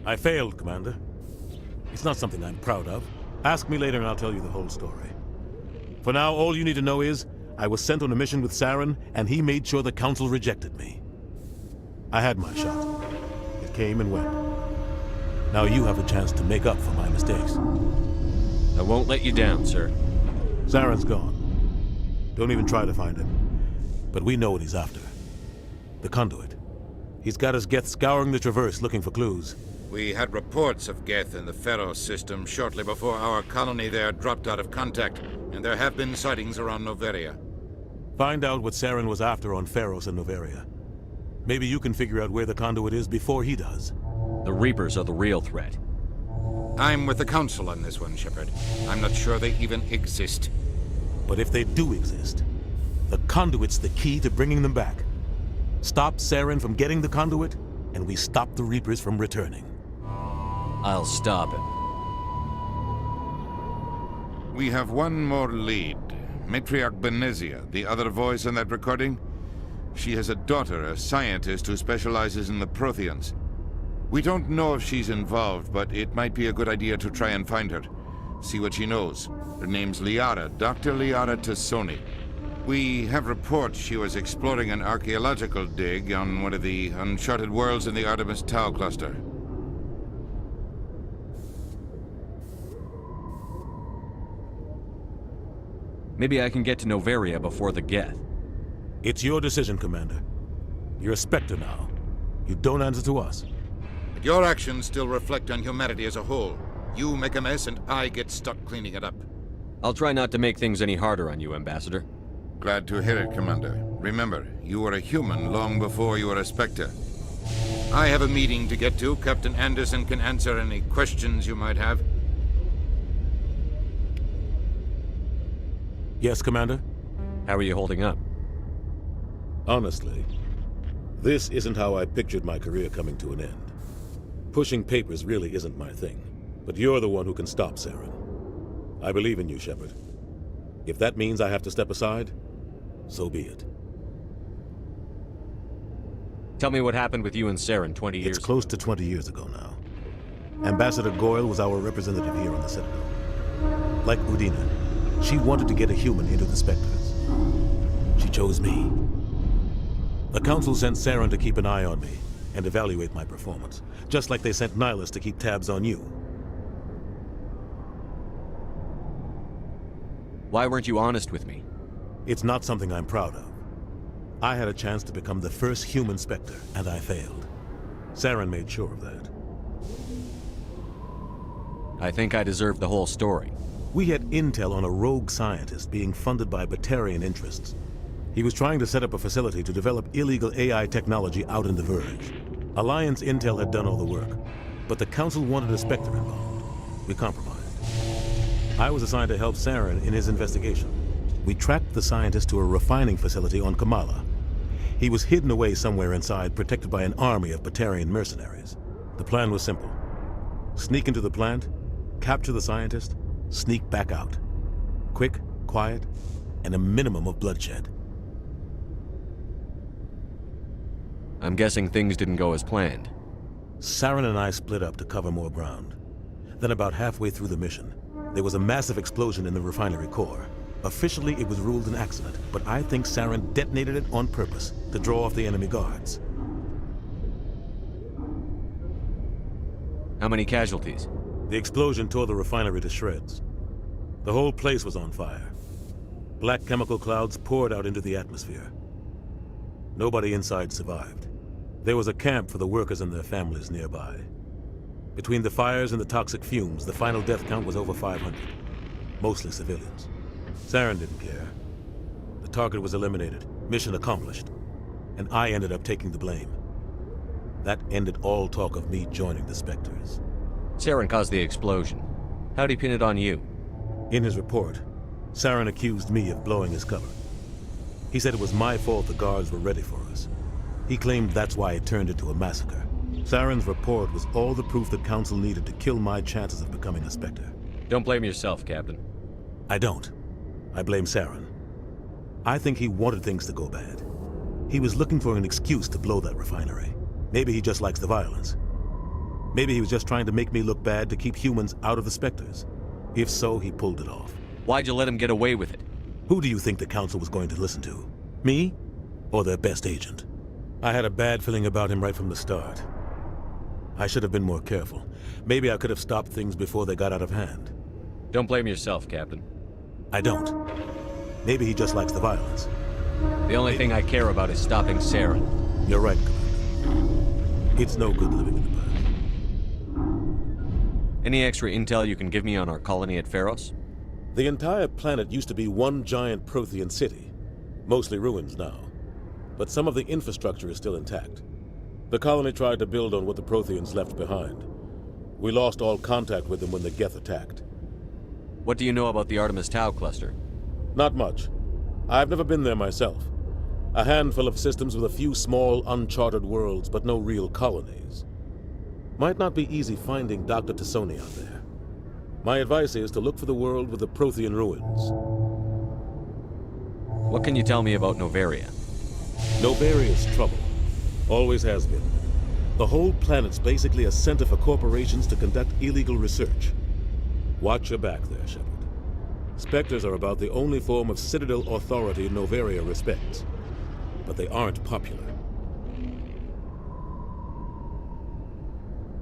I failed, Commander. It's not something I'm proud of. Ask me later and I'll tell you the whole story. For now, all you need to know is, I was sent on a mission with Saren, and he made sure the Council rejected me. I had my shot. It came and went. Now you have a chance to make up for my mistakes. I won't let you down, sir. Saren's gone. Don't even try to find him. But we know what he's after. The Conduit. He's got his Geth scouring the Traverse looking for clues. We had reports of Geth in the Pharos system shortly before our colony there dropped out of contact, and there have been sightings around Noveria. Find out what Saren was after on Pharos and Noveria. Maybe you can figure out where the Conduit is before he does. The Reapers are the real threat. I'm with the Council on this one, Shepard. I'm not sure they even exist. But if they do exist, the Conduit's the key to bringing them back. Stop Saren from getting the Conduit, and we stop the Reapers from returning. I'll stop him. We have one more lead. Matriarch Benezia, the other voice in that recording. She has a daughter, a scientist who specializes in the Protheans. We don't know if she's involved, but it might be a good idea to try and find her. See what she knows. Her name's Liara, Dr. Liara Tassoni. We have reports she was exploring an archaeological dig on one of the uncharted worlds in the Artemis Tau cluster. Maybe I can get to Noveria before the Geth. It's your decision, Commander. You're a Spectre now. You don't answer to us. But your actions still reflect on humanity as a whole. You make a mess and I get stuck cleaning it up. I'll try not to make things any harder on you, Ambassador. Glad to hear it, Commander. Remember, you were a human long before you were a Spectre. I have a meeting to get to. Captain Anderson can answer any questions you might have. Yes, Commander? How are you holding up? Honestly, this isn't how I pictured my career coming to an end. Pushing papers really isn't my thing, but you're the one who can stop Saren. I believe in you, Shepard. If that means I have to step aside, so be it. Tell me what happened with you and Saren 20 years ago. It's close to 20 years ago now. Ambassador Goyle was our representative here on the Citadel. Like Udina, she wanted to get a human into the Spectres. She chose me. The Council sent Saren to keep an eye on me and evaluate my performance, just like they sent Nihilus to keep tabs on you. Why weren't you honest with me? It's not something I'm proud of. I had a chance to become the first human Spectre, and I failed. Saren made sure of that. I think I deserve the whole story. We had intel on a rogue scientist being funded by Batarian interests. He was trying to set up a facility to develop illegal AI technology out in the Verge. Alliance intel had done all the work, but the Council wanted a Spectre involved. We compromised. I was assigned to help Saren in his investigation. We tracked the scientist to a refining facility on Kamala. He was hidden away somewhere inside, protected by an army of Batarian mercenaries. The plan was simple. Sneak into the plant, capture the scientist, sneak back out. Quick, quiet, and a minimum of bloodshed. I'm guessing things didn't go as planned. Saren and I split up to cover more ground. Then about halfway through the mission, there was a massive explosion in the refinery core. Officially, it was ruled an accident, but I think Saren detonated it on purpose to draw off the enemy guards. How many casualties? The explosion tore the refinery to shreds. The whole place was on fire. Black chemical clouds poured out into the atmosphere. Nobody inside survived. There was a camp for the workers and their families nearby. Between the fires and the toxic fumes, the final death count was over 500. Mostly civilians. Saren didn't care. The target was eliminated, mission accomplished, and I ended up taking the blame. That ended all talk of me joining the Spectres. Saren caused the explosion. How'd he pin it on you? In his report, Saren accused me of blowing his cover. He said it was my fault the guards were ready for us. He claimed that's why it turned into a massacre. Saren's report was all the proof that Council needed to kill my chances of becoming a Spectre. Don't blame yourself, Captain. I don't. I blame Saren. I think he wanted things to go bad. He was looking for an excuse to blow that refinery. Maybe he just likes the violence. Maybe he was just trying to make me look bad to keep humans out of the Spectres. If so, he pulled it off. Why'd you let him get away with it? Who do you think the Council was going to listen to? Me? Or their best agent? I had a bad feeling about him right from the start. I should have been more careful. Maybe I could have stopped things before they got out of hand. Don't blame yourself, Captain. I don't. Maybe he just likes the violence. The only thing I care about is stopping Saren. You're right, Commander. It's no good living in the past. Any extra intel you can give me on our colony at Pharos? The entire planet used to be one giant Prothean city. Mostly ruins now. But some of the infrastructure is still intact. The colony tried to build on what the Protheans left behind. We lost all contact with them when the Geth attacked. What do you know about the Artemis Tau cluster? Not much. I've never been there myself. A handful of systems with a few small, uncharted worlds, but no real colonies. Might not be easy finding Dr. T'Soni out there. My advice is to look for the world with the Prothean ruins. What can you tell me about Noveria? Noveria's trouble. Always has been. The whole planet's basically a center for corporations to conduct illegal research. Watch your back there, Shepard. Spectres are about the only form of Citadel authority Noveria respects. But they aren't popular.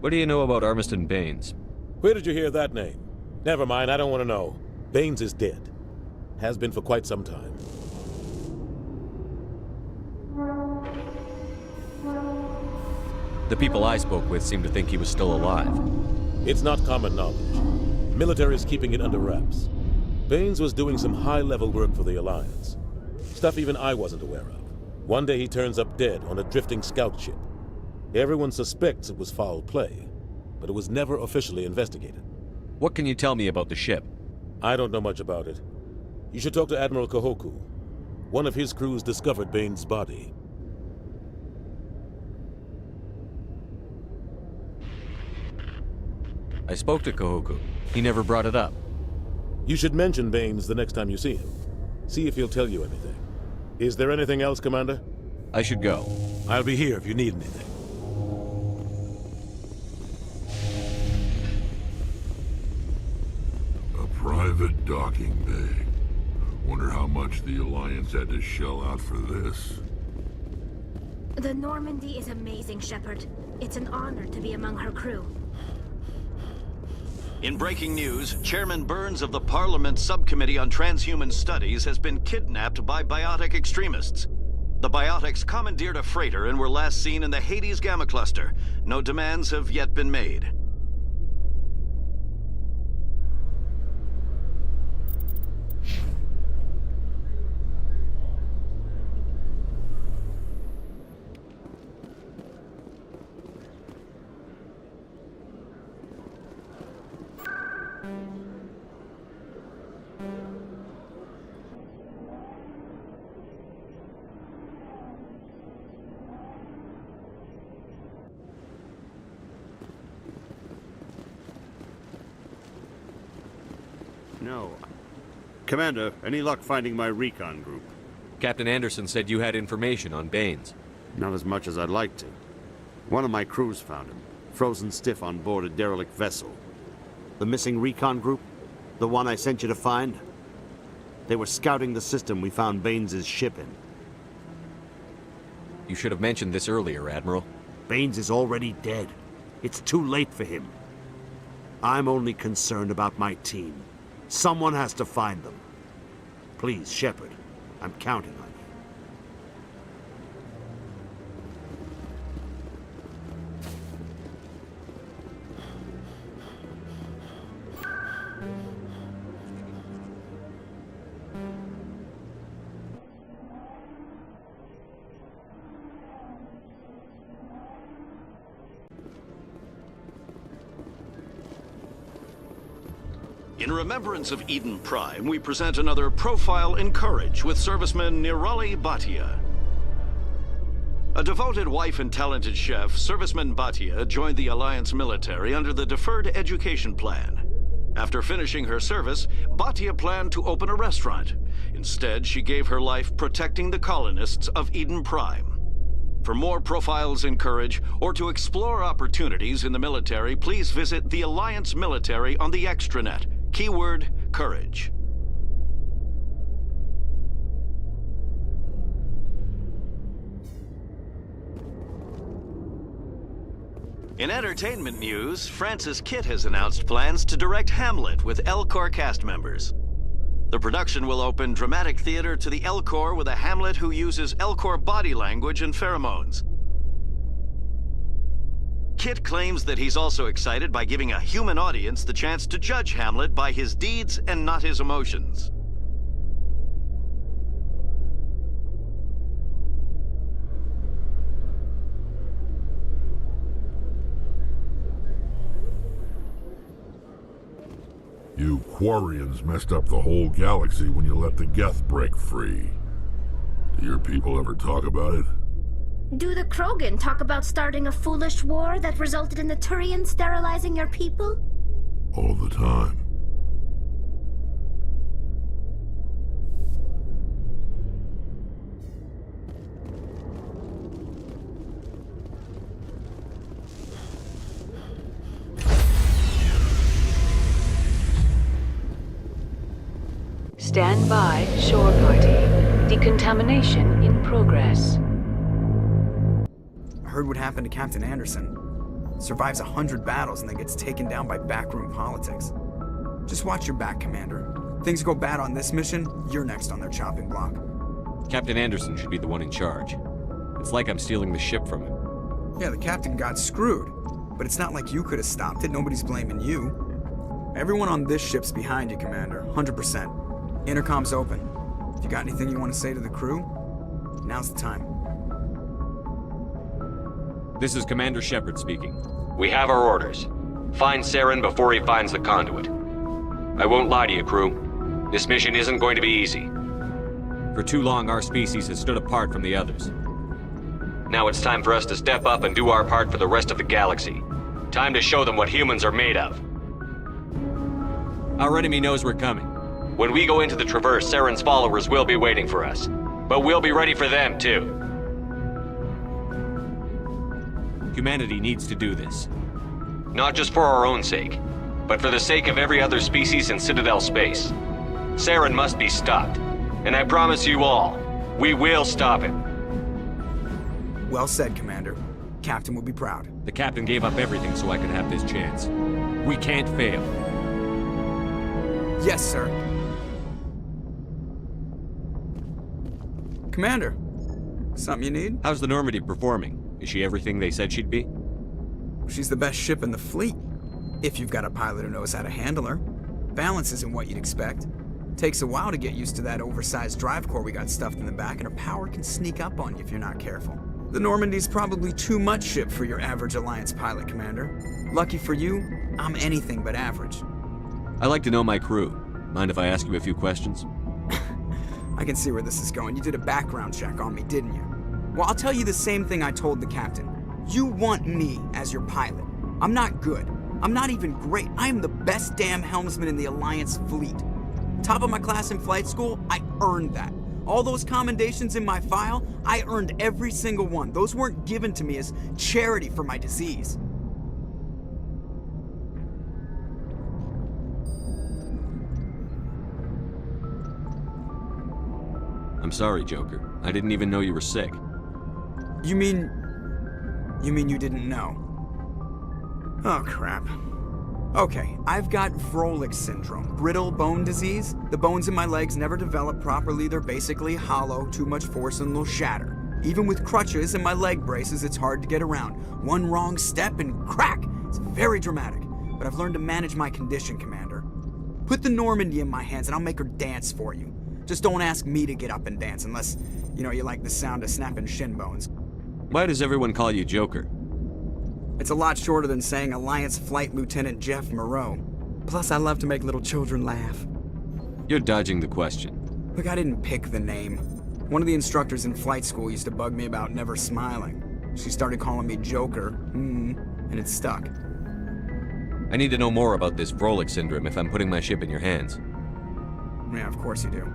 What do you know about Armiston Baines? Where did you hear that name? Never mind, I don't want to know. Baines is dead. Has been for quite some time. The people I spoke with seemed to think he was still alive. It's not common knowledge. Military's keeping it under wraps. Baines was doing some high-level work for the Alliance. Stuff even I wasn't aware of. One day he turns up dead on a drifting scout ship. Everyone suspects it was foul play, but it was never officially investigated. What can you tell me about the ship? I don't know much about it. You should talk to Admiral Kahoku. One of his crews discovered Baines' body. I spoke to Kahoku. He never brought it up. You should mention Baines the next time you see him. See if he'll tell you anything. Is there anything else, Commander? I should go. I'll be here if you need anything. A private docking bay. Wonder how much the Alliance had to shell out for this. The Normandy is amazing, Shepard. It's an honor to be among her crew. In breaking news, Chairman Burns of the Parliament Subcommittee on Transhuman Studies has been kidnapped by biotic extremists. The biotics commandeered a freighter and were last seen in the Hades Gamma Cluster. No demands have yet been made. No. Commander, any luck finding my recon group? Captain Anderson said you had information on Baines. Not as much as I'd like to. One of my crews found him, frozen stiff on board a derelict vessel. The missing recon group? The one I sent you to find? They were scouting the system we found Baines' ship in. You should have mentioned this earlier, Admiral. Baines is already dead. It's too late for him. I'm only concerned about my team. Someone has to find them. Please, Shepard, I'm counting on you. In remembrance of Eden Prime, we present another Profile in Courage with serviceman Nirali Bhatia. A devoted wife and talented chef, Serviceman Bhatia joined the Alliance military under the Deferred Education Plan. After finishing her service, Bhatia planned to open a restaurant. Instead, she gave her life protecting the colonists of Eden Prime. For more Profiles in Courage, or to explore opportunities in the military, please visit the Alliance Military on the extranet. Keyword, Courage. In entertainment news, Francis Kitt has announced plans to direct Hamlet with Elcor cast members. The production will open dramatic theater to the Elcor with a Hamlet who uses Elcor body language and pheromones. Kitt claims that he's also excited by giving a human audience the chance to judge Hamlet by his deeds and not his emotions. You Quarians messed up the whole galaxy when you let the Geth break free. Do your people ever talk about it? Do the Krogan talk about starting a foolish war that resulted in the Turians sterilizing your people? All the time. Stand by, shore party. Decontamination in progress. I heard what happened to Captain Anderson. Survives 100 battles and then gets taken down by backroom politics. Just watch your back, Commander. Things go bad on this mission, you're next on their chopping block. Captain Anderson should be the one in charge. It's like I'm stealing the ship from him. Yeah, the captain got screwed. But it's not like you could have stopped it. Nobody's blaming you. Everyone on this ship's behind you, Commander. 100%. Intercom's open. If you got anything you want to say to the crew, now's the time. This is Commander Shepard speaking. We have our orders. Find Saren before he finds the conduit. I won't lie to you, crew. This mission isn't going to be easy. For too long, our species has stood apart from the others. Now it's time for us to step up and do our part for the rest of the galaxy. Time to show them what humans are made of. Our enemy knows we're coming. When we go into the Traverse, Saren's followers will be waiting for us. But we'll be ready for them, too. Humanity needs to do this. Not just for our own sake, but for the sake of every other species in Citadel space. Saren must be stopped. And I promise you all, we will stop him. Well said, Commander. Captain will be proud. The captain gave up everything so I could have this chance. We can't fail. Yes, sir. Commander, something you need? How's the Normandy performing? Is she everything they said she'd be? She's the best ship in the fleet. If you've got a pilot who knows how to handle her. Balance isn't what you'd expect. Takes a while to get used to that oversized drive core we got stuffed in the back, and her power can sneak up on you if you're not careful. The Normandy's probably too much ship for your average Alliance pilot, Commander. Lucky for you, I'm anything but average. I like to know my crew. Mind if I ask you a few questions? I can see where this is going. You did a background check on me, didn't you? Well, I'll tell you the same thing I told the captain. You want me as your pilot. I'm not good. I'm not even great. I am the best damn helmsman in the Alliance fleet. Top of my class in flight school, I earned that. All those commendations in my file, I earned every single one. Those weren't given to me as charity for my disease. I'm sorry, Joker. I didn't even know you were sick. You mean you didn't know? Oh, crap. Okay, I've got Vrolik syndrome, brittle bone disease. The bones in my legs never develop properly. They're basically hollow, too much force and they'll shatter. Even with crutches and my leg braces, it's hard to get around. One wrong step and crack! It's very dramatic, but I've learned to manage my condition, Commander. Put the Normandy in my hands and I'll make her dance for you. Just don't ask me to get up and dance unless, you like the sound of snapping shin bones. Why does everyone call you Joker? It's a lot shorter than saying Alliance Flight Lieutenant Jeff Moreau. Plus, I love to make little children laugh. You're dodging the question. Look, I didn't pick the name. One of the instructors in flight school used to bug me about never smiling. She started calling me Joker, and it stuck. I need to know more about this Vrolik syndrome if I'm putting my ship in your hands. Yeah, of course you do.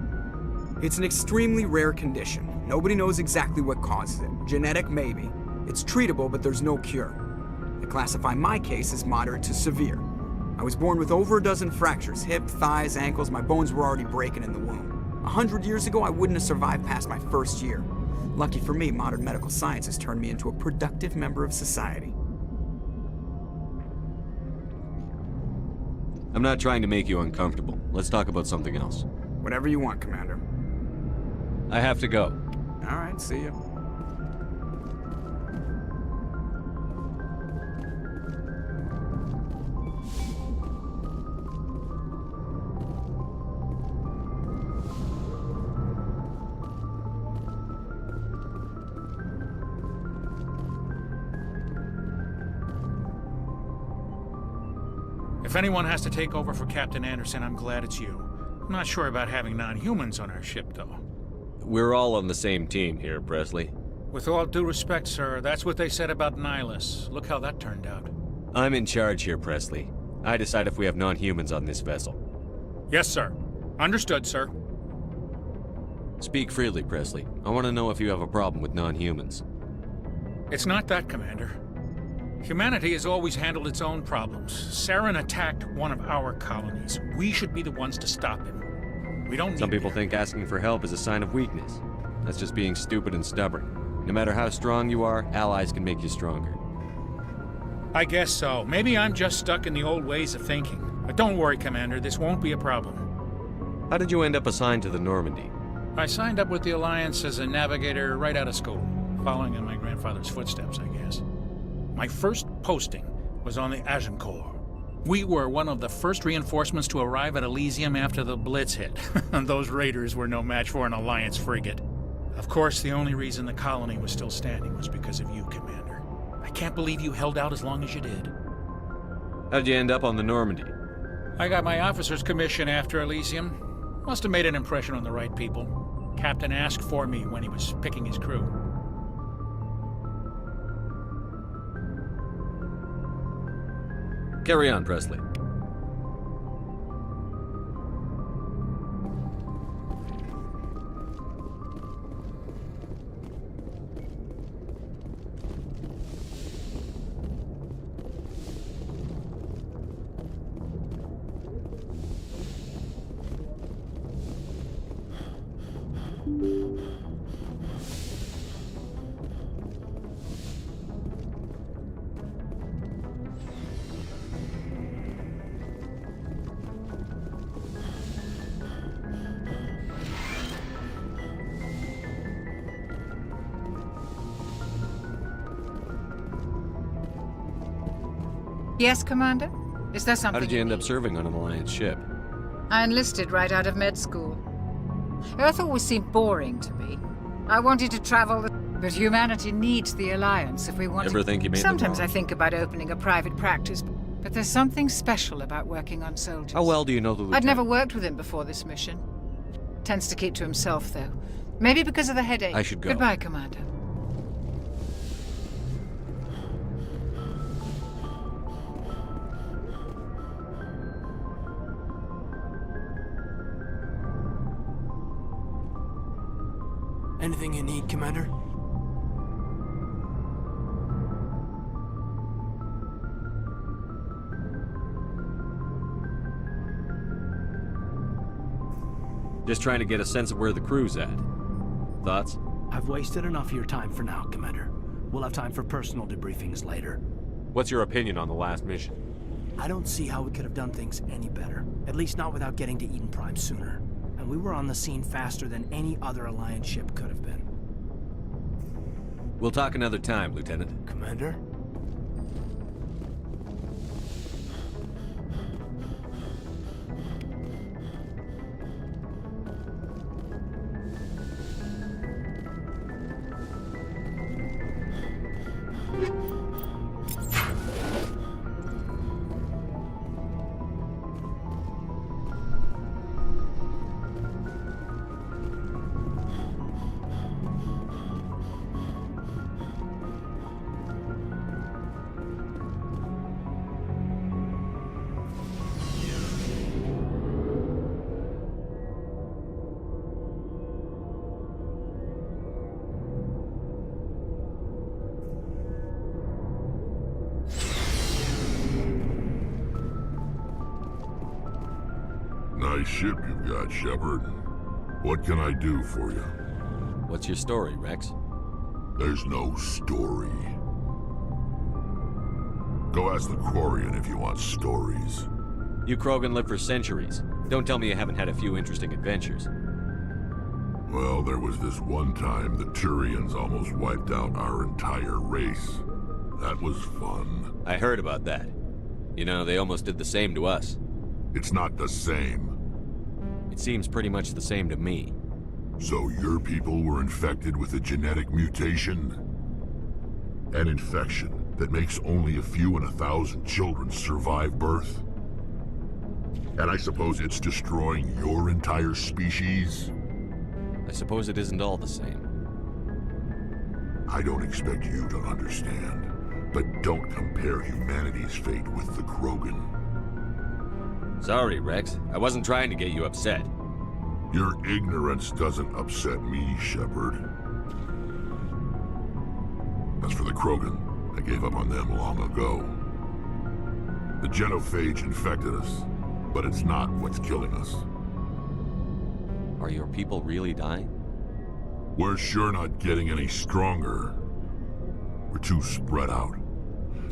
It's an extremely rare condition. Nobody knows exactly what causes it. Genetic, maybe. It's treatable, but there's no cure. I classify my case as moderate to severe. I was born with over a dozen fractures, hip, thighs, ankles. My bones were already breaking in the womb. 100 years ago, I wouldn't have survived past my first year. Lucky for me, modern medical science has turned me into a productive member of society. I'm not trying to make you uncomfortable. Let's talk about something else. Whatever you want, Commander. I have to go. All right, see you. If anyone has to take over for Captain Anderson, I'm glad it's you. I'm not sure about having non-humans on our ship, though. We're all on the same team here, Presley. With all due respect, sir, that's what they said about Nihilus. Look how that turned out. I'm in charge here, Presley. I decide if we have non-humans on this vessel. Yes, sir. Understood, sir. Speak freely, Presley. I want to know if you have a problem with non-humans. It's not that, Commander. Humanity has always handled its own problems. Saren attacked one of our colonies. We should be the ones to stop him. We don't need... Some people think asking for help is a sign of weakness. That's just being stupid and stubborn. No matter how strong you are, allies can make you stronger. I guess so. Maybe I'm just stuck in the old ways of thinking. But don't worry, Commander. This won't be a problem. How did you end up assigned to the Normandy? I signed up with the Alliance as a navigator right out of school, following in my grandfather's footsteps, I guess. My first posting was on the Agincourt. We were one of the first reinforcements to arrive at Elysium after the Blitz hit. Those raiders were no match for an Alliance frigate. Of course, the only reason the colony was still standing was because of you, Commander. I can't believe you held out as long as you did. How'd you end up on the Normandy? I got my officer's commission after Elysium. Must have made an impression on the right people. Captain asked for me when he was picking his crew. Carry on, Presley. Yes, Commander? Is there something? How did you end up serving on an Alliance ship? I enlisted right out of med school. Earth always seemed boring to me. I wanted to travel, but humanity needs the Alliance if we want Ever to... think you made Sometimes the I think about opening a private practice, but there's something special about working on soldiers. How well do you know the lieutenant? I'd never worked with him before this mission. Tends to keep to himself, though. Maybe because of the headache. I should go. Goodbye, Commander. Anything you need, Commander? Just trying to get a sense of where the crew's at. Thoughts? I've wasted enough of your time for now, Commander. We'll have time for personal debriefings later. What's your opinion on the last mission? I don't see how we could have done things any better. At least not without getting to Eden Prime sooner. And we were on the scene faster than any other Alliance ship could have been. We'll talk another time, Lieutenant. Commander? Nice ship you've got, Shepard. What can I do for you? What's your story, Rex? There's no story. Go ask the Quarian if you want stories. You Krogan live for centuries. Don't tell me you haven't had a few interesting adventures. Well, there was this one time the Turians almost wiped out our entire race. That was fun. I heard about that. You know, they almost did the same to us. It's not the same. It seems pretty much the same to me. So your people were infected with a genetic mutation? An infection that makes only a few in 1,000 children survive birth? And I suppose it's destroying your entire species? I suppose it isn't all the same. I don't expect you to understand, but don't compare humanity's fate with the Krogan. Sorry, Rex. I wasn't trying to get you upset. Your ignorance doesn't upset me, Shepard. As for the Krogan, I gave up on them long ago. The genophage infected us, but it's not what's killing us. Are your people really dying? We're sure not getting any stronger. We're too spread out.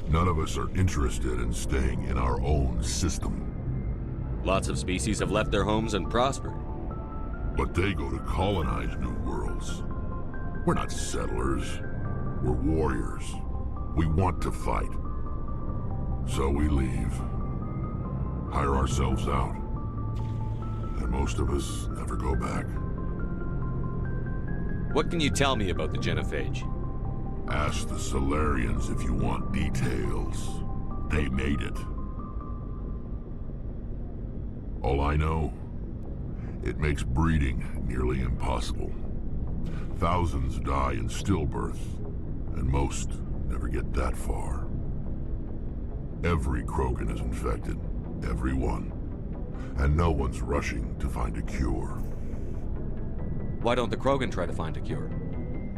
None of us are interested in staying in our own system. Lots of species have left their homes and prospered. But they go to colonize new worlds. We're not settlers. We're warriors. We want to fight. So we leave. Hire ourselves out. And most of us never go back. What can you tell me about the genophage? Ask the Solarians if you want details. They made it. All I know, it makes breeding nearly impossible. Thousands die in stillbirth, and most never get that far. Every Krogan is infected, every one. And no one's rushing to find a cure. Why don't the Krogan try to find a cure?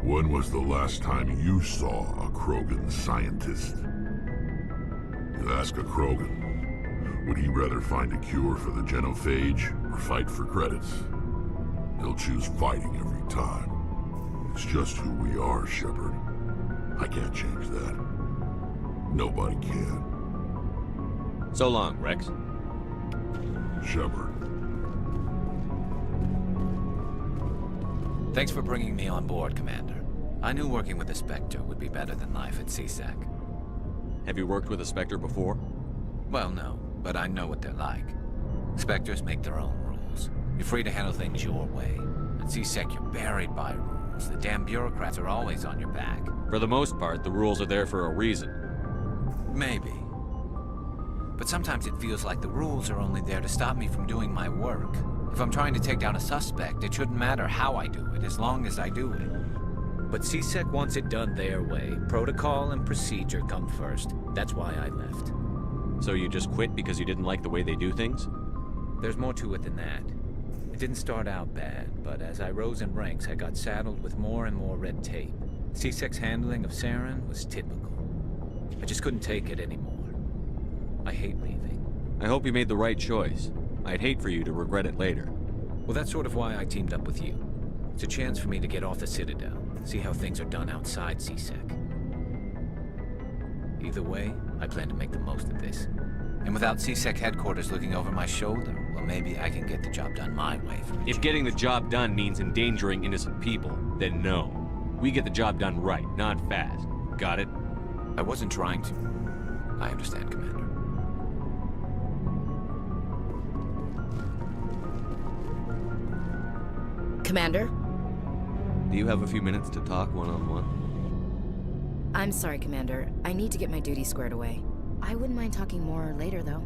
When was the last time you saw a Krogan scientist? You ask a Krogan, would he rather find a cure for the genophage or fight for credits? He'll choose fighting every time. It's just who we are, Shepard. I can't change that. Nobody can. So long, Rex. Shepard. Thanks for bringing me on board, Commander. I knew working with the Spectre would be better than life at CSEC. Have you worked with a Spectre before? Well, no, but I know what they're like. Spectres make their own rules. You're free to handle things your way. At CSEC, you're buried by rules. The damn bureaucrats are always on your back. For the most part, the rules are there for a reason. Maybe. But sometimes it feels like the rules are only there to stop me from doing my work. If I'm trying to take down a suspect, it shouldn't matter how I do it, as long as I do it. But CSEC wants it done their way. Protocol and procedure come first. That's why I left. So you just quit because you didn't like the way they do things? There's more to it than that. It didn't start out bad, but as I rose in ranks, I got saddled with more and more red tape. CSEC's handling of Saren was typical. I just couldn't take it anymore. I hate leaving. I hope you made the right choice. I'd hate for you to regret it later. Well, that's sort of why I teamed up with you. It's a chance for me to get off the Citadel, see how things are done outside CSEC. Either way, I plan to make the most of this. And without CSEC headquarters looking over my shoulder, well, maybe I can get the job done my way. If getting the job done means endangering innocent people, then no. We get the job done right, not fast. Got it? I wasn't trying to. I understand, Commander. Commander? Do you have a few minutes to talk one-on-one? I'm sorry, Commander. I need to get my duty squared away. I wouldn't mind talking more later, though.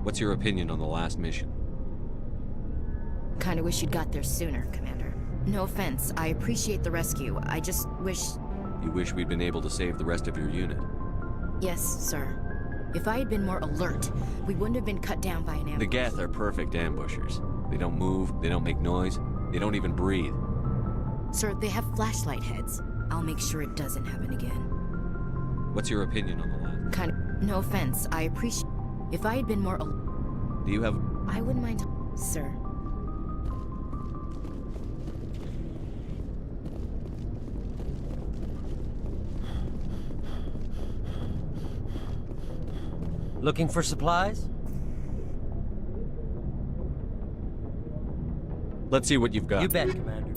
What's your opinion on the last mission? Kinda wish you'd got there sooner, Commander. No offense, I appreciate the rescue. I just wish... You wish we'd been able to save the rest of your unit? Yes, sir. If I had been more alert, we wouldn't have been cut down by an ambush. The Geth are perfect ambushers. They don't move, they don't make noise, they don't even breathe. Sir, they have flashlight heads. I'll make sure it doesn't happen again. What's your opinion on the last? No offense, I appreciate... If I had been more... Do you have... I wouldn't mind... sir. Looking for supplies? Let's see what you've got. You bet, Commander.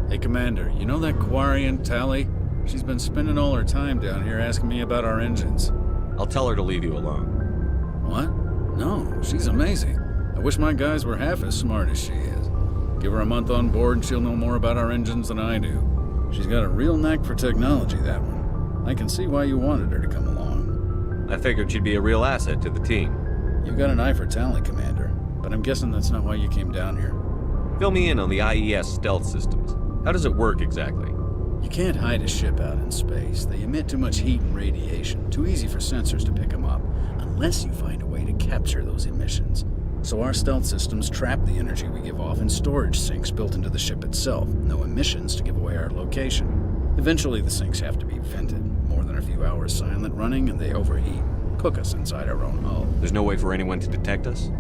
Hey, Commander, you know that Quarian, Tali? She's been spending all her time down here asking me about our engines. I'll tell her to leave you alone. What? No, she's amazing. I wish my guys were half as smart as she is. Give her a month on board and she'll know more about our engines than I do. She's got a real knack for technology, that one. I can see why you wanted her to come along. I figured she'd be a real asset to the team. You've got an eye for talent, Commander, but I'm guessing that's not why you came down here. Fill me in on the IES stealth systems. How does it work exactly? You can't hide a ship out in space. They emit too much heat and radiation. Too easy for sensors to pick them up, unless you find a way to capture those emissions. So our stealth systems trap the energy we give off in storage sinks built into the ship itself. No emissions to give away our location. Eventually the sinks have to be vented. More than a few hours silent running and they overheat. Cook us inside our own hull. There's no way for anyone to detect us?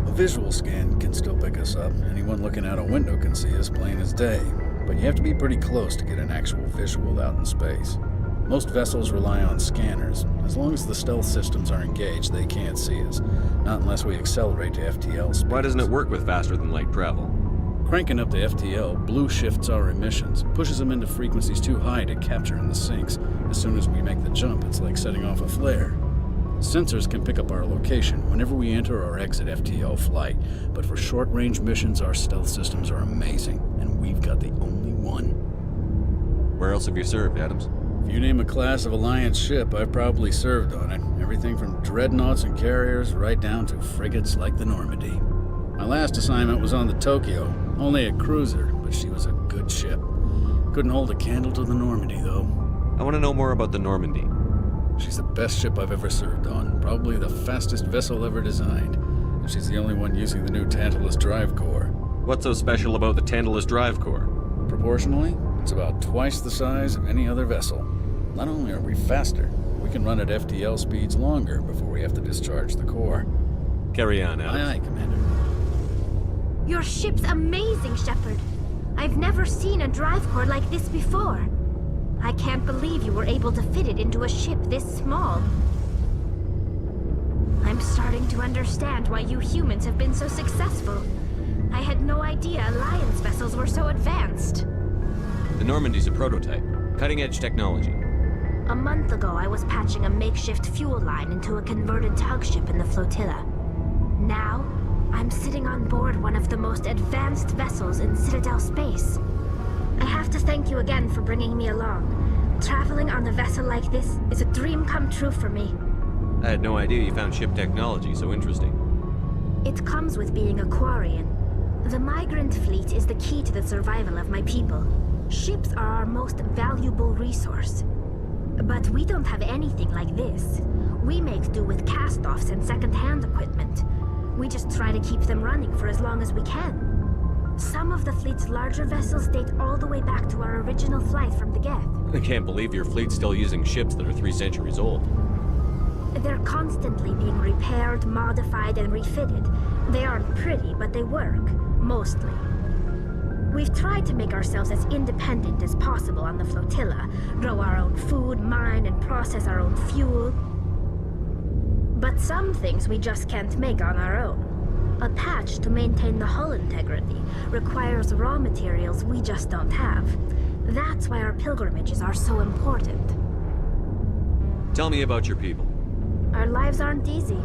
A visual scan can still pick us up. Anyone looking out a window can see us plain as day. But you have to be pretty close to get an actual visual out in space. Most vessels rely on scanners. As long as the stealth systems are engaged, they can't see us. Not unless we accelerate to FTL speeds. Why doesn't it work with faster than light travel? Cranking up to FTL blue shifts our emissions, pushes them into frequencies too high to capture in the sinks. As soon as we make the jump, it's like setting off a flare. Sensors can pick up our location whenever we enter or exit FTL flight, but for short-range missions, our stealth systems are amazing, and we've got the only one. Where else have you served, Adams? If you name a class of Alliance ship, I've probably served on it. Everything from dreadnoughts and carriers right down to frigates like the Normandy. My last assignment was on the Tokyo, only a cruiser, but she was a good ship. Couldn't hold a candle to the Normandy, though. I want to know more about the Normandy. She's the best ship I've ever served on, probably the fastest vessel ever designed. And she's the only one using the new Tantalus drive core. What's so special about the Tantalus drive core? Proportionally, it's about twice the size of any other vessel. Not only are we faster, we can run at FTL speeds longer before we have to discharge the core. Carry on, Adams. Aye, aye, Commander. Your ship's amazing, Shepard. I've never seen a drive core like this before. I can't believe you were able to fit it into a ship this small. I'm starting to understand why you humans have been so successful. I had no idea Alliance vessels were so advanced. The Normandy's a prototype. Cutting-edge technology. A month ago, I was patching a makeshift fuel line into a converted tug ship in the flotilla. Now, I'm sitting on board one of the most advanced vessels in Citadel space. I have to thank you again for bringing me along. Traveling on a vessel like this is a dream come true for me. I had no idea you found ship technology so interesting. It comes with being a Quarian. The migrant fleet is the key to the survival of my people. Ships are our most valuable resource. But we don't have anything like this. We make do with cast-offs and second-hand equipment. We just try to keep them running for as long as we can. Some of the fleet's larger vessels date all the way back to our original flight from the Geth. I can't believe your fleet's still using ships that are 3 centuries old. They're constantly being repaired, modified, and refitted. They aren't pretty, but they work. Mostly. We've tried to make ourselves as independent as possible on the flotilla, grow our own food, mine, and process our own fuel. But some things we just can't make on our own. A patch to maintain the hull integrity requires raw materials we just don't have. That's why our pilgrimages are so important. Tell me about your people. Our lives aren't easy.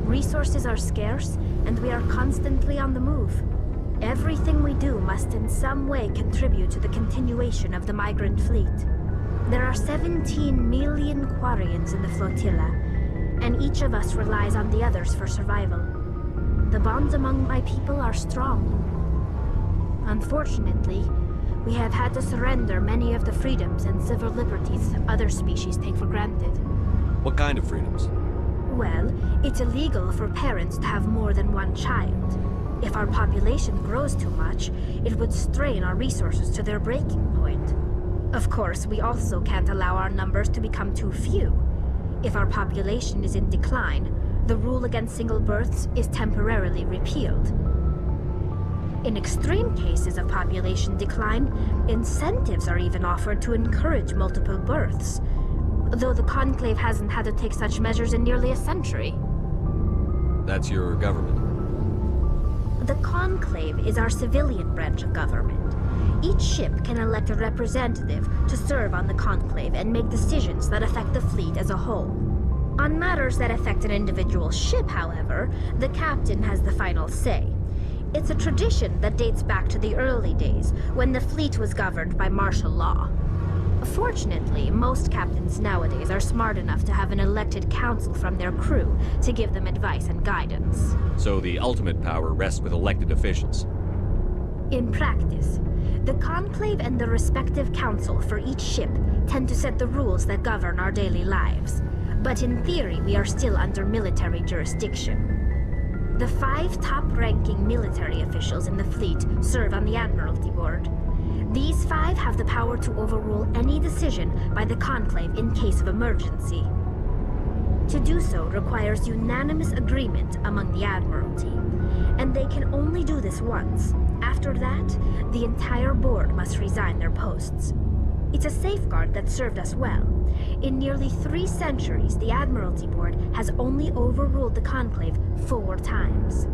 Resources are scarce, and we are constantly on the move. Everything we do must in some way contribute to the continuation of the migrant fleet. There are 17 million Quarians in the flotilla, and each of us relies on the others for survival. The bonds among my people are strong. Unfortunately, we have had to surrender many of the freedoms and civil liberties other species take for granted. What kind of freedoms? Well, it's illegal for parents to have more than one child. If our population grows too much, it would strain our resources to their breaking point. Of course, we also can't allow our numbers to become too few. If our population is in decline, the rule against single births is temporarily repealed. In extreme cases of population decline, incentives are even offered to encourage multiple births, though the Conclave hasn't had to take such measures in nearly a century. That's your government. The Conclave is our civilian branch of government. Each ship can elect a representative to serve on the Conclave and make decisions that affect the fleet as a whole. On matters that affect an individual ship, however, the captain has the final say. It's a tradition that dates back to the early days, when the fleet was governed by martial law. Fortunately, most captains nowadays are smart enough to have an elected council from their crew to give them advice and guidance. So the ultimate power rests with elected officials. In practice, the Conclave and the respective council for each ship tend to set the rules that govern our daily lives. But in theory, we are still under military jurisdiction. The 5 top-ranking military officials in the fleet serve on the Admiralty Board. These 5 have the power to overrule any decision by the Conclave in case of emergency. To do so requires unanimous agreement among the Admiralty, and they can only do this once. After that, the entire board must resign their posts. It's a safeguard that served us well. In nearly 3 centuries, the Admiralty Board has only overruled the Conclave 4 times.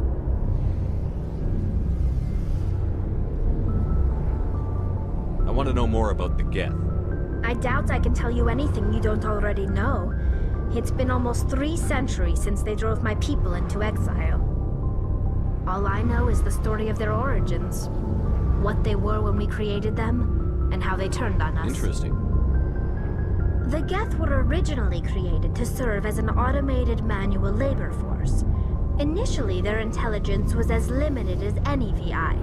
I want to know more about the Geth. I doubt I can tell you anything you don't already know. It's been almost 3 centuries since they drove my people into exile. All I know is the story of their origins. What they were when we created them, and how they turned on us. Interesting. The Geth were originally created to serve as an automated manual labor force. Initially, their intelligence was as limited as any VI.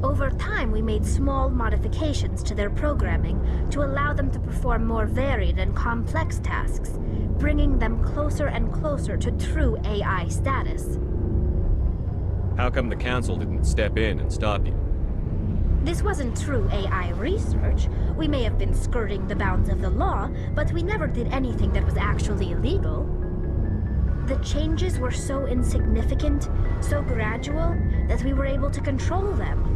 Over time, we made small modifications to their programming to allow them to perform more varied and complex tasks, bringing them closer and closer to true AI status. How come the Council didn't step in and stop you? This wasn't true AI research. We may have been skirting the bounds of the law, but we never did anything that was actually illegal. The changes were so insignificant, so gradual, that we were able to control them.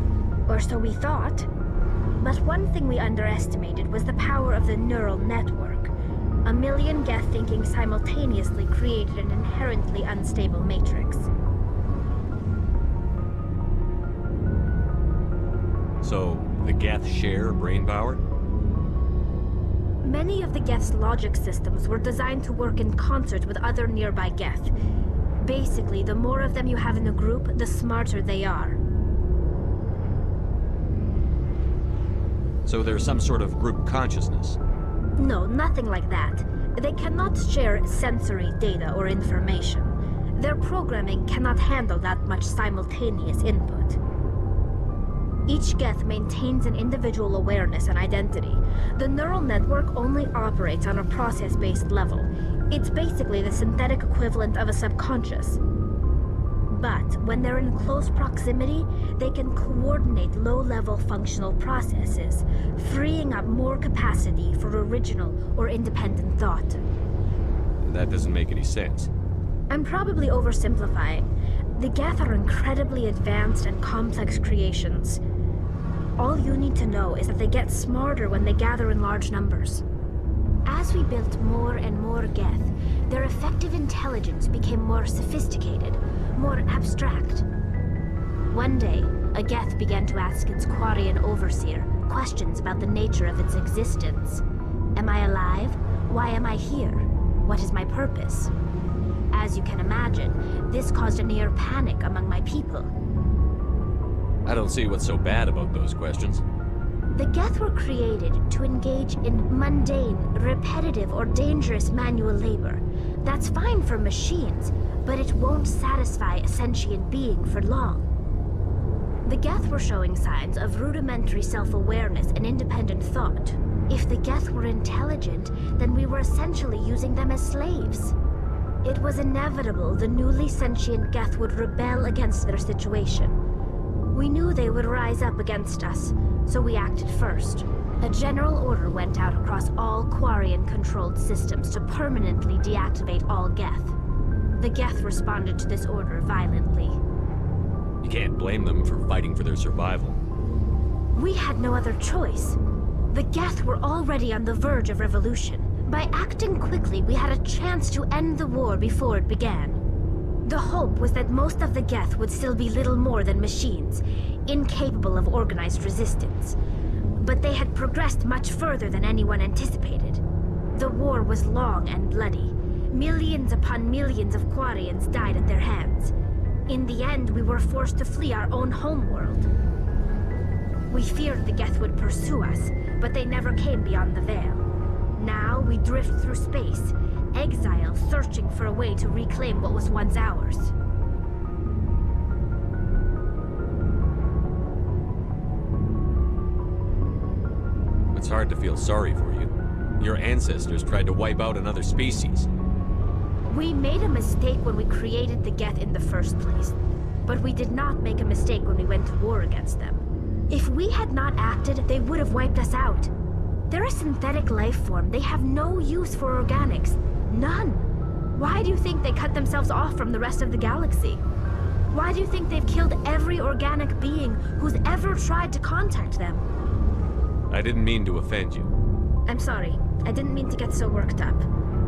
Or so we thought. But one thing we underestimated was the power of the neural network. A million Geth thinking simultaneously created an inherently unstable matrix. So, the Geth share brain power? Many of the Geth's logic systems were designed to work in concert with other nearby Geth. Basically, the more of them you have in a group, the smarter they are. So there's some sort of group consciousness? No, nothing like that. They cannot share sensory data or information. Their programming cannot handle that much simultaneous input. Each Geth maintains an individual awareness and identity. The neural network only operates on a process-based level. It's basically the synthetic equivalent of a subconscious. But when they're in close proximity, they can coordinate low-level functional processes, freeing up more capacity for original or independent thought. That doesn't make any sense. I'm probably oversimplifying. The Geth are incredibly advanced and complex creations. All you need to know is that they get smarter when they gather in large numbers. As we built more and more Geth, their effective intelligence became more sophisticated, more abstract. One day, a Geth began to ask its Quarian overseer questions about the nature of its existence. Am I alive? Why am I here? What is my purpose? As you can imagine, this caused a near panic among my people. I don't see what's so bad about those questions. The Geth were created to engage in mundane, repetitive, or dangerous manual labor. That's fine for machines, but it won't satisfy a sentient being for long. The Geth were showing signs of rudimentary self-awareness and independent thought. If the Geth were intelligent, then we were essentially using them as slaves. It was inevitable the newly sentient Geth would rebel against their situation. We knew they would rise up against us, so we acted first. A general order went out across all Quarian-controlled systems to permanently deactivate all Geth. The Geth responded to this order violently. You can't blame them for fighting for their survival. We had no other choice. The Geth were already on the verge of revolution. By acting quickly, we had a chance to end the war before it began. The hope was that most of the Geth would still be little more than machines, incapable of organized resistance. But they had progressed much further than anyone anticipated. The war was long and bloody. Millions upon millions of Quarians died at their hands. In the end, we were forced to flee our own homeworld. We feared the Geth would pursue us, but they never came beyond the Veil. Now we drift through space, exile searching for a way to reclaim what was once ours. It's hard to feel sorry for you. Your ancestors tried to wipe out another species. We made a mistake when we created the Geth in the first place, but we did not make a mistake when we went to war against them. If we had not acted, they would have wiped us out. They're a synthetic life form. They have no use for organics. None. Why do you think they cut themselves off from the rest of the galaxy? Why do you think they've killed every organic being who's ever tried to contact them? I didn't mean to offend you. I'm sorry. I didn't mean to get so worked up.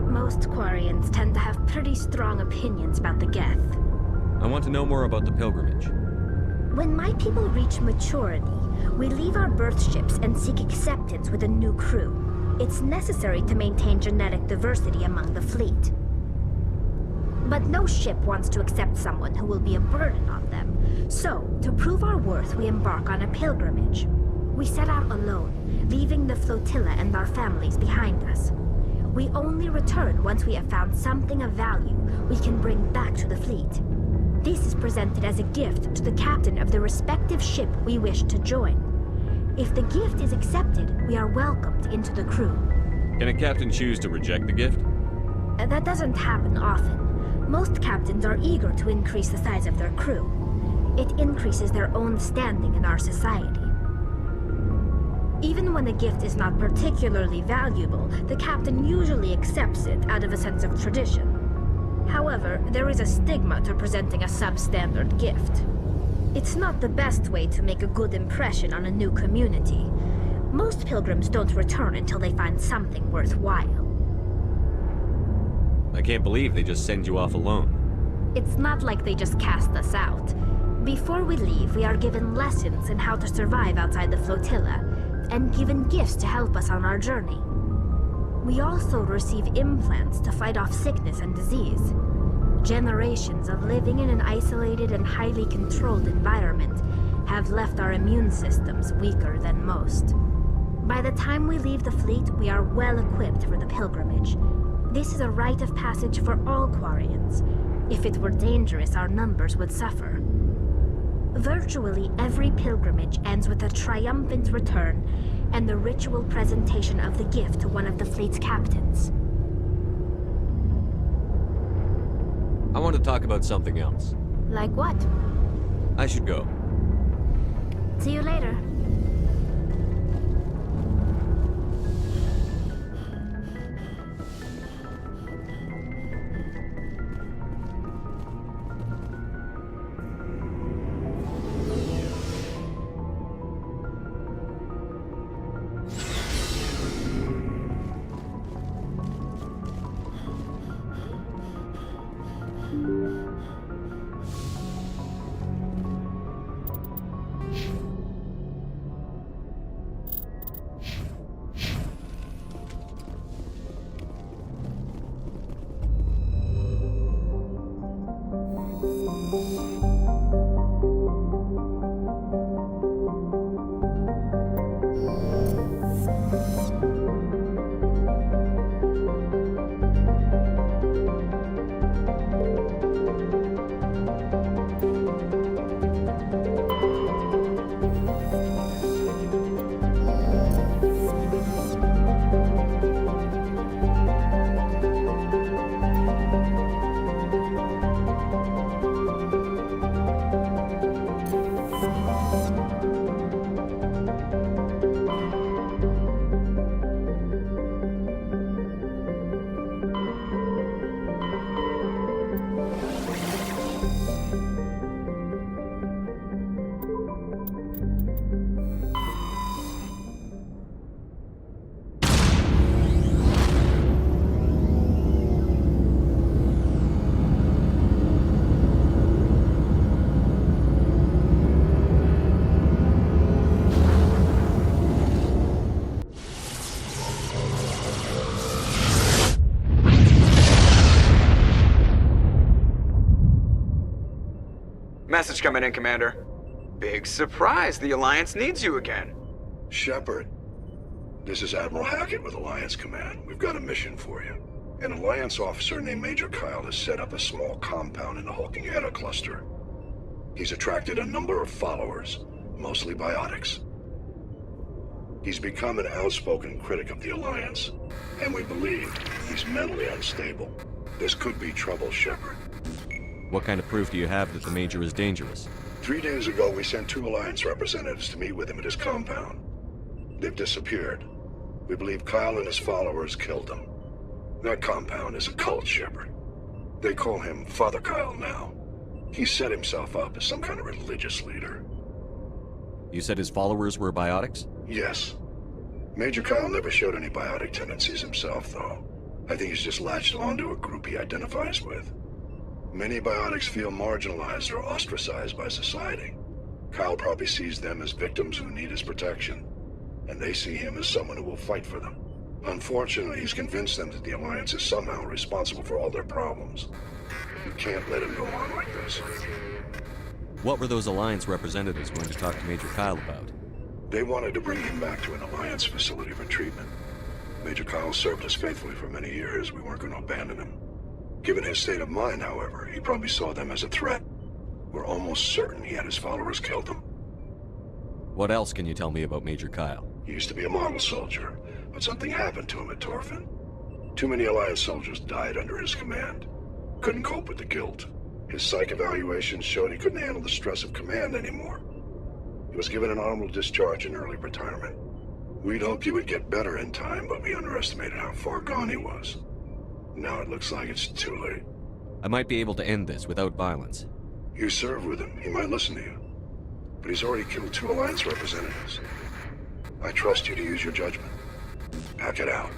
Most Quarians tend to have pretty strong opinions about the Geth. I want to know more about the pilgrimage. When my people reach maturity, we leave our birth ships and seek acceptance with a new crew. It's necessary to maintain genetic diversity among the fleet. But no ship wants to accept someone who will be a burden on them. So, to prove our worth, we embark on a pilgrimage. We set out alone, leaving the flotilla and our families behind us. We only return once we have found something of value we can bring back to the fleet. This is presented as a gift to the captain of the respective ship we wish to join. If the gift is accepted, we are welcomed into the crew. Can a captain choose to reject the gift? That doesn't happen often. Most captains are eager to increase the size of their crew. It increases their own standing in our society. Even when the gift is not particularly valuable, the captain usually accepts it out of a sense of tradition. However, there is a stigma to presenting a substandard gift. It's not the best way to make a good impression on a new community. Most pilgrims don't return until they find something worthwhile. I can't believe they just send you off alone. It's not like they just cast us out. Before we leave, we are given lessons in how to survive outside the flotilla, and given gifts to help us on our journey. We also receive implants to fight off sickness and disease. Generations of living in an isolated and highly controlled environment have left our immune systems weaker than most. By the time we leave the fleet, we are well equipped for the pilgrimage. This is a rite of passage for all Quarians. If it were dangerous, our numbers would suffer. Virtually every pilgrimage ends with a triumphant return and the ritual presentation of the gift to one of the fleet's captains. I want to talk about something else. Like what? I should go. See you later. Message coming in, Commander. Big surprise, the Alliance needs you again. Shepard, this is Admiral Hackett with Alliance Command. We've got a mission for you. An Alliance officer named Major Kyle has set up a small compound in the Hulking Eta cluster. He's attracted a number of followers, mostly biotics. He's become an outspoken critic of the Alliance, and we believe he's mentally unstable. This could be trouble, Shepard. What kind of proof do you have that the Major is dangerous? 3 days ago, we sent 2 Alliance representatives to meet with him at his compound. They've disappeared. We believe Kyle and his followers killed them. That compound is a cult, Shepard. They call him Father Kyle now. He set himself up as some kind of religious leader. You said his followers were biotics? Yes. Major Kyle never showed any biotic tendencies himself, though. I think he's just latched onto a group he identifies with. Many biotics feel marginalized or ostracized by society. Kyle probably sees them as victims who need his protection, and they see him as someone who will fight for them. Unfortunately, he's convinced them that the Alliance is somehow responsible for all their problems. You can't let him go on like this. What were those Alliance representatives going to talk to Major Kyle about? They wanted to bring him back to an Alliance facility for treatment. Major Kyle served us faithfully for many years. We weren't going to abandon him. Given his state of mind, however, he probably saw them as a threat. We're almost certain he had his followers kill them. What else can you tell me about Major Kyle? He used to be a model soldier, but something happened to him at Torfin. Too many Alliance soldiers died under his command. Couldn't cope with the guilt. His psych evaluations showed he couldn't handle the stress of command anymore. He was given an honorable discharge in early retirement. We'd hoped he would get better in time, but we underestimated how far gone he was. Now it looks like it's too late. I might be able to end this without violence. You serve with him. He might listen to you. But he's already killed 2 Alliance representatives. I trust you to use your judgment. Hack it out.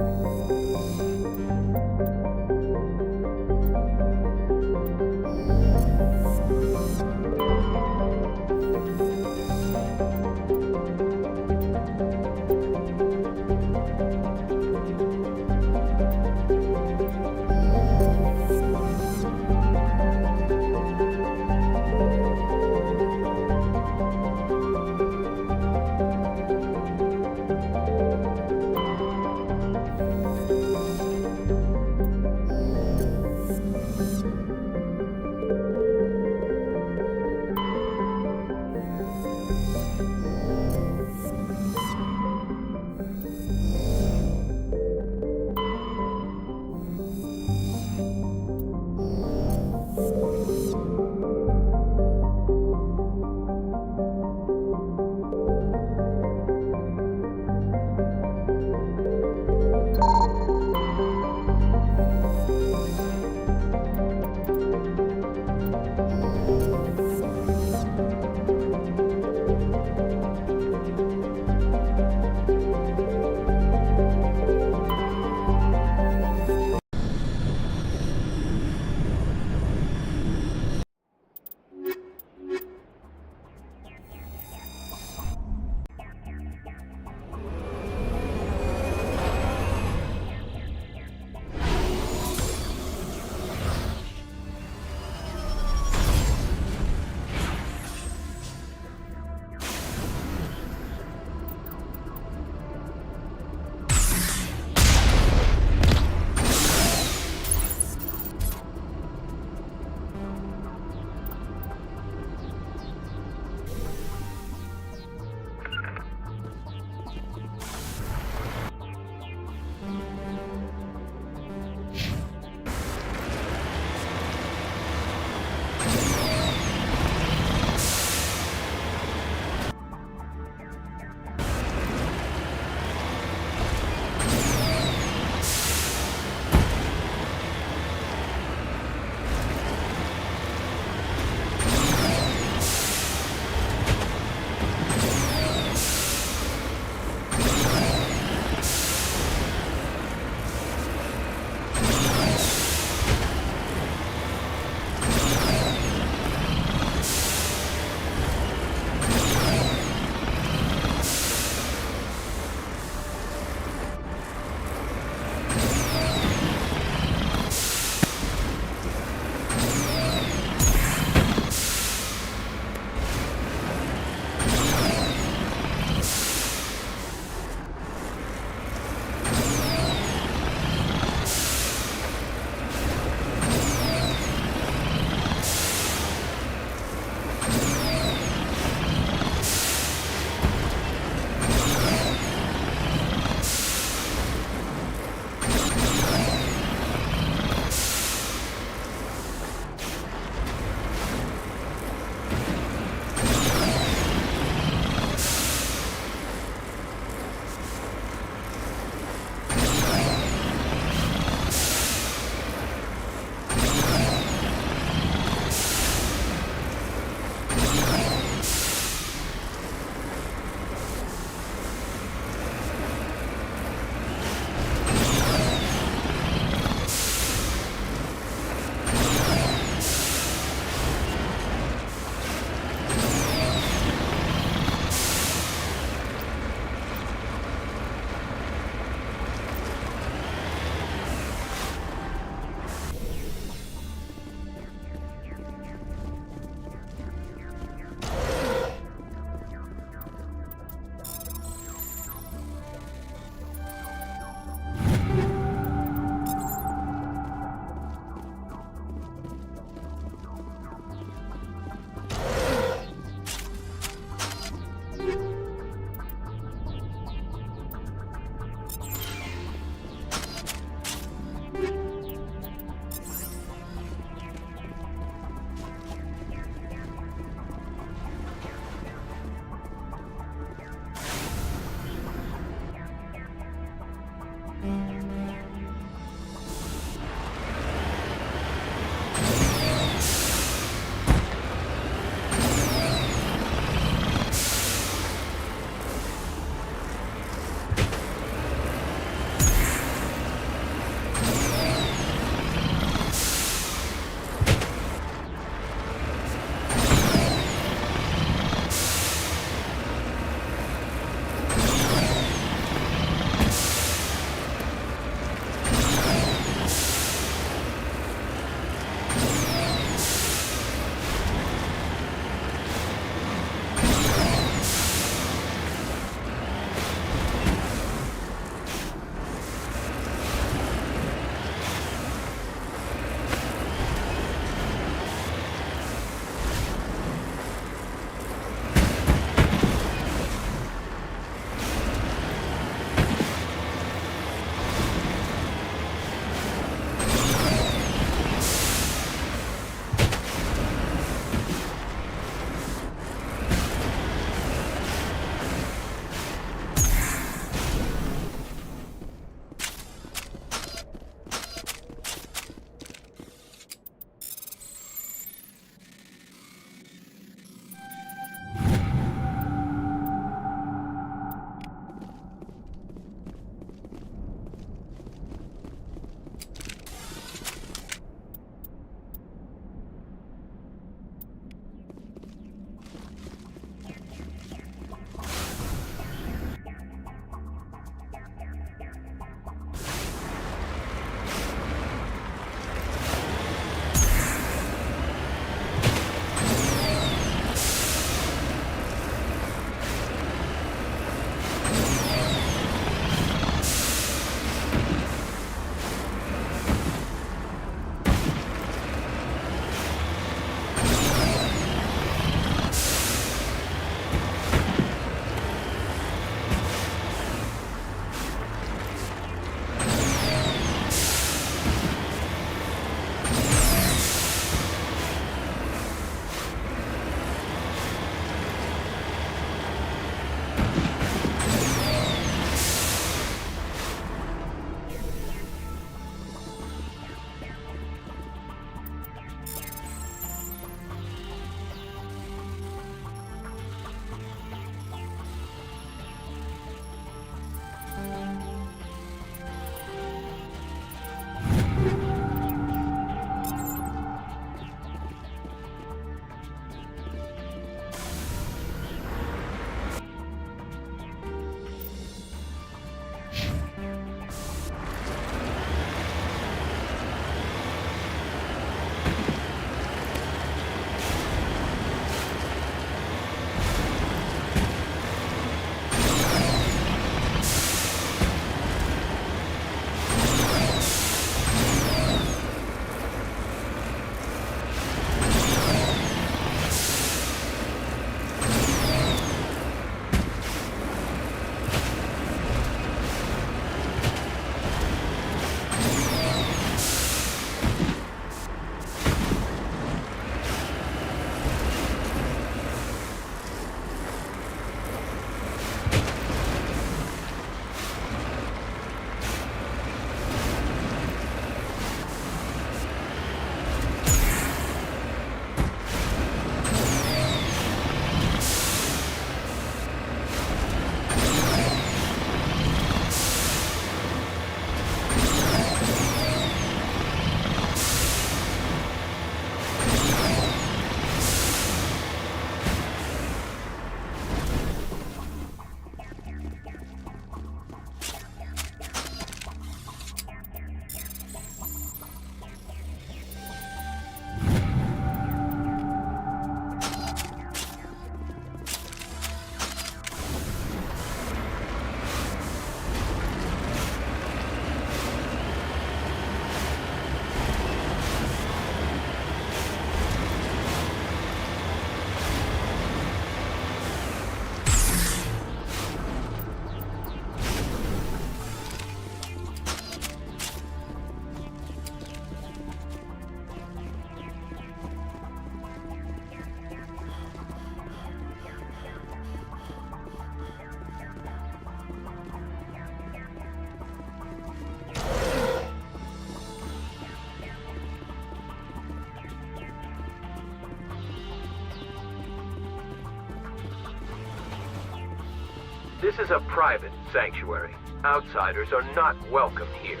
This is a private sanctuary. Outsiders are not welcome here.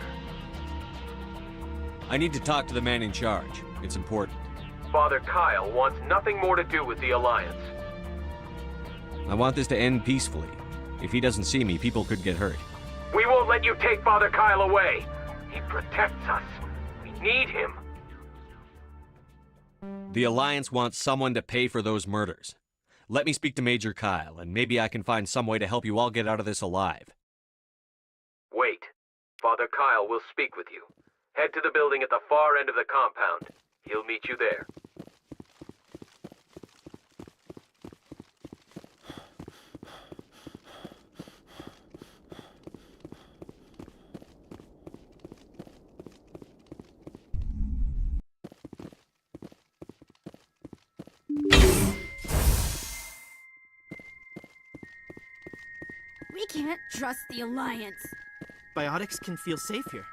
I need to talk to the man in charge. It's important. Father Kyle wants nothing more to do with the Alliance. I want this to end peacefully. If he doesn't see me, people could get hurt. We won't let you take Father Kyle away. He protects us. We need him. The Alliance wants someone to pay for those murders. Let me speak to Major Kyle, and maybe I can find some way to help you all get out of this alive. Wait. Father Kyle will speak with you. Head to the building at the far end of the compound. He'll meet you there. We can't trust the Alliance. Biotics can feel safe here.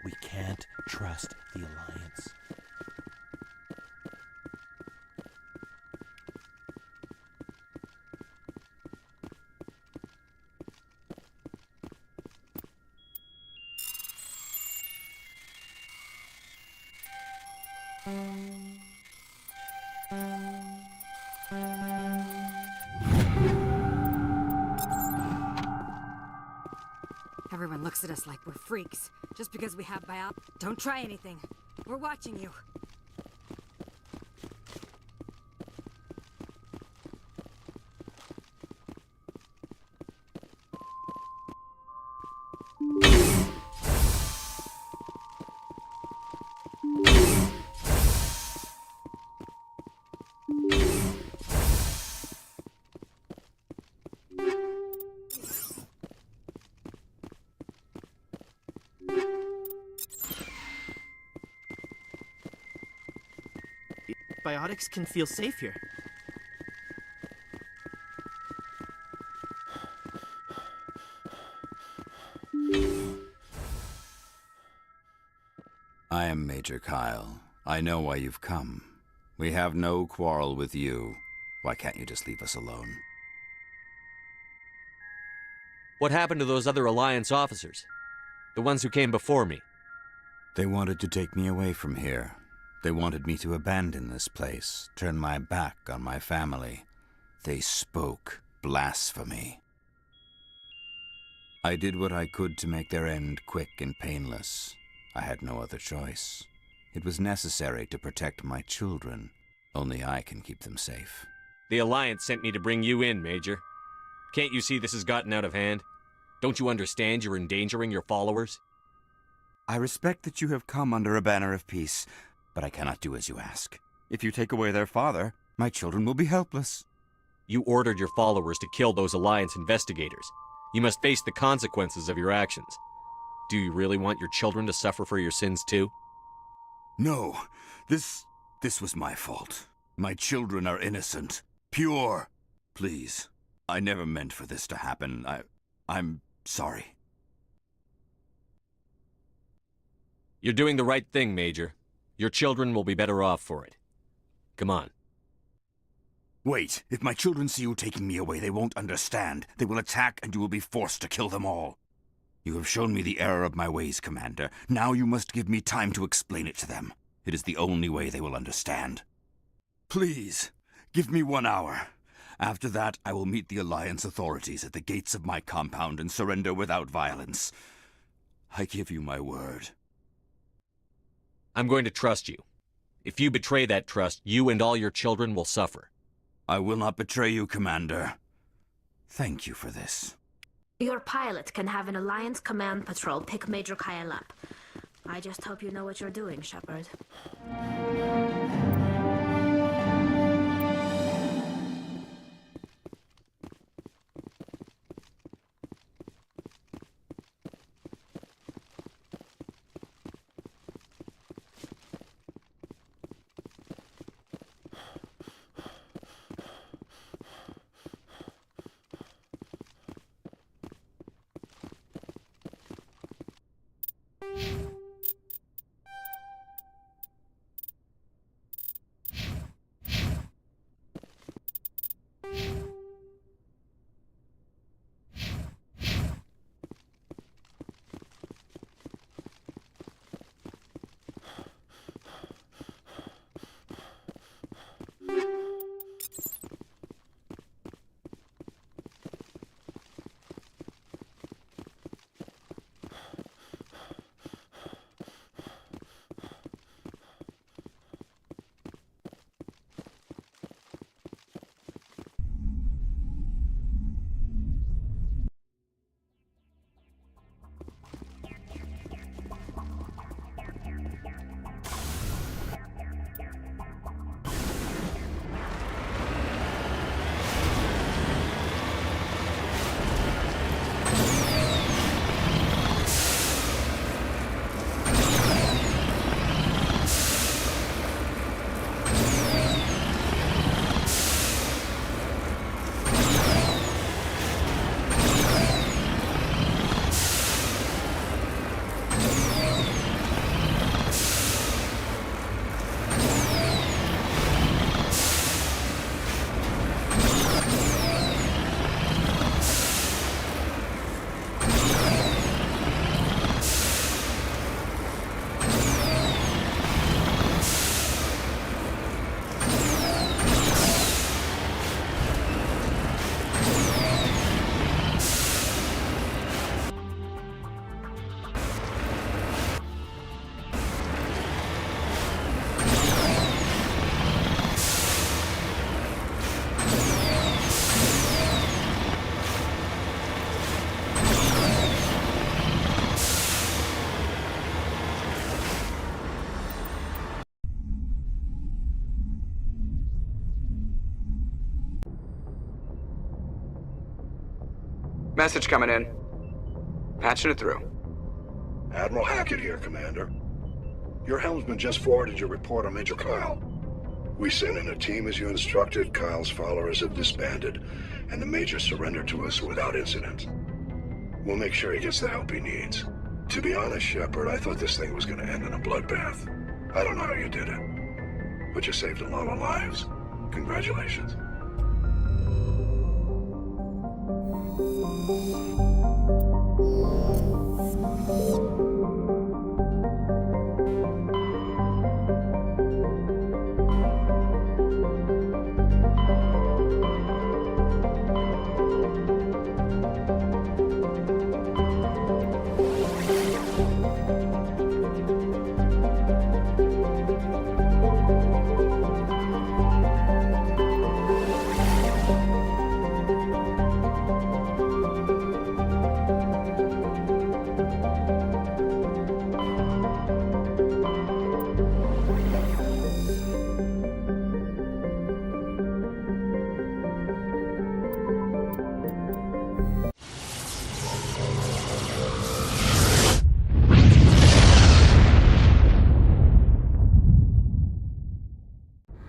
We can't trust the Alliance. Everyone looks at us like we're freaks. Just because we have bio... Don't try anything. We're watching you. Biotics can feel safe here. I am Major Kyle. I know why you've come. We have no quarrel with you. Why can't you just leave us alone? What happened to those other Alliance officers? The ones who came before me? They wanted to take me away from here. They wanted me to abandon this place, turn my back on my family. They spoke blasphemy. I did what I could to make their end quick and painless. I had no other choice. It was necessary to protect my children. Only I can keep them safe. The Alliance sent me to bring you in, Major. Can't you see this has gotten out of hand? Don't you understand you're endangering your followers? I respect that you have come under a banner of peace, but I cannot do as you ask. If you take away their father, my children will be helpless. You ordered your followers to kill those Alliance investigators. You must face the consequences of your actions. Do you really want your children to suffer for your sins too? No, this was my fault. My children are innocent, pure. Please, I never meant for this to happen. I'm sorry. You're doing the right thing, Major. Your children will be better off for it. Come on. Wait, if my children see you taking me away, they won't understand. They will attack and you will be forced to kill them all. You have shown me the error of my ways, Commander. Now you must give me time to explain it to them. It is the only way they will understand. Please, give me 1 hour. After that, I will meet the Alliance authorities at the gates of my compound and surrender without violence. I give you my word. I'm going to trust you. If you betray that trust, you and all your children will suffer. I will not betray you, Commander. Thank you for this. Your pilot can have an Alliance command patrol pick Major Kyle up. I just hope you know what you're doing, Shepard. Message coming in. Patching it through. Admiral Hackett here, Commander. Your helmsman just forwarded your report on Major Kyle. We sent in a team as you instructed, Kyle's followers have disbanded, and the Major surrendered to us without incident. We'll make sure he gets the help he needs. To be honest, Shepard, I thought this thing was gonna end in a bloodbath. I don't know how you did it, but you saved a lot of lives. Congratulations.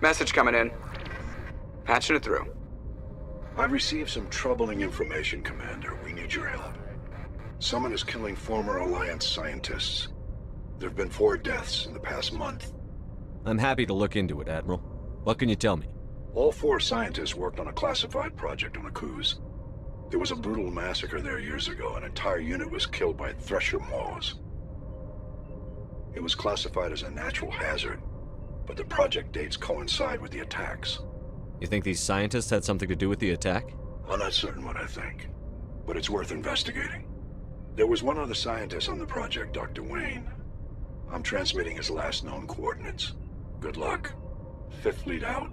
Message coming in. Patching it through. I've received some troubling information, Commander. We need your help. Someone is killing former Alliance scientists. There have been 4 deaths in the past month. I'm happy to look into it, Admiral. What can you tell me? All 4 scientists worked on a classified project on Akuz. There was a brutal massacre there years ago. An entire unit was killed by Thresher Maws. It was classified as a natural hazard, but the project dates coincide with the attacks. You think these scientists had something to do with the attack? I'm not certain what I think, but it's worth investigating. There was one other scientist on the project, Dr. Wayne. I'm transmitting his last known coordinates. Good luck. 5th Fleet out.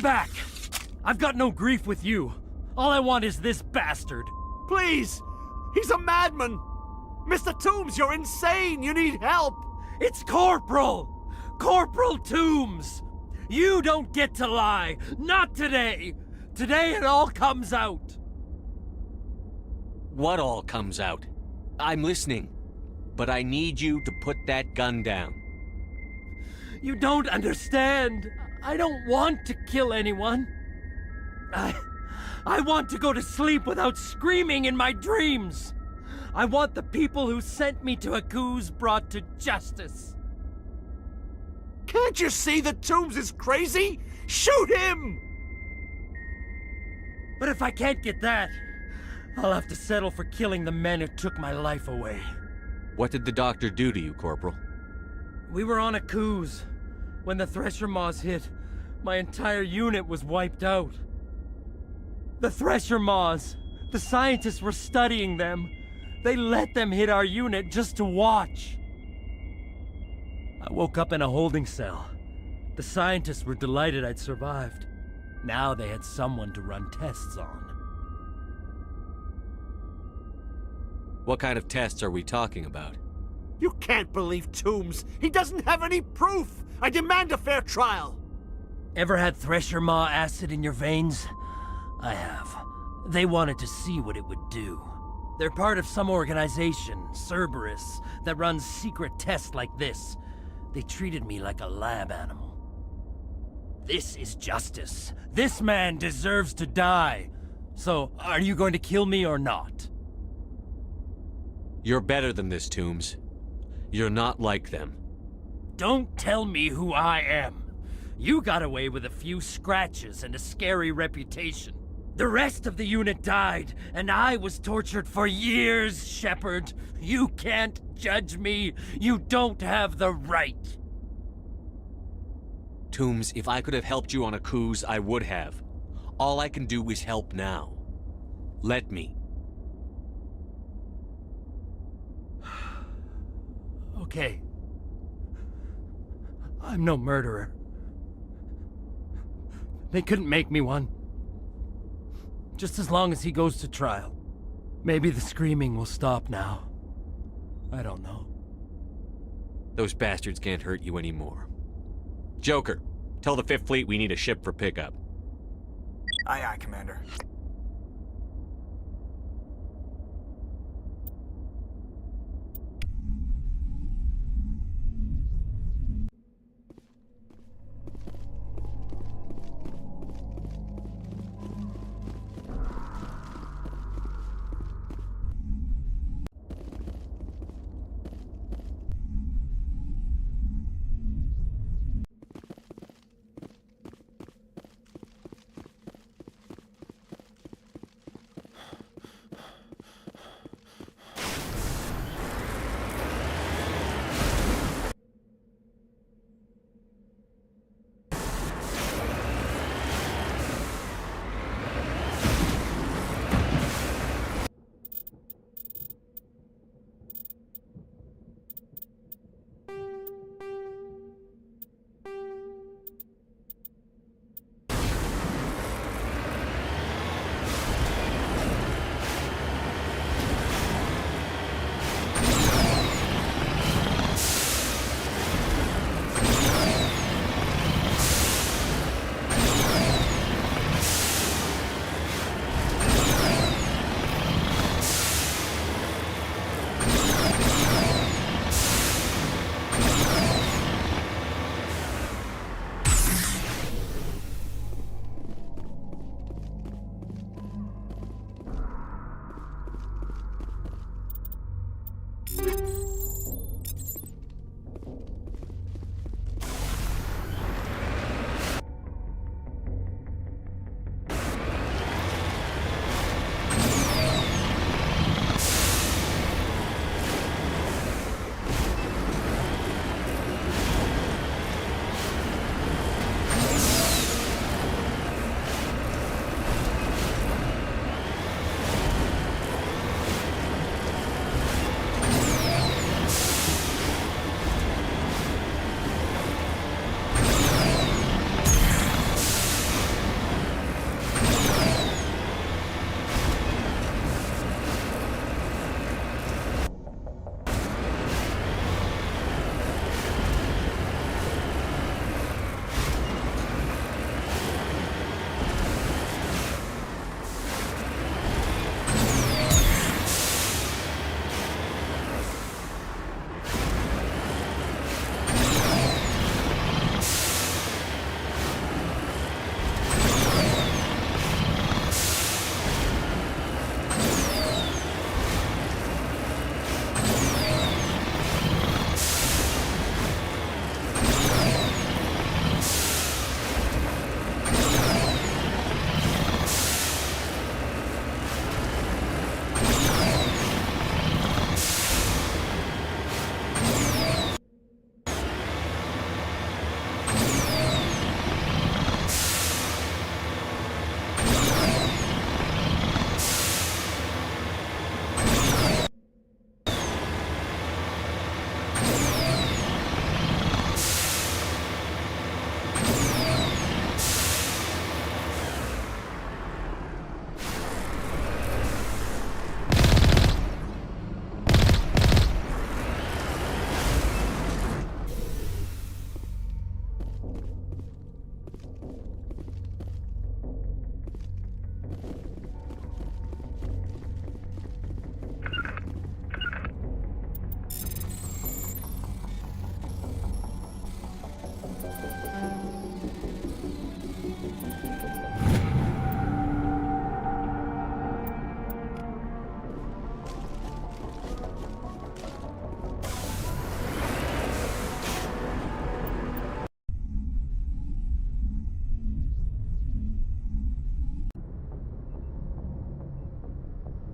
back! I've got no grief with you. All I want is this bastard. Please! He's a madman! Mr. Toombs, you're insane! You need help! It's Corporal! Corporal Toombs! You don't get to lie! Not today! Today it all comes out! What all comes out? I'm listening. But I need you to put that gun down. You don't understand. I don't want to kill anyone. I want to go to sleep without screaming in my dreams. I want the people who sent me to Akuz brought to justice. Can't you see that Toombs is crazy? Shoot him! But if I can't get that, I'll have to settle for killing the men who took my life away. What did the doctor do to you, Corporal? We were on Akuz. When the Thresher Maws hit, my entire unit was wiped out. The Thresher Maws, the scientists were studying them. They let them hit our unit just to watch. I woke up in a holding cell. The scientists were delighted I'd survived. Now they had someone to run tests on. What kind of tests are we talking about? You can't believe Toombs! He doesn't have any proof! I demand a fair trial! Ever had Thresher Maw acid in your veins? I have. They wanted to see what it would do. They're part of some organization, Cerberus, that runs secret tests like this. They treated me like a lab animal. This is justice. This man deserves to die. So, are you going to kill me or not? You're better than this, Toombs. You're not like them. Don't tell me who I am. You got away with a few scratches and a scary reputation. The rest of the unit died, and I was tortured for years, Shepard. You can't judge me. You don't have the right. Toombs, if I could have helped you on Akuz, I would have. All I can do is help now. Let me. Okay. I'm no murderer. They couldn't make me one. Just as long as he goes to trial. Maybe the screaming will stop now. I don't know. Those bastards can't hurt you anymore. Joker, tell the 5th Fleet we need a ship for pickup. Aye, aye, Commander.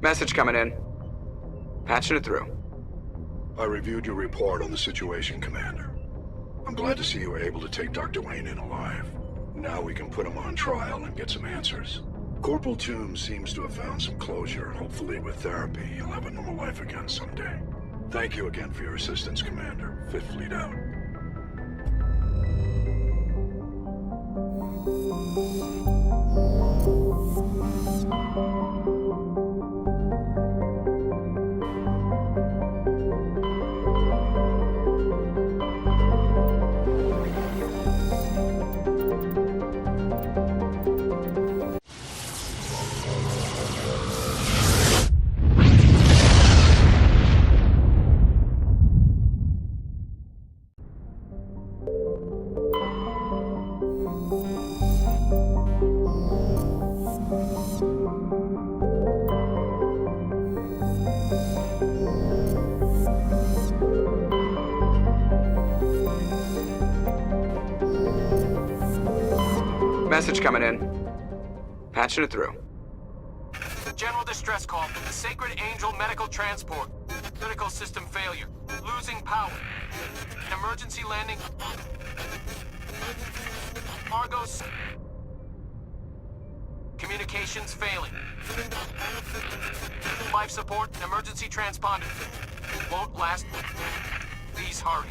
Message coming in. Patching it through. I reviewed your report on the situation, Commander. I'm glad to see you were able to take Dr. Wayne in alive. Now we can put him on trial and get some answers. Corporal Toombs seems to have found some closure, and hopefully with therapy, he'll have a normal life again someday. Thank you again for your assistance, Commander. Fifth Fleet out. Message coming in. Patching it through. General distress call. The Sacred Angel medical transport. Critical system failure. Losing power. Emergency landing. Argos. Communications failing. Life support. Emergency transponder. Won't last. Please hurry.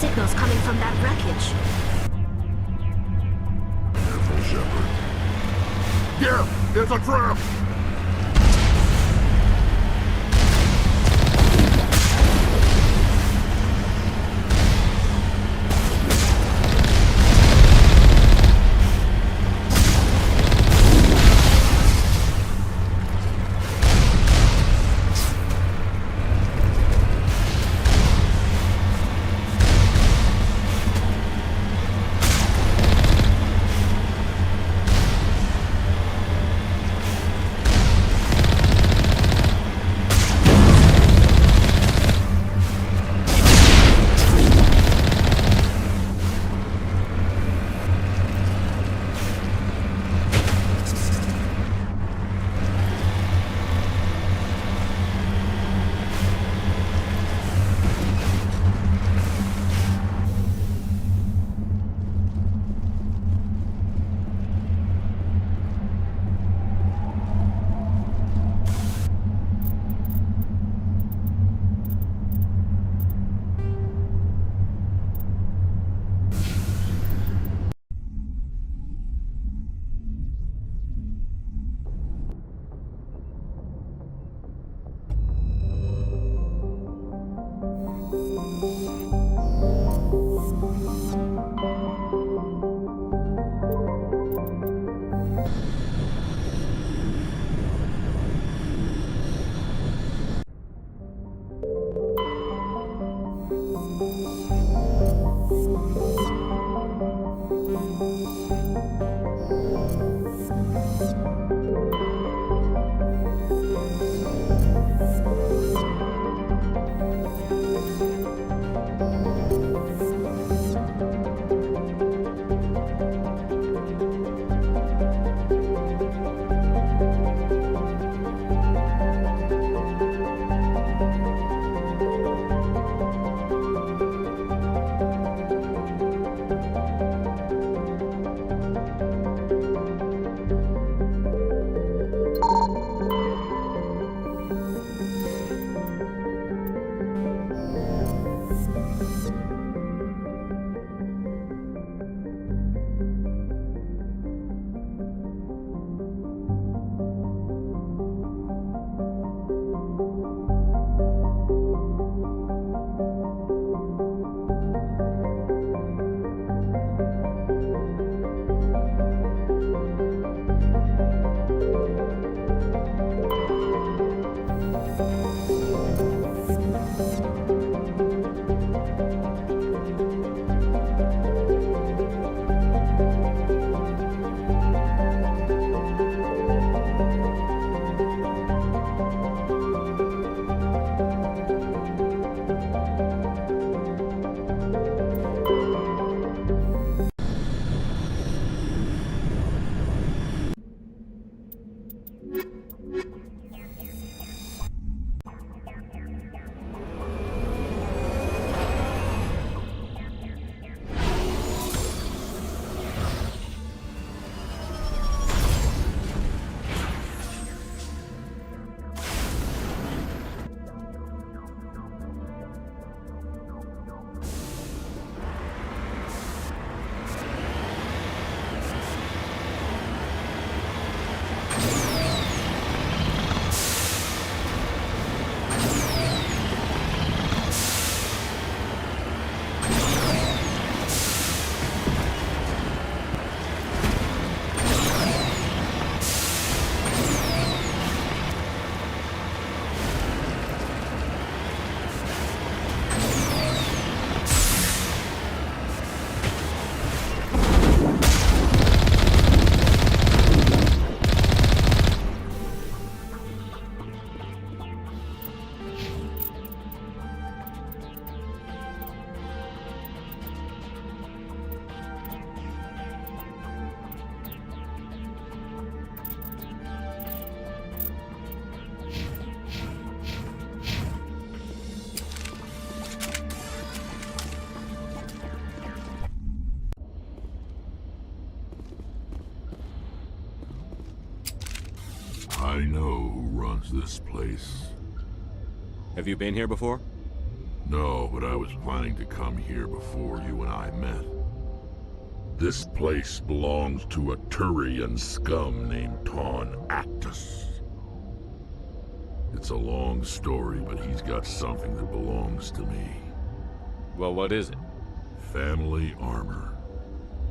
signals coming from that wreckage. Careful, Shepard. Geth, there's a trap! I know who runs this place. Have you been here before? No, but I was planning to come here before you and I met. This place belongs to a Turian scum named Ton Actus. It's a long story, but he's got something that belongs to me. Well, what is it? Family armor.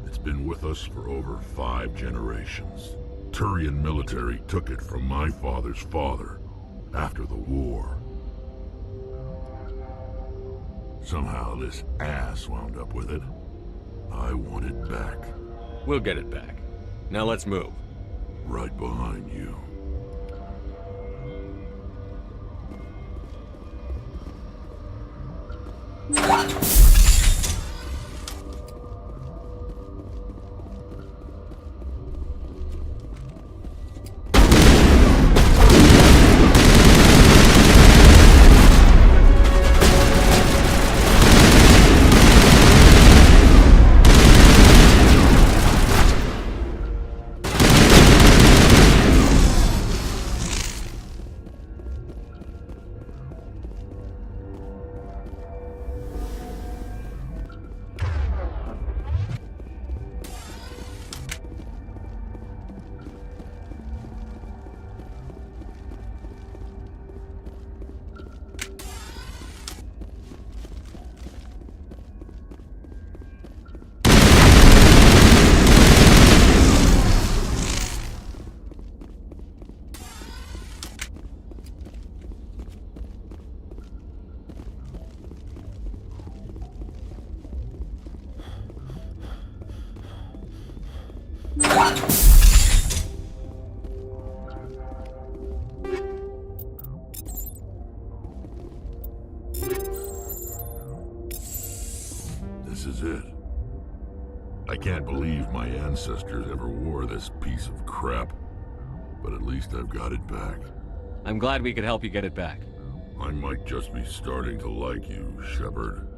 It's been with us for over 5 generations. Turian military took it from my father's father after the war. Somehow this ass wound up with it. I want it back. We'll get it back. Now let's move. Right behind you. This is it. I can't believe my ancestors ever wore this piece of crap, but at least I've got it back. I'm glad we could help you get it back. I might just be starting to like you, Shepard.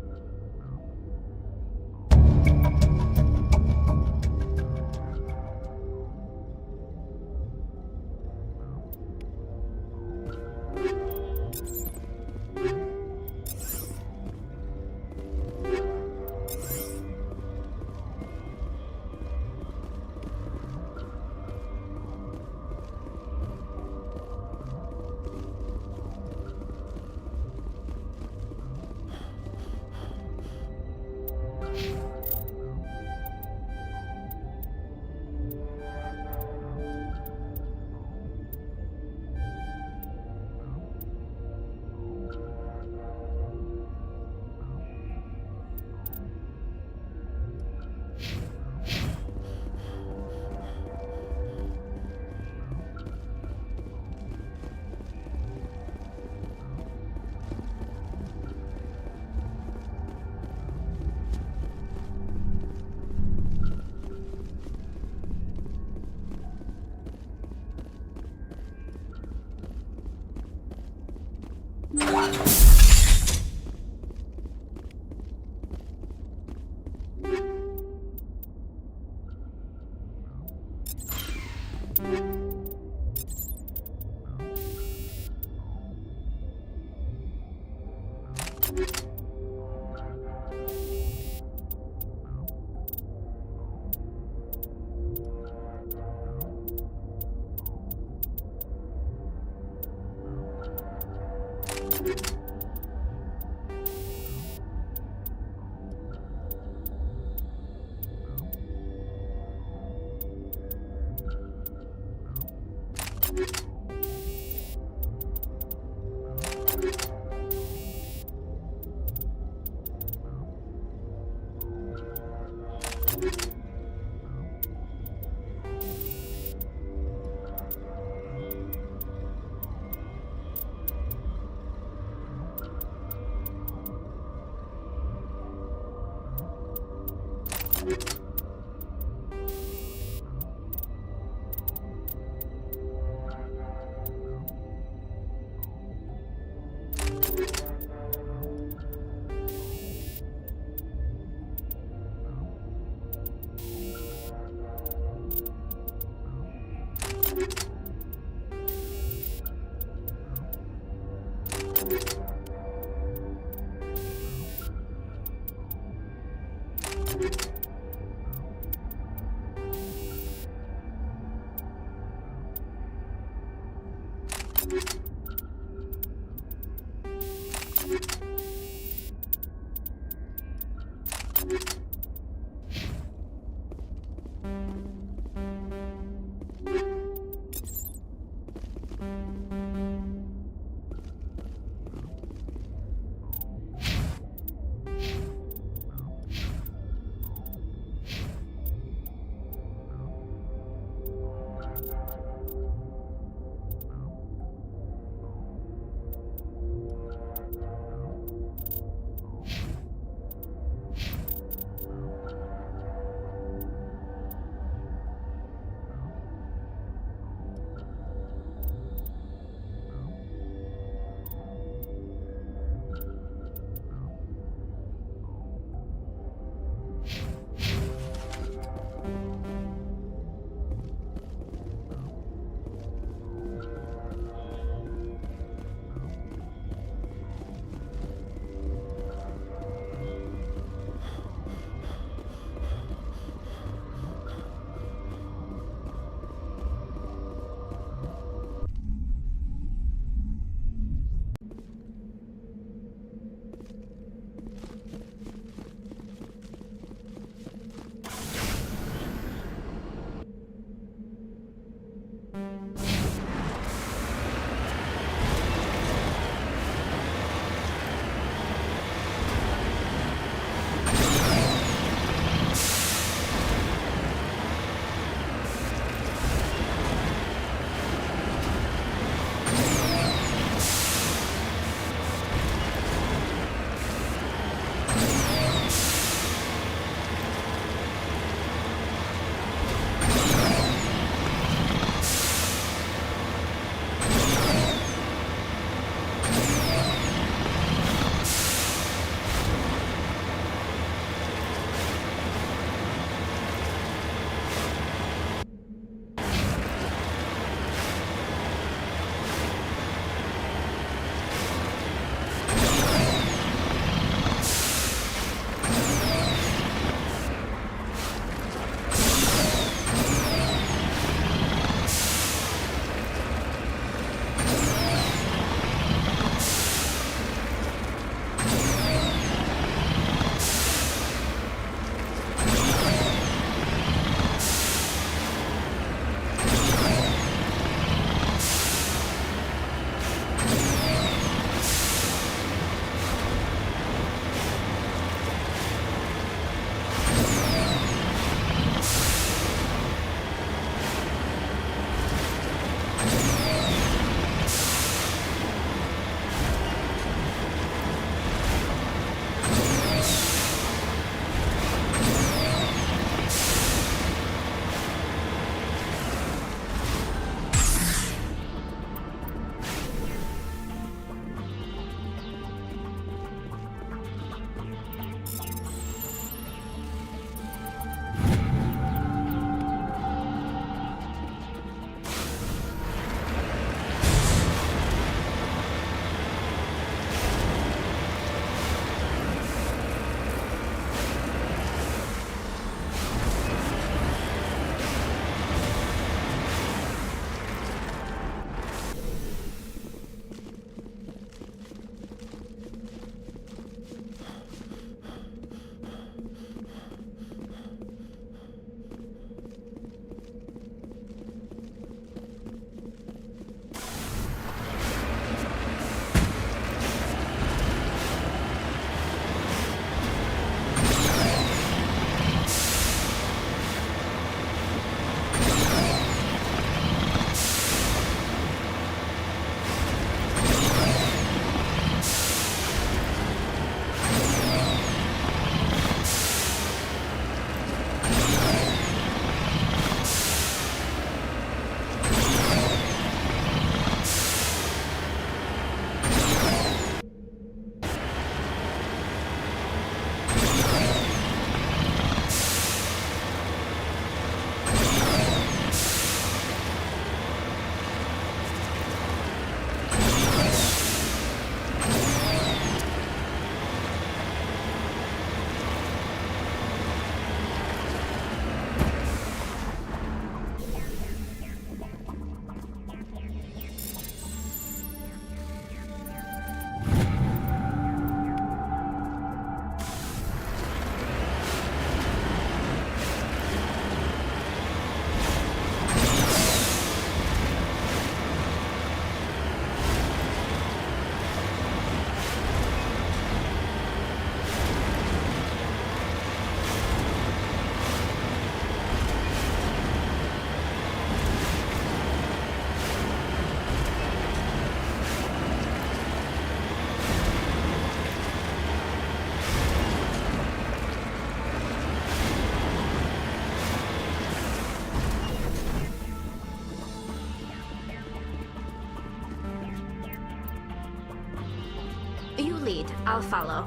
You lead. I'll follow.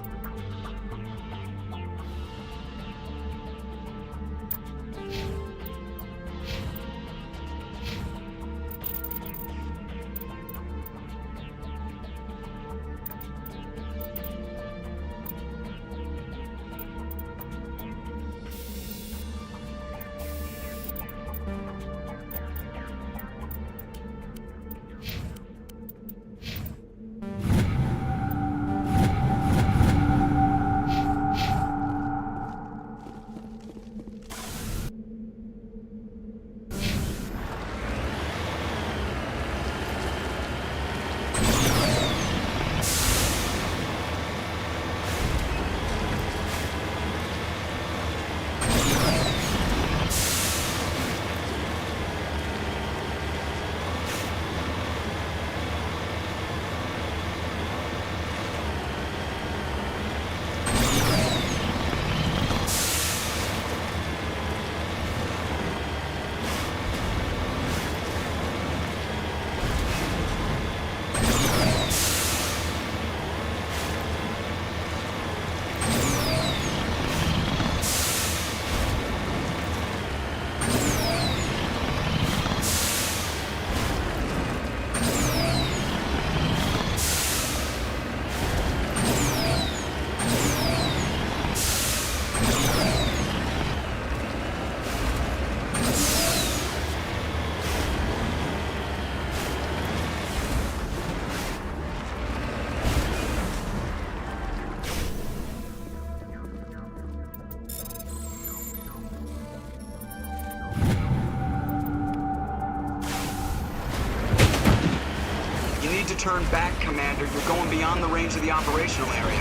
Turn back, Commander. You're going beyond the range of the operational area.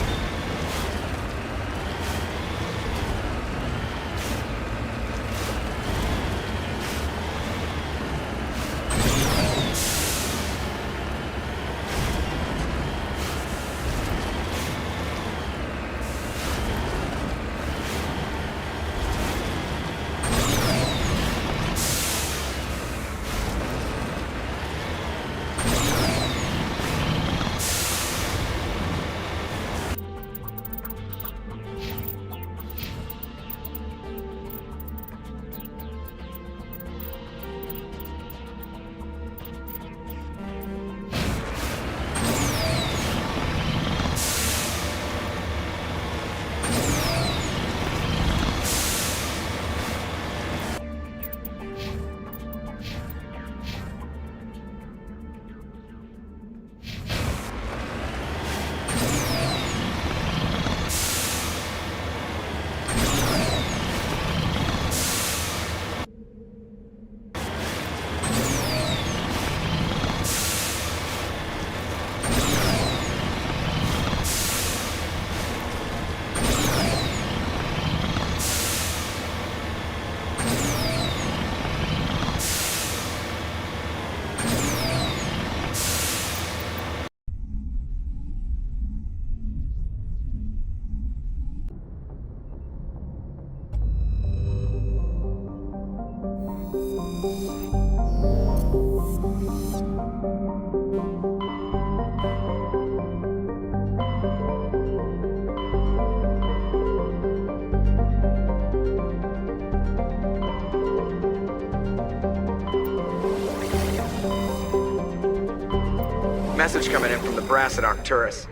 Message coming in from the brass at Arcturus.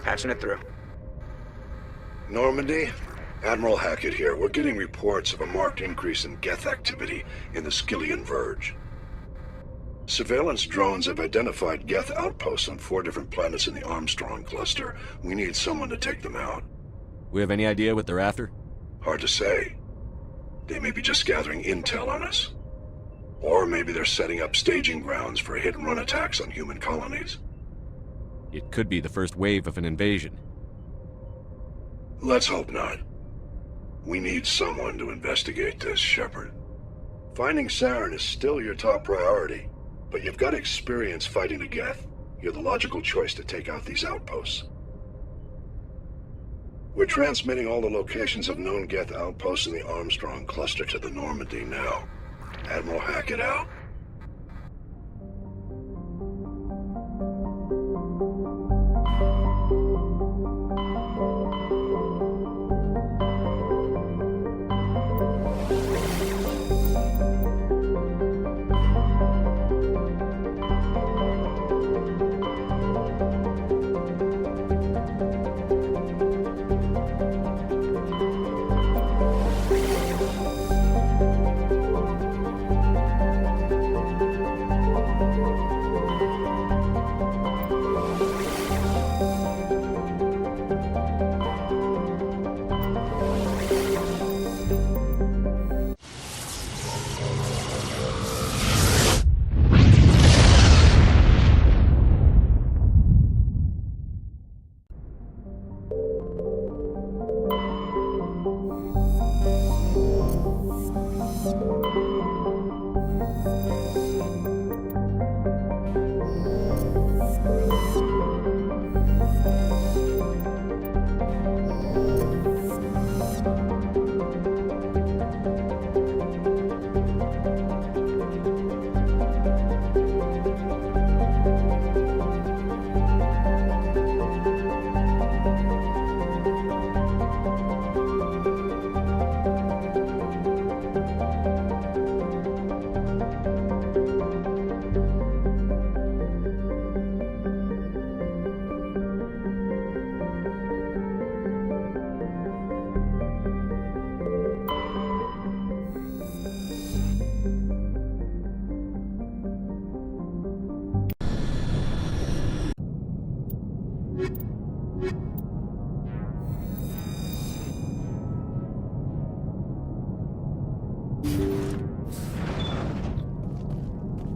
Patching it through. Normandy? Admiral Hackett here. We're getting reports of a marked increase in Geth activity in the Skyllian Verge. Surveillance drones have identified Geth outposts on 4 different planets in the Armstrong cluster. We need someone to take them out. We have any idea what they're after? Hard to say. They may be just gathering intel on us. Or maybe they're setting up staging grounds for hit-and-run attacks on human colonies. It could be the first wave of an invasion. Let's hope not. We need someone to investigate this, Shepard. Finding Saren is still your top priority, but you've got experience fighting the Geth. You're the logical choice to take out these outposts. We're transmitting all the locations of known Geth outposts in the Armstrong cluster to the Normandy now. Admiral Hackett out.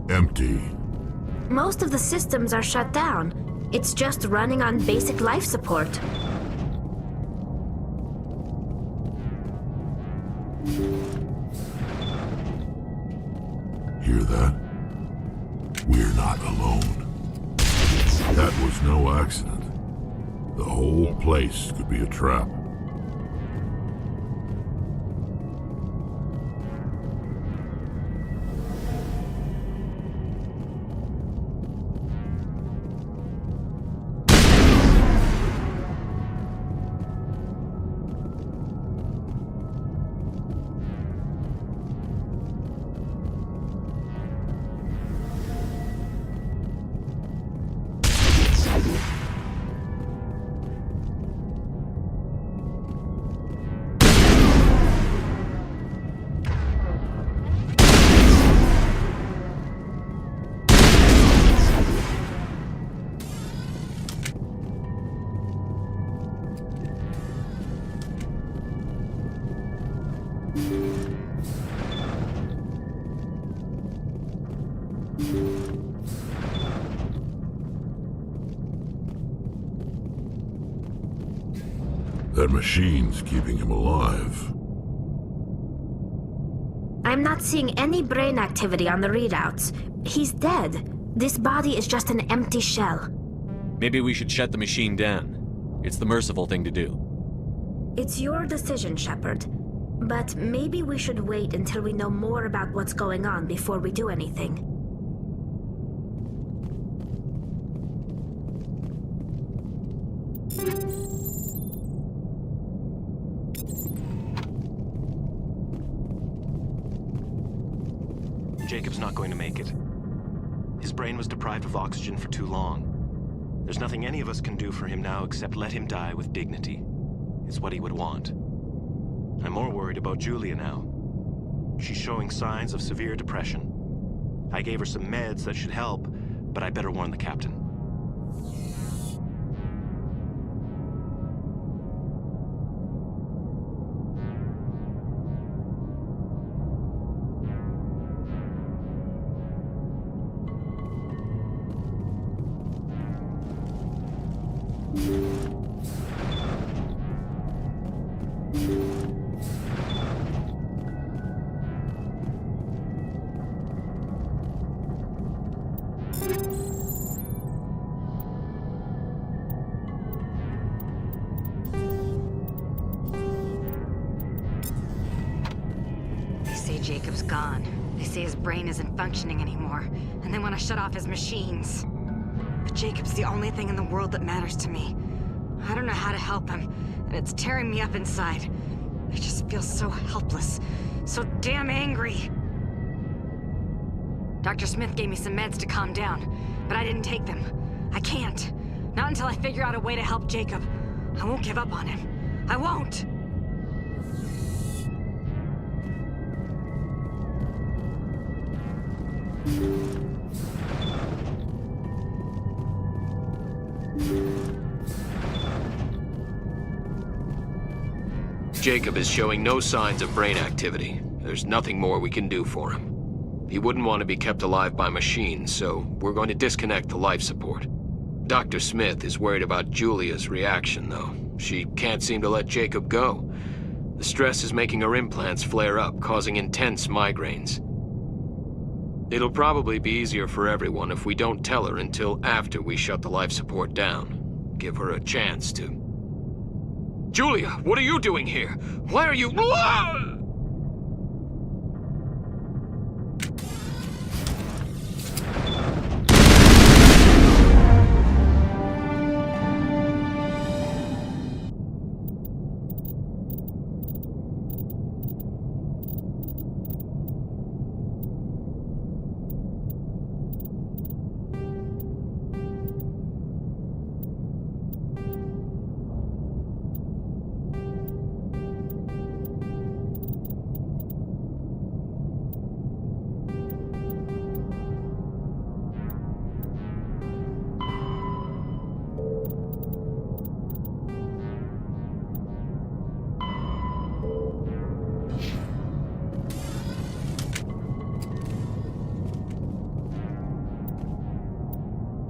Empty. Most of the systems are shut down. It's just running on basic life support. Hear that? We're not alone. That was no accident. The whole place could be a trap. That machine's keeping him alive. I'm not seeing any brain activity on the readouts. He's dead. This body is just an empty shell. Maybe we should shut the machine down. It's the merciful thing to do. It's your decision, Shepard. But maybe we should wait until we know more about what's going on before we do anything. Jacob's not going to make it. His brain was deprived of oxygen for too long. There's nothing any of us can do for him now except let him die with dignity. It's what he would want. I'm more worried about Julia now. She's showing signs of severe depression. I gave her some meds that should help, but I better warn the captain. Jacob's gone. They say his brain isn't functioning anymore, and they want to shut off his machines. But Jacob's the only thing in the world that matters to me. I don't know how to help him, and it's tearing me up inside. I just feel so helpless, so damn angry. Dr. Smith gave me some meds to calm down, but I didn't take them. I can't. Not until I figure out a way to help Jacob. I won't give up on him. I won't! Jacob is showing no signs of brain activity. There's nothing more we can do for him. He wouldn't want to be kept alive by machines, so we're going to disconnect the life support. Dr. Smith is worried about Julia's reaction, though. She can't seem to let Jacob go. The stress is making her implants flare up, causing intense migraines. It'll probably be easier for everyone if we don't tell her until after we shut the life support down. Give her a chance to... Julia, what are you doing here? Why are you...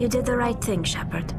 You did the right thing, Shepard.